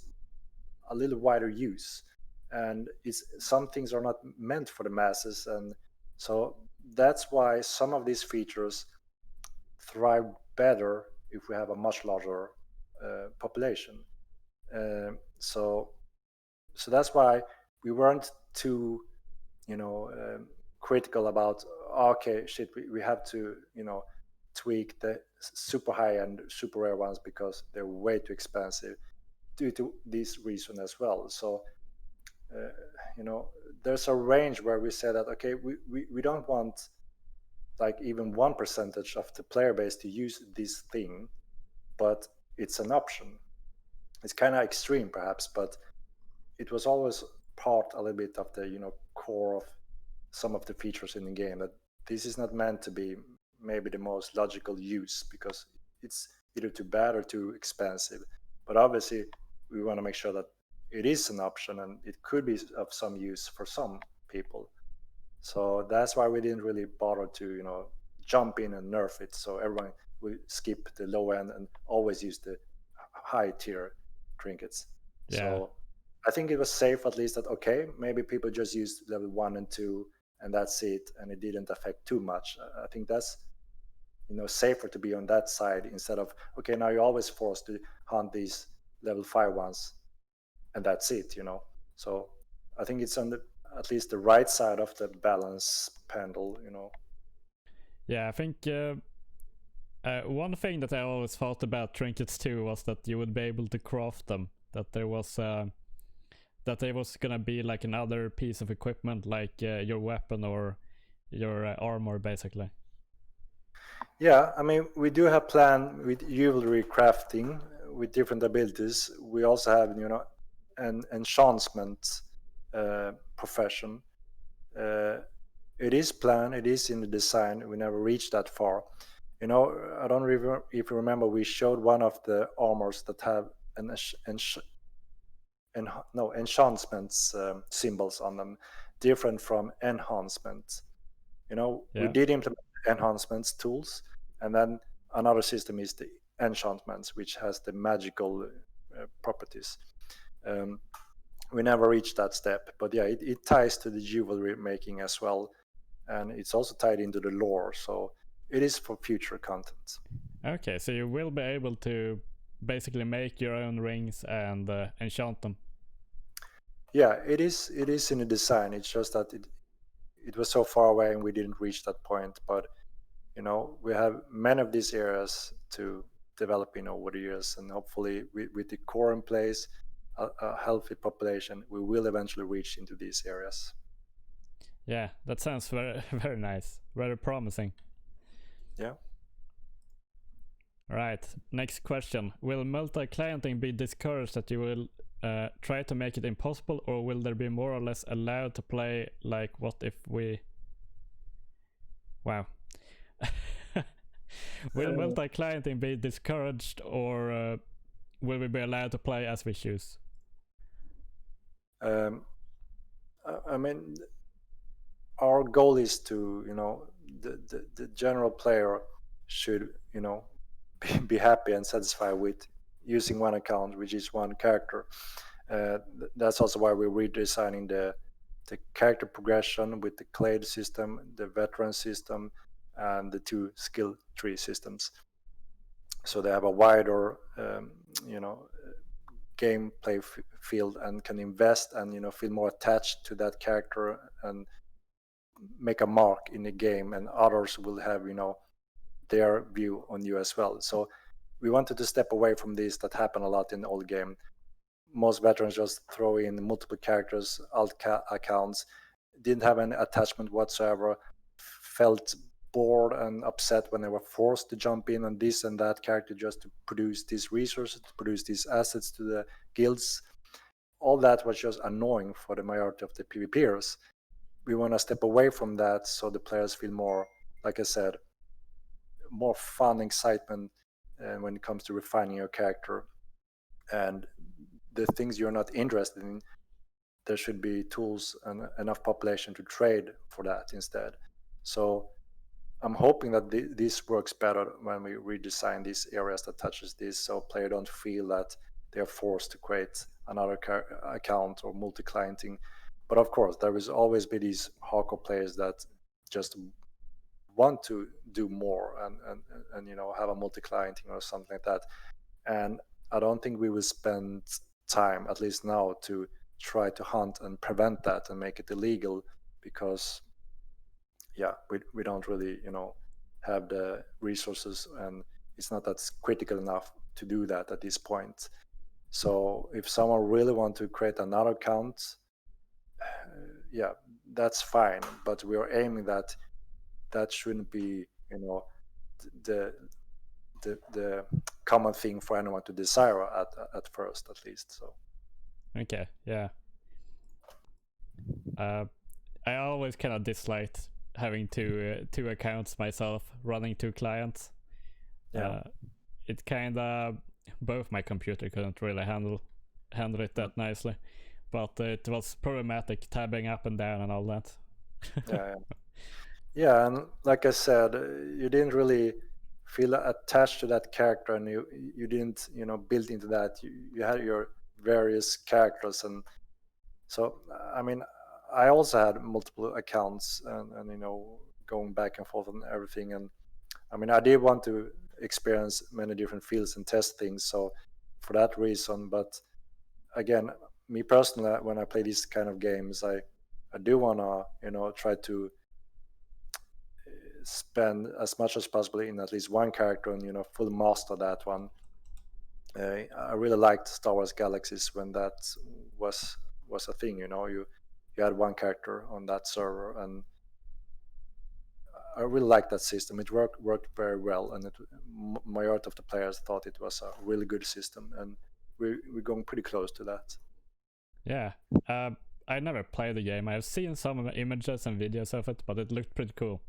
a little wider use, and it's some things are not meant for the masses, and so that's why some of these features thrive better if we have a much larger population. So so that's why we weren't too, you know, critical about, okay, shit, we have to, you know, tweak the super high and super rare ones because they're way too expensive due to this reason as well. So uh, you know, there's a range where we say that, okay, we don't want like even 1% of the player base to use this thing, but it's an option. It's kind of extreme perhaps, but it was always part a little bit of the, you know, core of some of the features in the game, that this is not meant to be maybe the most logical use because it's either too bad or too expensive. But obviously, we want to make sure that it is an option and it could be of some use for some people. So that's why we didn't really bother to, you know, jump in and nerf it. So everyone will skip the low end and always use the high tier trinkets. yeah, So I think it was safe, at least, that okay, maybe people just used level 1 and 2 and that's it, and it didn't affect too much. I think that's, you know, safer to be on that side instead of, okay, now you're always forced to hunt these level 5 ones and that's it, you know. So I think it's on the, at least the right side of the balance pendle, you know. yeah. I think one thing that I always thought about trinkets too was that you would be able to craft them. That there was gonna be like another piece of equipment, like your weapon or your armor, basically. Yeah, I mean, we do have plan with jewelry crafting with different abilities. We also have, you know, an enchantment profession. Uh, it is planned, it is in the design. We never reached that far. You know, I don't remember if you remember, we showed one of the armors that have an no enhancements symbols on them, different from enhancements. You know, we Yeah, did implement enhancements tools, and then another system is the enchantments, which has the magical properties. Um, we never reached that step, but yeah, it ties to the jewelry making as well, and it's also tied into the lore. So it is for future content. okay, so you will be able to basically make your own rings and enchant them. Yeah, it is. It is in the design. It's just that it was so far away and we didn't reach that point. But you know, we have many of these areas to develop in over the years, and hopefully with the core in place, a healthy population, we will eventually reach into these areas. Yeah, that sounds very very nice, very promising. Yeah. Right, next question. Will multi-clienting be discouraged, that you will try to make it impossible, or will there be more or less allowed to play like what if we... Wow. Will multi-clienting be discouraged, or will we be allowed to play as we choose? Um, I mean, our goal is to, you know, the general player should, you know, be happy and satisfied with using one account, which is one character. That's also why we're redesigning the character progression with the clade system, the veteran system, and the two skill tree systems. So they have a wider, you know, gameplay field and can invest and feel more attached to that character and make a mark in the game, and others will have their view on you as well. So we wanted to step away from this that happen a lot in the old game. Most veterans just throw in multiple characters, accounts, didn't have any attachment whatsoever, felt bored and upset when they were forced to jump in on this and that character just to produce these resources, to produce these assets to the guilds. All that was just annoying for the majority of the PvPers. We want to step away from that so the players feel more, like I said, more fun, excitement when it comes to refining your character. And the things you're not interested in, there should be tools and enough population to trade for that instead. So I'm hoping that this works better when we redesign these areas that touches this, so player don't feel that they're forced to create another account or multi-clienting. But of course, there will always be these hardcore players that just want to do more and have a multi-clienting or something like that. And I don't think we will spend time, at least now, to try to hunt and prevent that and make it illegal, because we don't really have the resources, and it's not that critical enough to do that at this point. So if someone really want to create another account, that's fine, but we are aiming that shouldn't be the common thing for anyone to desire at first, at least. So okay, yeah. I always kind of disliked having two accounts myself, running two clients. It kind of, both my computer couldn't really handle it that nicely, but it was problematic tabbing up and down and all that. Yeah, and like I said, you didn't really feel attached to that character, and you didn't build into that. You had your various characters, and so I mean, I also had multiple accounts and going back and forth and everything. And I mean, I did want to experience many different fields and test things, so for that reason. But again, me personally, when I play these kind of games, I do want to try to spend as much as possible in at least one character and full master that one. I really liked Star Wars Galaxies when that was a thing. You had one character on that server, and I really liked that system. It worked very well, and majority of the players thought it was a really good system, and we're going pretty close to that. Yeah, I never played the game. I've seen some images and videos of it, but it looked pretty cool.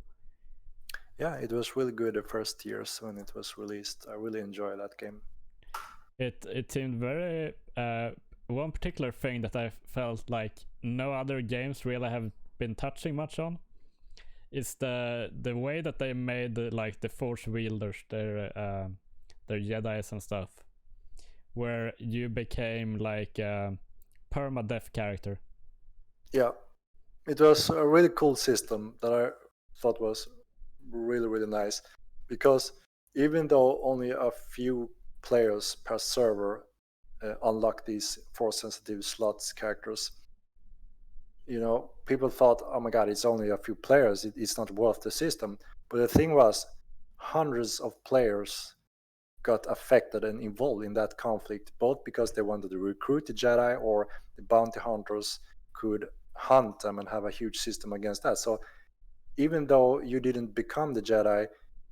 Yeah, it was really good the first years when it was released. I really enjoyed that game. It seemed very one particular thing that I felt like no other games really have been touching much on is the way that they made the force wielders, their Jedis and stuff, where you became like a permadeath character. Yeah, it was a really cool system that I thought was really, really nice, because even though only a few players per server unlock these force sensitive slots characters, people thought, oh my god, it's only a few players, it's not worth the system. But the thing was, hundreds of players got affected and involved in that conflict, both because they wanted to recruit the Jedi, or the bounty hunters could hunt them and have a huge system against that. So even though you didn't become the Jedi,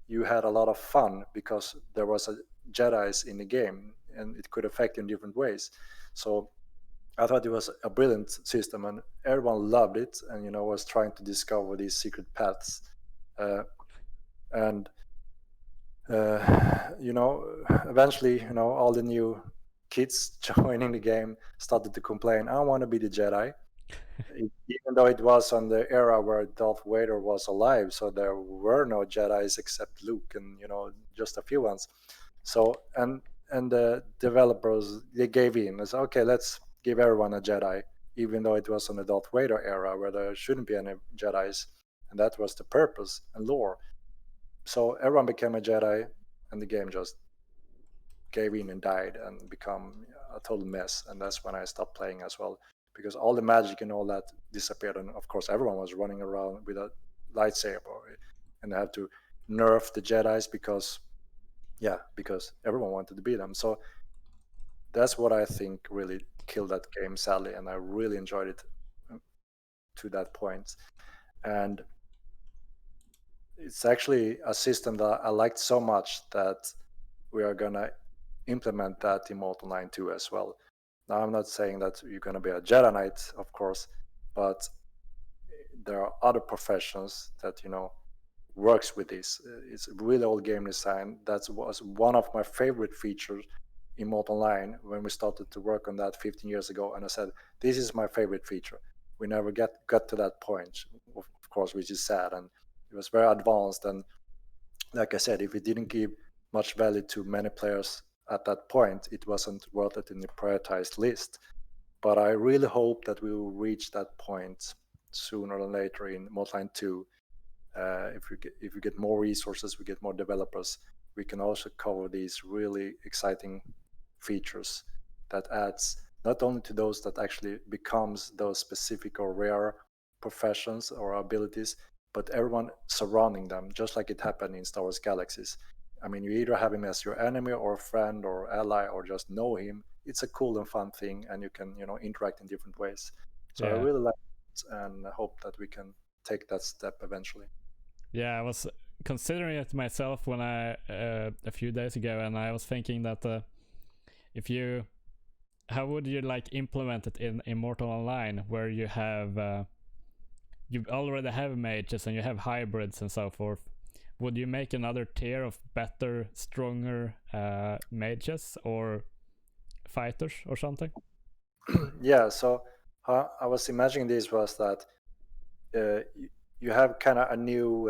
you had a lot of fun because there was a Jedis in the game, and it could affect you in different ways. So I thought it was a brilliant system, and everyone loved it, and was trying to discover these secret paths. And eventually, all the new kids joining the game started to complain, I want to be the Jedi. Even though it was on the era where Darth Vader was alive, so there were no Jedis except Luke and just a few ones. So and the developers, they gave in. They said, okay, let's give everyone a Jedi, even though it was on the Darth Vader era where there shouldn't be any Jedis, and that was the purpose and lore. So everyone became a Jedi, and the game just gave in and died and become a total mess, and that's when I stopped playing as well, because all the magic and all that disappeared, and of course everyone was running around with a lightsaber, and I had to nerf the Jedis because everyone wanted to beat them. So that's what I think really killed that game, sadly, and I really enjoyed it to that point. And it's actually a system that I liked so much that we are gonna implement that in Mortal 9 too as well. Now, I'm not saying that you're gonna be a Jedi Knight, of course, but there are other professions that works with this. It's really old game design. That was one of my favorite features in Mortal 9 when we started to work on that 15 years ago, and I said, this is my favorite feature. We never got to that point, of course, which is sad, and it was very advanced, and like I said, if it didn't give much value to many players at that point, it wasn't worth it in the prioritized list. But I really hope that we will reach that point sooner or later in Mortal 2. If we get more resources, we get more developers, we can also cover these really exciting features that adds not only to those that actually becomes those specific or rare professions or abilities, but everyone surrounding them, just like it happened in Star Wars Galaxies. I mean, you either have him as your enemy or friend or ally or just know him. It's a cool and fun thing, and you can interact in different ways. So I really like it, and I hope that we can take that step eventually. Yeah, I was considering it myself when I a few days ago, and I was thinking that how would you like implement it in Immortal Online, where you have you already have mages and you have hybrids and so forth? Would you make another tier of better, stronger mages or fighters or something? Yeah, so how I was imagining this was that you have kind of a new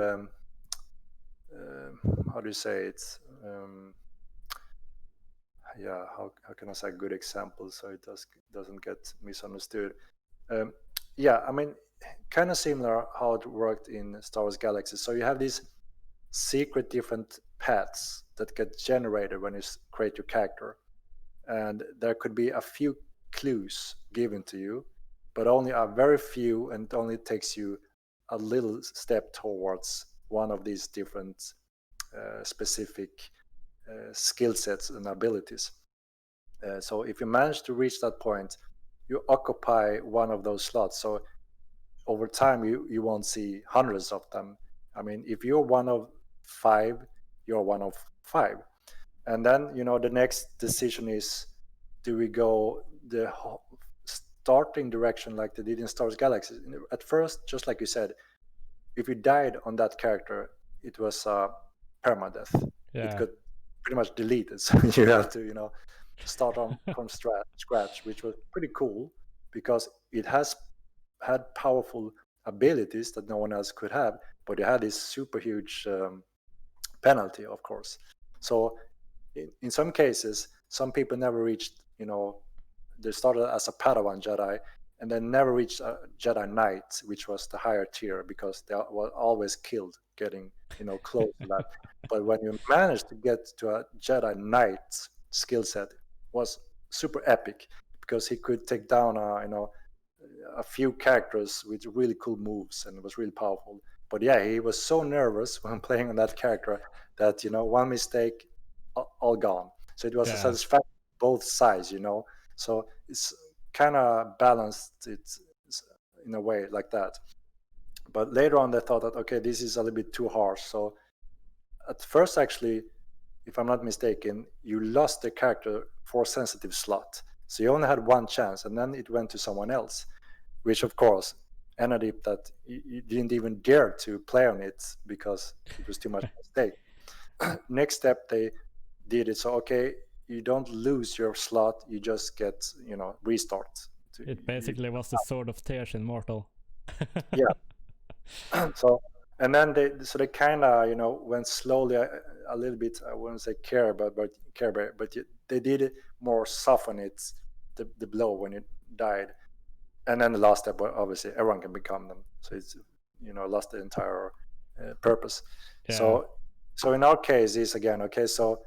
how do you say it? How can I say a good example so it doesn't get misunderstood? Yeah, I mean, kind of similar how it worked in Star Wars Galaxy. So you have these secret different paths that get generated when you create your character, and there could be a few clues given to you, but only a very few, and it only takes you a little step towards one of these different specific skill sets and abilities. So if you manage to reach that point, you occupy one of those slots. So over time, you won't see hundreds of them. I mean, if you're one of 5, you're one of 5. And then, the next decision is, do we go the starting direction like they did in Star Wars Galaxy? At first, just like you said, if you died on that character, it was permadeath. Yeah. It got pretty much deleted. So you have to, start on from scratch, which was pretty cool because it has had powerful abilities that no one else could have, but it had this super huge penalty, of course. So in some cases, some people never reached, they started as a Padawan Jedi and then never reached a Jedi Knight, which was the higher tier because they were always killed getting, close to that. But when you managed to get to a Jedi Knight skill set, was super epic because he could take down, a few characters with really cool moves, and it was really powerful. But yeah, he was so nervous when playing on that character that one mistake, all gone. So it was a satisfaction both sides, So it's kind of balanced it in a way like that. But later on, they thought that okay, this is a little bit too harsh. So at first, actually, if I'm not mistaken, you lost the character for sensitive slot. So you only had one chance, and then it went to someone else, which of course ended up that you didn't even dare to play on it because it was too much mistake. Next step, they did it so okay, you don't lose your slot, you just get restart. It basically was the Sword of Tears in Mortal. Yeah. So and then they kind of went slowly a little bit. I wouldn't say care, but they did it more soften it the blow when it died. And then the last step, obviously, everyone can become them. So it's lost the entire purpose. Yeah. So in our case, is again okay. So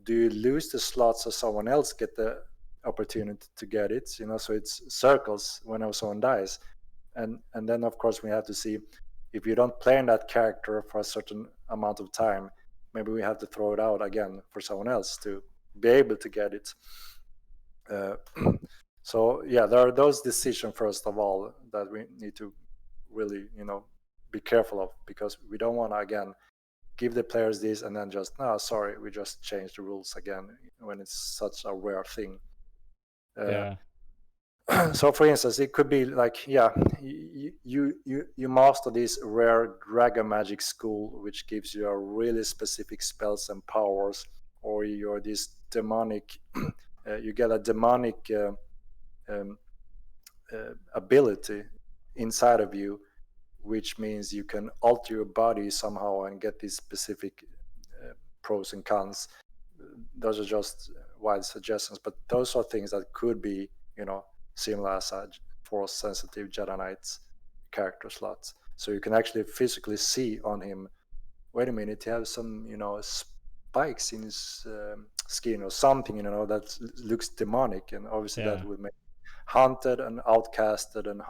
do you lose the slot so someone else get the opportunity to get it, so it's circles whenever someone dies. And then of course we have to see, if you don't play in that character for a certain amount of time, maybe we have to throw it out again for someone else to be able to get it. uh, so yeah, there are those decisions first of all that we need to really be careful of, because we don't want to again give the players this and then just, no, sorry, we just changed the rules again when it's such a rare thing. Yeah. So for instance, it could be like, yeah, you master this rare dragon magic school, which gives you a really specific spells and powers, or you're this demonic you get a demonic um, ability inside of you, which means you can alter your body somehow and get these specific pros and cons. Those are just wild suggestions, but those are things that could be, similar as a force sensitive Jedi Knight's character slots. So you can actually physically see on him, wait a minute, he has some, spikes in his skin or something, that looks demonic, and obviously Yeah. that would make hunted and outcasted and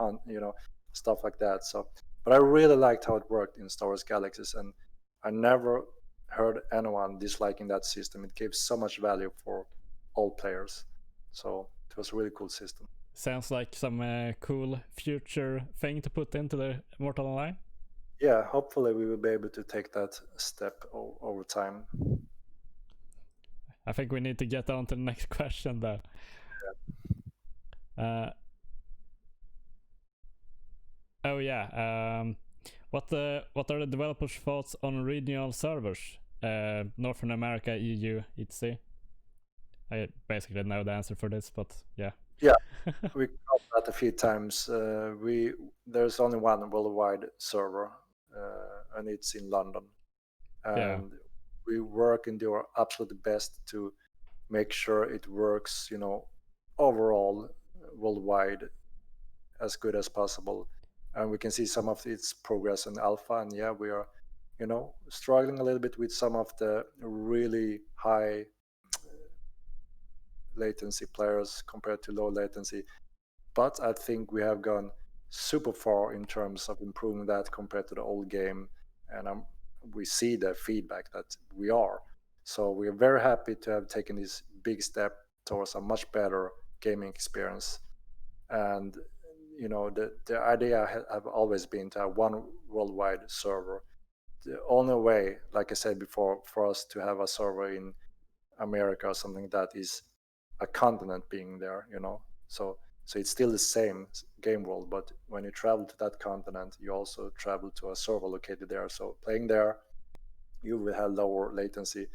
stuff like that. So, but I really liked how it worked in Star Wars Galaxies, and I never heard anyone disliking that system. It gave so much value for all players, so it was a really cool system. Sounds like some cool future thing to put into the Mortal Online. Yeah, hopefully we will be able to take that step over time. I think we need to get on to the next question though. Oh yeah. What are the developers' thoughts on regional servers? Northern America, EU, etc. I basically know the answer for this, but yeah. Yeah, we covered that a few times. There's only one worldwide server, and it's in London, and Yeah. we work and do our absolute best to make sure it works, overall worldwide as good as possible. And we can see some of its progress in alpha, and yeah, we are, struggling a little bit with some of the really high latency players compared to low latency. But I think we have gone super far in terms of improving that compared to the old game, and we see the feedback that we are. So we are very happy to have taken this big step towards a much better gaming experience. And the idea have always been to have one worldwide server. The only way, like I said before, for us to have a server in America or something, that is a continent being there, so it's still the same game world, but when you travel to that continent, you also travel to a server located there. So playing there, you will have lower latency,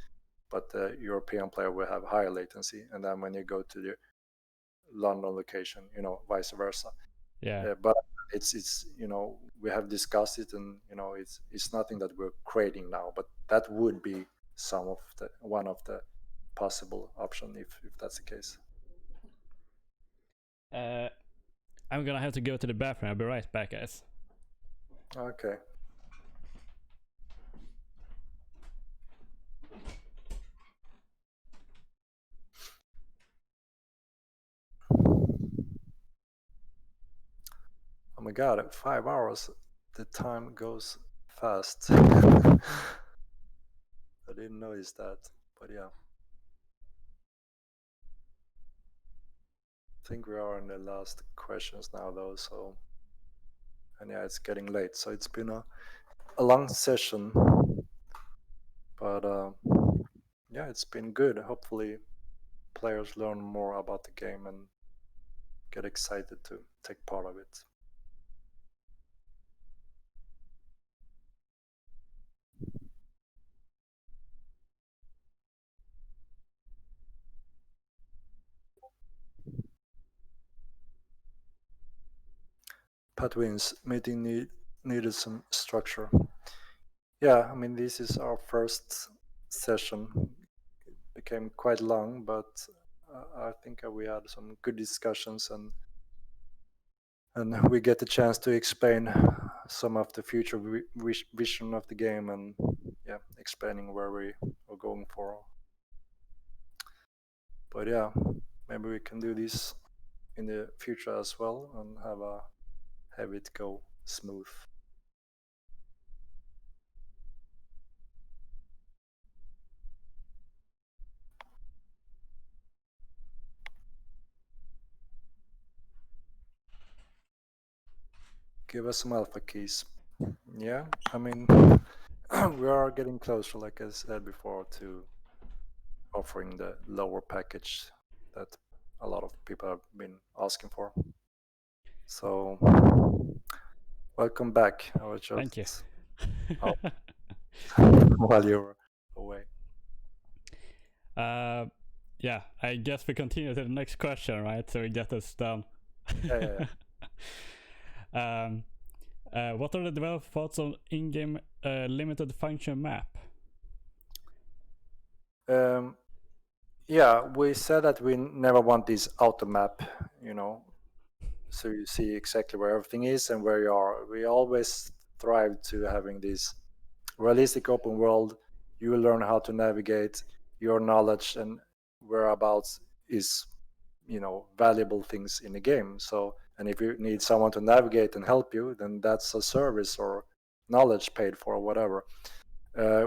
but the European player will have higher latency. And then when you go to the London location, vice versa. Yeah. But it's we have discussed it, and it's nothing that we're creating now, but that would be one of the possible option if that's the case. I'm gonna have to go to the bathroom. I'll be right back, guys. Okay. Oh my god, 5 hours. The time goes fast. I didn't notice that, but yeah. I think we are in the last questions now though, so, and yeah, it's getting late, so it's been a long session, but yeah, it's been good. Hopefully players learn more about the game and get excited to take part of it. Pat wins. Meeting needed some structure. Yeah, I mean, this is our first session. It became quite long, but I think we had some good discussions, and we get the chance to explain some of the future vision of the game, and yeah, explaining where we are going for. But yeah, maybe we can do this in the future as well and have it go smooth. Give us some alpha keys. Yeah, I mean, we are getting closer, like I said before, to offering the lower package that a lot of people have been asking for. So, welcome back. I was just Thank you. while you were away. Yeah, I guess we continue to the next question, right? So we get this done. Yeah. What are the developer thoughts on in-game limited function map? Yeah, we said that we never want this auto map, so you see exactly where everything is and where you are. We always thrive to having this realistic open world. You will learn how to navigate. Your knowledge and whereabouts is, valuable things in the game. So, and if you need someone to navigate and help you, then that's a service or knowledge paid for or whatever.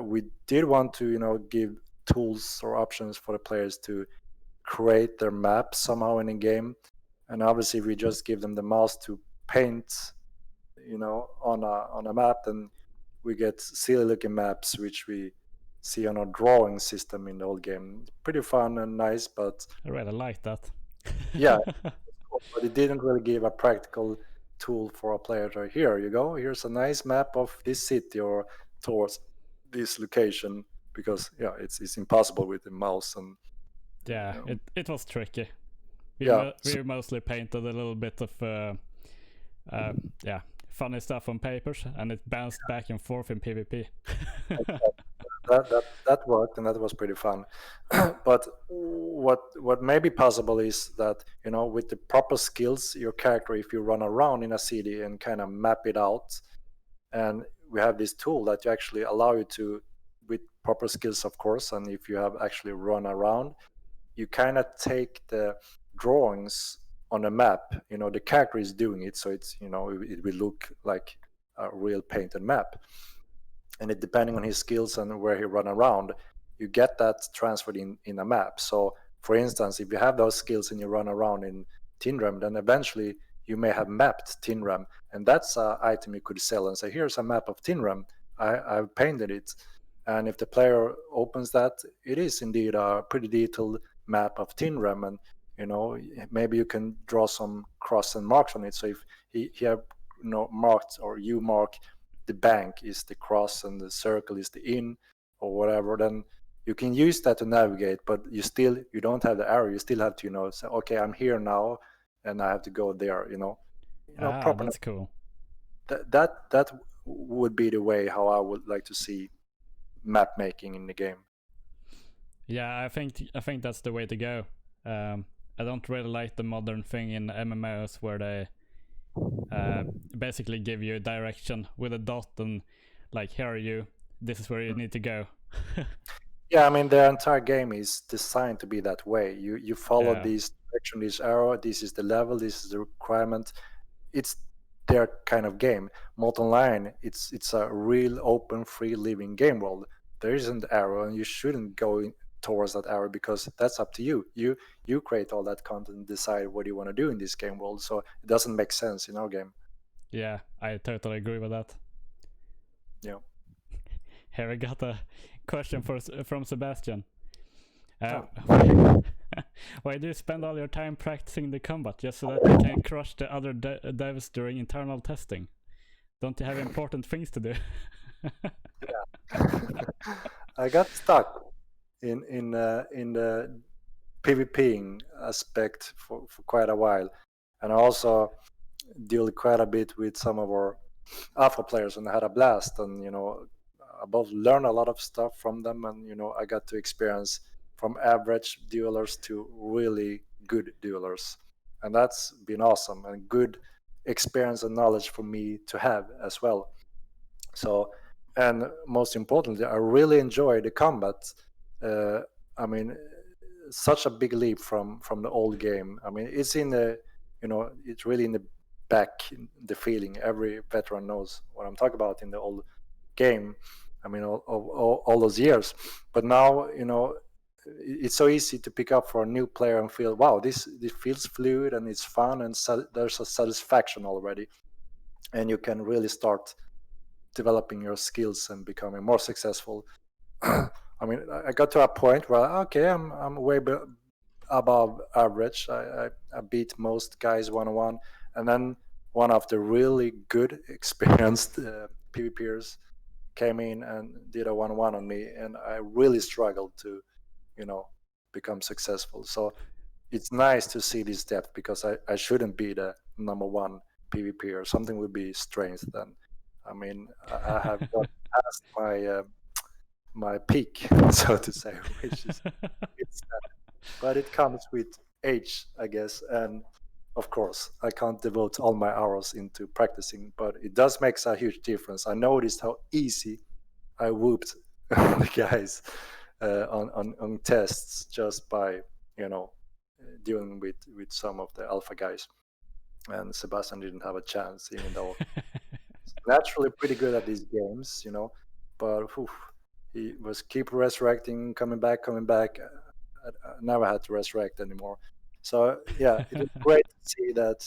We did want to, give tools or options for the players to create their map somehow in a game. And obviously, if we just give them the mouse to paint, on a map, then we get silly looking maps, which we see on a drawing system in the whole game. Pretty fun and nice, but I really like that. yeah, but it didn't really give a practical tool for a player to, here you go, here's a nice map of this city or towards this location, because yeah, it's impossible with the mouse. And yeah, it was tricky. We mostly painted a little bit of funny stuff on papers, and it bounced back and forth in PvP. that worked, and that was pretty fun. But what may be possible is that, with the proper skills, your character, if you run around in a city and kind of map it out, and we have this tool that you actually allow you to, with proper skills of course, and if you have actually run around, you kind of take the drawings on a map. The character is doing it, so it's, it will look like a real painted map. And it, depending on his skills and where he run around, you get that transferred in a map. So for instance, if you have those skills and you run around in Tinram, then eventually you may have mapped Tinram, and that's an item you could sell and say, here's a map of Tinram, I've painted it. And if the player opens that, it is indeed a pretty detailed map of Tinram, and maybe you can draw some cross and marks on it. So if he have marked, or you mark, the bank is the cross and the circle is the inn or whatever, then you can use that to navigate. But you don't have the arrow. You still have to say, okay, I'm here now and I have to go there. Proper. That's cool. That would be the way how I would like to see map making in the game. Yeah, I think that's the way to go. I don't really like the modern thing in MMOs where they basically give you a direction with a dot and like, here are you, this is where you need to go. Yeah, I mean, the entire game is designed to be that way. You follow this direction, this arrow, this is the level, this is the requirement. It's their kind of game. Molten Lion, it's a real open, free living game world. There isn't arrow, and you shouldn't go towards that arrow, because that's up to you. You create all that content and decide what you want to do in this game world. So it doesn't make sense in our game. Yeah, I totally agree with that. Yeah. Here I got a question from Sebastian. Why do you spend all your time practicing the combat just so that you can crush the other devs during internal testing? Don't you have important things to do? I got stuck in the PvPing aspect for quite a while, and I also deal quite a bit with some of our alpha players, and I had a blast, and I both learned a lot of stuff from them, and I got to experience from average duelers to really good duelers, and that's been awesome and good experience and knowledge for me to have as well. So, and most importantly, I really enjoy the combat. I mean, such a big leap from the old game. I mean, it's in the, it's really in the back, the feeling. Every veteran knows what I'm talking about in the old game. I mean, all those years. But now, it's so easy to pick up for a new player and feel, wow, this feels fluid and it's fun, and there's a satisfaction already, and you can really start developing your skills and becoming more successful. I mean, I got to a point where, okay, I'm way above average. I beat most guys 1-on-1, and then one of the really good, experienced PvPers came in and did a 1-on-1 on me, and I really struggled to, become successful. So it's nice to see this depth, because I shouldn't be the number one PvP, or something would be strange then. I mean, I have got past my peak, so to say, which is it's but it comes with age, I guess. And of course, I can't devote all my hours into practicing, but it does make a huge difference. I noticed how easy I whooped the guys on tests, just by dealing with some of the alpha guys. And Sebastian didn't have a chance, even though he's naturally pretty good at these games, but he was keep resurrecting, coming back. I never had to resurrect anymore. So yeah, it was great to see that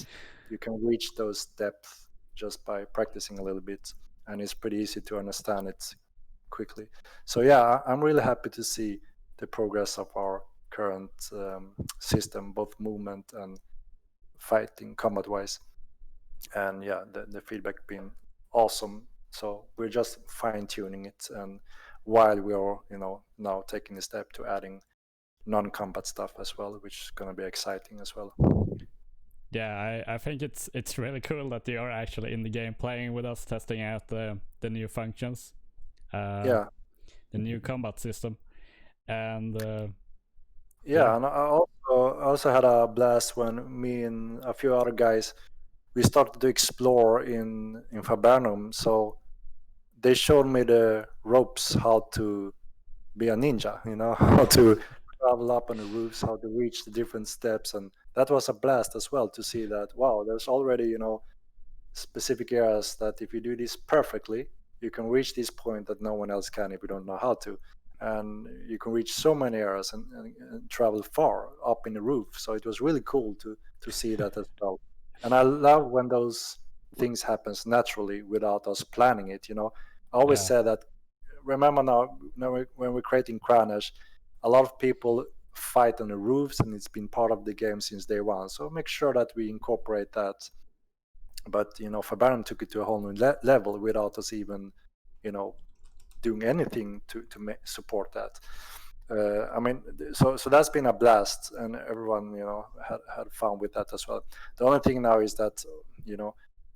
you can reach those depths just by practicing a little bit, and it's pretty easy to understand it quickly. So yeah, I'm really happy to see the progress of our current system, both movement and fighting, combat wise. And yeah, the feedback been awesome. So we're just fine tuning it, and while we are now taking the step to adding non-combat stuff as well, which is going to be exciting as well. Yeah, I think it's really cool that you are actually in the game playing with us, testing out the new functions, Yeah, the new combat system, and yeah. And I also had a blast when me and a few other guys, we started to explore in Fabernum. So they showed me the ropes, how to be a ninja, how to travel up on the roofs, how to reach the different steps. And that was a blast as well, to see that, wow, there's already specific areas that if you do this perfectly, you can reach this point that no one else can if you don't know how to. And you can reach so many areas, and travel far up in the roof. So it was really cool to see that as well. And I love when those things happens naturally without us planning it. I always yeah, say that, remember now, when we're creating Kranesh, a lot of people fight on the roofs, and it's been part of the game since day one. So make sure that we incorporate that. But Fabarum took it to a whole new level without us even doing anything to support that. I mean, so that's been a blast, and everyone had fun with that as well. The only thing now is that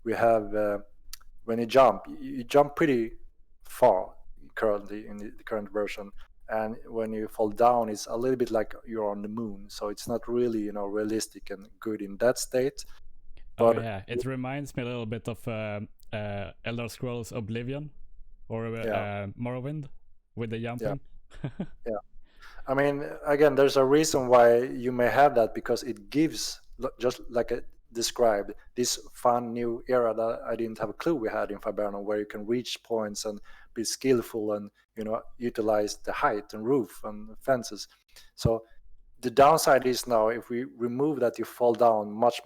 we have when you jump pretty far currently in the current version, and when you fall down, it's a little bit like you're on the moon. So it's not really realistic and good in that state. oh But yeah, it reminds me a little bit of Elder Scrolls Oblivion or Morrowind with the yeah, jumping. yeah. I mean, again, there's a reason why you may have that, because it gives, just like I described, this fun new era that I didn't have a clue we had in Faberno, where you can reach points and be skillful, and utilize the height and roof and fences. So the downside is, now if we remove that, you fall down much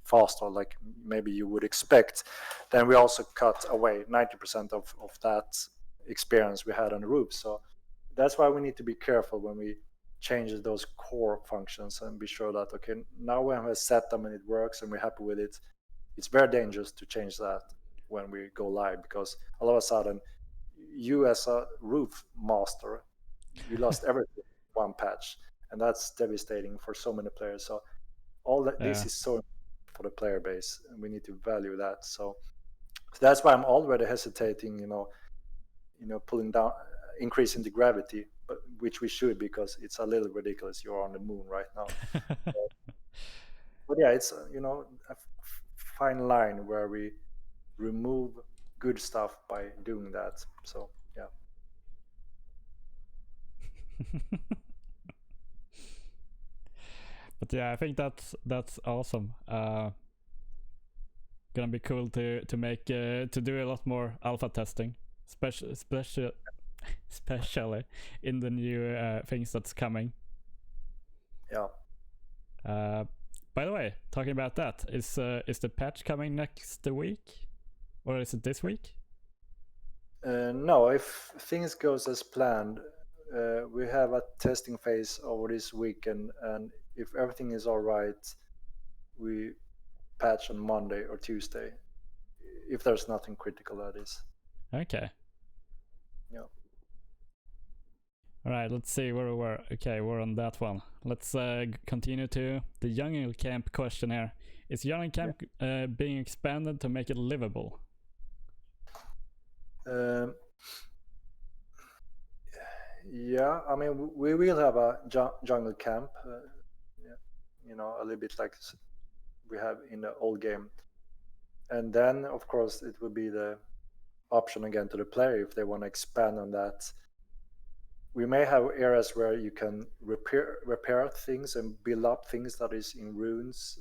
faster, like maybe you would expect, then we also cut away 90% of that experience we had on the roof. So that's why we need to be careful when we change those core functions, and be sure that, okay, now we have set them and it works and we're happy with it. It's very dangerous to change that when we go live, because all of a sudden, you as a roof master, you lost everything one patch, and that's devastating for so many players. So all that, Yeah. this is so important for the player base, and we need to value that. So that's why I'm already hesitating, pulling down, increasing the gravity, but which we should, because it's a little ridiculous. You're on the moon right now. But yeah, it's a fine line where we remove good stuff by doing that. So yeah. But yeah, I think that's awesome. Gonna be cool to make to do a lot more alpha testing, especially in the new things that's coming. Yeah. By the way, talking about that, is the patch coming next week, or is it this week? No, if things goes as planned, we have a testing phase over this weekend, and if everything is all right, we patch on Monday or Tuesday, if there's nothing critical, that is. Okay. Yeah. All right, let's see where we were. Okay, we're on that one. Let's continue to the jungle camp question here. Is jungle camp being expanded to make it livable? Yeah, I mean, we will have a jungle camp, you know, a little bit like we have in the old game. And then, of course, it will be the option again to the player if they want to expand on that. We may have areas where you can repair things and build up things that is in ruins,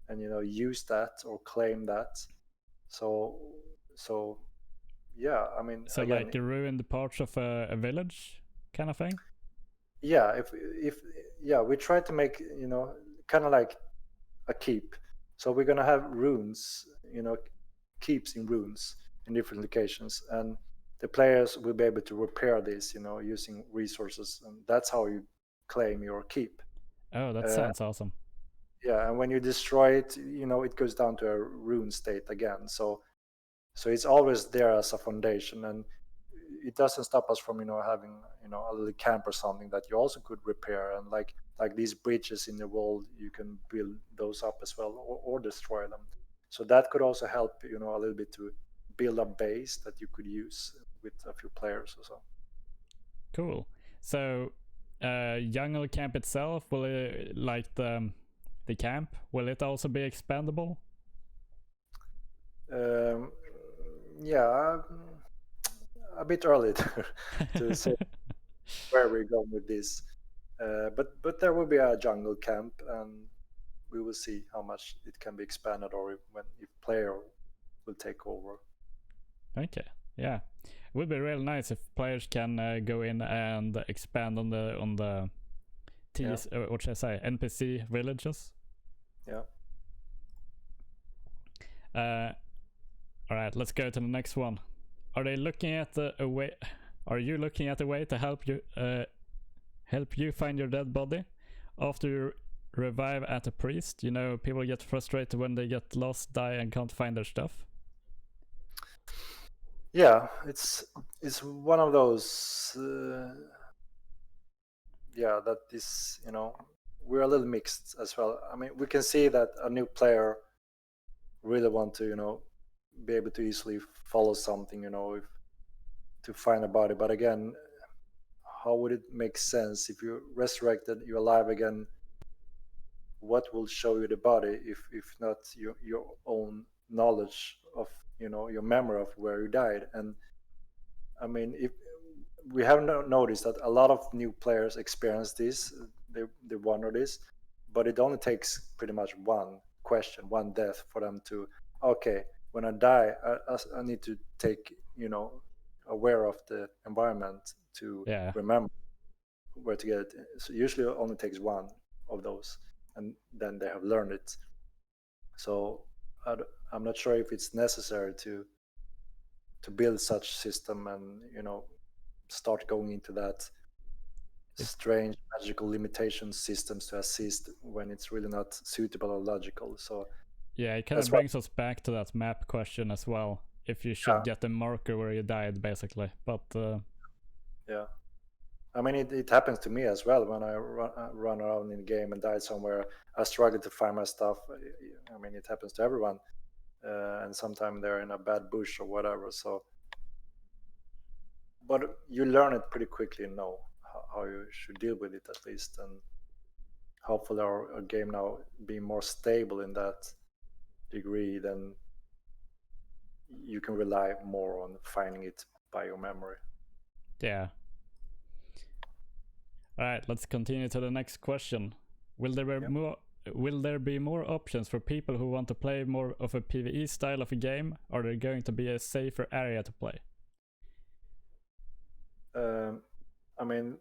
and you know, use that or claim that. So yeah, I mean, So again, like ruin the parts of a village kind of thing? yeah, if yeah, we try to make, you know, kind of like a keep. So we're gonna have runes, you know, keeps in runes in different locations, and the players will be able to repair this, you know, using resources, and that's how you claim your keep. Oh, that sounds awesome. Yeah, and when you destroy it, you know, it goes down to a rune state again. So it's always there as a foundation, and it doesn't stop us from, you know, having, you know, a little camp or something that you also could repair, and like these bridges in the world, you can build those up as well, or destroy them. So that could also help, you know, a little bit to build a base that you could use with a few players or so. Cool. So jungle camp itself, will it, like the camp, will it also be expandable? Yeah, a bit early to say where we're going with this, but there will be a jungle camp, and we will see how much it can be expanded, or if player will take over. Okay, yeah, it would be really nice if players can go in and expand on the TS, what should I say, NPC villages. Yeah. All right, let's go to the next one. Are they looking at a way? Are you looking at a way to help you find your dead body after you revive at a priest? You know, people get frustrated when they get lost, die, and can't find their stuff. Yeah, it's one of those. Yeah, that is, you know, we're a little mixed as well. I mean, we can see that a new player really want to, you know, be able to easily follow something, you know, to find a body. But again, how would it make sense if you resurrected, you're alive again? What will show you the body if not your own knowledge of, you know, your memory of where you died? And I mean, if we have noticed that a lot of new players experience this, they wonder this, but it only takes pretty much one question, one death for them to, okay, when I die, I need to take, you know, aware of the environment to remember where to get it. So usually it only takes one of those, and then they have learned it. So I'm not sure if it's necessary to build such system, and, you know, start going into that strange magical limitation systems to assist when it's really not suitable or logical. So yeah, it kind of brings us back to that map question as well, if you should get the marker where you died, basically. But yeah, I mean, it happens to me as well. When I run around in the game and die somewhere, I struggle to find my stuff. I mean, it happens to everyone, and sometimes they're in a bad bush or whatever. So, but you learn it pretty quickly and know how you should deal with it, at least. And hopefully our game now being more stable in that degree, then you can rely more on finding it by your memory. Yeah. All right, let's continue to the next question. Will there be more options for people who want to play more of a PvE style of a game, or are there going to be a safer area to play? I mean,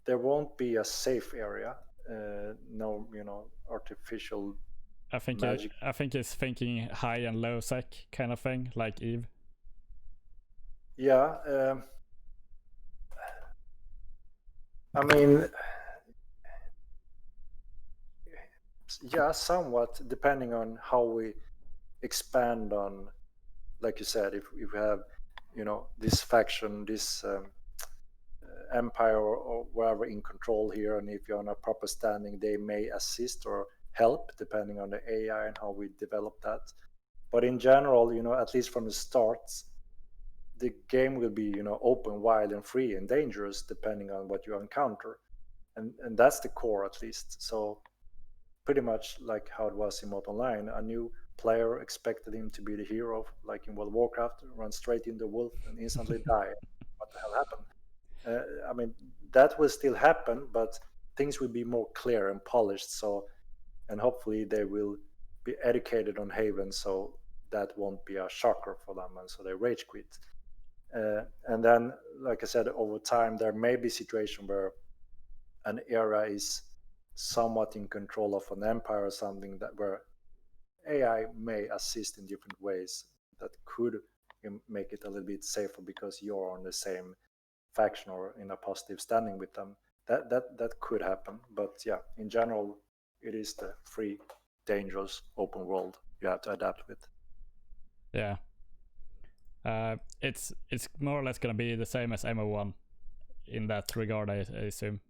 there won't be a safe area. No, artificial magic. I think it's thinking high and low sec kind of thing, like Eve. Yeah. I mean, yeah, somewhat, depending on how we expand on, like you said, if we have, this faction, this empire or wherever in control here, and if you're on a proper standing, they may assist or help depending on the AI and how we develop that. But in general, at least from the start, the game will be, open, wild, and free and dangerous depending on what you encounter, and that's the core at least. So pretty much like how it was in Mod Online, a new player expected him to be the hero, like in World of Warcraft, run straight into the wolf and instantly die. What the hell happened? I mean, that will still happen, but things will be more clear and polished. So, and hopefully they will be educated on Haven, so that won't be a shocker for them, and so they rage quit. And then, like I said, over time there may be situation where an era is somewhat in control of an empire or something, that where AI may assist in different ways that could make it a little bit safer because you're on the same faction or in a positive standing with them. That could happen, but yeah, in general, it is the free, dangerous, open world you have to adapt with. Yeah. It's more or less gonna be the same as MO1 in that regard, I assume.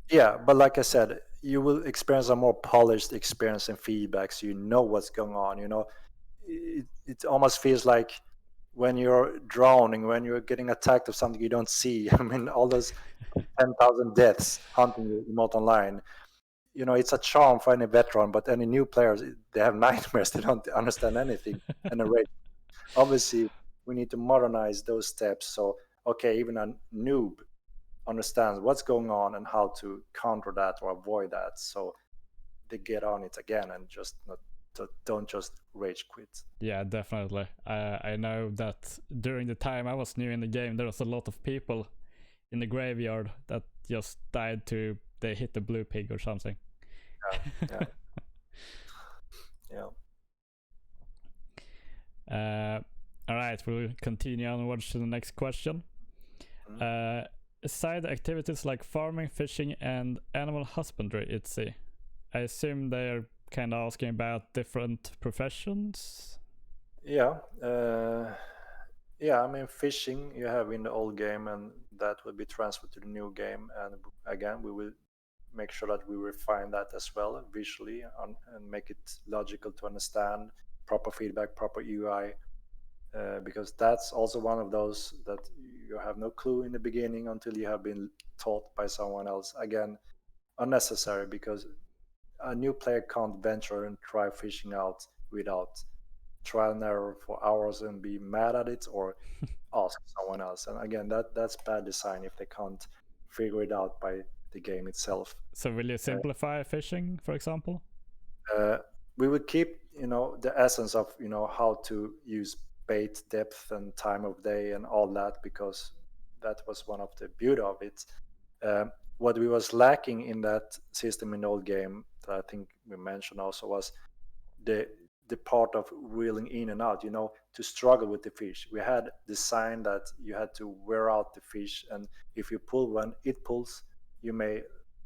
Yeah, but like I said, you will experience a more polished experience and feedback, so you know what's going on. It almost feels like when you're drowning, when you're getting attacked of something you don't see. I mean, all those 10,000 deaths hunting you in Mod Online. It's a charm for any veteran, but any new players, they have nightmares. They don't understand anything. And obviously, we need to modernize those steps. So, okay, even a noob understands what's going on and how to counter that or avoid that. So they get on it again and don't just rage quit. Yeah, definitely. I know that during the time I was new in the game, there was a lot of people in the graveyard that just died to they hit the blue pig or something. Yeah. Yeah. All right, we'll continue onwards to the next question. Side activities like farming, fishing, and animal husbandry, I assume they're kind of asking about different professions. Yeah. I mean, fishing you have in the old game, and that will be transferred to the new game. And again, we will make sure that we refine that as well visually and make it logical to understand, proper feedback, proper UI, because that's also one of those that you have no clue in the beginning until you have been taught by someone else. Again, unnecessary, because a new player can't venture and try fishing out without trial and error for hours and be mad at it or ask someone else. And again, that's bad design if they can't figure it out by the game itself. So will you simplify fishing, for example? We would keep the essence of how to use bait, depth, and time of day and all that, because that was one of the beauty of it. What we was lacking in that system in the old game that I think we mentioned also was the part of reeling in and out, to struggle with the fish. We had designed that you had to wear out the fish, and if you pull when it pulls, you may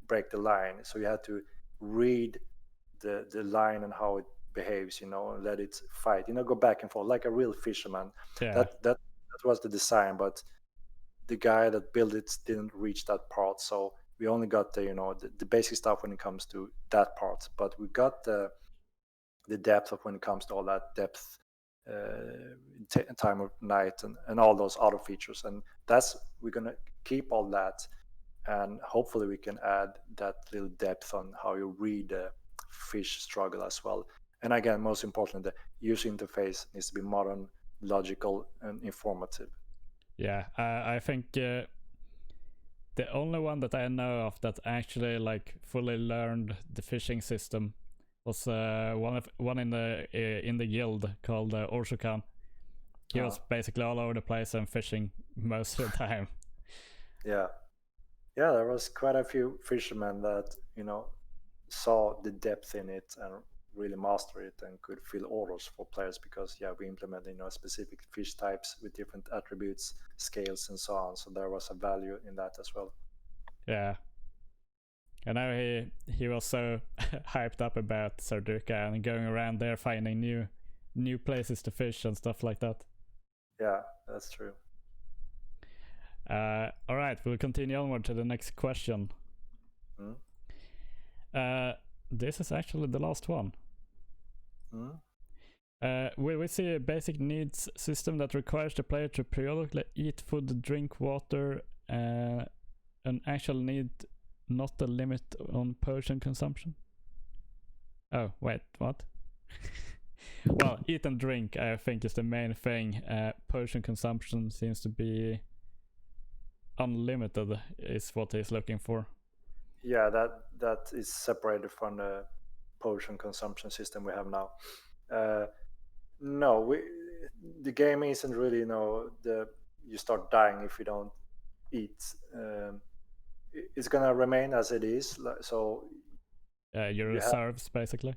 break the line. So you had to read the line and how it behaves, and let it fight, go back and forth like a real fisherman. Yeah. That was the design, but the guy that built it didn't reach that part. So we only got the basic stuff when it comes to that part, but we got the depth of when it comes to all that depth, time of night, and all those other features. And we're gonna keep all that, and hopefully we can add that little depth on how you read the fish struggle as well. And again, most importantly, the user interface needs to be modern, logical, and informative. Yeah, I think the only one that I know of that actually like fully learned the fishing system was one in the guild called Orshukan. He was basically all over the place and fishing most of the time. Yeah, there was quite a few fishermen that saw the depth in it and really master it and could fill orders for players because we implemented specific fish types with different attributes, scales, and so on. So there was a value in that as well. Yeah. I know he was so hyped up about Sarduka and going around there finding new places to fish and stuff like that. Yeah, that's true. All right, we'll continue onward to the next question. This is actually the last one. Will we see a basic needs system that requires the player to periodically eat food, drink water, an actual need, not a limit on potion consumption? Oh, wait, what? Well, eat and drink, I think, is the main thing. Potion consumption seems to be unlimited, is what he's looking for. Yeah, that is separated from the potion consumption system we have now. No, the game isn't really, you start dying if you don't eat. It's gonna remain as it is. So your reserves, basically.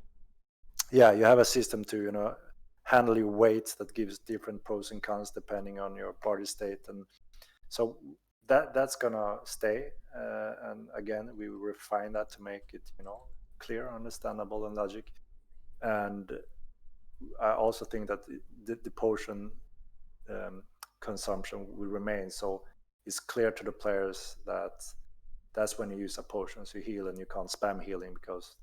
Yeah, you have a system to handle your weight that gives different pros and cons depending on your body state, and so that's gonna stay. And again, we will refine that to make it clear, understandable, and logic. And I also think that the potion consumption will remain, so it's clear to the players that that's when you use a potion, so you heal, and you can't spam healing because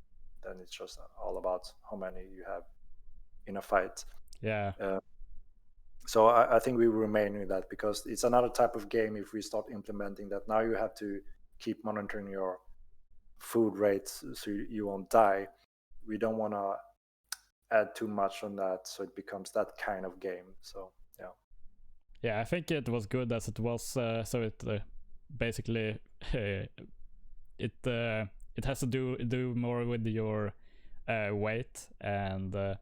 then it's just all about how many you have in a fight. Yeah. So I think we will remain with that because it's another type of game. If we start implementing that, now you have to keep monitoring your food rates so you won't die. We don't want to add too much on that, so it becomes that kind of game. So yeah, I think it was good as it was. So it basically it has to do more with your weight and the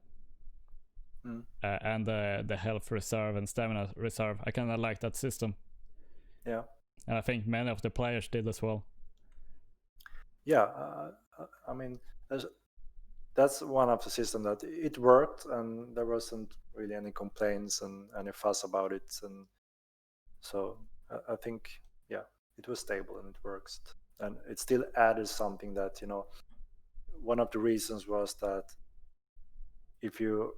health reserve and stamina reserve. I kind of like that system. Yeah, and I think many of the players did as well. Yeah, I mean, that's one of the systems that it worked, and there wasn't really any complaints and any fuss about it, and so I think it was stable and it works, and it still added something that one of the reasons was that if you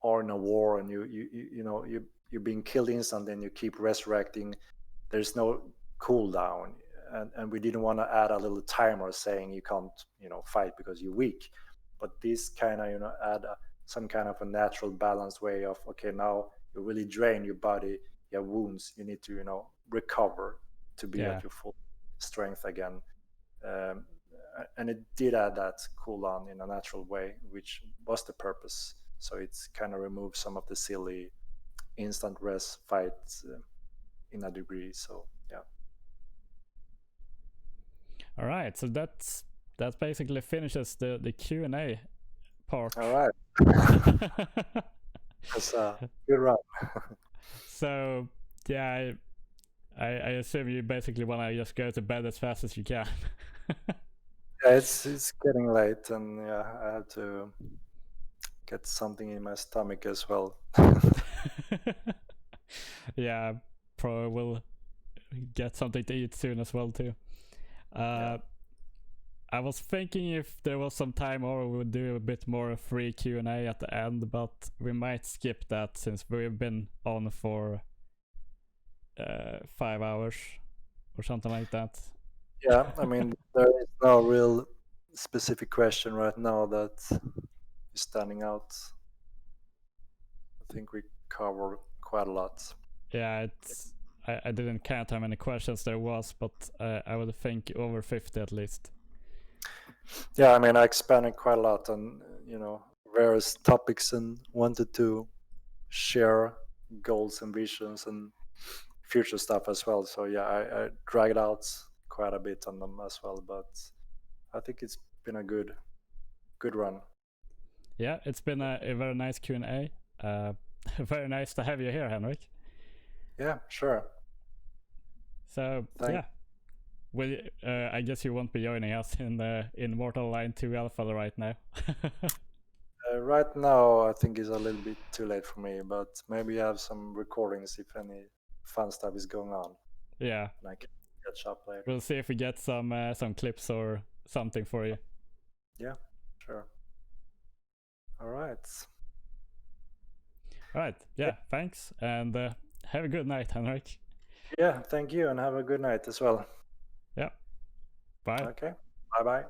are in a war and you're being killed instantly and you keep resurrecting, there's no cooldown, and we didn't want to add a little timer saying you can't fight because you're weak. But this kind of add some kind of a natural balanced way of, okay, now you really drain your body, you have wounds, you need to recover to be at your full strength again, and it did add that cooldown in a natural way, which was the purpose. So it's kind of removed some of the silly instant res fights in a degree. So all right, so that basically finishes the Q&A part. All right. That's good run. So yeah, I assume you basically want to just go to bed as fast as you can. Yeah, it's getting late, and I have to get something in my stomach as well. Yeah, probably will get something to eat soon as well too. I was thinking if there was some time, or we would do a bit more free Q&A at the end, but we might skip that since we've been on for 5 hours or something like that. Yeah, I mean, there is no real specific question right now that is standing out. I think we covered quite a lot. Yeah, I didn't count how many questions there was, but I would think over 50 at least. Yeah, I mean, I expanded quite a lot on various topics and wanted to share goals and visions and future stuff as well. So I dragged out quite a bit on them as well, but I think it's been a good run. Yeah, it's been a very nice Q&A. Very nice to have you here, Henrik. Yeah, sure. So yeah, well, I guess you won't be joining us in Mortal Line 2 Alpha right now. Right now, I think it's a little bit too late for me, but maybe I have some recordings if any fun stuff is going on. Yeah, And I can catch up later. we'll see if we get some clips or something for you. Yeah, sure. All right. All right. Yeah. Thanks, and have a good night, Henrik. Yeah, thank you, and have a good night as well. Yeah. Bye. Okay. Bye bye.